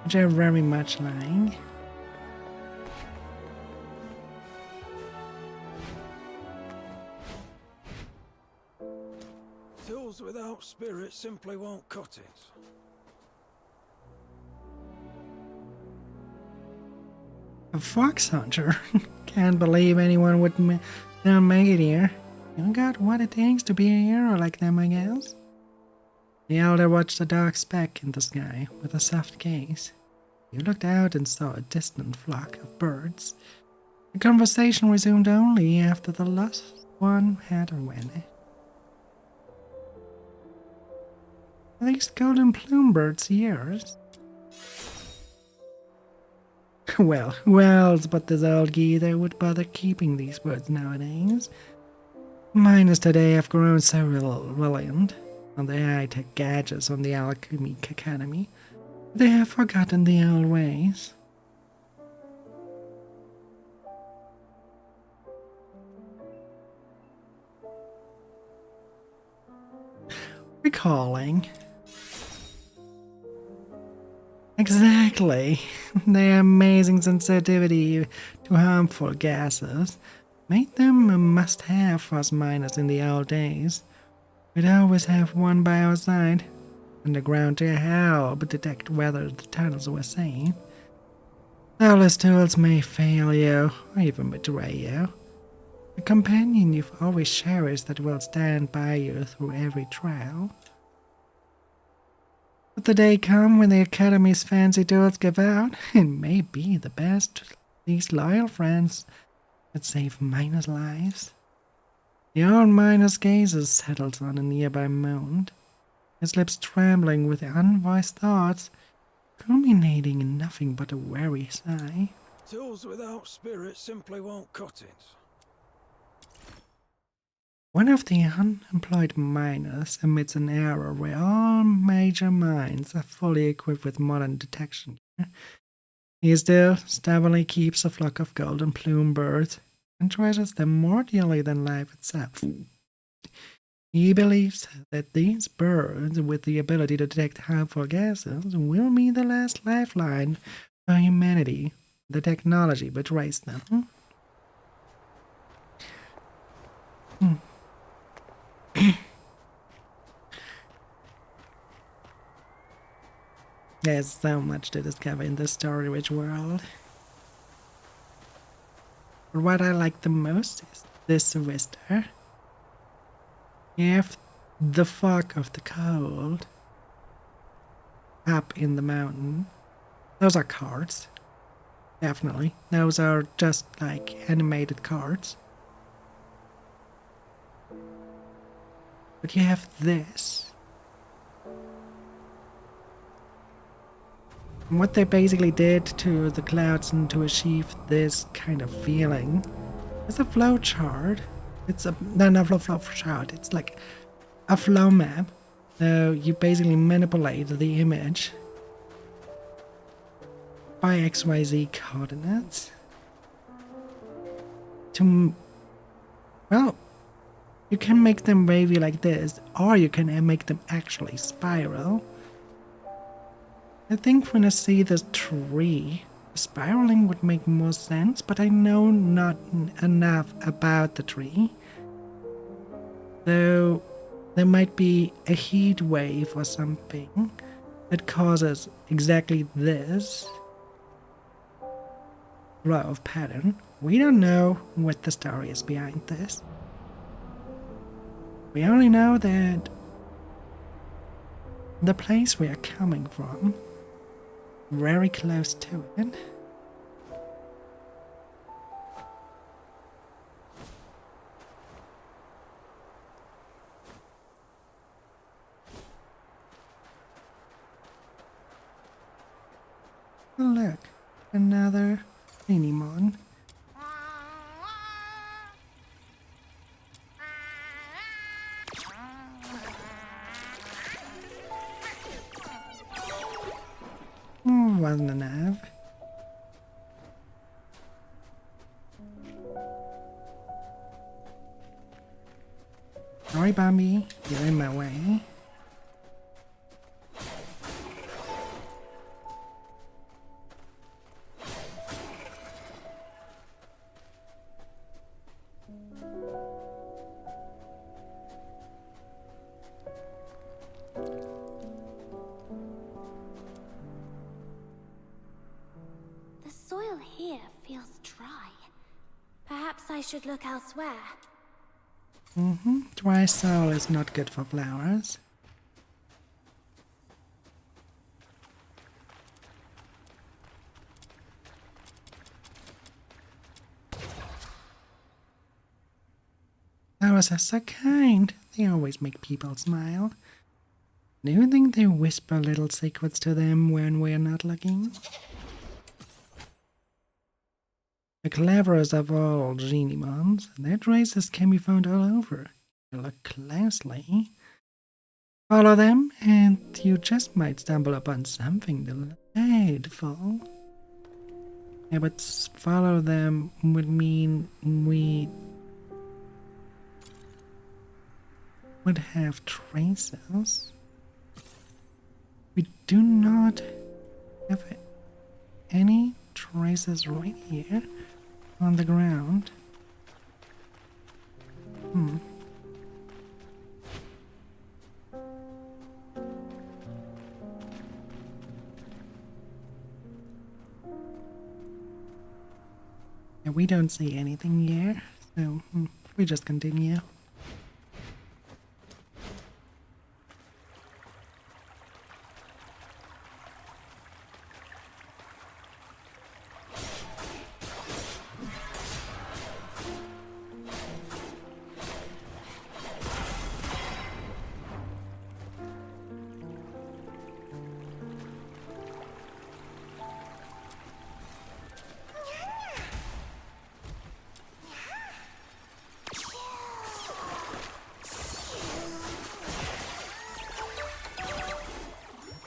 which I very much like. Tools without spirit simply won't cut it. A fox hunter? Can't believe anyone would still make it here. You got what it takes to be a hero like them, I guess. The elder watched a dark speck in the sky with a soft gaze. He looked out and saw a distant flock of birds. The conversation resumed only after the lost one had vanished. Are these golden plume birds yours? Well, who else but this old geezer would bother keeping these birds nowadays? Miners today have grown so reliant on the high-tech gadgets on the Alchemy Academy. They have forgotten the old ways. Recalling. Exactly. Their amazing sensitivity to harmful gases made them a must-have for us miners in the old days. We'd always have one by our side, underground to help detect whether the tunnels were safe. Those tools may fail you, or even betray you. A companion you've always cherished that will stand by you through every trial. But the day come when the Academy's fancy tools give out, it may be the best these loyal friends that save miners' lives. The old miner's gazes settled on a nearby mound, his lips trembling with unvoiced thoughts, culminating in nothing but a weary sigh. Tools without spirit simply won't cut it. One of the unemployed miners amidst an era where all major mines are fully equipped with modern detection gear. He still stubbornly keeps a flock of golden plume birds and treasures them more dearly than life itself. He believes that these birds, with the ability to detect harmful gases, will be the last lifeline for humanity. The technology betrays them. There's so much to discover in this story-rich world. But what I like the most is this vista. You have the fog of the cold up in the mountain. Those are cards. Definitely. Those are just like animated cards. But you have this. And what they basically did to the clouds and to achieve this kind of feeling is a flowchart It's a not a flow chart. It's like a flow map. So you basically manipulate the image by XYZ coordinates to, well, you can make them wavy like this, or you can make them actually spiral. I think when I see this tree, spiraling would make more sense, but I know not enough about the tree. Though there might be a heat wave or something that causes exactly this row of pattern. We don't know what the story is behind this. We only know that the place we are coming from, very close to it, look, another Minimon. Wasn't enough. Sorry, Bambi, you're in my way. The soil here feels dry. Perhaps I should look elsewhere. Dry soil is not good for flowers. Flowers are so kind. They always make people smile. Do you think they whisper little secrets to them when we're not looking? The cleverest of all Genimons, their traces can be found all over. You look closely. Follow them, and you just might stumble upon something delightful. Yeah, but follow them would mean we would have traces. We do not have any traces right here on the ground. Yeah, we don't see anything here, so we just continue.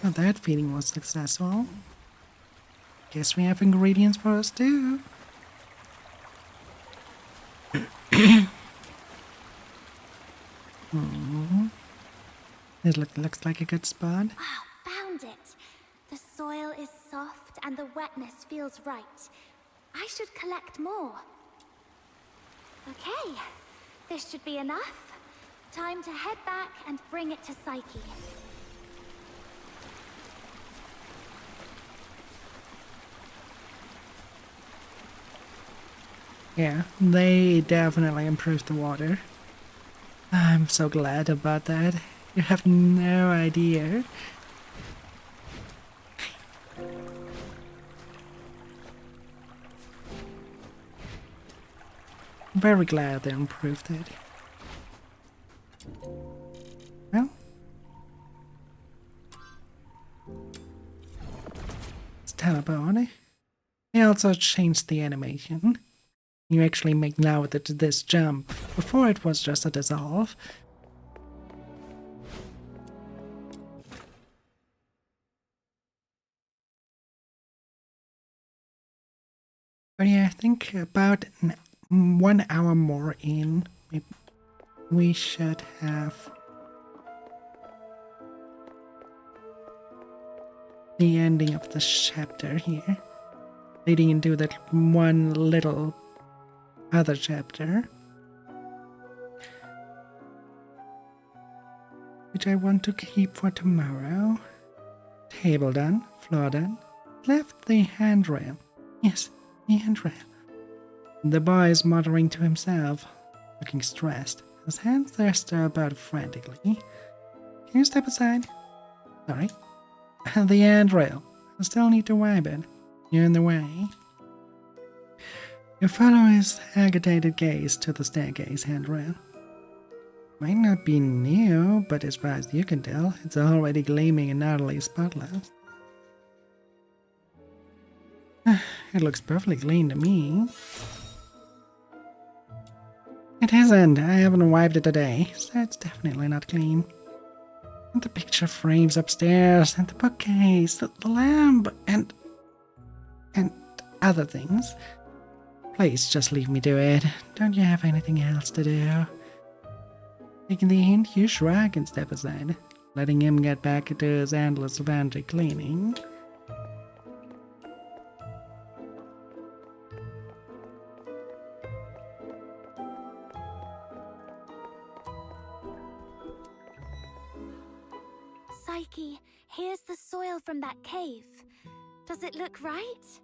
Well, that feeding was successful. Guess we have ingredients for us too. This looks like a good spot. Wow, found it. The soil is soft and the wetness feels right. I should collect more. Okay, this should be enough. Time to head back and bring it to Psyche. Yeah, they definitely improved the water. I'm so glad about that. You have no idea. Very glad they improved it. Well, it's teleport. They also changed the animation. You actually make now this jump Before it was just a dissolve. But yeah, I think about 1 hour more in, we should have the ending of the chapter here, leading into that one little other chapter, which I want to keep for tomorrow. Table done, floor done, left the handrail. Yes, the handrail. The boy is muttering to himself, looking stressed. His hands stir about frantically. Can you step aside? Sorry. The handrail. I still need to wipe it. You're in the way. You follow his agitated gaze to the staircase handrail. Might not be new, but as far as you can tell, it's already gleaming and utterly spotless. It looks perfectly clean to me. It isn't. I haven't wiped it today, so it's definitely not clean. And the picture frames upstairs, and the bookcase, the lamp, and other things. Please just leave me to it. Don't you have anything else to do? Taking the hint, you shrug and step aside, letting him get back to his endless frantic cleaning. Psyche, here's the soil from that cave. Does it look right?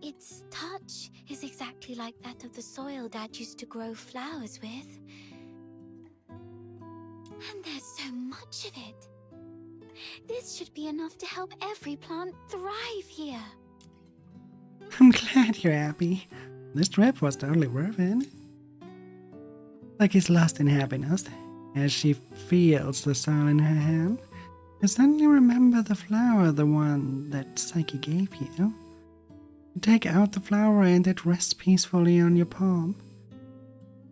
Its touch is exactly like that of the soil Dad used to grow flowers with. And there's so much of it. This should be enough to help every plant thrive here. I'm glad you're happy. This trip was totally worth it. Like he's lost in happiness. As she feels the soil in her hand, you suddenly remember the flower, the one that Psyche gave you. You take out the flower and it rests peacefully on your palm.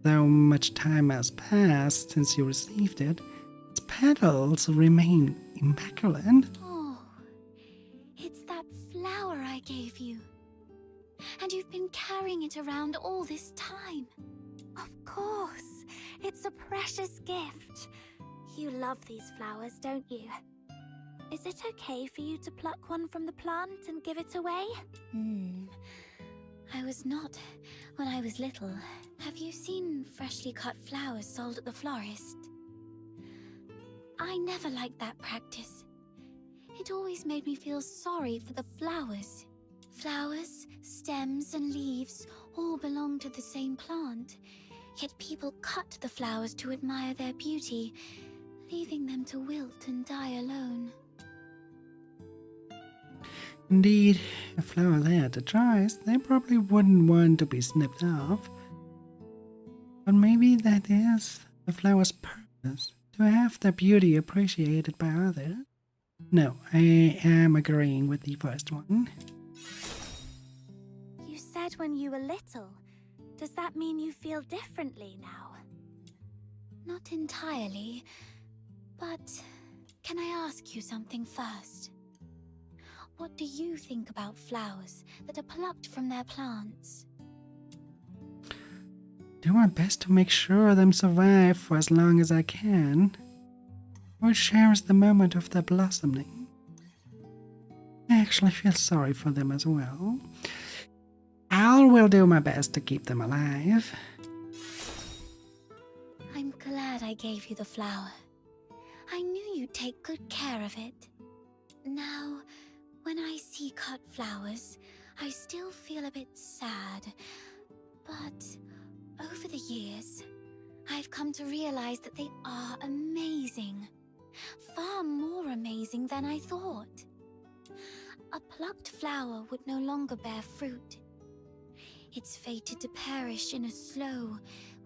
Though much time has passed since you received it, its petals remain immaculate. Oh, it's that flower I gave you. And you've been carrying it around all this time. Of course. It's a precious gift. You love these flowers, don't you? Is it okay for you to pluck one from the plant and give it away? I was not when I was little. Have you seen freshly cut flowers sold at the florist? I never liked that practice. It always made me feel sorry for the flowers. Flowers, stems, and leaves all belong to the same plant. Yet people cut the flowers to admire their beauty, leaving them to wilt and die alone. Indeed, if flowers had a choice, they probably wouldn't want to be snipped off. But maybe that is the flower's purpose, to have their beauty appreciated by others. No, I am agreeing with the first one. You said when you were little. Does that mean you feel differently now? Not entirely, but can I ask you something first? What do you think about flowers that are plucked from their plants? Do my best to make sure them survive for as long as I can. Or cherish the moment of their blossoming. I actually feel sorry for them as well. I will do my best to keep them alive. I'm glad I gave you the flower. I knew you'd take good care of it. Now, when I see cut flowers, I still feel a bit sad. But over the years, I've come to realize that they are amazing. Far more amazing than I thought. A plucked flower would no longer bear fruit. It's fated to perish in a slow,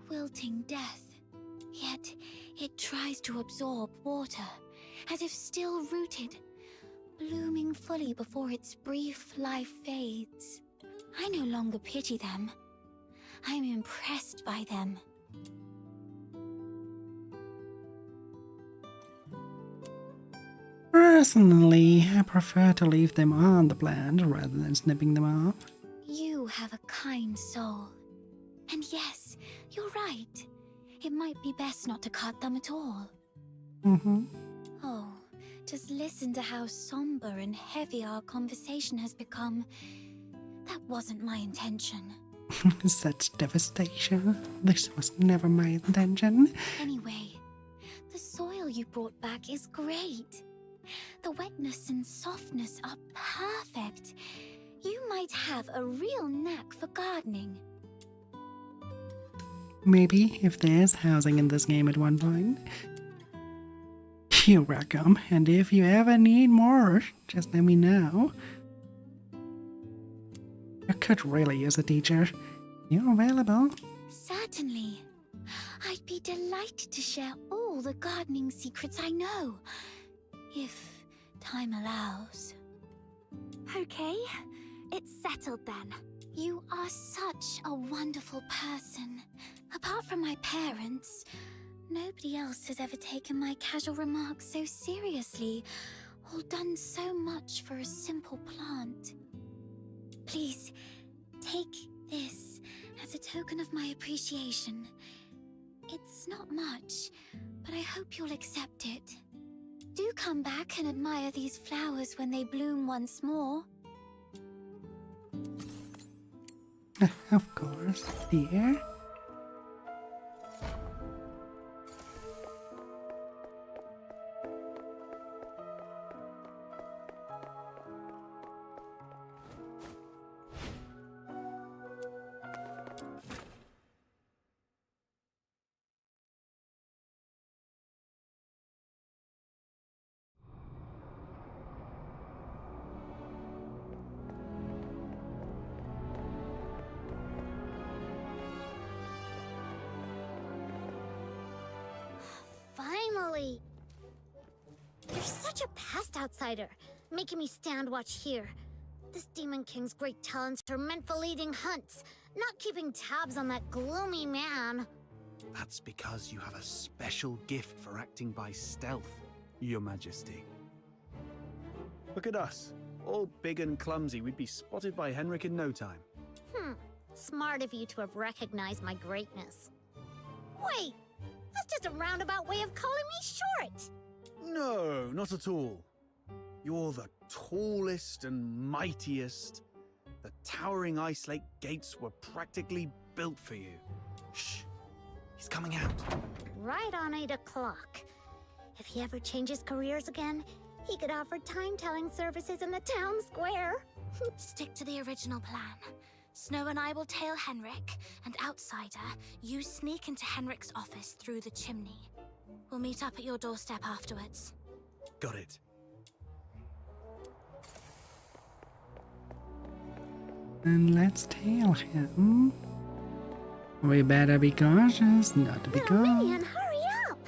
wilting death. Yet, it tries to absorb water, as if still rooted, blooming fully before its brief life fades. I no longer pity them. I'm impressed by them. Personally, I prefer to leave them on the plant rather than snipping them off. You have a kind soul. And yes, you're right. It might be best not to cut them at all. Oh, just listen to how somber and heavy our conversation has become. That wasn't my intention. Such devastation. This was never my intention. Anyway, the soil you brought back is great. The wetness and softness are perfect. You might have a real knack for gardening. Maybe if there's housing in this game at one point. You're welcome, and if you ever need more, just let me know. You could really use a teacher. You're available. Certainly. I'd be delighted to share all the gardening secrets I know, if time allows. Okay, it's settled then. You are such a wonderful person. Apart from my parents, nobody else has ever taken my casual remarks so seriously, or done so much for a simple plant. Please, take this as a token of my appreciation. It's not much, but I hope you'll accept it. Do come back and admire these flowers when they bloom once more. Of course, dear. Finally! You're such a past outsider, making me stand watch here. This Demon King's great talents are meant for leading hunts, not keeping tabs on that gloomy man. That's because you have a special gift for acting by stealth, Your Majesty. Look at us. All big and clumsy, we'd be spotted by Henrik in no time. Smart of you to have recognized my greatness. Wait! That's just a roundabout way of calling me short! No, not at all. You're the tallest and mightiest. The towering Ice Lake gates were practically built for you. Shh! He's coming out. Right on 8 o'clock. If he ever changes careers again, he could offer time-telling services in the town square. Stick to the original plan. Snow and I will tail Henrik, and outsider, you sneak into Henrik's office through the chimney. We'll meet up at your doorstep afterwards. Got it. And let's tail him. We better be cautious not to be caught. Minion, hurry up!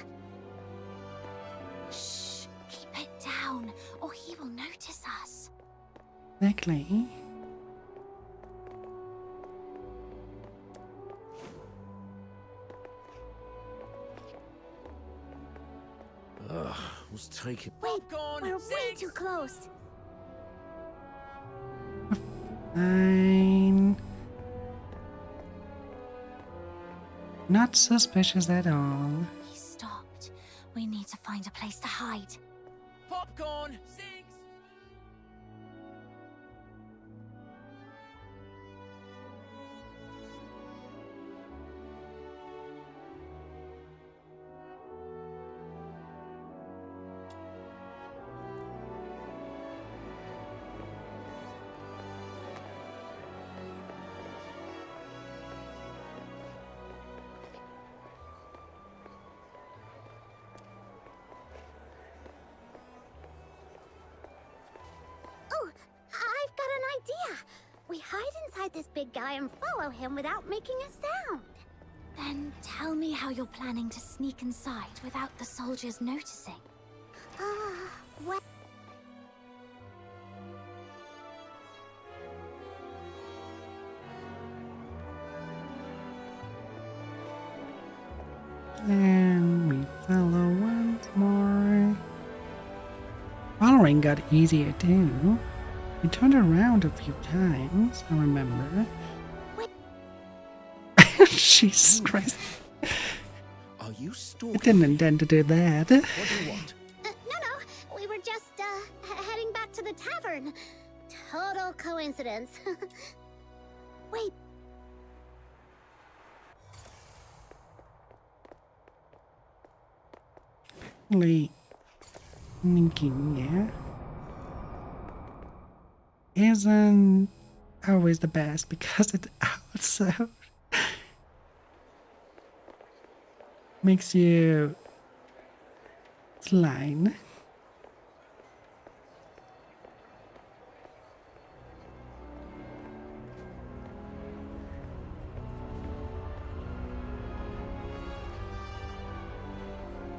Shh, keep it down, or he will notice us. Exactly. Ugh, was taking. Wait, we're way too close. Fine. Not suspicious at all. He stopped. We need to find a place to hide. Popcorn! Six! Oh, I've got an idea. We hide inside this big guy and follow him without making a sound. Then tell me how you're planning to sneak inside without the soldiers noticing. Well... And we follow once more. Following got easier too. We turned around a few times, I remember. Jesus Christ. Are you I stalking? didn't intend to do that. What do you want? No. We were just, heading back to the tavern. Total coincidence. Wait. Like, thinking, yeah, isn't always the best because it also makes you slide.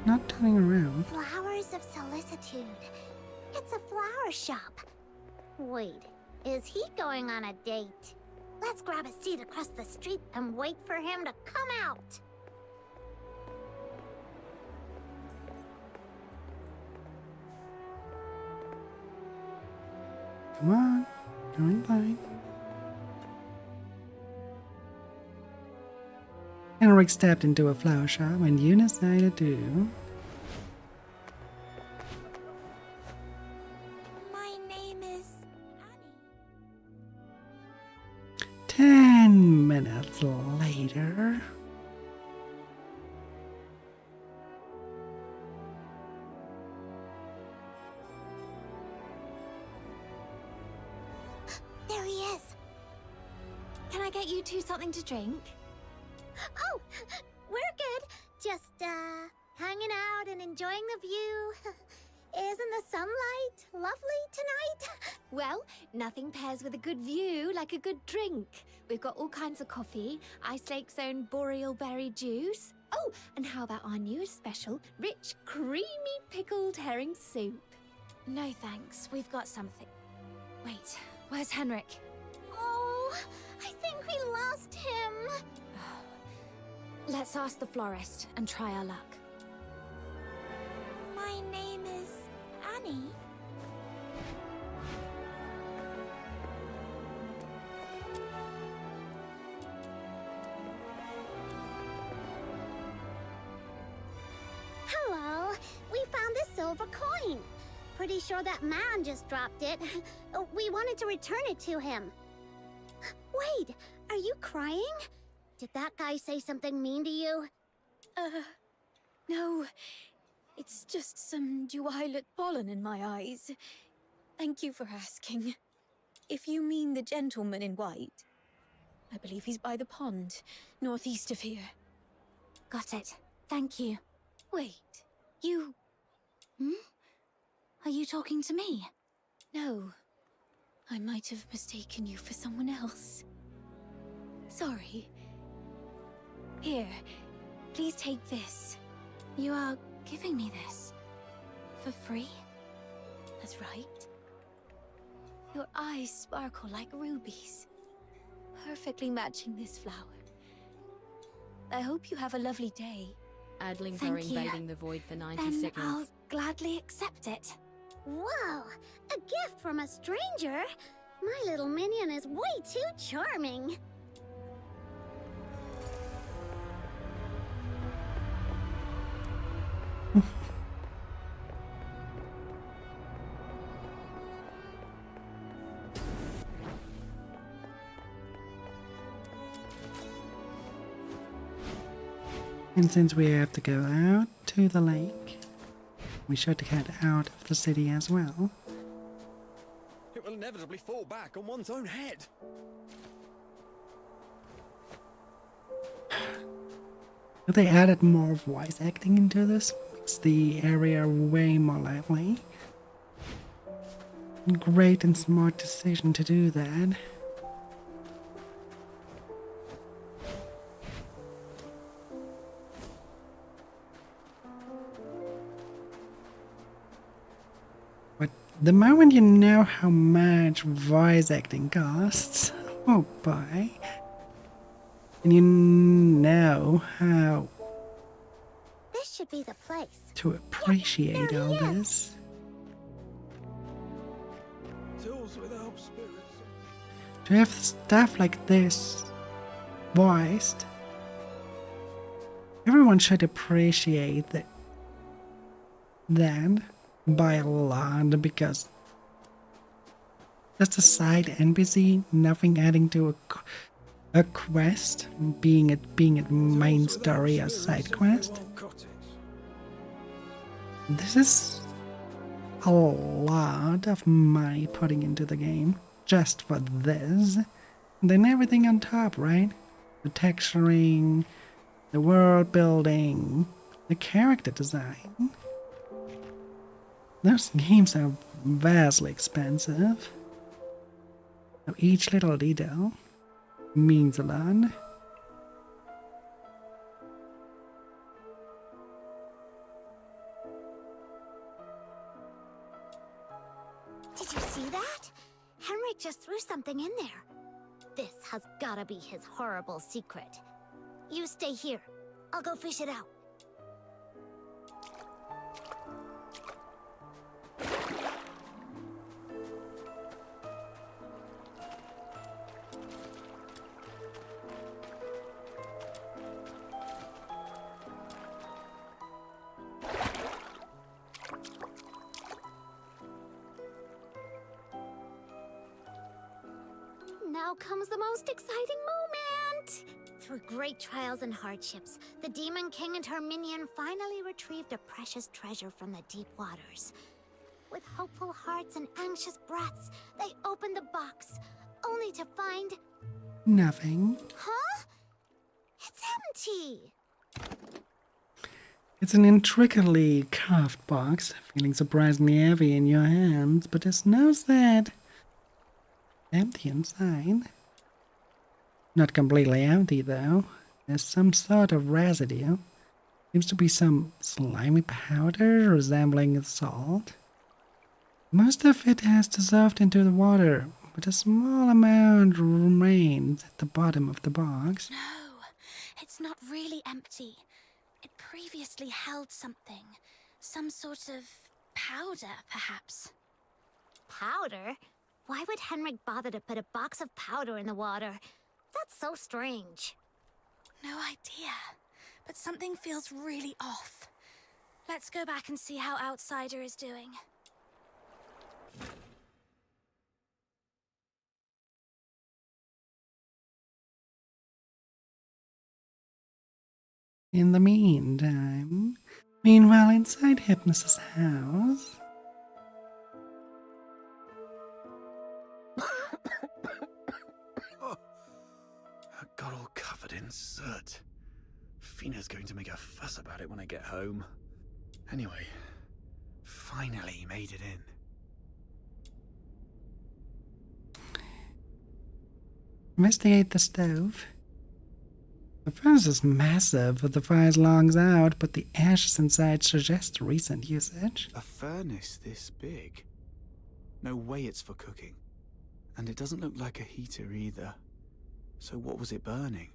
Not turning around. Flowers of solicitude. It's a flower shop. Wait, is he going on a date? Let's grab a seat across the street and wait for him to come out. Come on, go inside. Henrik stepped into a flower shop and you decided to. My name is 10 minutes later. There he is. Can I get you two something to drink? Oh, we're good. Just, hanging out and enjoying the view. Isn't the sunlight lovely tonight? Well, nothing pairs with a good view like a good drink. We've got all kinds of coffee, Ice Lake's own boreal berry juice. Oh, and how about our newest special, rich, creamy pickled herring soup? No thanks, we've got something. Wait, where's Henrik? Oh, I think we lost him. Let's ask the florist and try our luck. My name is Annie. Hello, we found this silver coin. Pretty sure that man just dropped it. We wanted to return it to him. Wait, are you crying? Did that guy say something mean to you? No. It's just some duilet pollen in my eyes. Thank you for asking. If you mean the gentleman in white, I believe he's by the pond, northeast of here. Got it. Thank you. Wait, you... Are you talking to me? No. I might have mistaken you for someone else. Sorry. Here, please take this. You are giving me this? For free? That's right. Your eyes sparkle like rubies, perfectly matching this flower. I hope you have a lovely day. Adlings Thank are you. invading the void for 90 Then seconds. I'll gladly accept it. Wow, a gift from a stranger? My little minion is way too charming. And since we have to go out to the lake, we should head out of the city as well. It will inevitably fall back on one's own head. If they added more voice acting into this, makes the area way more lively. Great and smart decision to do that. But the moment you know how much voice acting costs, oh boy, and you know how This should be the place. to appreciate all this. Tools without spirits. To have stuff like this voiced, everyone should appreciate that by a lot, because just a side NPC, nothing adding to a quest, being it main story or side quest. This is a lot of money putting into the game just for this. And then everything on top, right? The texturing, the world building, the character design. Those games are vastly expensive. So each little detail means a lot. Did you see that? Henrik just threw something in there. This has gotta be his horrible secret. You stay here. I'll go fish it out. Now comes the most exciting moment! Through great trials and hardships, the Demon King and her minion finally retrieved a precious treasure from the deep waters. With hopeful hearts and anxious breaths, they opened the box, only to find... Nothing. Huh? It's empty! It's an intricately carved box, feeling surprisingly heavy in your hands, but there's no sad. Empty inside. Not completely empty though. There's some sort of residue. Seems to be some slimy powder resembling salt. Most of it has dissolved into the water, but a small amount remains at the bottom of the box. No, it's not really empty. It previously held something. Some sort of powder, perhaps. Powder? Why would Henrik bother to put a box of powder in the water? That's so strange. No idea, but something feels really off. Let's go back and see how Outsider is doing. In the meanwhile inside Hypnos's house... I got all covered in soot. Fina's going to make a fuss about it when I get home. Anyway, finally made it in. Investigate the stove. The furnace is massive with the fire's lungs out, but the ashes inside suggest recent usage. A furnace this big? No way it's for cooking. And it doesn't look like a heater either. So what was it burning?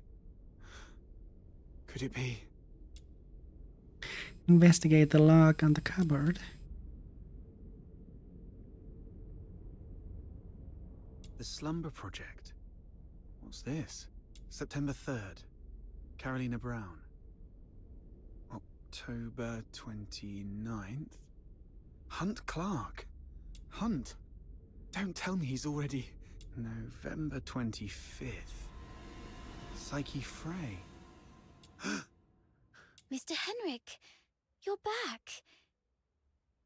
Could it be? Investigate the log on the cupboard. The Slumber Project. What's this? September 3rd. Carolina Brown. October 29th. Hunt Clark. Hunt. Don't tell me he's already... November 25th. Psyche Frey. Mr. Henrik, you're back.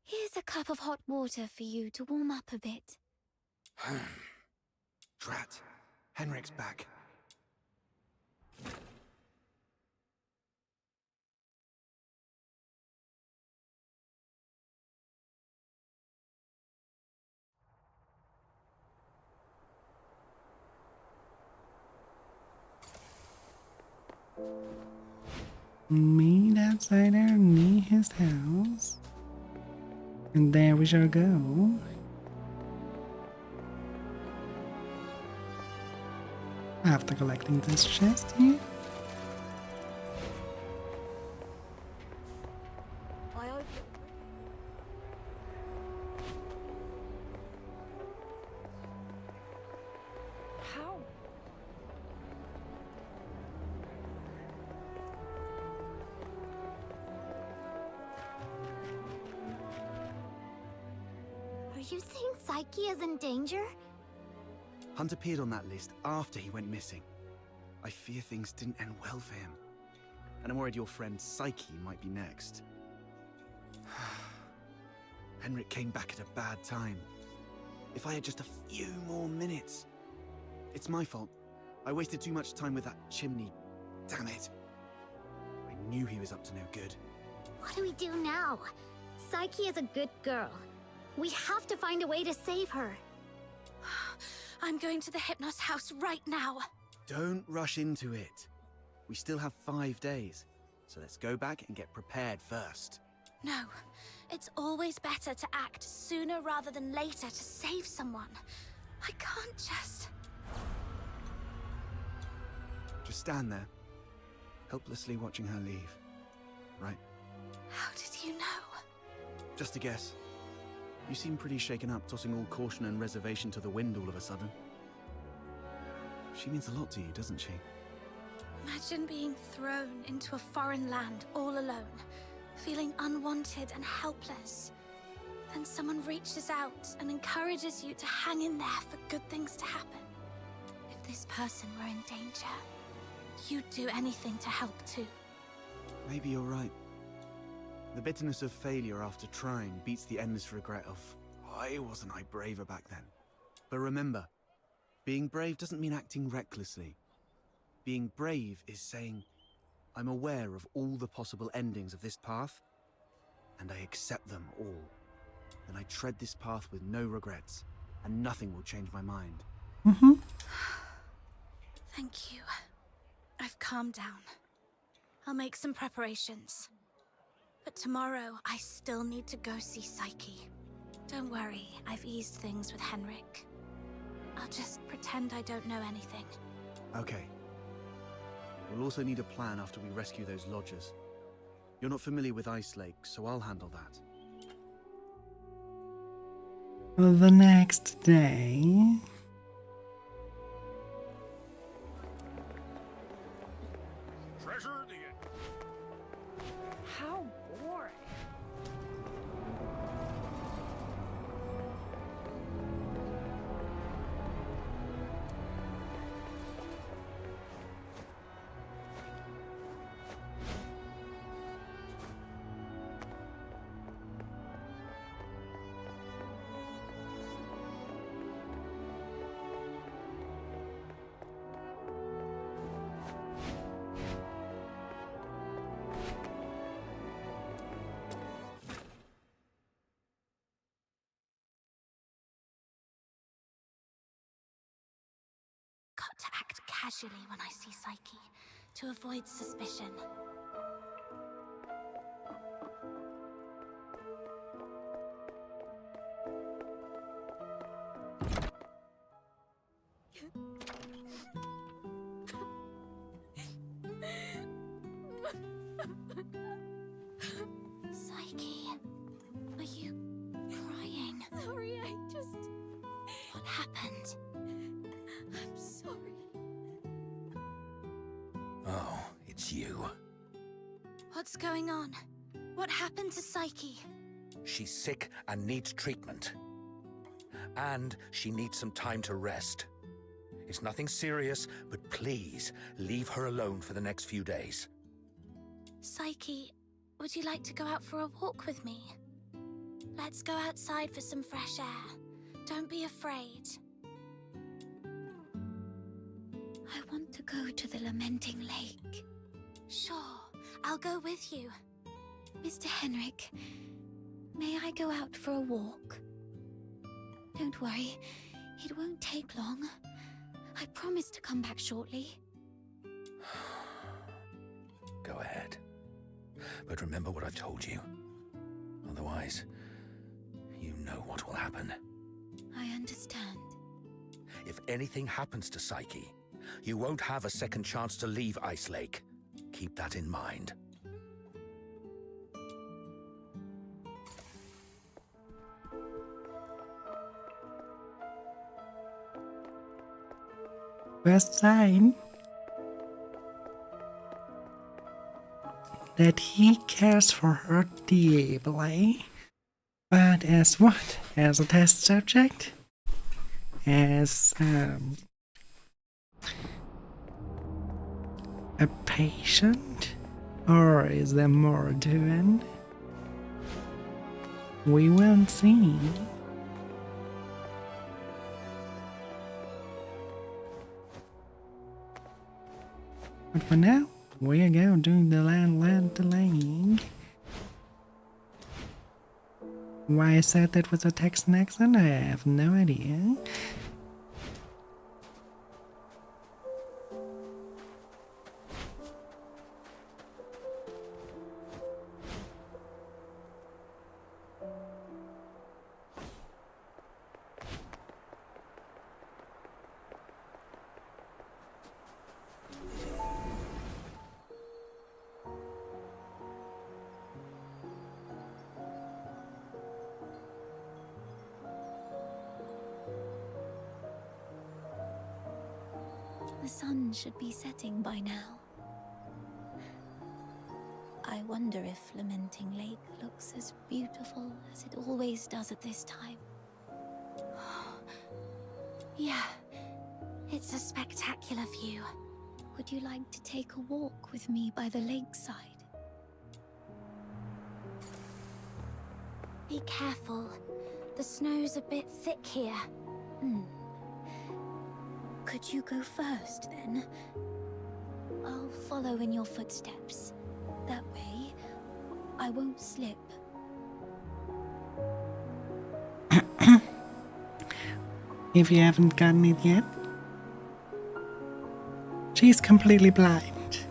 Here's a cup of hot water for you to warm up a bit. Drat. Henrik's back. Meet Outsider near his house. And there we shall go. After collecting this chest here. you saying Psyche is in danger? Hunt appeared on that list after he went missing. I fear things didn't end well for him. And I'm worried your friend Psyche might be next. Henrik came back at a bad time. If I had just a few more minutes. It's my fault. I wasted too much time with that chimney. Damn it. I knew he was up to no good. What do we do now? Psyche is a good girl. We have to find a way to save her. I'm going to the Hypnos house right now. Don't rush into it. We still have 5 days. So let's go back and get prepared first. No, it's always better to act sooner rather than later to save someone. I can't just... Just stand there, helplessly watching her leave. Right? How did you know? Just a guess. You seem pretty shaken up, tossing all caution and reservation to the wind all of a sudden. She means a lot to you, doesn't she? Imagine being thrown into a foreign land all alone, feeling unwanted and helpless. Then someone reaches out and encourages you to hang in there for good things to happen. If this person were in danger, you'd do anything to help too. Maybe you're right. The bitterness of failure after trying beats the endless regret of, why wasn't I braver back then? But remember, being brave doesn't mean acting recklessly. Being brave is saying, I'm aware of all the possible endings of this path, and I accept them all. And I tread this path with no regrets, and nothing will change my mind. Thank you. I've calmed down. I'll make some preparations. But tomorrow, I still need to go see Psyche. Don't worry, I've eased things with Henrik. I'll just pretend I don't know anything. Okay. We'll also need a plan after we rescue those lodgers. You're not familiar with Ice Lake, so I'll handle that. The next day... Treasure the... How boring. Got to act casually when I see Psyche, to avoid suspicion. Psyche, are you crying? Sorry, What happened? I'm sorry. Oh, it's you. What's going on? What happened to Psyche? She's sick and needs treatment. And she needs some time to rest. It's nothing serious, but please leave her alone for the next few days. Psyche, would you like to go out for a walk with me? Let's go outside for some fresh air. Don't be afraid. I want to go to the Lamenting Lake. Sure, I'll go with you. Mr. Henrik, may I go out for a walk? Don't worry, it won't take long. I promise to come back shortly. Go ahead. But remember what I've told you. Otherwise, you know what will happen. I understand. If anything happens to Psyche, you won't have a second chance to leave Ice Lake. Keep that in mind. First sign that he cares for her deeply. But But as what? As a test subject? As a patient? Or is there more to it? We will see. But for now, we are going doing the land delaying. Why I said that was a Texan accent, I have no idea. The sun should be setting by now. I wonder if Lamenting Lake looks as beautiful as it always does at this time. Yeah, it's a spectacular view. Would you like to take a walk with me by the lakeside? Be careful. The snow's a bit thick here. Could you go first, then? I'll follow in your footsteps. That way, I won't slip. If you haven't gotten it yet, she's completely blind.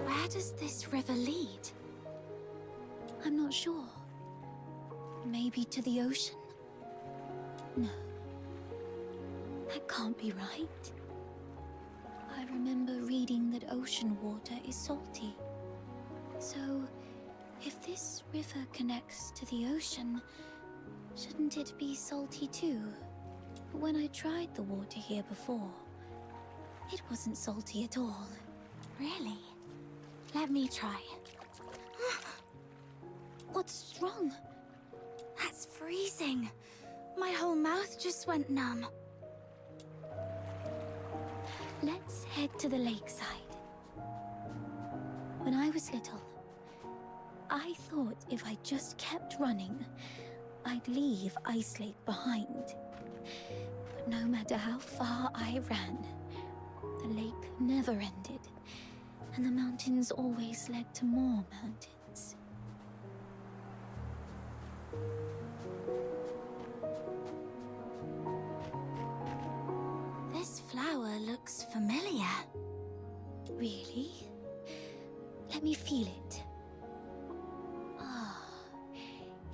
Where does this river lead? I'm not sure. Maybe to the ocean? No. That can't be right. I remember reading that ocean water is salty. So, if this river connects to the ocean, shouldn't it be salty too? But when I tried the water here before, it wasn't salty at all. Really? Let me try. What's wrong? That's freezing. My whole mouth just went numb. Let's head to the lakeside. When I was little, I thought if I just kept running, I'd leave Ice Lake behind. But no matter how far I ran, the lake never ended, and the mountains always led to more mountains. This flower looks familiar. Really? Let me feel it. Ah,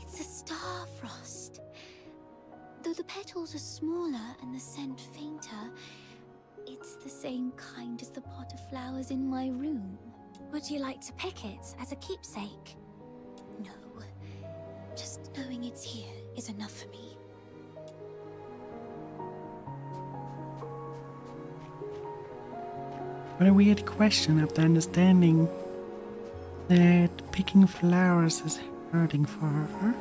it's a star frost. Though the petals are smaller and the scent fainter, it's the same kind as the pot of flowers in my room. Would you like to pick it as a keepsake? No. Just knowing it's here is enough for me. What a weird question after understanding that picking flowers is hurting for her.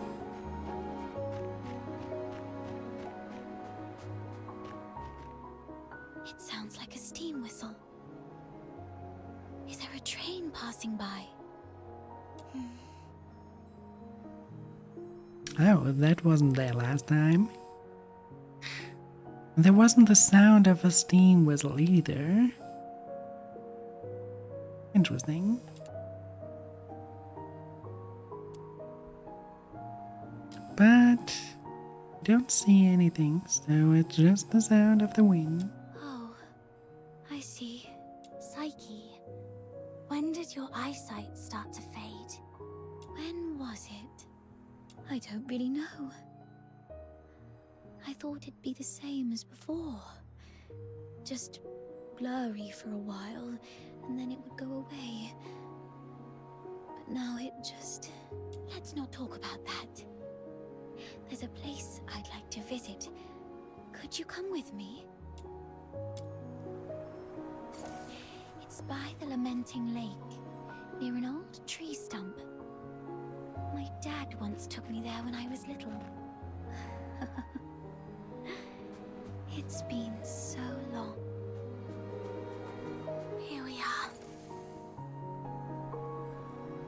It sounds like a steam whistle. Is there a train passing by? Oh, that wasn't there last time. There wasn't the sound of a steam whistle either. Interesting. But don't see anything, so it's just the sound of the wind. Oh, I see. Psyche, when did your eyesight start to fade? When was it? I don't really know. I thought it'd be the same as before. Just blurry for a while, and then it would go away. But now it just... Let's not talk about that. There's a place I'd like to visit. Could you come with me? It's by the Lamenting Lake. near an old tree stump. My dad once took me there when I was little. It's been so long. Here we are.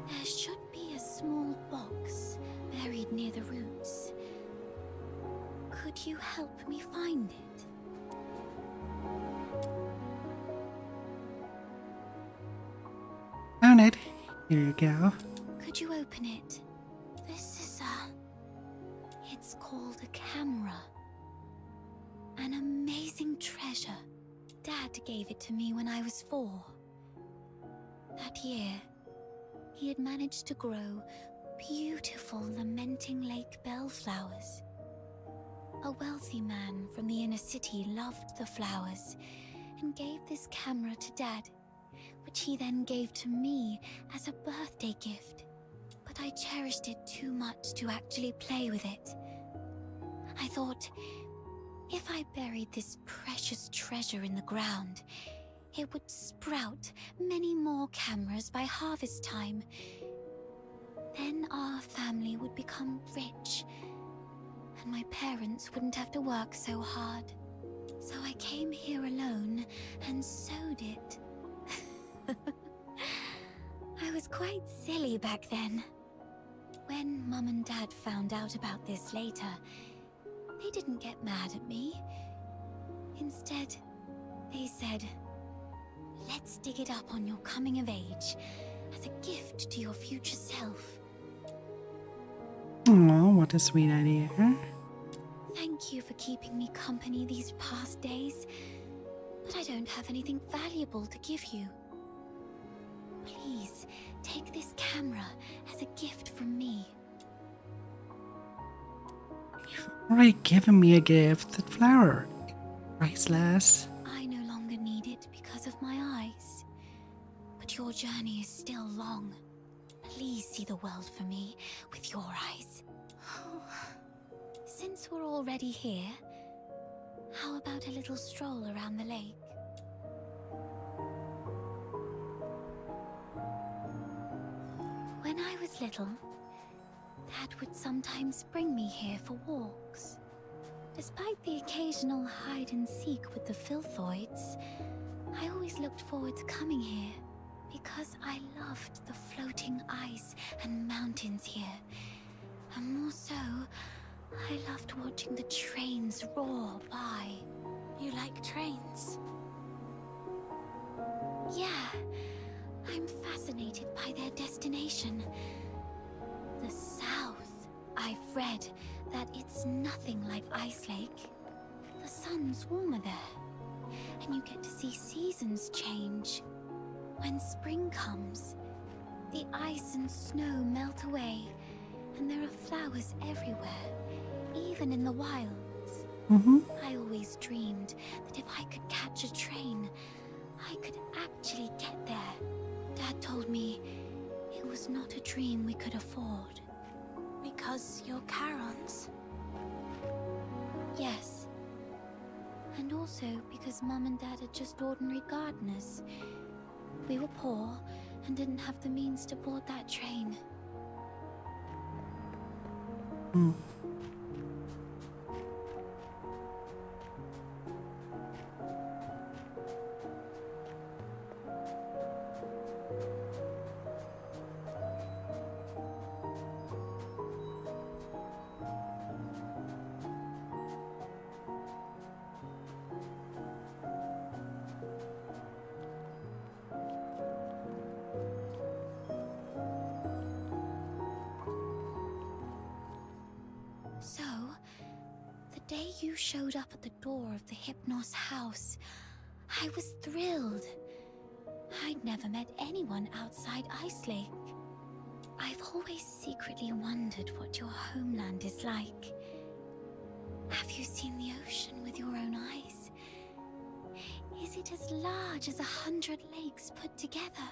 There should be a small box buried near the roots. Could you help me find it? Found it. Here you go. Could you open it? This is it's called a camera. An amazing treasure. Dad gave it to me when I was 4. That year, he had managed to grow beautiful lamenting lake bellflowers. A wealthy man from the inner city loved the flowers and gave this camera to Dad, which he then gave to me as a birthday gift. But I cherished it too much to actually play with it. I thought, if I buried this precious treasure in the ground, it would sprout many more cameras by harvest time. Then our family would become rich, and my parents wouldn't have to work so hard. So I came here alone and sewed it. I was quite silly back then. When Mum and Dad found out about this later, they didn't get mad at me. Instead, they said, "Let's dig it up on your coming of age, as a gift to your future self." Oh, what a sweet idea. Thank you for keeping me company these past days, but I don't have anything valuable to give you. Please, take this camera as a gift from me. You've already given me a gift, that flower. Priceless. I no longer need it because of my eyes, but your journey is still long. Please see the world for me with your eyes. Since we're already here, how about a little stroll around the lake? When I was little, Dad would sometimes bring me here for walks. Despite the occasional hide and seek with the filthoids, I always looked forward to coming here because I loved the floating ice and mountains here. And more so, I loved watching the trains roar by. You like trains? Yeah, I'm fascinated by their destination. The South. I've read that it's nothing like Ice Lake. The sun's warmer there, and you get to see seasons change. When spring comes, the ice and snow melt away, and there are flowers everywhere, even in the wilds. I always dreamed that if I could catch a train, I could actually get there. Dad told me it was not a dream we could afford. Because you're Charons? Yes. And also because Mum and Dad are just ordinary gardeners. We were poor and didn't have the means to board that train. So, the day you showed up at the door of the Hypnos house, I was thrilled. I'd never met anyone outside Ice Lake. I've always secretly wondered what your homeland is like. Have you seen the ocean with your own eyes? Is it as large as 100 lakes put together?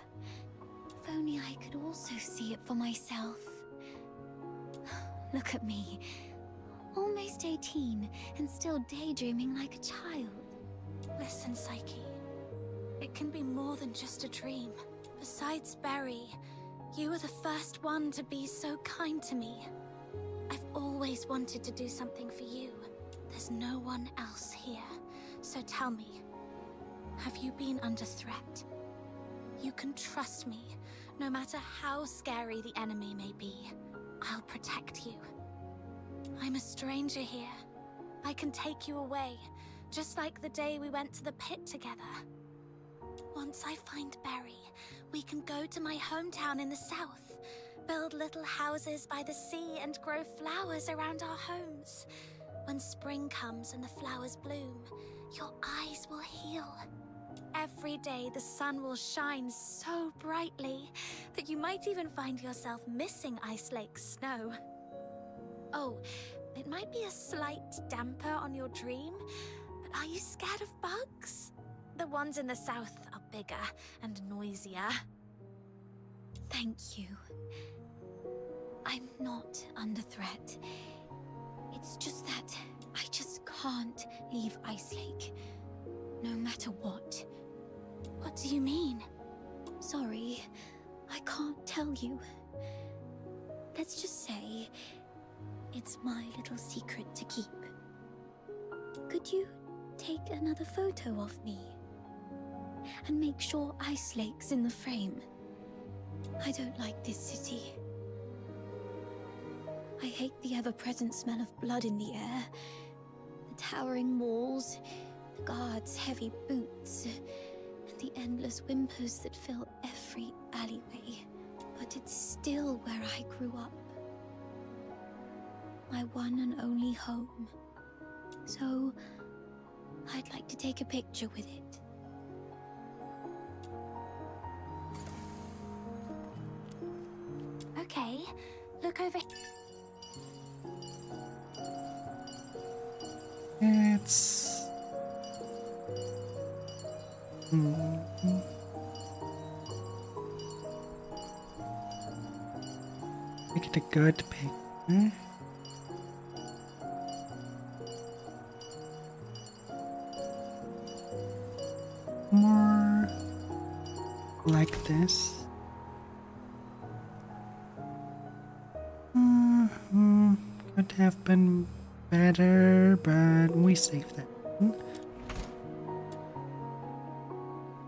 If only I could also see it for myself. Look at me. Almost 18 and still daydreaming like a child. Listen, Psyche. It can be more than just a dream. The Besides Berry, you were the first one to be so kind to me. I've always wanted to do something for you. There's no one else here. So tell me, have you been under threat? You can trust me. No matter how scary the enemy may be, I'll protect you. I'm a stranger here. I can take you away, just like the day we went to the pit together. Once I find Berry, we can go to my hometown in the south, build little houses by the sea and grow flowers around our homes. When spring comes and the flowers bloom, your eyes will heal. Every day the sun will shine so brightly that you might even find yourself missing Ice Lake's snow. Oh, it might be a slight damper on your dream, but are you scared of bugs? The ones in the south are bigger and noisier. Thank you. I'm not under threat. It's just that I just can't leave Ice Lake. No matter what. What do you mean? Sorry, I can't tell you. Let's just say it's my little secret to keep. Could you take another photo of me? And make sure Ice Lake's in the frame. I don't like this city. I hate the ever-present smell of blood in the air, the towering walls, the guards' heavy boots, and the endless whimpers that fill every alleyway. But it's still where I grew up. My one and only home. So, I'd like to take a picture with it. Okay, look over. It's... Make it a good picture. More like this. Could have been better, but we saved that.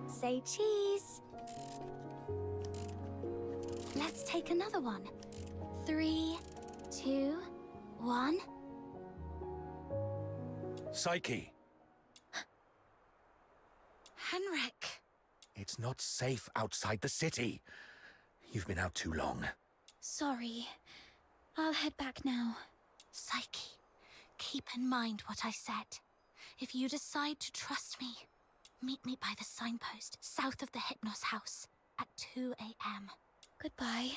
Say cheese. Let's take another one. 3, 2, 1. Psyche, Henrik. it's not safe outside the city. You've been out too long. Sorry. I'll head back now. Psyche, keep in mind what I said. If you decide to trust me, meet me by the signpost south of the Hypnos house at 2 a.m. Goodbye.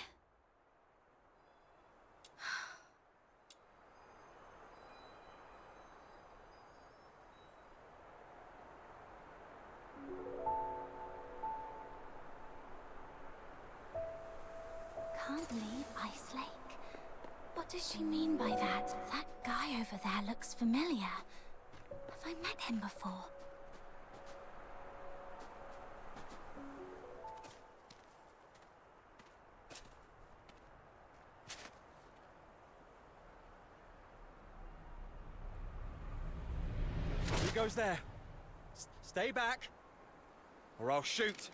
Can't leave Ice Lake. What does she mean by that? That guy over there looks familiar. Have I met him before? Who goes there? Stay back, or I'll shoot.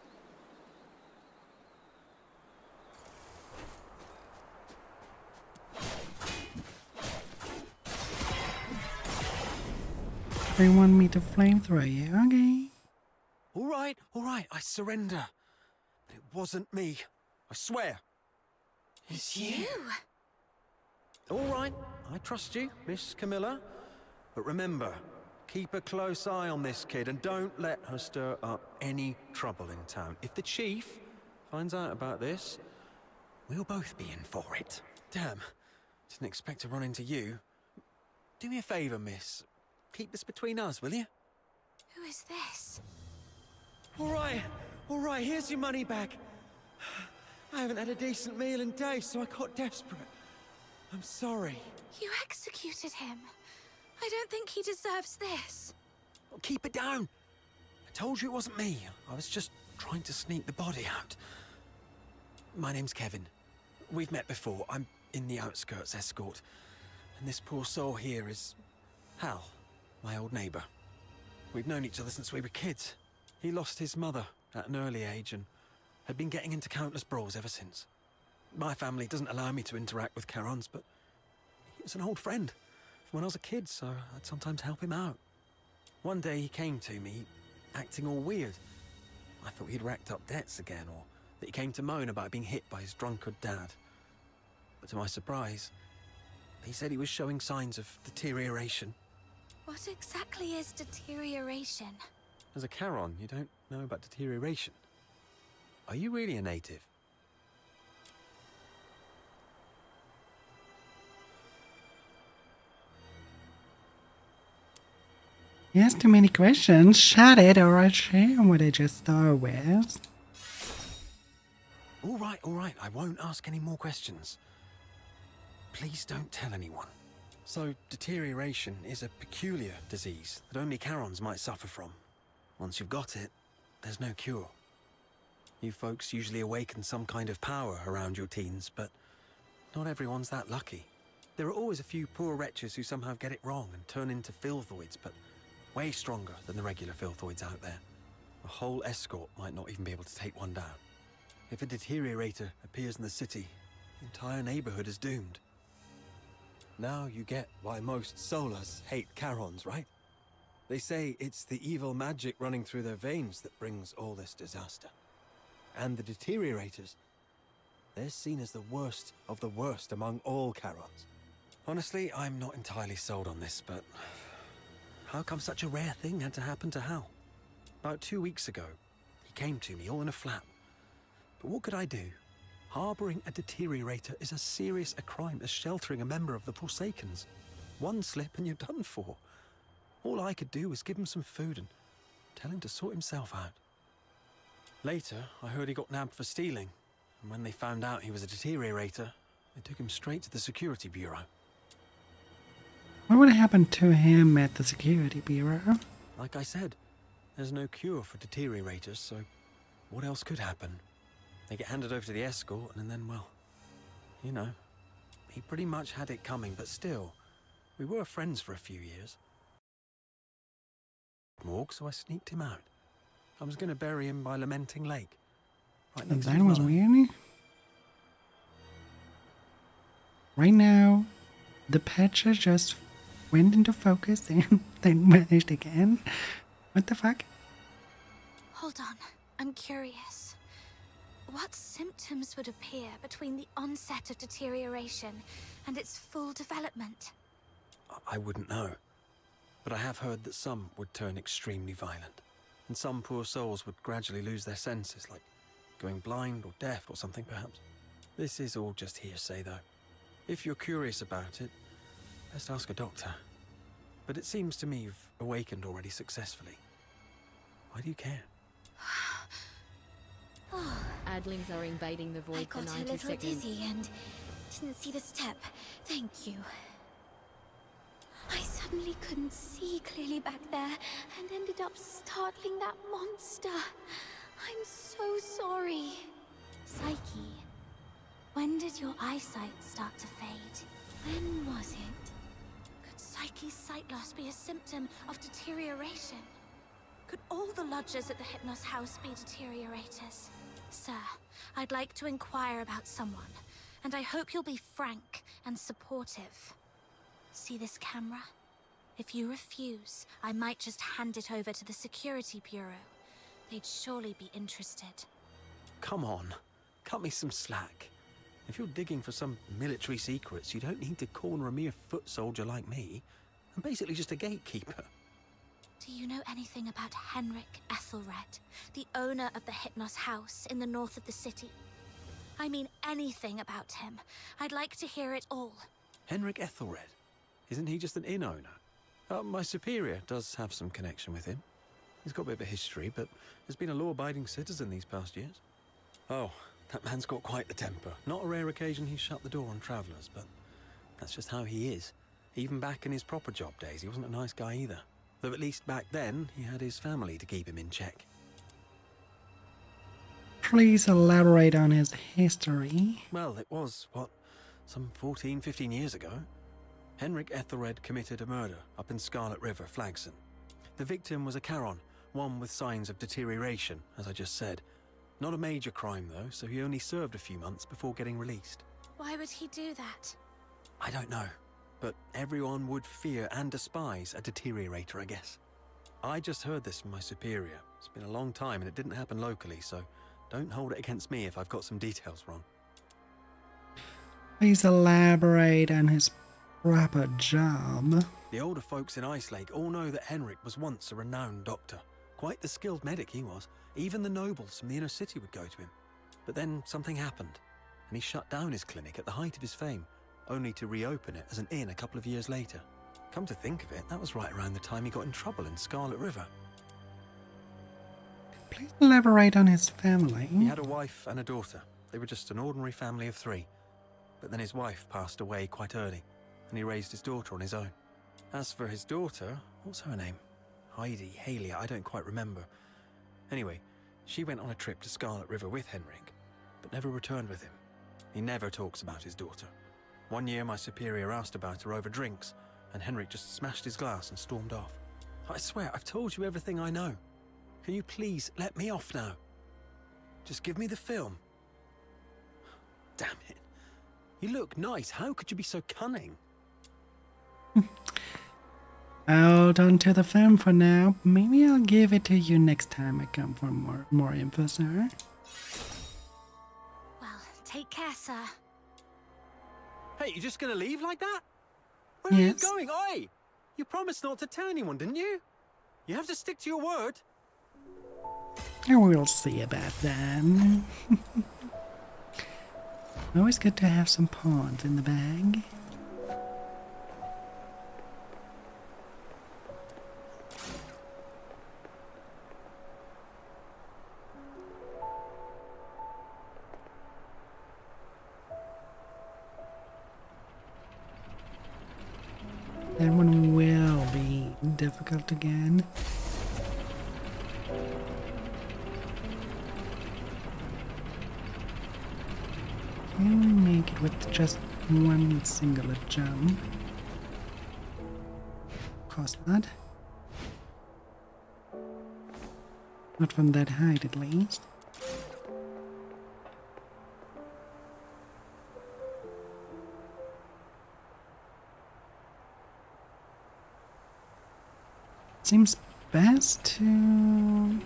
They want me to flamethrow you, okay? All right, I surrender. But it wasn't me. I swear. It's you? All right, I trust you, Miss Camilla. But remember, keep a close eye on this kid and don't let her stir up any trouble in town. If the chief finds out about this, we'll both be in for it. Damn, didn't expect to run into you. Do me a favor, miss. Keep this between us, will you? Who is this? All right, here's your money back. I haven't had a decent meal in days, so I got desperate. I'm sorry. You executed him. I don't think he deserves this. Well, keep it down. I told you it wasn't me. I was just trying to sneak the body out. My name's Kevin. We've met before. I'm in the outskirts escort. And this poor soul here is Hal, my old neighbor. We've known each other since we were kids. He lost his mother at an early age and had been getting into countless brawls ever since. My family doesn't allow me to interact with Charons, but he was an old friend from when I was a kid, so I'd sometimes help him out. One day he came to me, acting all weird. I thought he'd racked up debts again, or that he came to moan about being hit by his drunkard dad. But to my surprise, he said he was showing signs of deterioration. What exactly is deterioration? As a Charon, you don't know about deterioration. Are you really a native? He has too many questions. Shut it or I'll share what I just saw with. All right. I won't ask any more questions. Please don't tell anyone. So, deterioration is a peculiar disease that only Charons might suffer from. Once you've got it, there's no cure. You folks usually awaken some kind of power around your teens, but not everyone's that lucky. There are always a few poor wretches who somehow get it wrong and turn into filthoids, but way stronger than the regular filthoids out there. A whole escort might not even be able to take one down. If a deteriorator appears in the city, the entire neighborhood is doomed. Now you get why most Solars hate Charons, right? They say it's the evil magic running through their veins that brings all this disaster. And the deteriorators, they're seen as the worst of the worst among all Charons. Honestly, I'm not entirely sold on this, but how come such a rare thing had to happen to Hal? About 2 weeks ago, he came to me all in a flap. But what could I do? Harboring a deteriorator is as serious a crime as sheltering a member of the Forsakens. One slip and you're done for. All I could do was give him some food and tell him to sort himself out. Later, I heard he got nabbed for stealing, and when they found out he was a deteriorator, they took him straight to the Security Bureau. What would happen to him at the Security Bureau? Like I said, there's no cure for deteriorators, so what else could happen? They get handed over to the escort, and then, well, you know, he pretty much had it coming, but still, we were friends for a few years. Morgue, so I sneaked him out. I was going to bury him by Lamenting Lake. Right next to That his was mother. weird. Right now, the picture just went into focus and then vanished again. What the fuck? Hold on, I'm curious. What symptoms would appear between the onset of deterioration and its full development? I wouldn't know. But I have heard that some would turn extremely violent. And some poor souls would gradually lose their senses, like going blind or deaf or something perhaps. This is all just hearsay though. If you're curious about it, best ask a doctor. But it seems to me you've awakened already successfully. Why do you care? Adlings are invading the void I for got a 90 little seconds. dizzy and didn't see the step. Thank you. I suddenly couldn't see clearly back there and ended up startling that monster. I'm so sorry. Psyche, when did your eyesight start to fade? When was it? Could Psyche's sight loss be a symptom of deterioration? Could all the lodgers at the Hypnos house be deteriorators? Sir, I'd like to inquire about someone, and I hope you'll be frank and supportive. See this camera? If you refuse, I might just hand it over to the Security Bureau. They'd surely be interested. Come on, cut me some slack. If you're digging for some military secrets, you don't need to corner a mere foot soldier like me. I'm basically just a gatekeeper. Do you know anything about Henrik Ethelred, the owner of the Hypnos house in the north of the city? I mean anything about him. I'd like to hear it all. Henrik Ethelred? Isn't he just an inn owner? My superior does have some connection with him. He's got a bit of a history, but has been a law-abiding citizen these past years. Oh, that man's got quite the temper. Not a rare occasion he's shut the door on travellers, but that's just how he is. Even back in his proper job days, he wasn't a nice guy either. Though at least back then, he had his family to keep him in check. Please elaborate on his history. Well, it was, what, some 14, 15 years ago? Henrik Ethelred committed a murder up in Scarlet River, Flagson. The victim was a Charon, one with signs of deterioration, as I just said. Not a major crime, though, so he only served a few months before getting released. Why would he do that? I don't know, but everyone would fear and despise a deteriorator, I guess. I just heard this from my superior. It's been a long time and it didn't happen locally, so don't hold it against me if I've got some details wrong. Please elaborate on his proper job. The older folks in Ichelake all know that Henrik was once a renowned doctor. Quite the skilled medic he was. Even the nobles from the inner city would go to him. But then something happened, and he shut down his clinic at the height of his fame, only to reopen it as an inn a couple of years later. Come to think of it, that was right around the time he got in trouble in Scarlet River. Please elaborate on his family. He had a wife and a daughter. They were just an ordinary family of 3. But then his wife passed away quite early, and he raised his daughter on his own. As for his daughter, what's her name? Heidi, Haley, I don't quite remember. Anyway, she went on a trip to Scarlet River with Henrik, but never returned with him. He never talks about his daughter. One year my superior asked about her over drinks, and Henrik just smashed his glass and stormed off. I swear, I've told you everything I know. Can you please let me off now? Just give me the film. Damn it. You look nice. How could you be so cunning? Hold on to the film for now. Maybe I'll give it to you next time I come for more info, sir. Well, take care, sir. Hey, you just gonna leave like that? Where Yes. are you going? Oi! You promised not to tell anyone, didn't you? You have to stick to your word. We'll see about that. Always good to have some pawns in the bag. That one will be difficult again. Can we make it with just one singular jump? Of course not. Not from that height, at least. Seems best to...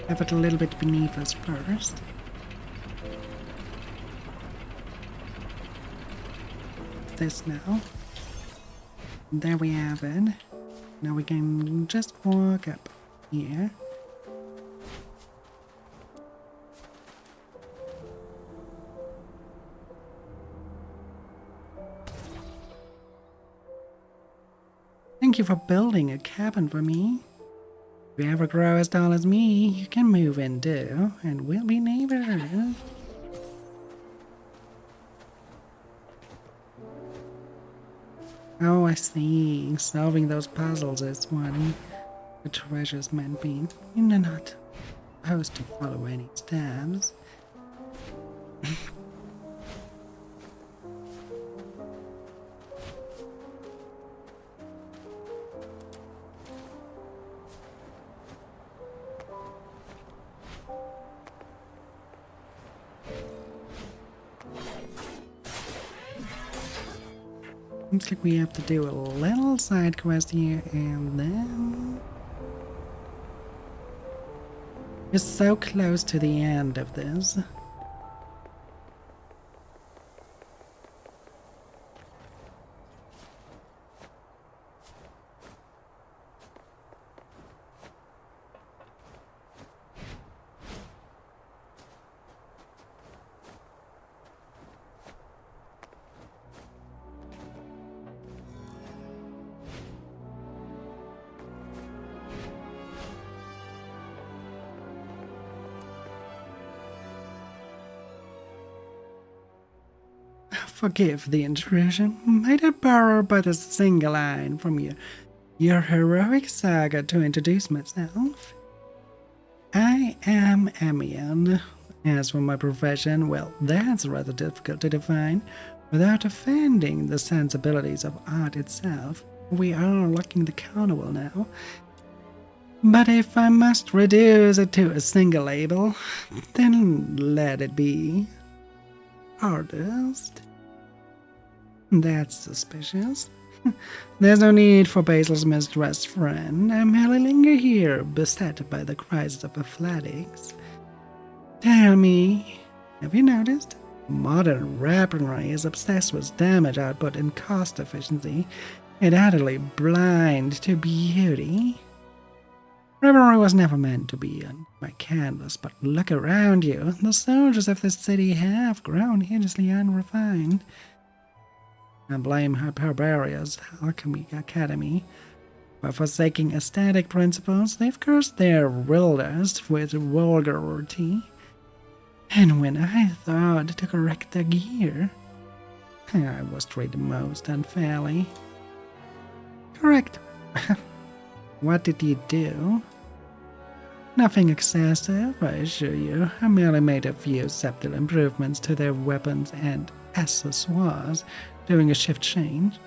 have it a little bit beneath us first. This now. There we have it. Now we can just walk up here. Thank you for building a cabin for me. If you ever grow as tall as me, you can move in too, and we'll be neighbors. Oh, I see. Solving those puzzles is what the treasure's meant be. You're not supposed to follow any steps. Looks like we have to do a little side quest here, and then... we're so close to the end of this. forgive the intrusion. Might I borrow but a single line from your heroic saga to introduce myself? I am Amian. As for my profession, well, that's rather difficult to define without offending the sensibilities of art itself. We are looking the carnival now. But if I must reduce it to a single label, then let it be artist. That's suspicious. There's no need for Basil's misdressed friend. I merely linger here, beset by the crisis of athletics. Tell me, have you noticed? Modern weaponry is obsessed with damage output and cost efficiency, and utterly blind to beauty. Weaponry was never meant to be on my canvas, but look around you. The soldiers of this city have grown hideously unrefined. I blame Hyperbaria's Alchemy Academy. By forsaking aesthetic principles, they've cursed their wielders with vulgarity. And when I thought to correct their gear, I was treated most unfairly. Correct. What did you do? Nothing excessive, I assure you. I merely made a few subtle improvements to their weapons and accessoires during a shift change.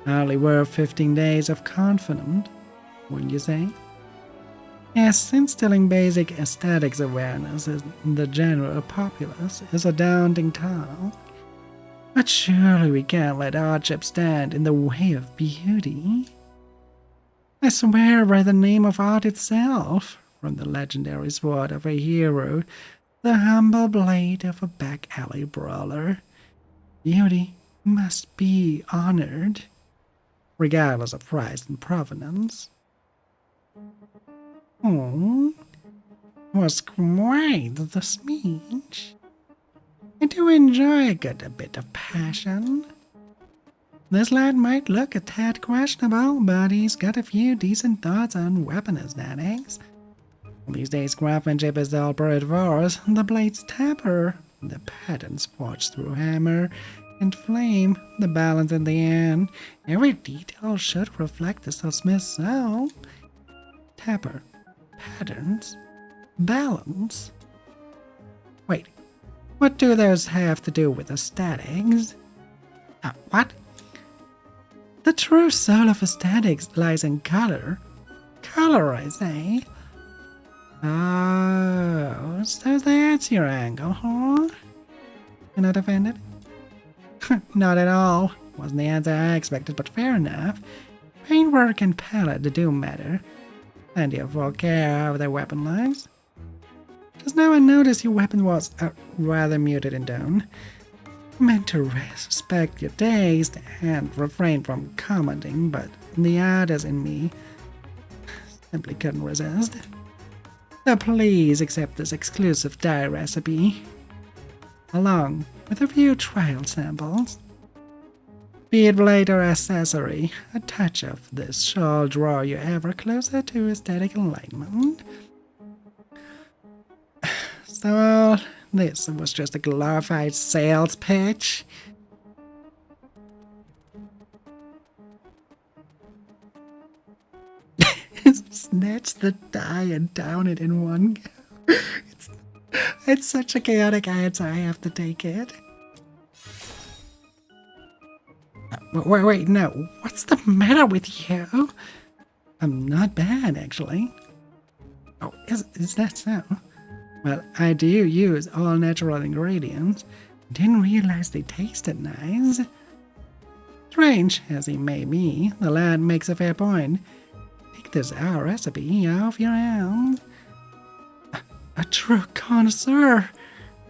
Hardly worth 15 days of confinement, wouldn't you say? Yes, instilling basic aesthetics awareness in the general populace is a daunting task. But surely we can't let hardship stand in the way of beauty. I swear by the name of art itself, from the legendary sword of a hero, the humble blade of a back-alley brawler, beauty must be honored, regardless of price and provenance. Oh, was quite the speech. I do enjoy a good bit of passion. This lad might look a tad questionable, but he's got a few decent thoughts on weapon aesthetics. These days craftsmanship is all brute force, the blade's taper, the patterns forged through hammer and flame, the balance in the end. Every detail should reflect the smith's soul. Tapper, patterns, balance. Wait, what do those have to do with aesthetics? What? The true soul of aesthetics lies in color. Color, I say. Oh, so that's your angle, huh? You're not offended? Not at all. Wasn't the answer I expected, but fair enough. Paintwork and palette do matter. Plenty of folk care how their weapon looks. Just now I noticed your weapon was rather muted in tone. Meant to respect your taste and refrain from commenting, but the artist in me simply couldn't resist. So please accept this exclusive dye recipe, along with a few trial samples. Be it blade or accessory, a touch of this shall draw you ever closer to aesthetic enlightenment. So this was just a glorified sales pitch. Snatch the dye and down it in one go. It's such a chaotic answer, I have to take it. Wait, no. What's the matter with you? I'm not bad, actually. Oh, is that so? Well, I do use all natural ingredients. Didn't realize they tasted nice. Strange as he may be, the lad makes a fair point. Take this our recipe off your hands. A true connoisseur.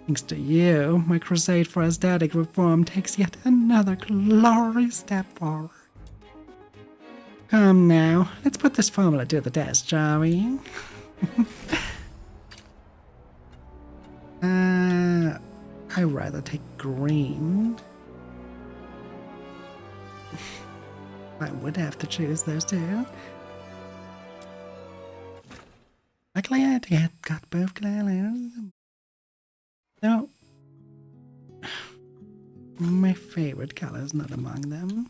Thanks to you, my crusade for aesthetic reform takes yet another glorious step forward. Come now, let's put this formula to the test, shall we? I'd rather take green. I would have to choose those two. Luckily I got both colors. No. My favorite color is not among them.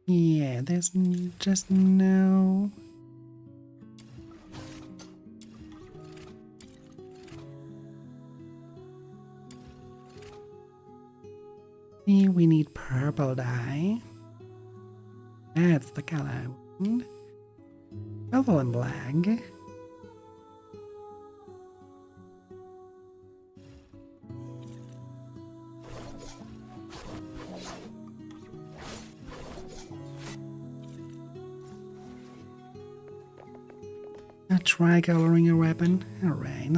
Yeah, there's just no... We need purple dye. That's the color I want. Purple and black. Try coloring a weapon. Alright.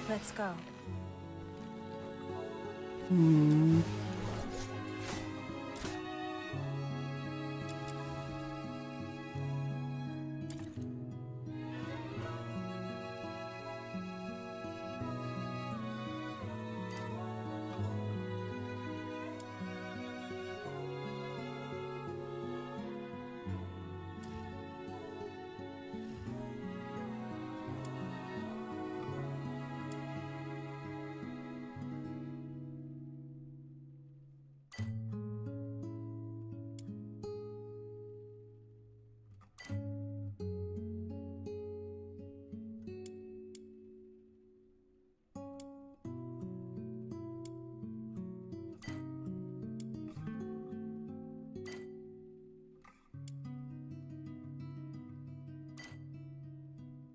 Let's go.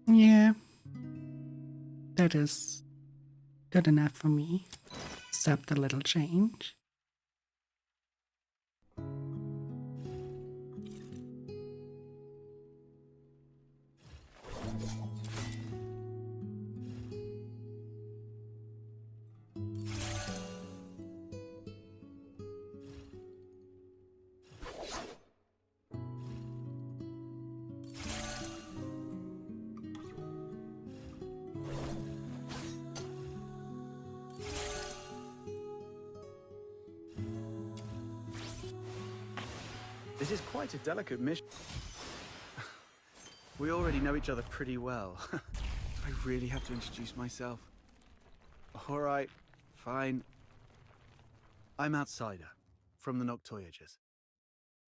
Yeah, that is good enough for me. Except a little change. This is quite a delicate mission. We already know each other pretty well. Do I really have to introduce myself? Alright, fine. I'm Outsider, from the Noctoyagers.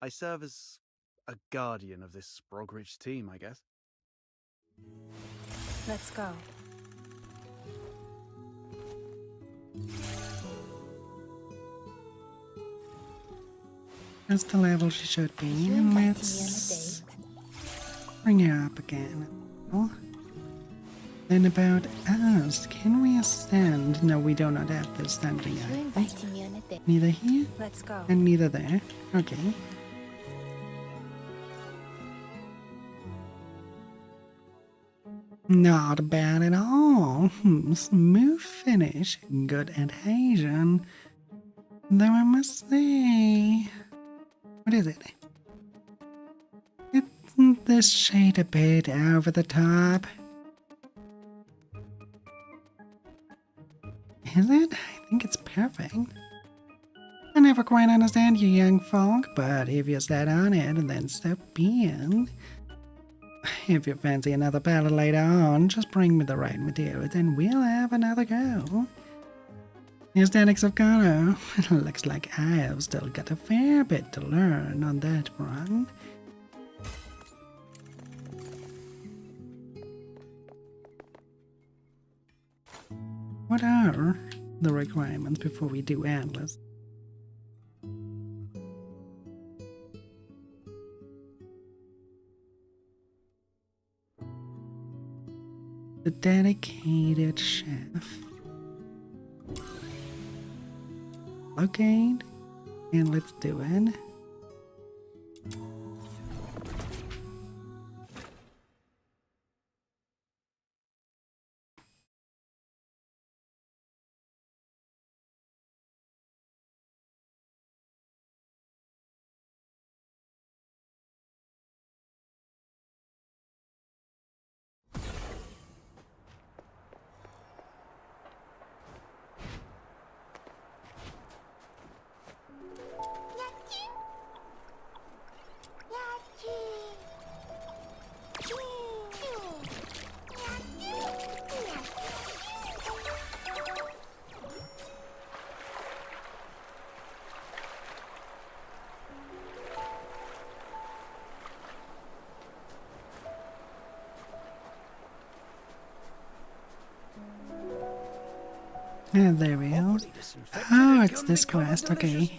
I serve as a guardian of this Sprogridge team, I guess. Let's go. That's the level she should be, and let's bring her up again. Oh. Then about us, can we ascend? No, we do not have the ascending. You're inviting me on a date. Neither here, Let's go. and neither there. Okay. Not bad at all. Smooth finish, good adhesion. Though I must say... What is it? Isn't this shade a bit over the top? Is it? I think it's perfect. I never quite understand you young folk, but if you're set on it, then so be it. If you fancy another battle later on, just bring me the right materials and we'll have another go. The aesthetics of Kano. Looks like I've still got a fair bit to learn on that front. What are the requirements before we do Atlas? The dedicated chef. Okay, and let's do it. Yeah, there we go. Oh, it's this quest, okay.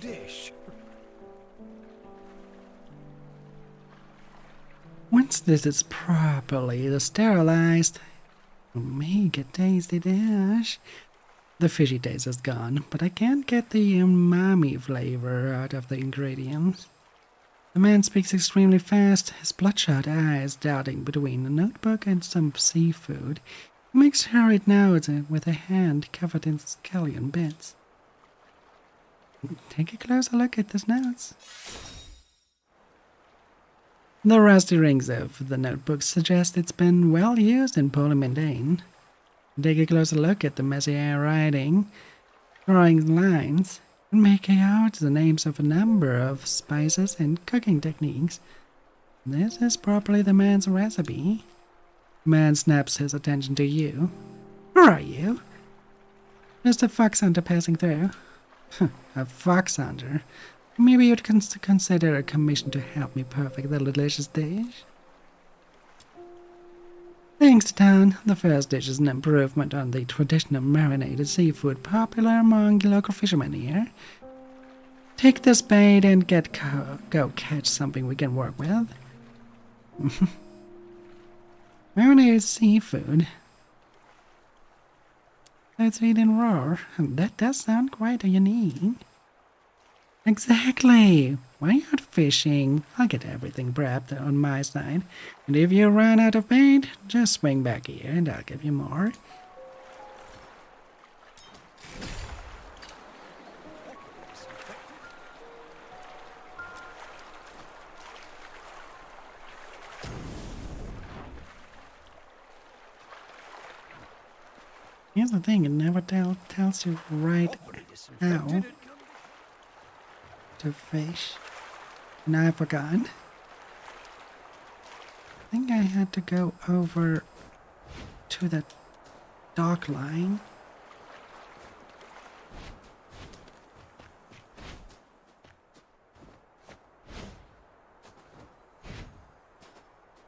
Once this is properly sterilized, make a tasty dish. The fishy taste is gone, but I can't get the umami flavor out of the ingredients. The man speaks extremely fast, his bloodshot eyes darting between a notebook and some seafood. He makes hurried notes with a hand covered in scallion bits. Take a closer look at these notes. The rusty rings of the notebook suggest it's been well used in polymindane. Take a closer look at the messy writing, drawing lines, and make out the names of a number of spices and cooking techniques. This is probably the man's recipe. The man snaps his attention to you. Who are you? Just a fox hunter passing through. A fox hunter? Maybe you'd consider a commission to help me perfect the delicious dish? Thanks, Tan. The first dish is an improvement on the traditional marinated seafood popular among local fishermen here. Take this bait and go catch something we can work with. Marinated seafood. Let's eat in raw. That does sound quite unique. Exactly. While you're out fishing, I'll get everything prepped on my side. And if you run out of bait, just swing back here and I'll give you more. Here's the thing, it never tells you right how to fish. And I forgot. I think I had to go over to the dock line.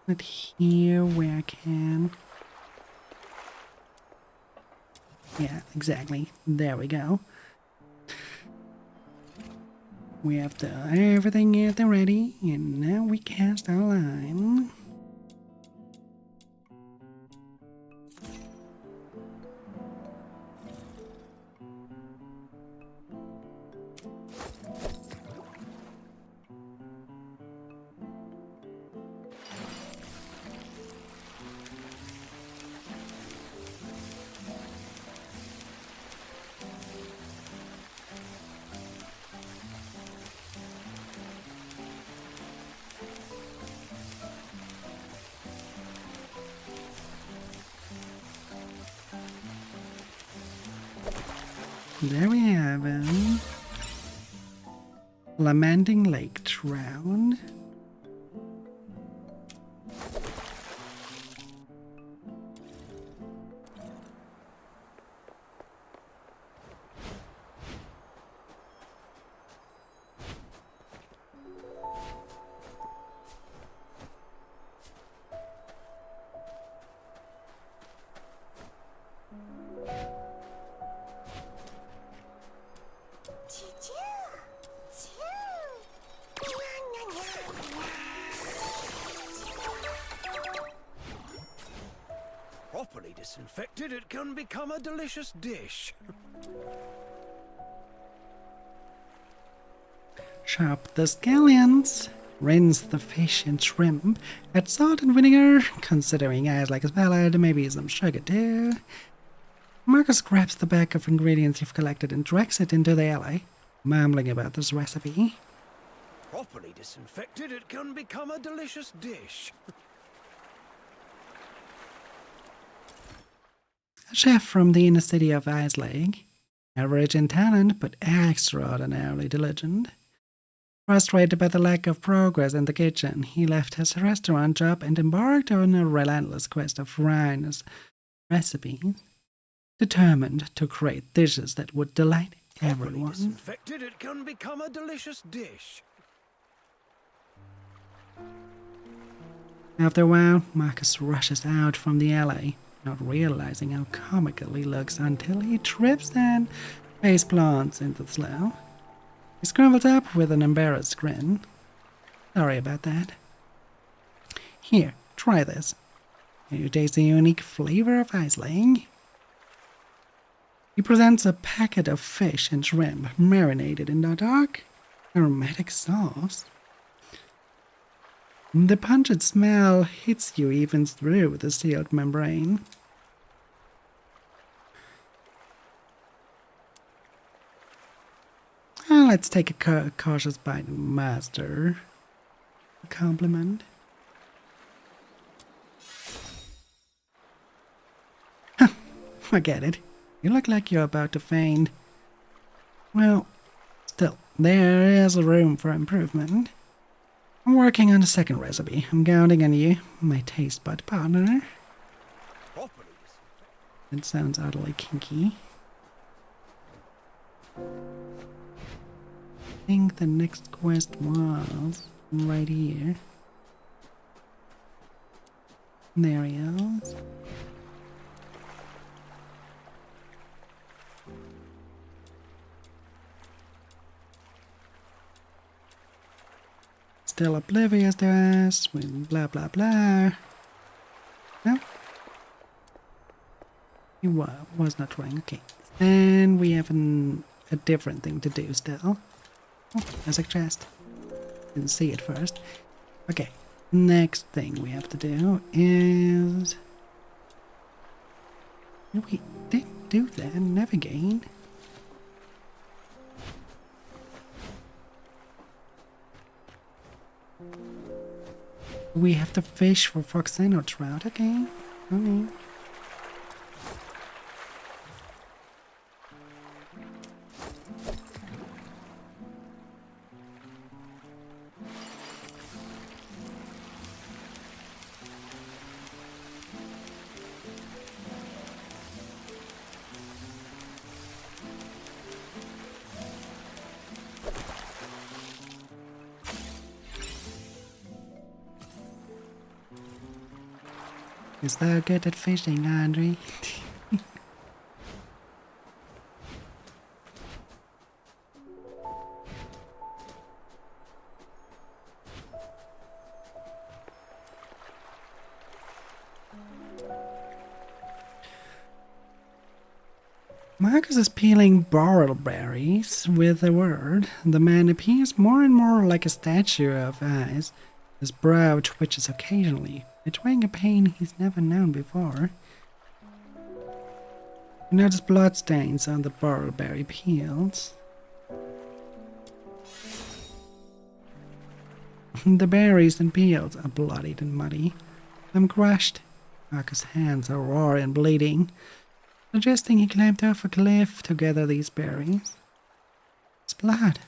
But here where I can. Yeah, exactly. There we go. We have everything at the ready, and now we cast our line. There we have him. Lamenting Lake Trout. Properly disinfected, it can become a delicious dish. Chop the scallions. Rinse the fish and shrimp. Add salt and vinegar. Considering eyes like a salad, maybe some sugar too. Marcus grabs the bag of ingredients you've collected and drags it into the alley, mumbling about this recipe. Properly disinfected, it can become a delicious dish. A chef from the inner city of Islake, average in talent but extraordinarily diligent. Frustrated by the lack of progress in the kitchen, he left his restaurant job and embarked on a relentless quest of Ryan's recipes, determined to create dishes that would delight everyone. Disinfected, it can become a delicious dish. After a while, Marcus rushes out from the alley, not realizing how comical he looks until he trips and face plants into the slough. He scrambles up with an embarrassed grin. Sorry about that. Here, try this. You taste the unique flavor of Isling. He presents a packet of fish and shrimp marinated in a dark, aromatic sauce. The pungent smell hits you even through the sealed membrane. Let's take a cautious bite and master a compliment. Forget it. You look like you're about to faint. Well, still, there is room for improvement. I'm working on a second recipe. I'm counting on you, my taste bud partner. It sounds utterly kinky. I think the next quest was right here. There he is. Still oblivious to us, with blah blah blah. No? He was not trying. Okay. Then we have a different thing to do still. Oh, there's a chest. Didn't see it first. Okay. Next thing we have to do is... We did do that. Navigate. We have to fish for foxen or trout. Okay. Okay. You're so good at fishing, Andre. Marcus is peeling berries with a word. The man appears more and more like a statue of ice. His brow twitches occasionally, betraying a pain he's never known before. You notice bloodstains on the berry peels. The berries and peels are bloodied and muddy. Some crushed. Marcus' hands are raw and bleeding, suggesting he climbed off a cliff to gather these berries. It's blood.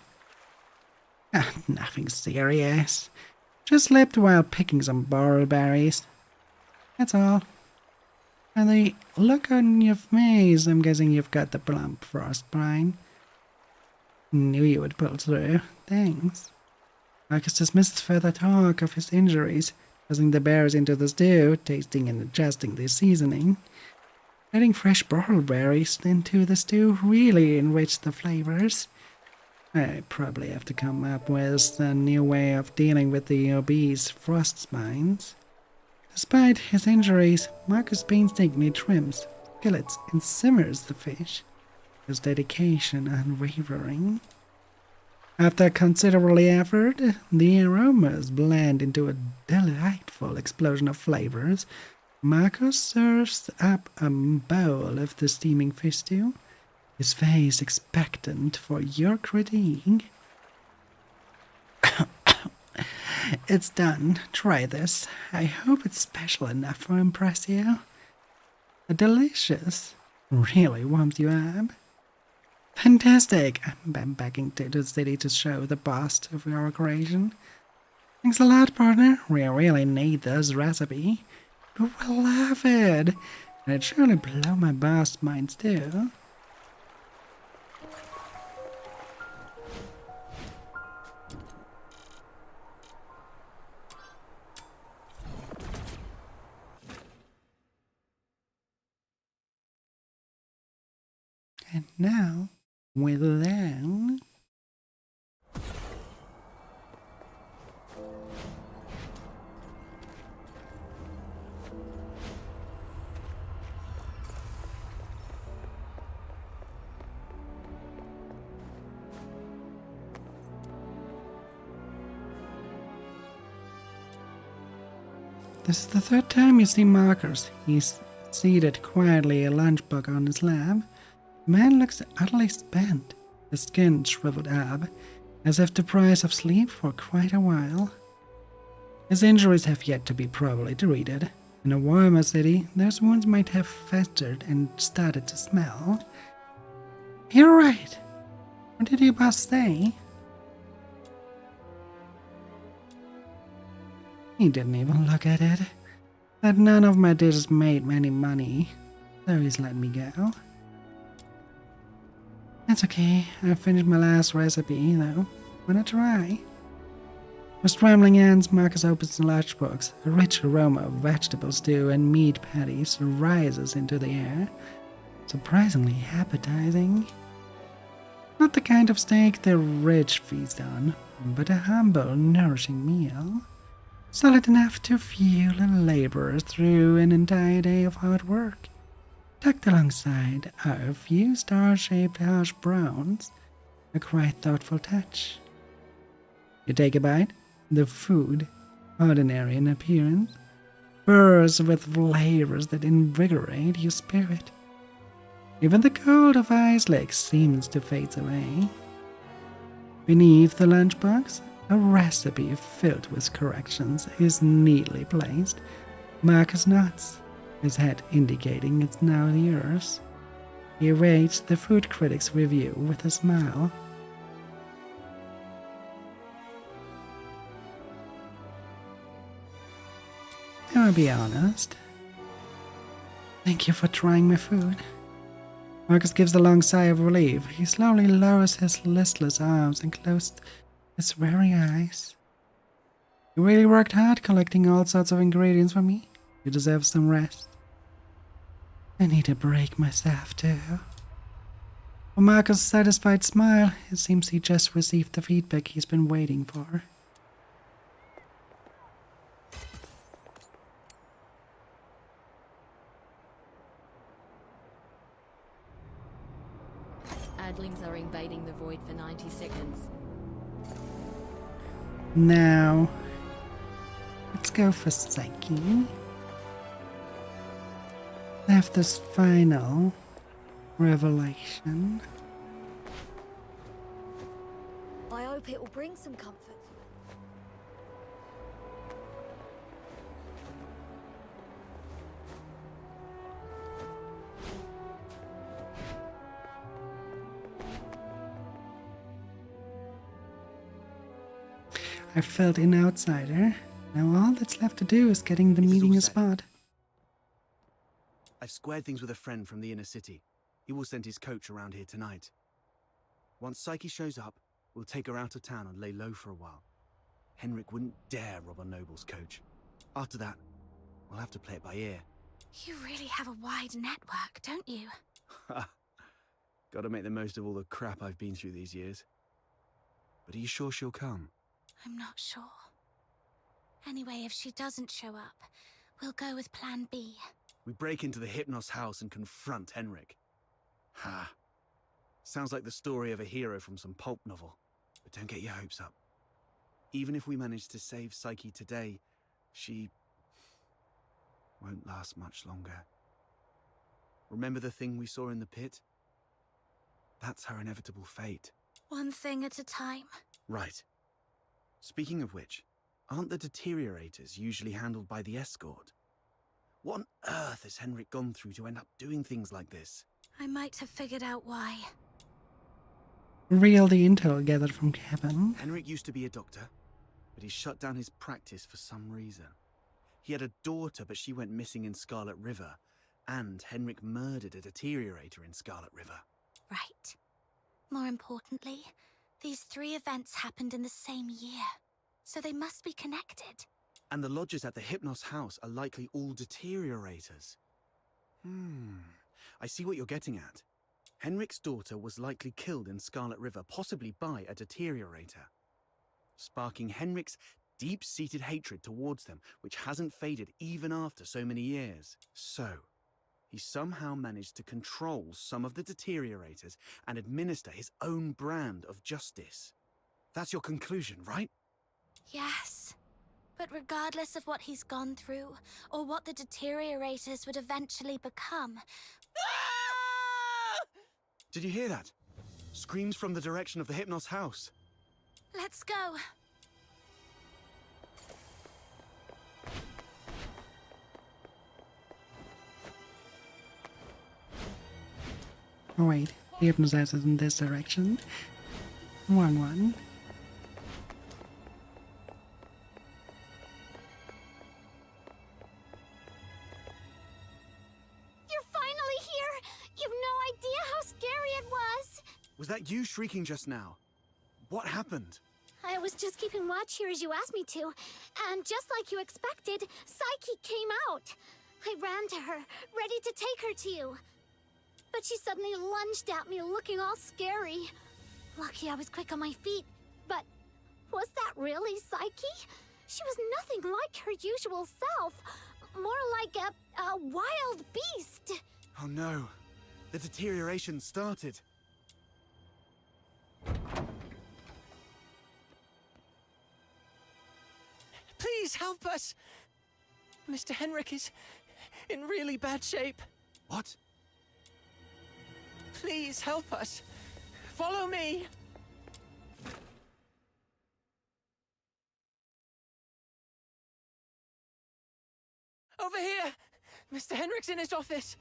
Nothing serious. Just slipped while picking some berries. That's all. And the look on your face, I'm guessing you've got the plump frostbite. Knew you would pull through. Thanks. Marcus dismisses further talk of his injuries, tossing the berries into the stew, tasting and adjusting the seasoning. Adding fresh berries into the stew really enriched the flavors. I probably have to come up with a new way of dealing with the obese frostbites. Despite his injuries, Marcus painstakingly trims, fillets, and simmers the fish. His dedication unwavering. After considerable effort, the aromas blend into a delightful explosion of flavors. Marcus serves up a bowl of the steaming fish stew, his face expectant for your critique. It's done. Try this. I hope it's special enough to impress you. Delicious. Really warms you up. Fantastic. I'm backing to the city to show the bust of your creation. Thanks a lot, partner. We really need this recipe. But we'll love it. And it'd surely blow my boss minds too. And now, with that... This is the third time you see Marcus. He's seated quietly, a lunchbox on his lap. The man looks utterly spent, his skin shriveled up, as if deprived of sleep for quite a while. His injuries have yet to be properly treated. In a warmer city, those wounds might have festered and started to smell. You're right. What did your boss say? He didn't even look at it. That none of my dishes made any money, so he's let me go. That's okay. I finished my last recipe, though. Wanna try? With trembling hands, Marcus opens the lunchbox. A rich aroma of vegetable stew and meat patties rises into the air. Surprisingly appetizing. Not the kind of steak the rich feast on, but a humble, nourishing meal. Solid enough to fuel a laborer through an entire day of hard work. Tucked alongside are a few star-shaped hash browns, a quite thoughtful touch. You take a bite, the food, ordinary in appearance, bursts with flavors that invigorate your spirit. Even the cold of ice lakes seems to fade away. Beneath the lunchbox, a recipe filled with corrections is neatly placed. Marcus nods, his head indicating it's now yours. He awaits the food critic's review with a smile. I'll be honest. Thank you for trying my food. Marcus gives a long sigh of relief. He slowly lowers his listless arms and closes his very eyes. You really worked hard collecting all sorts of ingredients for me. You deserve some rest. I need a break myself, too. For Marcus' satisfied smile, it seems he just received the feedback he's been waiting for. Adlings are invading the void for 90 seconds. Now, let's go for Psyche. Have this final revelation. I hope it will bring some comfort. I felt an outsider. Now all that's left to do is getting the meeting a spot. I've squared things with a friend from the inner city. He will send his coach around here tonight. Once Psyche shows up, we'll take her out of town and lay low for a while. Henrik wouldn't dare rob a noble's coach. After that, we'll have to play it by ear. You really have a wide network, don't you? Gotta make the most of all the crap I've been through these years. But are you sure she'll come? I'm not sure. Anyway, if she doesn't show up, we'll go with plan B. We break into the Hypnos house and confront Henrik. Ha. Sounds like the story of a hero from some pulp novel. But don't get your hopes up. Even if we manage to save Psyche today, she won't last much longer. Remember the thing we saw in the pit? That's her inevitable fate. One thing at a time. Right. Speaking of which, aren't the deteriorators usually handled by the escort? What on earth has Henrik gone through to end up doing things like this? I might have figured out why. Real the intel gathered from Kevin. Henrik used to be a doctor, but he shut down his practice for some reason. He had a daughter, but she went missing in Scarlet River, and Henrik murdered a deteriorator in Scarlet River. Right. More importantly, these three events happened in the same year, so they must be connected. And the lodgers at the Hypnos house are likely all deteriorators. I see what you're getting at. Henrik's daughter was likely killed in Scarlet River, possibly by a deteriorator, sparking Henrik's deep-seated hatred towards them, which hasn't faded even after so many years. So, he somehow managed to control some of the deteriorators and administer his own brand of justice. That's your conclusion, right? Yes. But regardless of what he's gone through, or what the deteriorators would eventually become... Did you hear that? Screams from the direction of the Hypnos house. Let's go. Oh wait, the hypnotizer is in this direction. Wrong one. You're finally here! You've no idea how scary it was! Was that you shrieking just now? What happened? I was just keeping watch here as you asked me to, and just like you expected, Psyche came out. I ran to her, ready to take her to you. But she suddenly lunged at me, looking all scary. Lucky I was quick on my feet, but was that really Psyche? She was nothing like her usual self, more like a wild beast. Oh no, the deterioration started. Please help us! Mr. Henrik is in really bad shape. What? Please help us. Follow me. Over here! Mr. Henrik's in his office.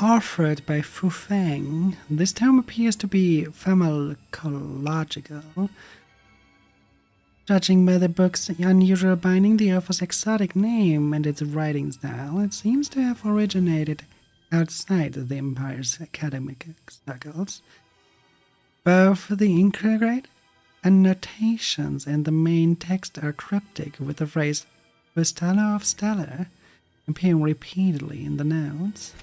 Offered by Fu Feng, this tome appears to be pharmacological. Judging by the book's unusual binding, the author's exotic name, and its writing style, it seems to have originated outside the Empire's academic circles. Both the intricate annotations and the main text are cryptic, with the phrase "the Stellar of Stellar" appearing repeatedly in the notes.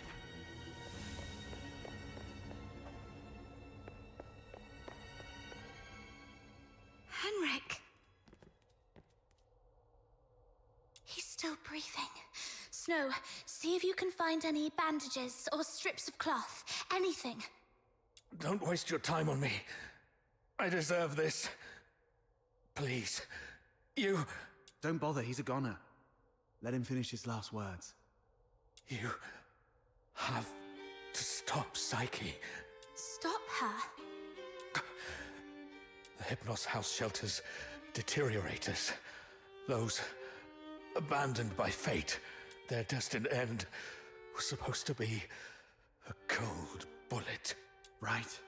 Henrik. He's still breathing. Snow, see if you can find any bandages or strips of cloth. Anything. Don't waste your time on me. I deserve this. Please. You... Don't bother, he's a goner. Let him finish his last words. You... have to stop Psyche. Stop her? The Hypnos house shelters deteriorators. Those abandoned by fate. Their destined end was supposed to be a cold bullet. Right.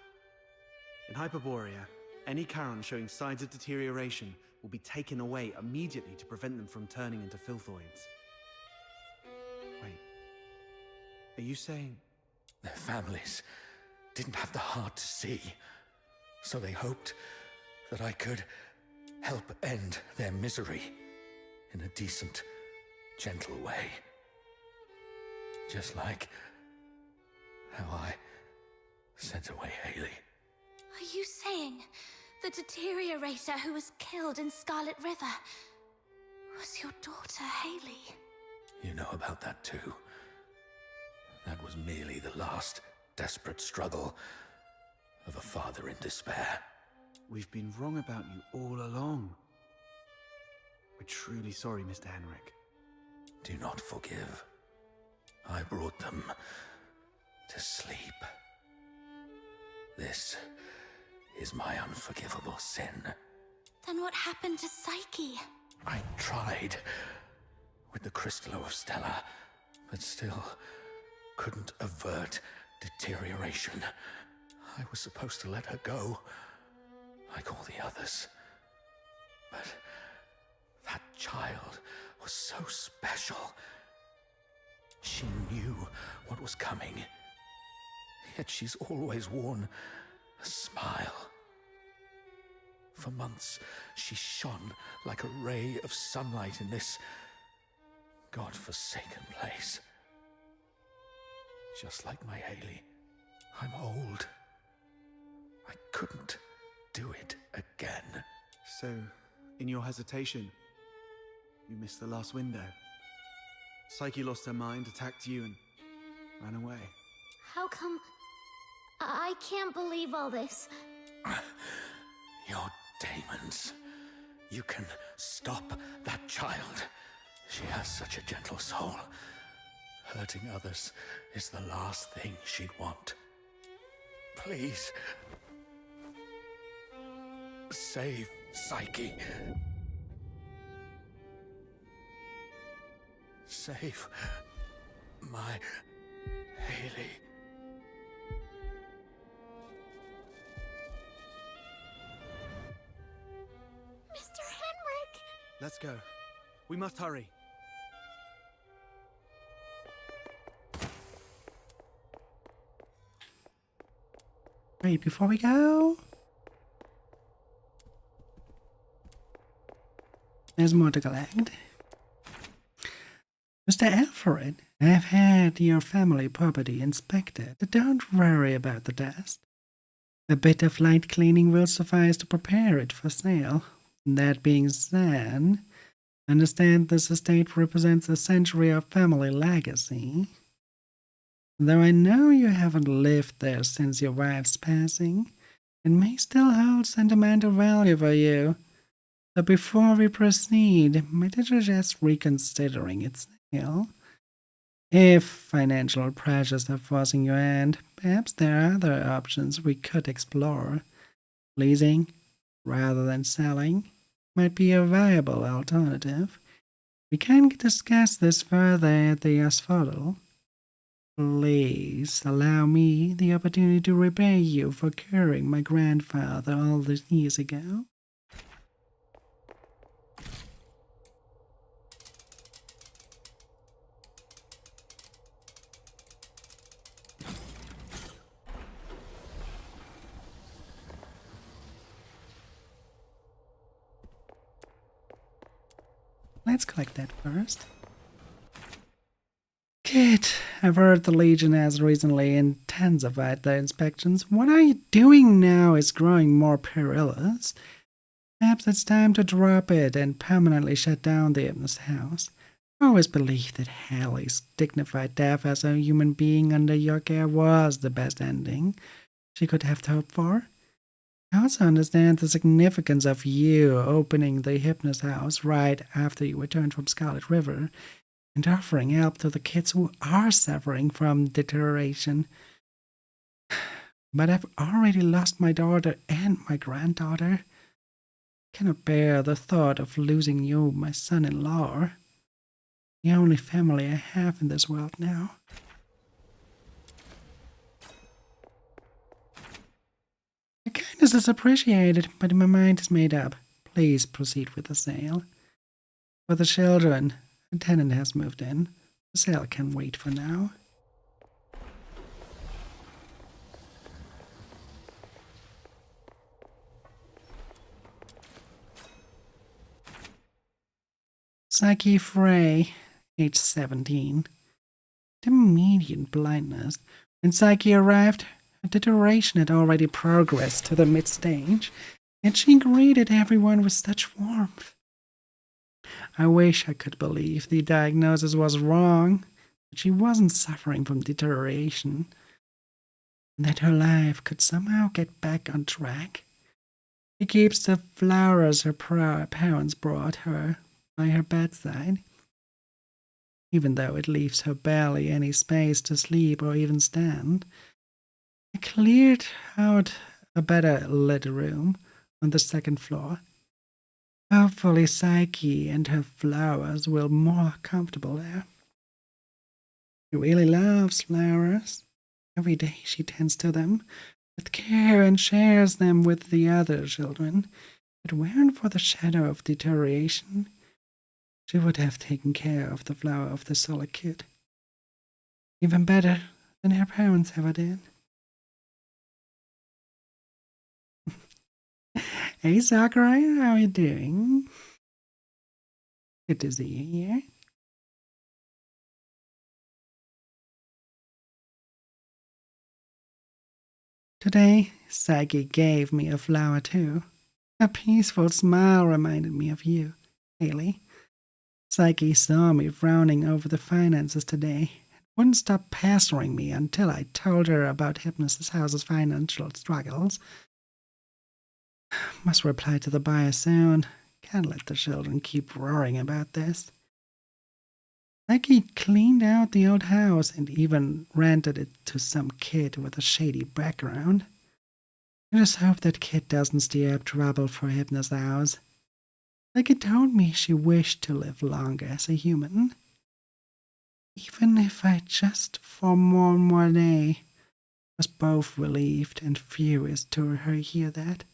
In Hyperborea, any Charon showing signs of deterioration will be taken away immediately to prevent them from turning into filthoids. Wait. Are you saying... Their families didn't have the heart to see, so they hoped that I could help end their misery in a decent, gentle way. Just like how I sent away Haley. Are you saying the deteriorator who was killed in Scarlet River was your daughter, Haley? You know about that too. That was merely the last desperate struggle of a father in despair. We've been wrong about you all along. We're truly sorry, Mr. Henrik. Do not forgive. I brought them to sleep. This is my unforgivable sin. Then what happened to Psyche? I tried with the Crystallo of Stella, but still couldn't avert deterioration. I was supposed to let her go, like all the others. But that child was so special. She knew what was coming. Yet she's always worn a smile. For months, she shone like a ray of sunlight in this God-forsaken place. Just like my Haley, I'm old. I couldn't do it again. So, in your hesitation, you missed the last window. Psyche lost her mind, attacked you, and ran away. How come... I can't believe all this. Your demons. You can stop that child. She has such a gentle soul. Hurting others is the last thing she'd want. Please. Save Psyche. Save my Haley. Mr. Henrik! Let's go. We must hurry. Wait, before we go, there's more to collect. Mr. Alfred, I've had your family property inspected. Don't worry about the dust. A bit of light cleaning will suffice to prepare it for sale. That being said, understand this estate represents a century of family legacy. Though I know you haven't lived there since your wife's passing, it may still hold sentimental value for you. So before we proceed, might I suggest reconsidering its sale? If financial pressures are forcing your hand, perhaps there are other options we could explore. Leasing, rather than selling, might be a viable alternative. We can discuss this further at the asphodel. Please allow me the opportunity to repay you for curing my grandfather all these years ago. Let's collect that first. Kid, I've heard the Legion has recently intensified their inspections. What are you doing now is growing more perilous. Perhaps it's time to drop it and permanently shut down the Hypnos house. I always believed that Haley's dignified death as a human being under your care was the best ending she could have hoped for. I also understand the significance of you opening the Hypnos house right after you returned from Scarlet River and offering help to the kids who are suffering from deterioration. But I've already lost my daughter and my granddaughter. I cannot bear the thought of losing you, my son-in-law. The only family I have in this world now. Your kindness is appreciated, but my mind is made up. Please proceed with the sale. For the children, a tenant has moved in. The sale can wait for now. Psyche Frey, age 17. Intermediate blindness. When Psyche arrived, her deterioration had already progressed to the mid-stage, and she greeted everyone with such warmth. I wish I could believe the diagnosis was wrong, that she wasn't suffering from deterioration, and that her life could somehow get back on track. She keeps the flowers her parents brought her by her bedside, even though it leaves her barely any space to sleep or even stand. I cleared out a better lit room on the second floor. Hopefully Psyche and her flowers will be more comfortable there. She really loves flowers. Every day she tends to them with care and shares them with the other children. But weren't for the shadow of deterioration, she would have taken care of the flower of the solitude. Even better than her parents ever did. Hey, Sakurai, how are you doing? Good to see you here. Today, Psyche gave me a flower too. A peaceful smile reminded me of you, Haley. Psyche saw me frowning over the finances today and wouldn't stop pestering me until I told her about Hypnosis House's financial struggles. Must reply to the buyer soon. Can't let the children keep roaring about this. Psyche cleaned out the old house and even rented it to some kid with a shady background. I just hope that kid doesn't stir up trouble for Hypnosis House. Psyche told me she wished to live longer as a human. Even if I just for one more day, was both relieved and furious to hear that.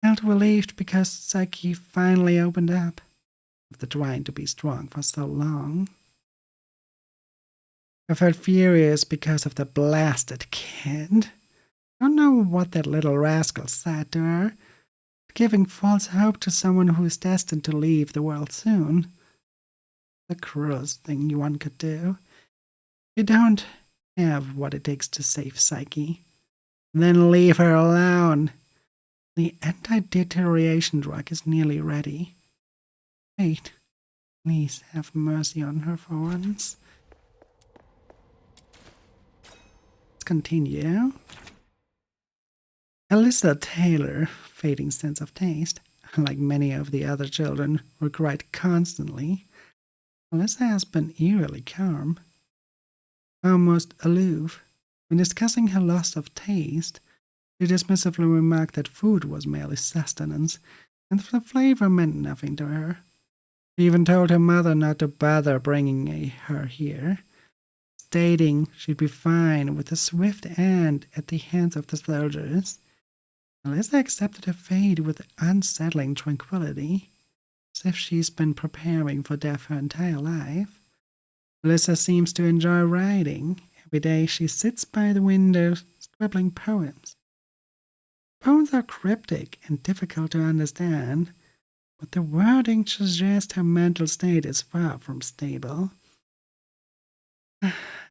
Felt relieved because Psyche finally opened up, after trying to be strong for so long. I felt furious because of the blasted kid. Don't know what that little rascal said to her, giving false hope to someone who is destined to leave the world soon. The cruelest thing one could do. You don't have what it takes to save Psyche. Then leave her alone. The anti-deterioration drug is nearly ready. Wait, please have mercy on her for once. Let's continue. Alyssa Taylor, fading sense of taste, like many of the other children, who cried constantly. Alyssa has been eerily calm, almost aloof. When discussing her loss of taste, she dismissively remarked that food was merely sustenance, and the flavor meant nothing to her. She even told her mother not to bother bringing her here, stating she'd be fine with a swift end at the hands of the soldiers. Alyssa accepted her fate with unsettling tranquility, as if she's been preparing for death her entire life. Alyssa seems to enjoy writing. Every day she sits by the window scribbling poems. Poems are cryptic and difficult to understand, but the wording suggests her mental state is far from stable.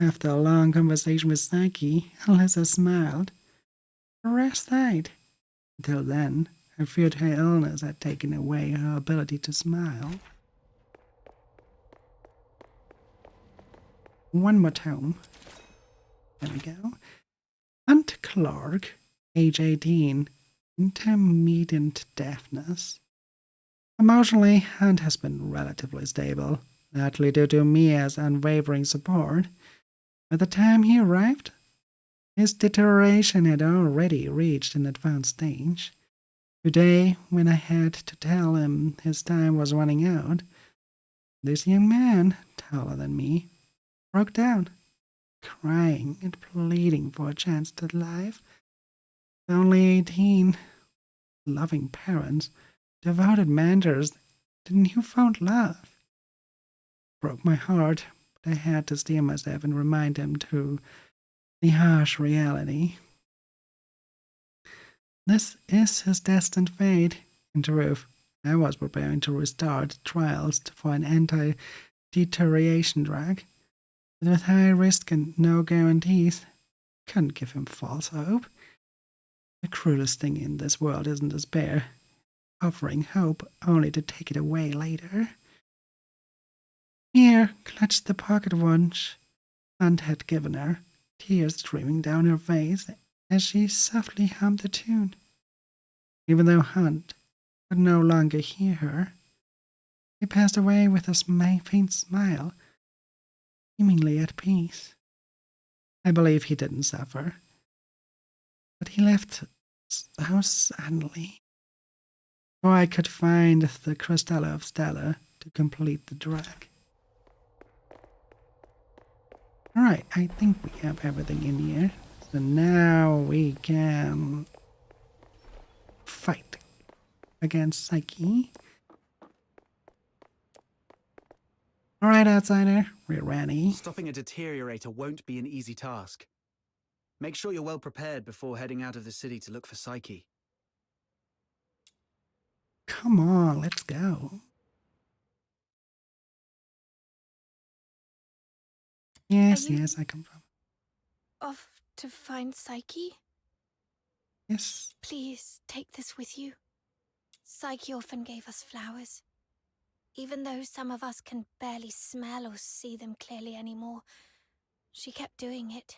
After a long conversation with Psyche, Alyssa smiled. The rest died. Until then, I feared her illness had taken away her ability to smile. One more tome. There we go. Hunt Clark, age 18, intermittent deafness. Emotionally, Hunt has been relatively stable, largely due to Mia's unwavering support. By the time he arrived, his deterioration had already reached an advanced stage. Today, when I had to tell him his time was running out, this young man, taller than me, broke down, crying and pleading for a chance to live. Only 18, loving parents, devoted mentors, the newfound love. Broke my heart, but I had to steel myself and remind him to the harsh reality. This is his destined fate. In truth, I was preparing to restart trials for an anti-deterioration drug, but with high risk and no guarantees, couldn't give him false hope. The cruelest thing in this world isn't despair, offering hope only to take it away later. Here clutched the pocket watch Hunt had given her, tears streaming down her face as she softly hummed a tune. Even though Hunt could no longer hear her, he passed away with a faint smile, seemingly at peace. I believe he didn't suffer, but he left so suddenly. Before I could find the Crystal of Stella to complete the drug. Alright, I think we have everything in here. So now we can fight against Psyche. Alright, outsider, we're ready. Stopping a deteriorator won't be an easy task. Make sure you're well prepared before heading out of the city to look for Psyche. come on, let's go. Yes, yes, I come from. Off to find Psyche? Yes. Please take this with you. Psyche often gave us flowers. Even though some of us can barely smell or see them clearly anymore, she kept doing it,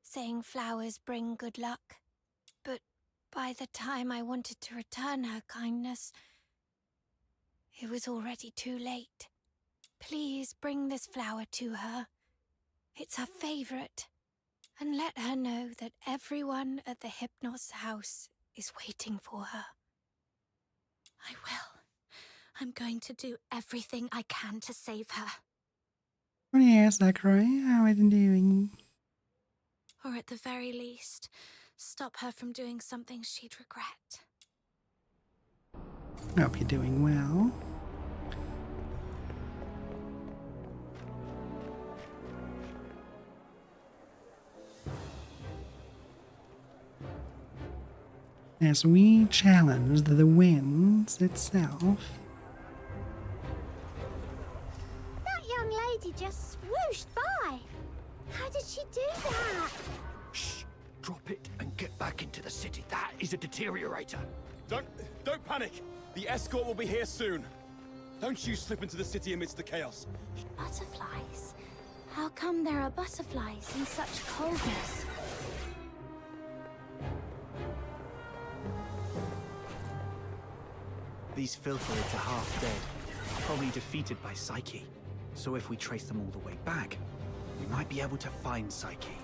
saying flowers bring good luck. But by the time I wanted to return her kindness, it was already too late. Please bring this flower to her. It's her favorite. And let her know that everyone at the Hypnos house is waiting for her. I will. I'm going to do everything I can to save her. Oh, yes, Zachary, how are you doing? Or at the very least, stop her from doing something she'd regret. Hope you're doing well. As we challenged the winds itself. That young lady just swooshed by. How did she do that? Shh! Drop it and get back into the city. That is a deteriorator. Don't panic. The escort will be here soon. Don't you slip into the city amidst the chaos. Butterflies? How come there are butterflies in such coldness? These filthroids are half dead, probably defeated by Psyche. So if we trace them all the way back, we might be able to find Psyche.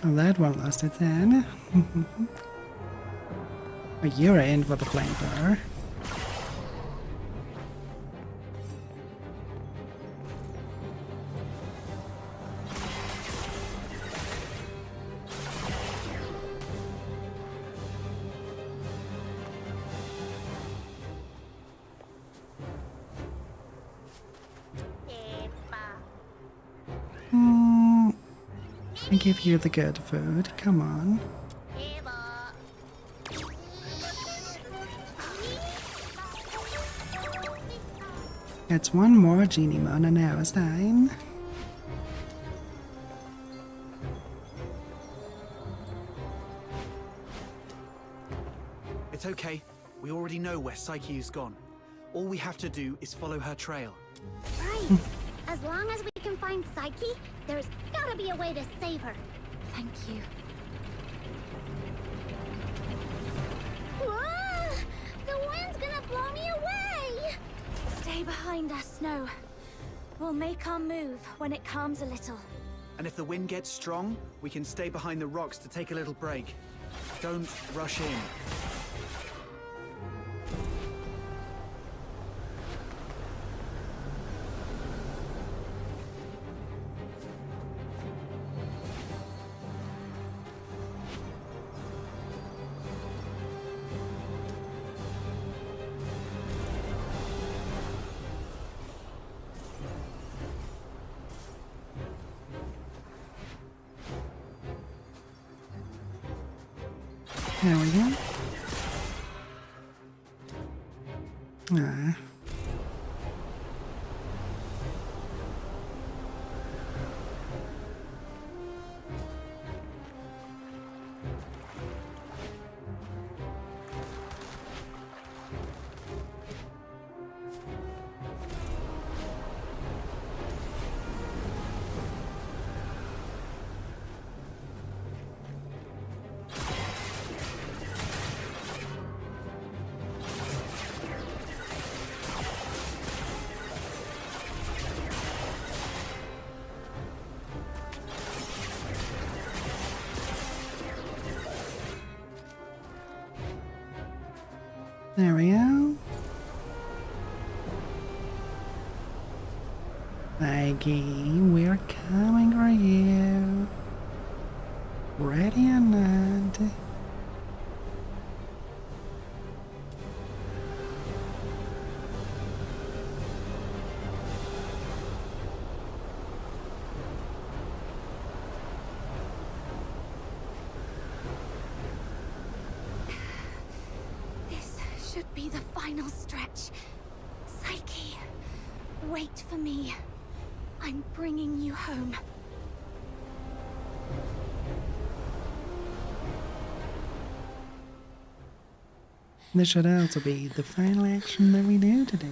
Oh, that one lost its head. Oh, you're in for the flamethrower. I give you the good food. Come on. It's one more genie mon an hour's time. It's okay. We already know where Psyche is gone. All we have to do is follow her trail. Right. As long as we can find Psyche, there's gotta be a way to save her. Thank you. Whoa! The wind's gonna blow me away! Stay behind us, Snow. We'll make our move when it calms a little. And if the wind gets strong, we can stay behind the rocks to take a little break. Don't rush in. There we go. Ah. There we go. Maggie, we're coming for you. Ready or not. be the final stretch. Psyche, wait for me. I'm bringing you home. This should also be the final action that we do today.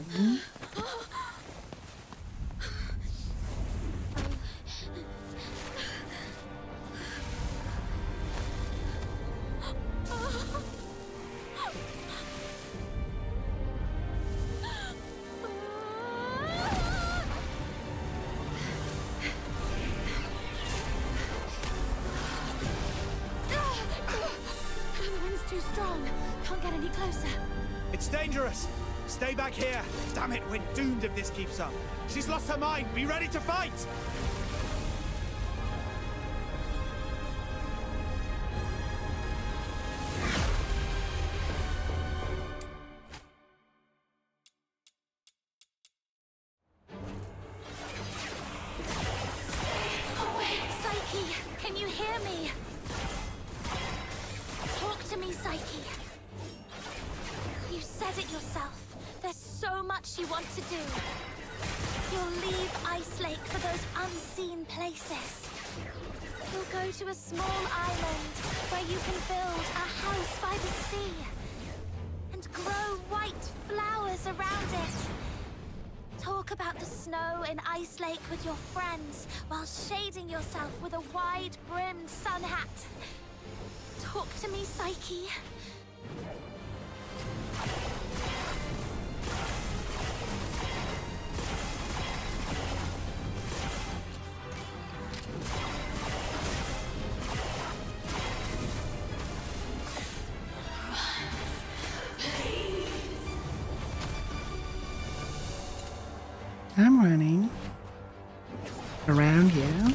The wind's too strong. Can't get any closer. It's dangerous! Stay back here! Damn it, we're doomed if this keeps up. She's lost her mind! Be ready to fight! Psyche, can you hear me? Talk to me, Psyche. You said it yourself. There's so much you want to do. You'll leave Ice Lake for those unseen places. You'll go to a small island where you can build a house by the sea and grow white flowers around it. Talk about the snow in Ice Lake with your friends while shading yourself with a wide-brimmed sun hat. Talk to me, Psyche. I'm running around here.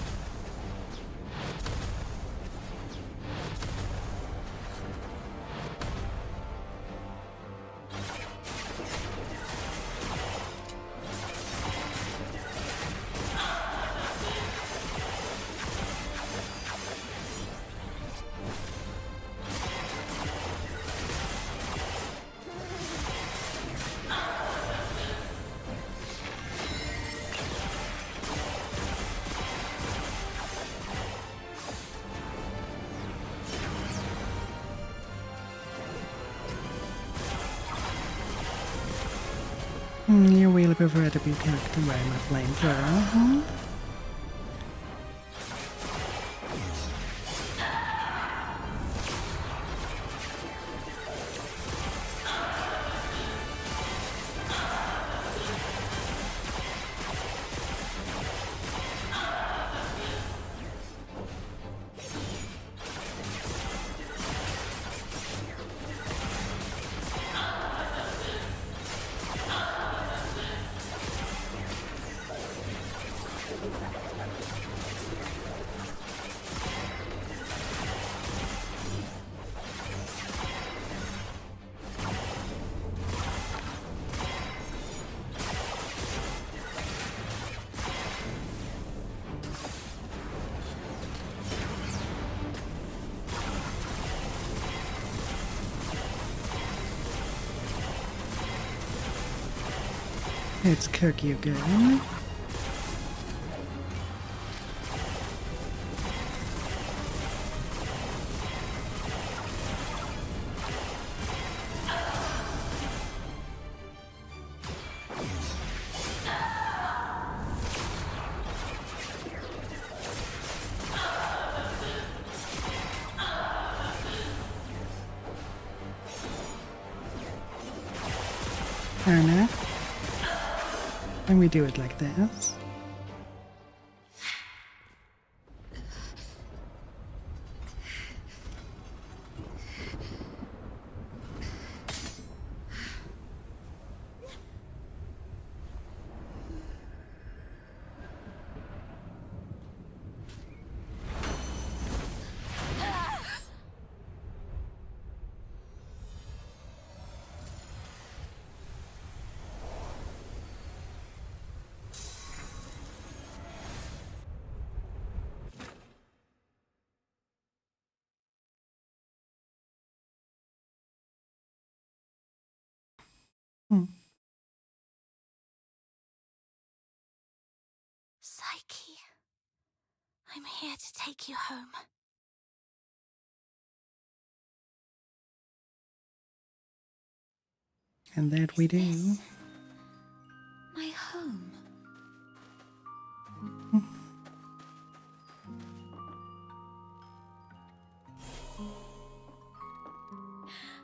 You really prefer to be captured by my flamethrower, huh? It's cookie again. Fair enough. And we do it like this. Psyche, I'm here to take you home. And that we do. My home.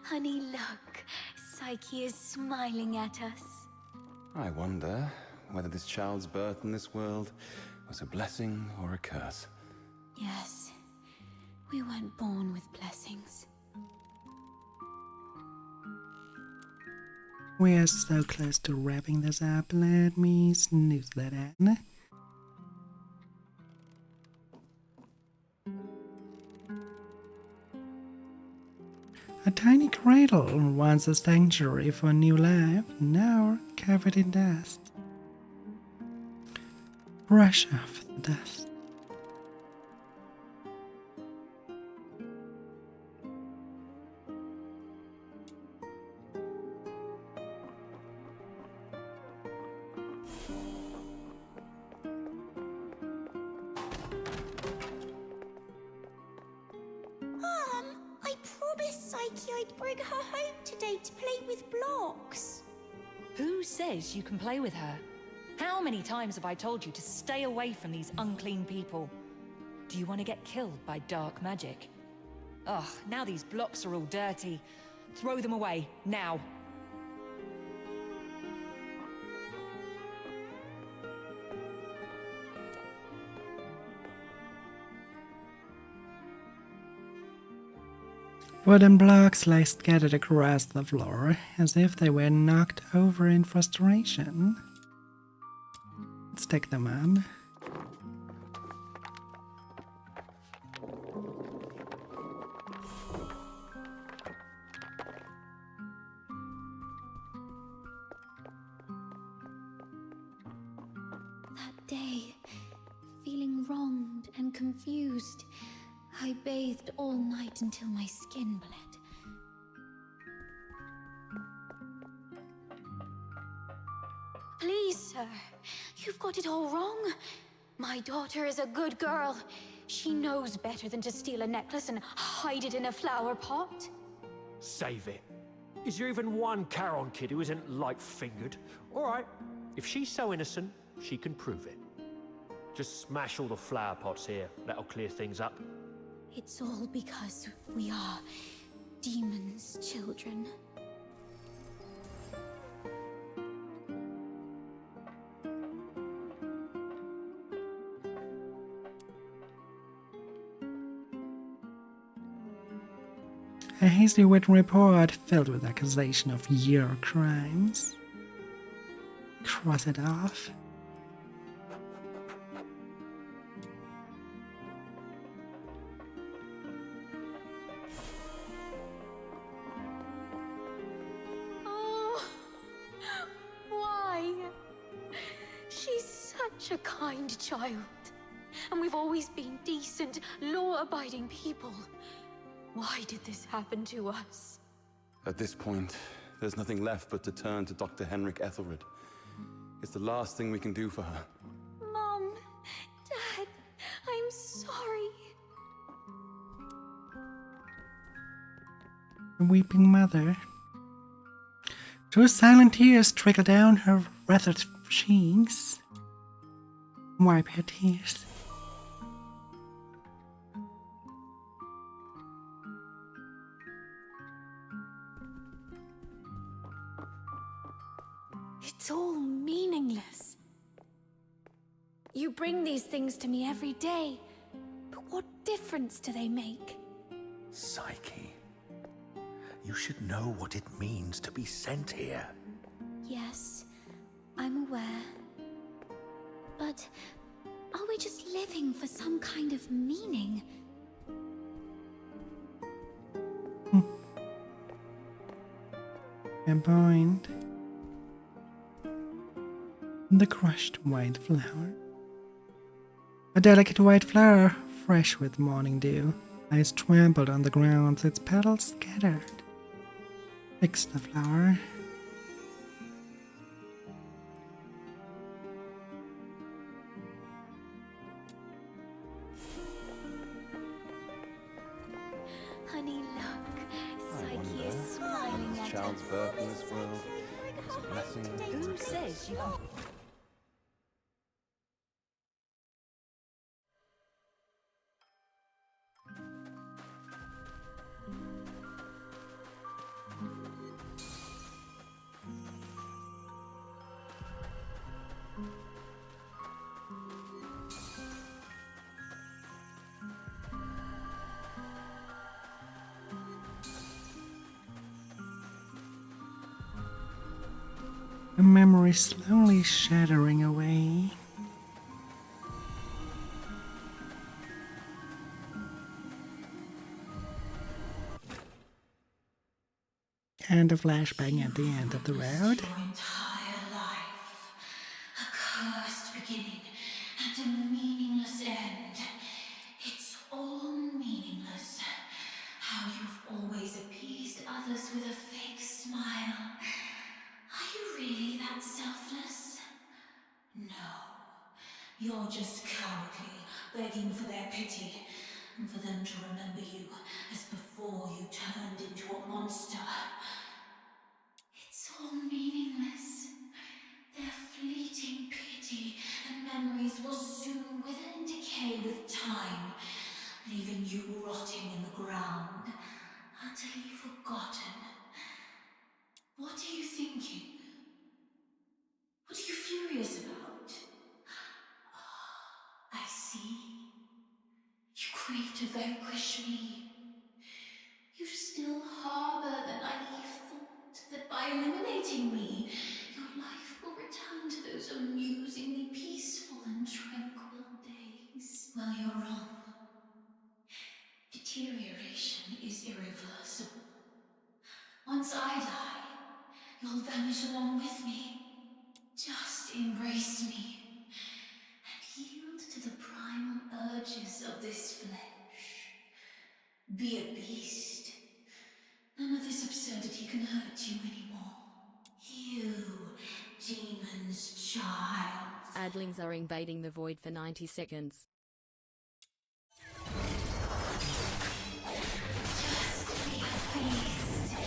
Honey, look. Psyche is smiling at us. I wonder whether this child's birth in this world was a blessing or a curse. Yes, we weren't born with blessings. We are so close to wrapping this up. Let me snooze that in. A tiny cradle, once a sanctuary for new life, now covered in dust. Brush off the dust. Mom, I promised Psyche I'd bring her home today to play with blocks. Who says you can play with her? How many times have I told you to stay away from these unclean people? Do you want to get killed by dark magic? Ugh, now these blocks are all dirty. Throw them away, now. Wooden blocks lay scattered across the floor, as if they were knocked over in frustration. Let's take them on. That day, feeling wronged and confused, I bathed all night until my skin bled. Please, sir, you've got it all wrong. My daughter is a good girl. She knows better than to steal a necklace and hide it in a flower pot. Save it. Is there even one Charon kid who isn't light-fingered? All right, if she's so innocent, she can prove it. Just smash all the flower pots here. That'll clear things up. It's all because we are demons' children. A hasty written report filled with accusation of your crimes. Cross it off. Oh, why? She's such a kind child. And we've always been decent, law-abiding people. Why did this happen to us? At this point, there's nothing left but to turn to Dr. Henrik Ethelred. It's the last thing we can do for her. Mom, Dad, I'm sorry. The weeping mother. 2 silent tears trickle down her wreathed cheeks. Wipe her tears. It's all meaningless. You bring these things to me every day, but what difference do they make? Psyche, you should know what it means to be sent here. Yes, I'm aware. But are we just living for some kind of meaning? A point. The crushed white flower. A delicate white flower, fresh with morning dew, lies trampled on the ground, its petals scattered. Fix the flower. child's birth in this world is a blessing. Who says you can... A memory slowly shattering away. And a flashbang at the end of the road. Your entire life. A cursed beginning and a meaningless end. It's all meaningless. How you've always appeased others with a fake smile. Are you really that selfless? No. You're just cowardly, begging for their pity, and for them to remember you as before you turned into a monster. It's all meaningless. Their fleeting pity and memories will soon wither and decay with time, leaving you rotting in the ground, utterly forgotten. What are you thinking? What are you furious about? Ah, I see. You crave to vanquish me. You still harbor the naive thought that by eliminating me, your life will return to those amusingly peaceful and tranquil days. Well, you're wrong. Deterioration is irreversible. Once I die, you'll vanish along with me. Just embrace me and yield to the primal urges of this flesh. Be a beast. None of this absurdity can hurt you anymore. You, demon's child. Adlings are invading the void for 90 seconds.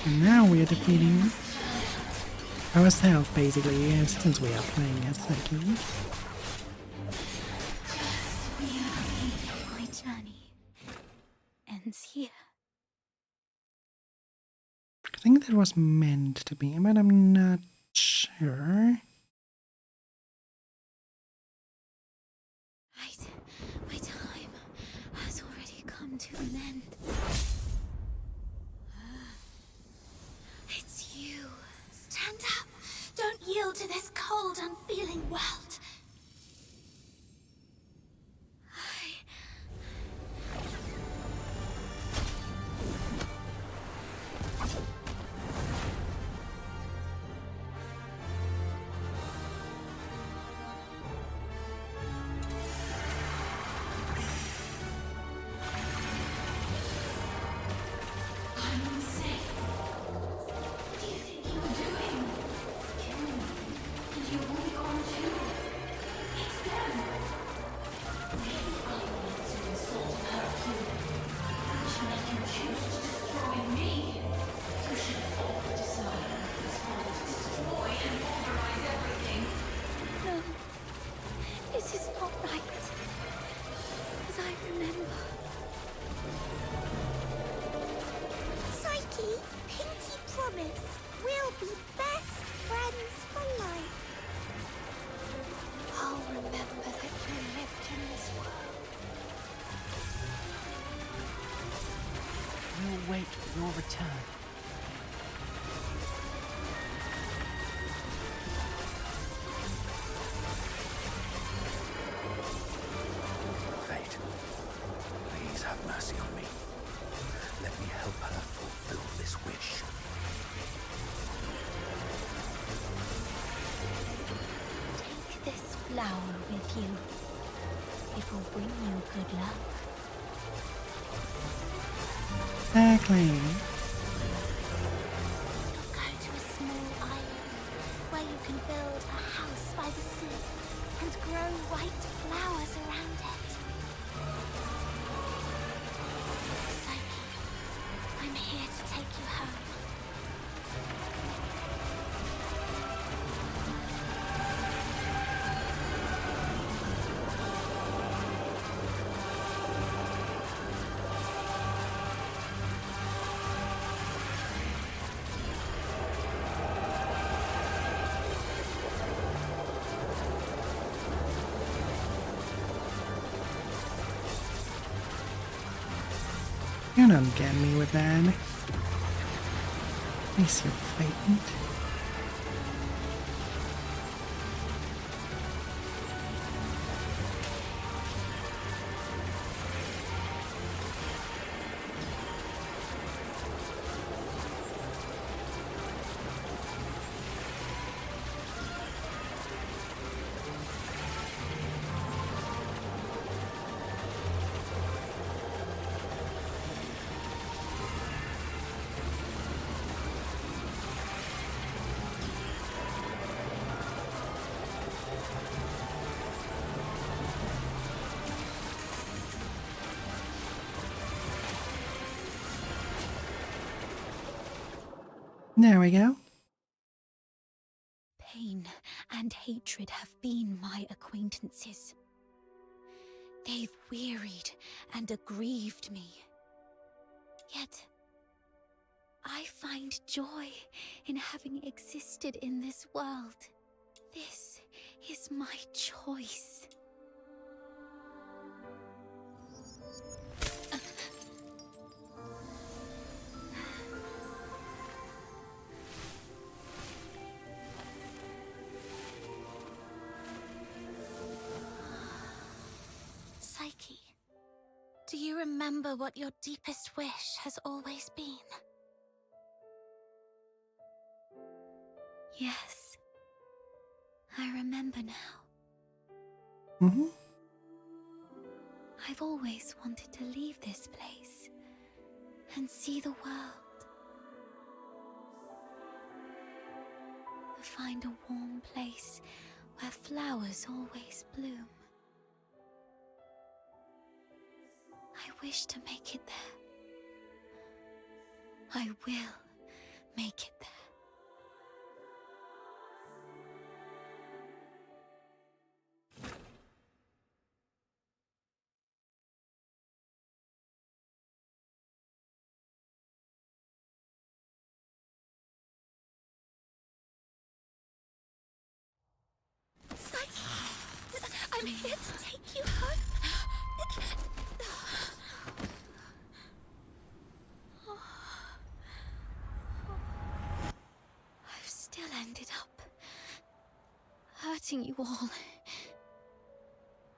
And now we are defeating ourselves, basically, since we are playing as Saki. My journey ends here. I think that was meant to be, but I'm not sure. My time has already come to an end. It's you. Stand up. Don't yield to this cold, unfeeling world. Wait for your return. Fate, please have mercy on me. Let me help her fulfill this wish. Take this flower with you. It will bring you good luck. Exactly. Go to a small island where you can build a house by the sea and grow white flowers around it. Psyche, I'm here to take you home. You don't get me with that. I so frightened. There we go. Pain and hatred have been my acquaintances. They've wearied and aggrieved me. Yet, I find joy in having existed in this world. This is my choice. Psyche, do you remember what your deepest wish has always been? Yes, I remember now. Mm-hmm. I've always wanted to leave this place and see the world. To find a warm place where flowers always bloom. I wish to make it there. I will make it there. I'm here to take you home. I've still ended up hurting you all.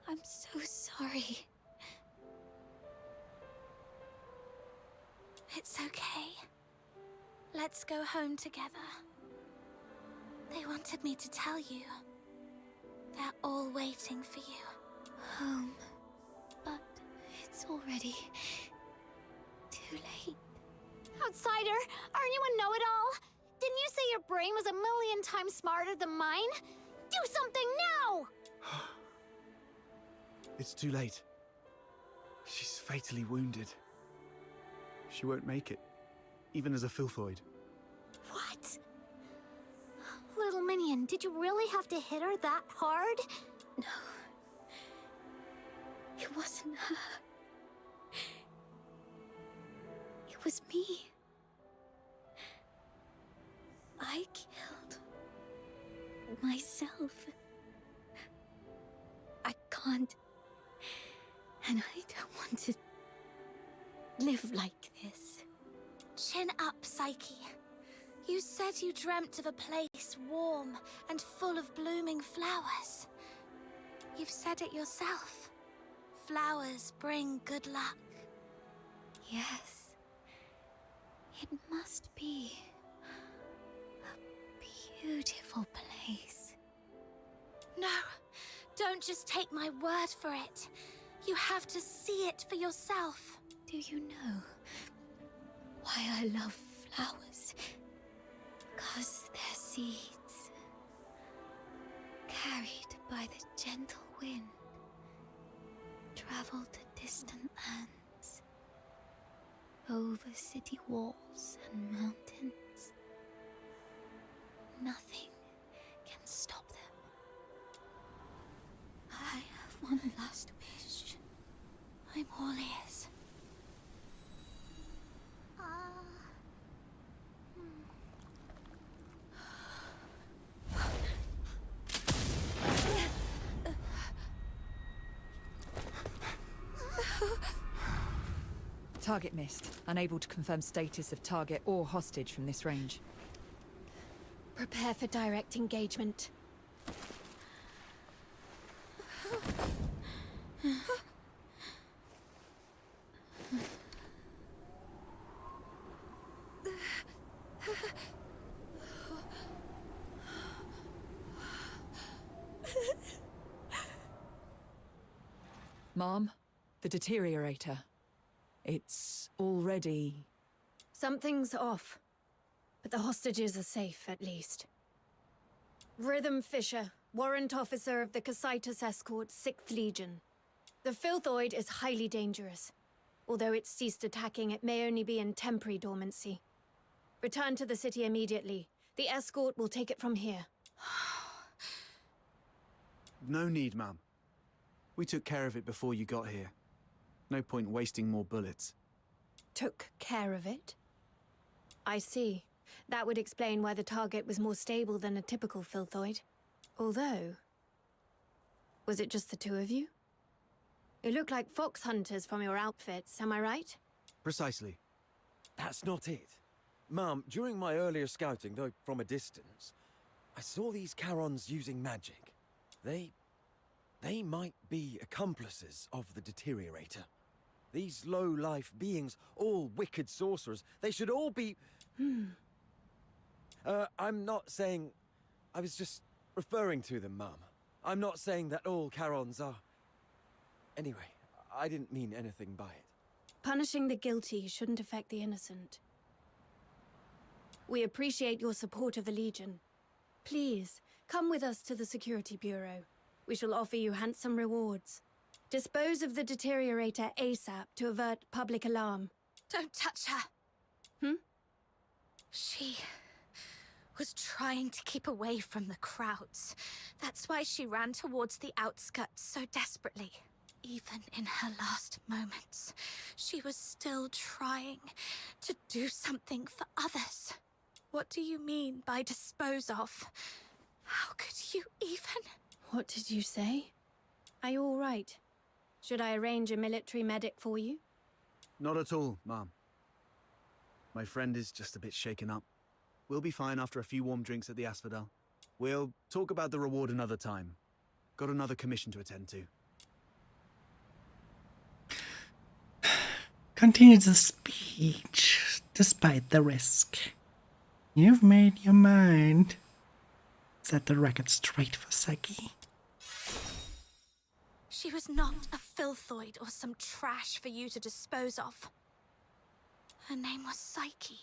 I'm so sorry. It's okay. Let's go home together. They wanted me to tell you. They're all waiting for you. Home. But it's already too late. Outsider, aren't you a know-it-all? Didn't you say your brain was 1,000,000 times smarter than mine? Do something now! It's too late. She's fatally wounded. She won't make it, even as a filthoid. What? Little minion, did you really have to hit her that hard? No. It wasn't her. It was me. I killed myself. I can't. And I don't want to live like this. Chin up, Psyche. You said you dreamt of a place warm and full of blooming flowers. You've said it yourself. Flowers bring good luck. Yes. It must be a beautiful place. No, don't just take my word for it. You have to see it for yourself. Do you know why I love flowers? 'Cause they're seeds, carried by the gentle wind, travel to distant lands, over city walls and mountains. Nothing can stop them. I have one last wish. I'm all ears. Target missed. Unable to confirm status of target or hostage from this range. Prepare for direct engagement. Mom, the deteriorator. It's already... Something's off. But the hostages are safe, at least. Rhythm Fisher, warrant officer of the Cassitus Escort, 6th Legion. The Filthoid is highly dangerous. Although it's ceased attacking, it may only be in temporary dormancy. Return to the city immediately. The escort will take it from here. No need, ma'am. We took care of it before you got here. No point wasting more bullets. Took care of it? I see. That would explain why the target was more stable than a typical Filthoid. Although... was it just the two of you? You look like fox hunters from your outfits, am I right? Precisely. That's not it. Ma'am, during my earlier scouting, though from a distance, I saw these Charons using magic. They might be accomplices of the deteriorator. These low-life beings, all wicked sorcerers, they should all be... I'm not saying... I was just referring to them, Mum. I'm not saying that all Charons are... Anyway, I didn't mean anything by it. Punishing the guilty shouldn't affect the innocent. We appreciate your support of the Legion. Please, come with us to the Security Bureau. We shall offer you handsome rewards. Dispose of the deteriorator ASAP to avert public alarm. Don't touch her. She was trying to keep away from the crowds. That's why she ran towards the outskirts so desperately. Even in her last moments, she was still trying to do something for others. What do you mean by dispose of? How could you even... What did you say? Are you all right? Should I arrange a military medic for you? Not at all, ma'am. My friend is just a bit shaken up. We'll be fine after a few warm drinks at the Asphodel. We'll talk about the reward another time. Got another commission to attend to. Continues the speech, despite the risk. You've made your mind. Set the record straight for Psyche. She was not a Filthoid or some trash for you to dispose of. Her name was Psyche.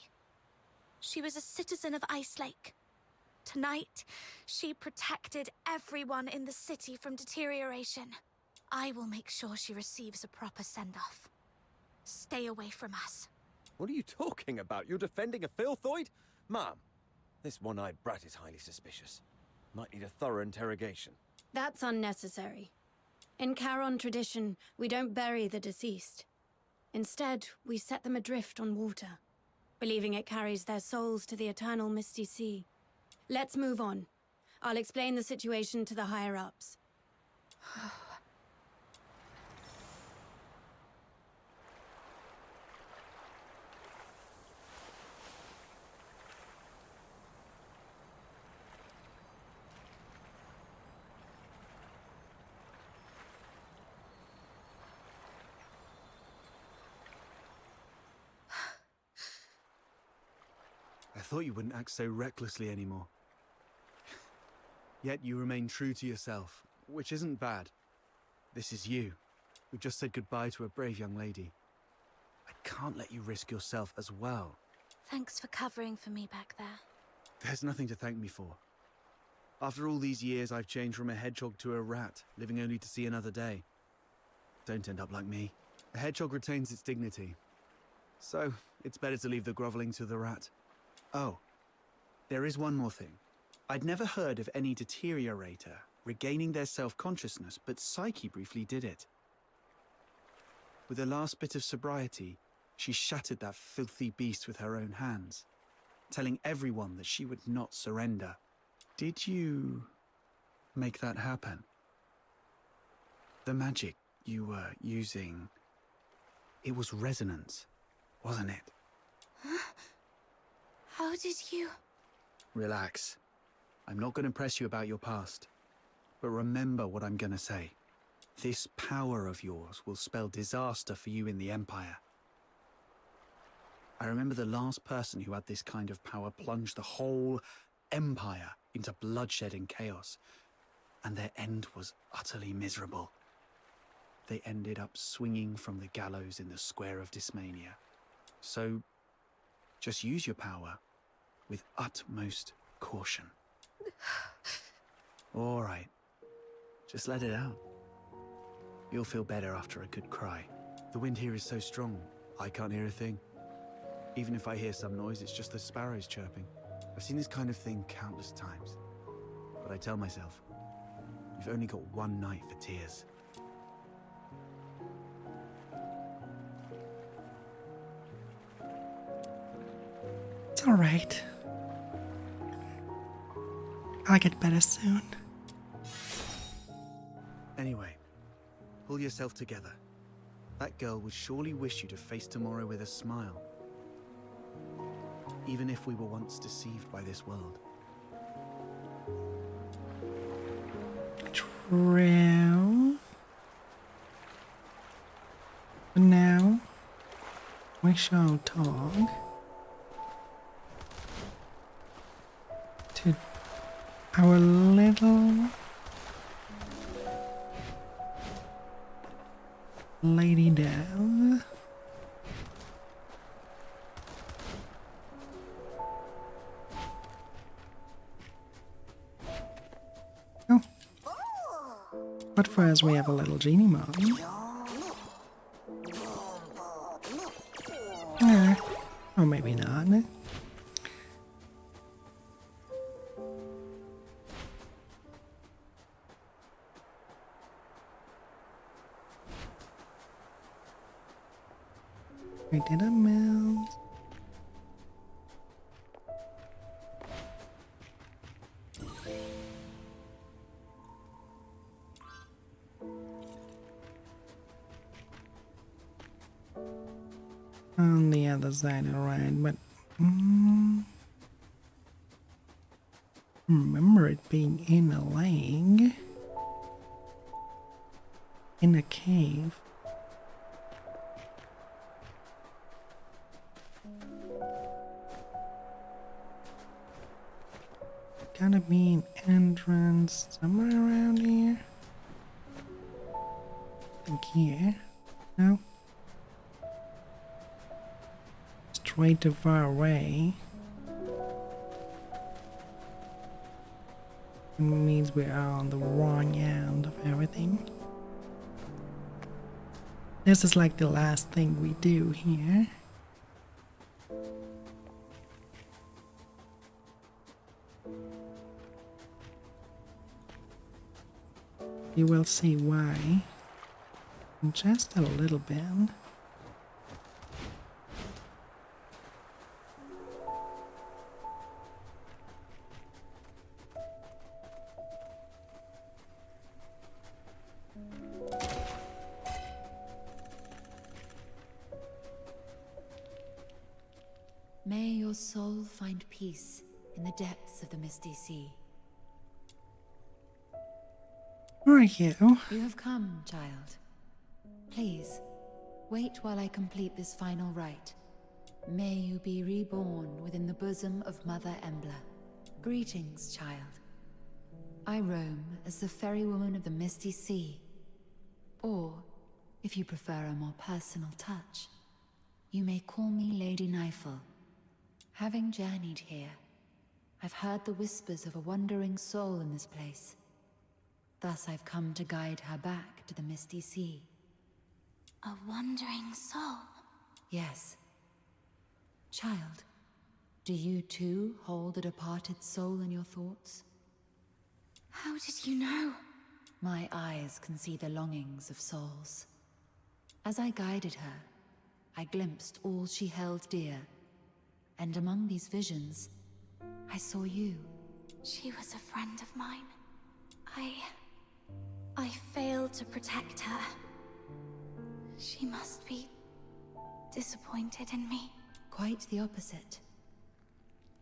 She was a citizen of Ice Lake. Tonight, she protected everyone in the city from deterioration. I will make sure she receives a proper send-off. Stay away from us. What are you talking about? You're defending a Filthoid? Ma'am, this one-eyed brat is highly suspicious. Might need a thorough interrogation. That's unnecessary. In Charon tradition, we don't bury the deceased. Instead, we set them adrift on water, believing it carries their souls to the eternal misty sea. Let's move on. I'll explain the situation to the higher-ups. I thought you wouldn't act so recklessly anymore. Yet you remain true to yourself, which isn't bad. This is you, who just said goodbye to a brave young lady. I can't let you risk yourself as well. Thanks for covering for me back there. There's nothing to thank me for. After all these years, I've changed from a hedgehog to a rat, living only to see another day. Don't end up like me. A hedgehog retains its dignity. So, it's better to leave the groveling to the rat. Oh, there is one more thing. I'd never heard of any deteriorator regaining their self-consciousness, but Psyche briefly did it. With the last bit of sobriety, she shattered that filthy beast with her own hands, telling everyone that she would not surrender. Did you make that happen? The magic you were using, it was resonance. wasn't it? How did you... Relax. I'm not going to press you about your past. But remember what I'm going to say. This power of yours will spell disaster for you in the Empire. I remember the last person who had this kind of power plunged the whole Empire into bloodshed and chaos, and their end was utterly miserable. They ended up swinging from the gallows in the Square of Dysmania. So, just use your power with utmost caution. All right. Just let it out. You'll feel better after a good cry. The wind here is so strong, I can't hear a thing. Even if I hear some noise, it's just the sparrows chirping. I've seen this kind of thing countless times. But I tell myself, you've only got one night for tears. It's alright. I'll get better soon. Anyway, pull yourself together. That girl would surely wish you to face tomorrow with a smile. Even if we were once deceived by this world. True. But now, we shall talk to our little lady dove. Oh. But first we have a little genie mom. Or maybe not. We did a melt. On the other side, alright, but remember it being in a lake, in a cave. Gotta be an entrance somewhere around here. I think here. No. Straight too far away. It means we are on the wrong end of everything. This is like the last thing we do here. You will see why in just a little bit. May your soul find peace in the depths of the misty sea. Where are you? You have come, child. Please, wait while I complete this final rite. May you be reborn within the bosom of Mother Embla. Greetings, child. I roam as the ferrywoman of the misty sea. Or, if you prefer a more personal touch, you may call me Lady Nightfall. Having journeyed here, I've heard the whispers of a wandering soul in this place. Thus I've come to guide her back to the misty sea. A wandering soul? Yes. Child, do you too hold a departed soul in your thoughts? How did you know? My eyes can see the longings of souls. As I guided her, I glimpsed all she held dear. And among these visions, I saw you. She was a friend of mine. I failed to protect her. She must be disappointed in me. Quite the opposite.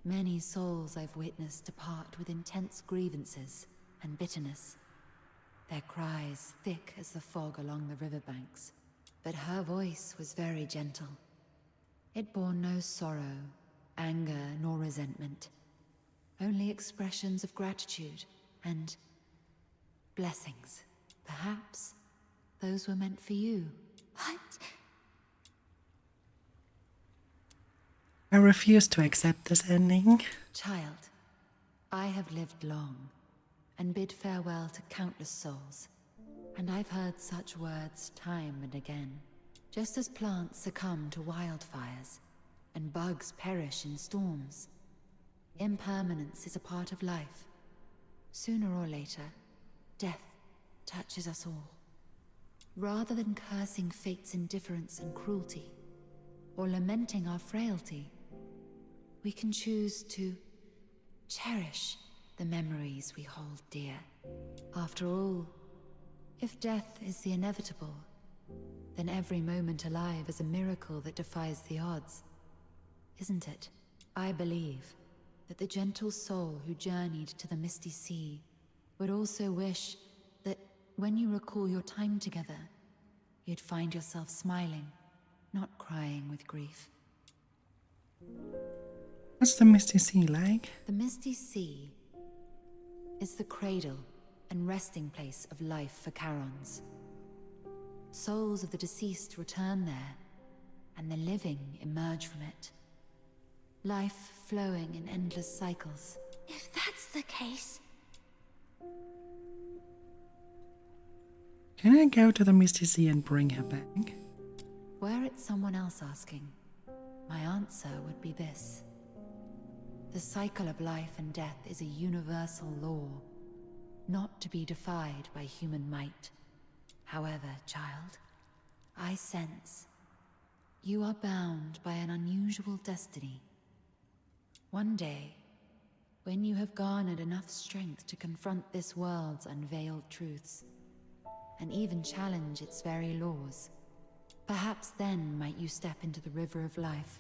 Many souls I've witnessed depart with intense grievances and bitterness, their cries thick as the fog along the riverbanks. But her voice was very gentle. It bore no sorrow, anger, nor resentment. Only expressions of gratitude and blessings. Perhaps those were meant for you. What? I refuse to accept this ending. Child, I have lived long and bid farewell to countless souls, and I've heard such words time and again. Just as plants succumb to wildfires and bugs perish in storms, impermanence is a part of life. Sooner or later, death touches us all. Rather than cursing fate's indifference and cruelty, or lamenting our frailty, we can choose to cherish the memories we hold dear. After all, if death is the inevitable, then every moment alive is a miracle that defies the odds, isn't it? I believe that the gentle soul who journeyed to the Misty Sea would also wish that when you recall your time together, you'd find yourself smiling, not crying with grief. What's the Misty Sea like? The Misty Sea is the cradle and resting place of life for Charons. Souls of the deceased return there, and the living emerge from it. Life flowing in endless cycles. If that's the case... Can I go to the Misty Sea and bring her back? Were it someone else asking, my answer would be this. The cycle of life and death is a universal law, not to be defied by human might. However, child, I sense you are bound by an unusual destiny. One day, when you have garnered enough strength to confront this world's unveiled truths, and even challenge its very laws, perhaps then might you step into the river of life,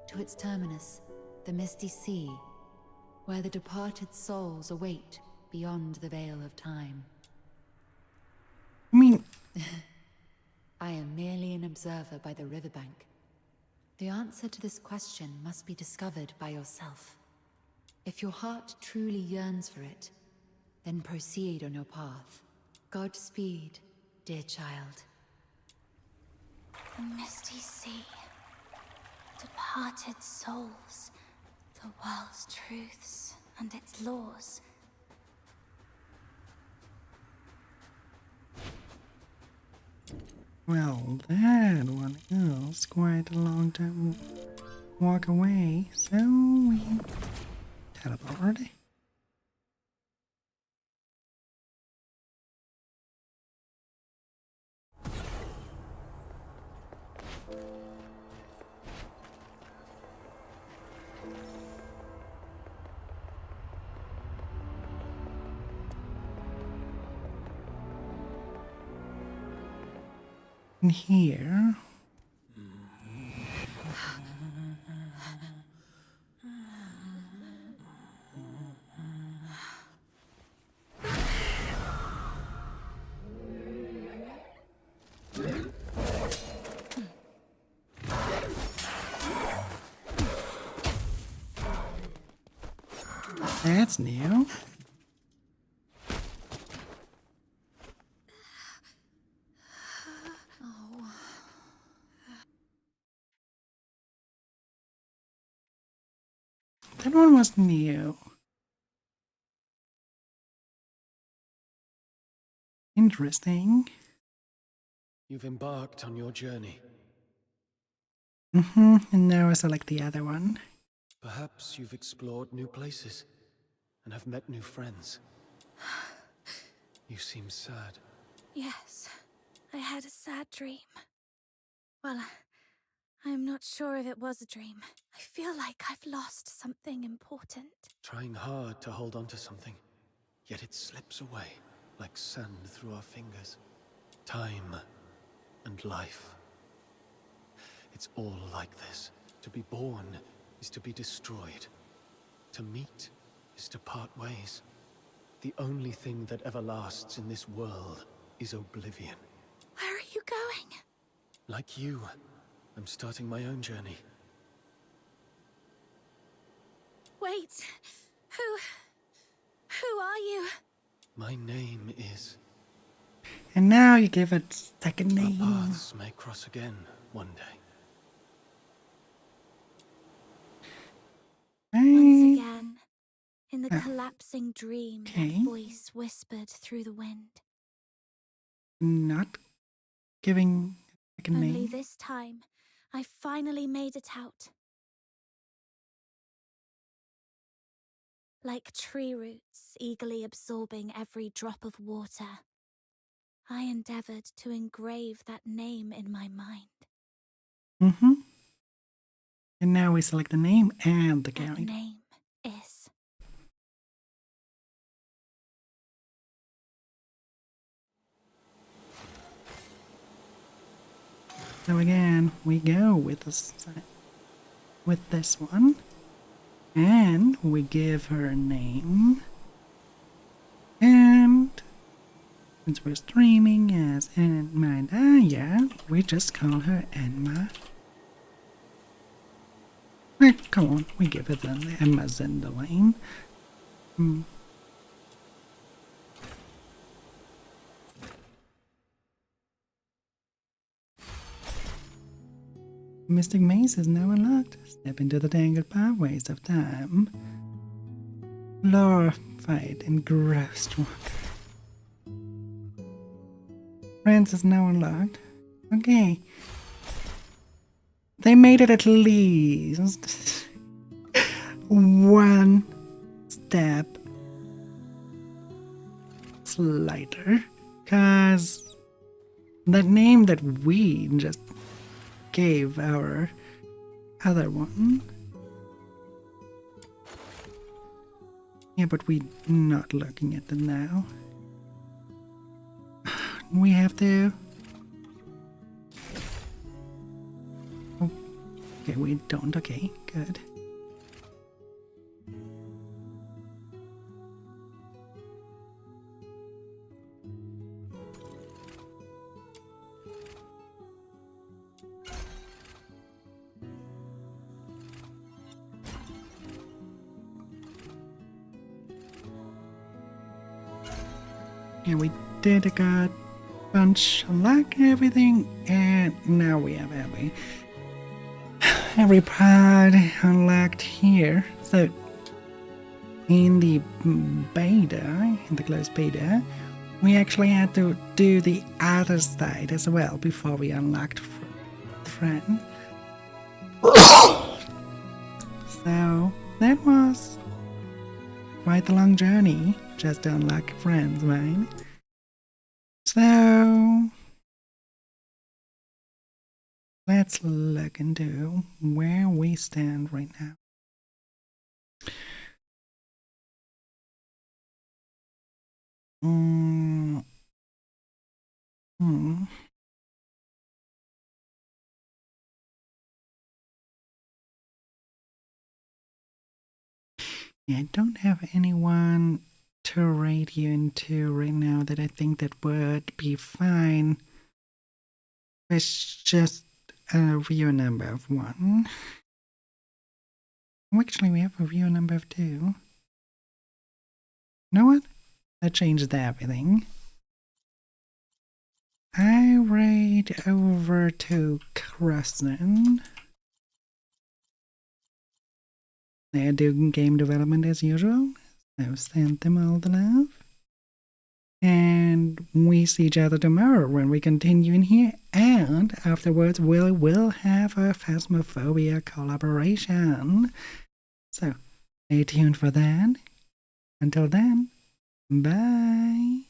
to its terminus, the Misty Sea, where the departed souls await beyond the veil of time. I mean... I am merely an observer by the riverbank. The answer to this question must be discovered by yourself. If your heart truly yearns for it, then proceed on your path. Godspeed, dear child. The Misty Sea. Departed souls. The world's truths and its laws. Well, that one is quite a long time walk away, so we teleport. In here. That's new. That one was new. Interesting. You've embarked on your journey. And now I select the other one. Perhaps you've explored new places and have met new friends. You seem sad. Yes, I had a sad dream. Well, I'm not sure if it was a dream. I feel like I've lost something important. Trying hard to hold on to something, yet it slips away like sand through our fingers. Time and life. It's all like this. To be born is to be destroyed. To meet is to part ways. The only thing that ever lasts in this world is oblivion. Where are you going? Like you, I'm starting my own journey. Wait. Who are you? My name is... And now you give it second Our name. paths may cross again one day. Once again, in the Oh, collapsing dream, okay. that voice whispered through the wind. Not giving second Only name. this time, I finally made it out. Like tree roots eagerly absorbing every drop of water, I endeavored to engrave that name in my mind. Mm-hmm. And now we select the name and the That character. name is... So again, we go with this one, and we give her a name, and since we're streaming as Enma, yeah, we just call her Enma. Come on, we give it an Emma Zendelane. Mystic Maze is now unlocked. Step into the tangled pathways of time. Glorified and grossed one. Friends is now unlocked. Okay. They made it at least one step slighter. Cause that name that we just gave our other one. Yeah, but we're not looking at them now. We have to... Okay, we don't. Okay, good. Yeah, we did a bunch, unlock everything, and now we have every pod unlocked here. So in the beta, in the closed beta, we actually had to do the other side as well before we unlocked friend. So that was quite a long journey just to unlock friends, right? So let's look into where we stand right now. Yeah, I don't have anyone to rate you into right now that I think that would be fine. It's just a viewer number of 1. Oh, actually, we have a viewer number of 2. You know what? That changed everything. I rate over to Kristen. They do game development as usual. So send them all the love. And we see each other tomorrow when we continue in here. And afterwards, we will have a Phasmophobia collaboration. So stay tuned for that. Until then, bye.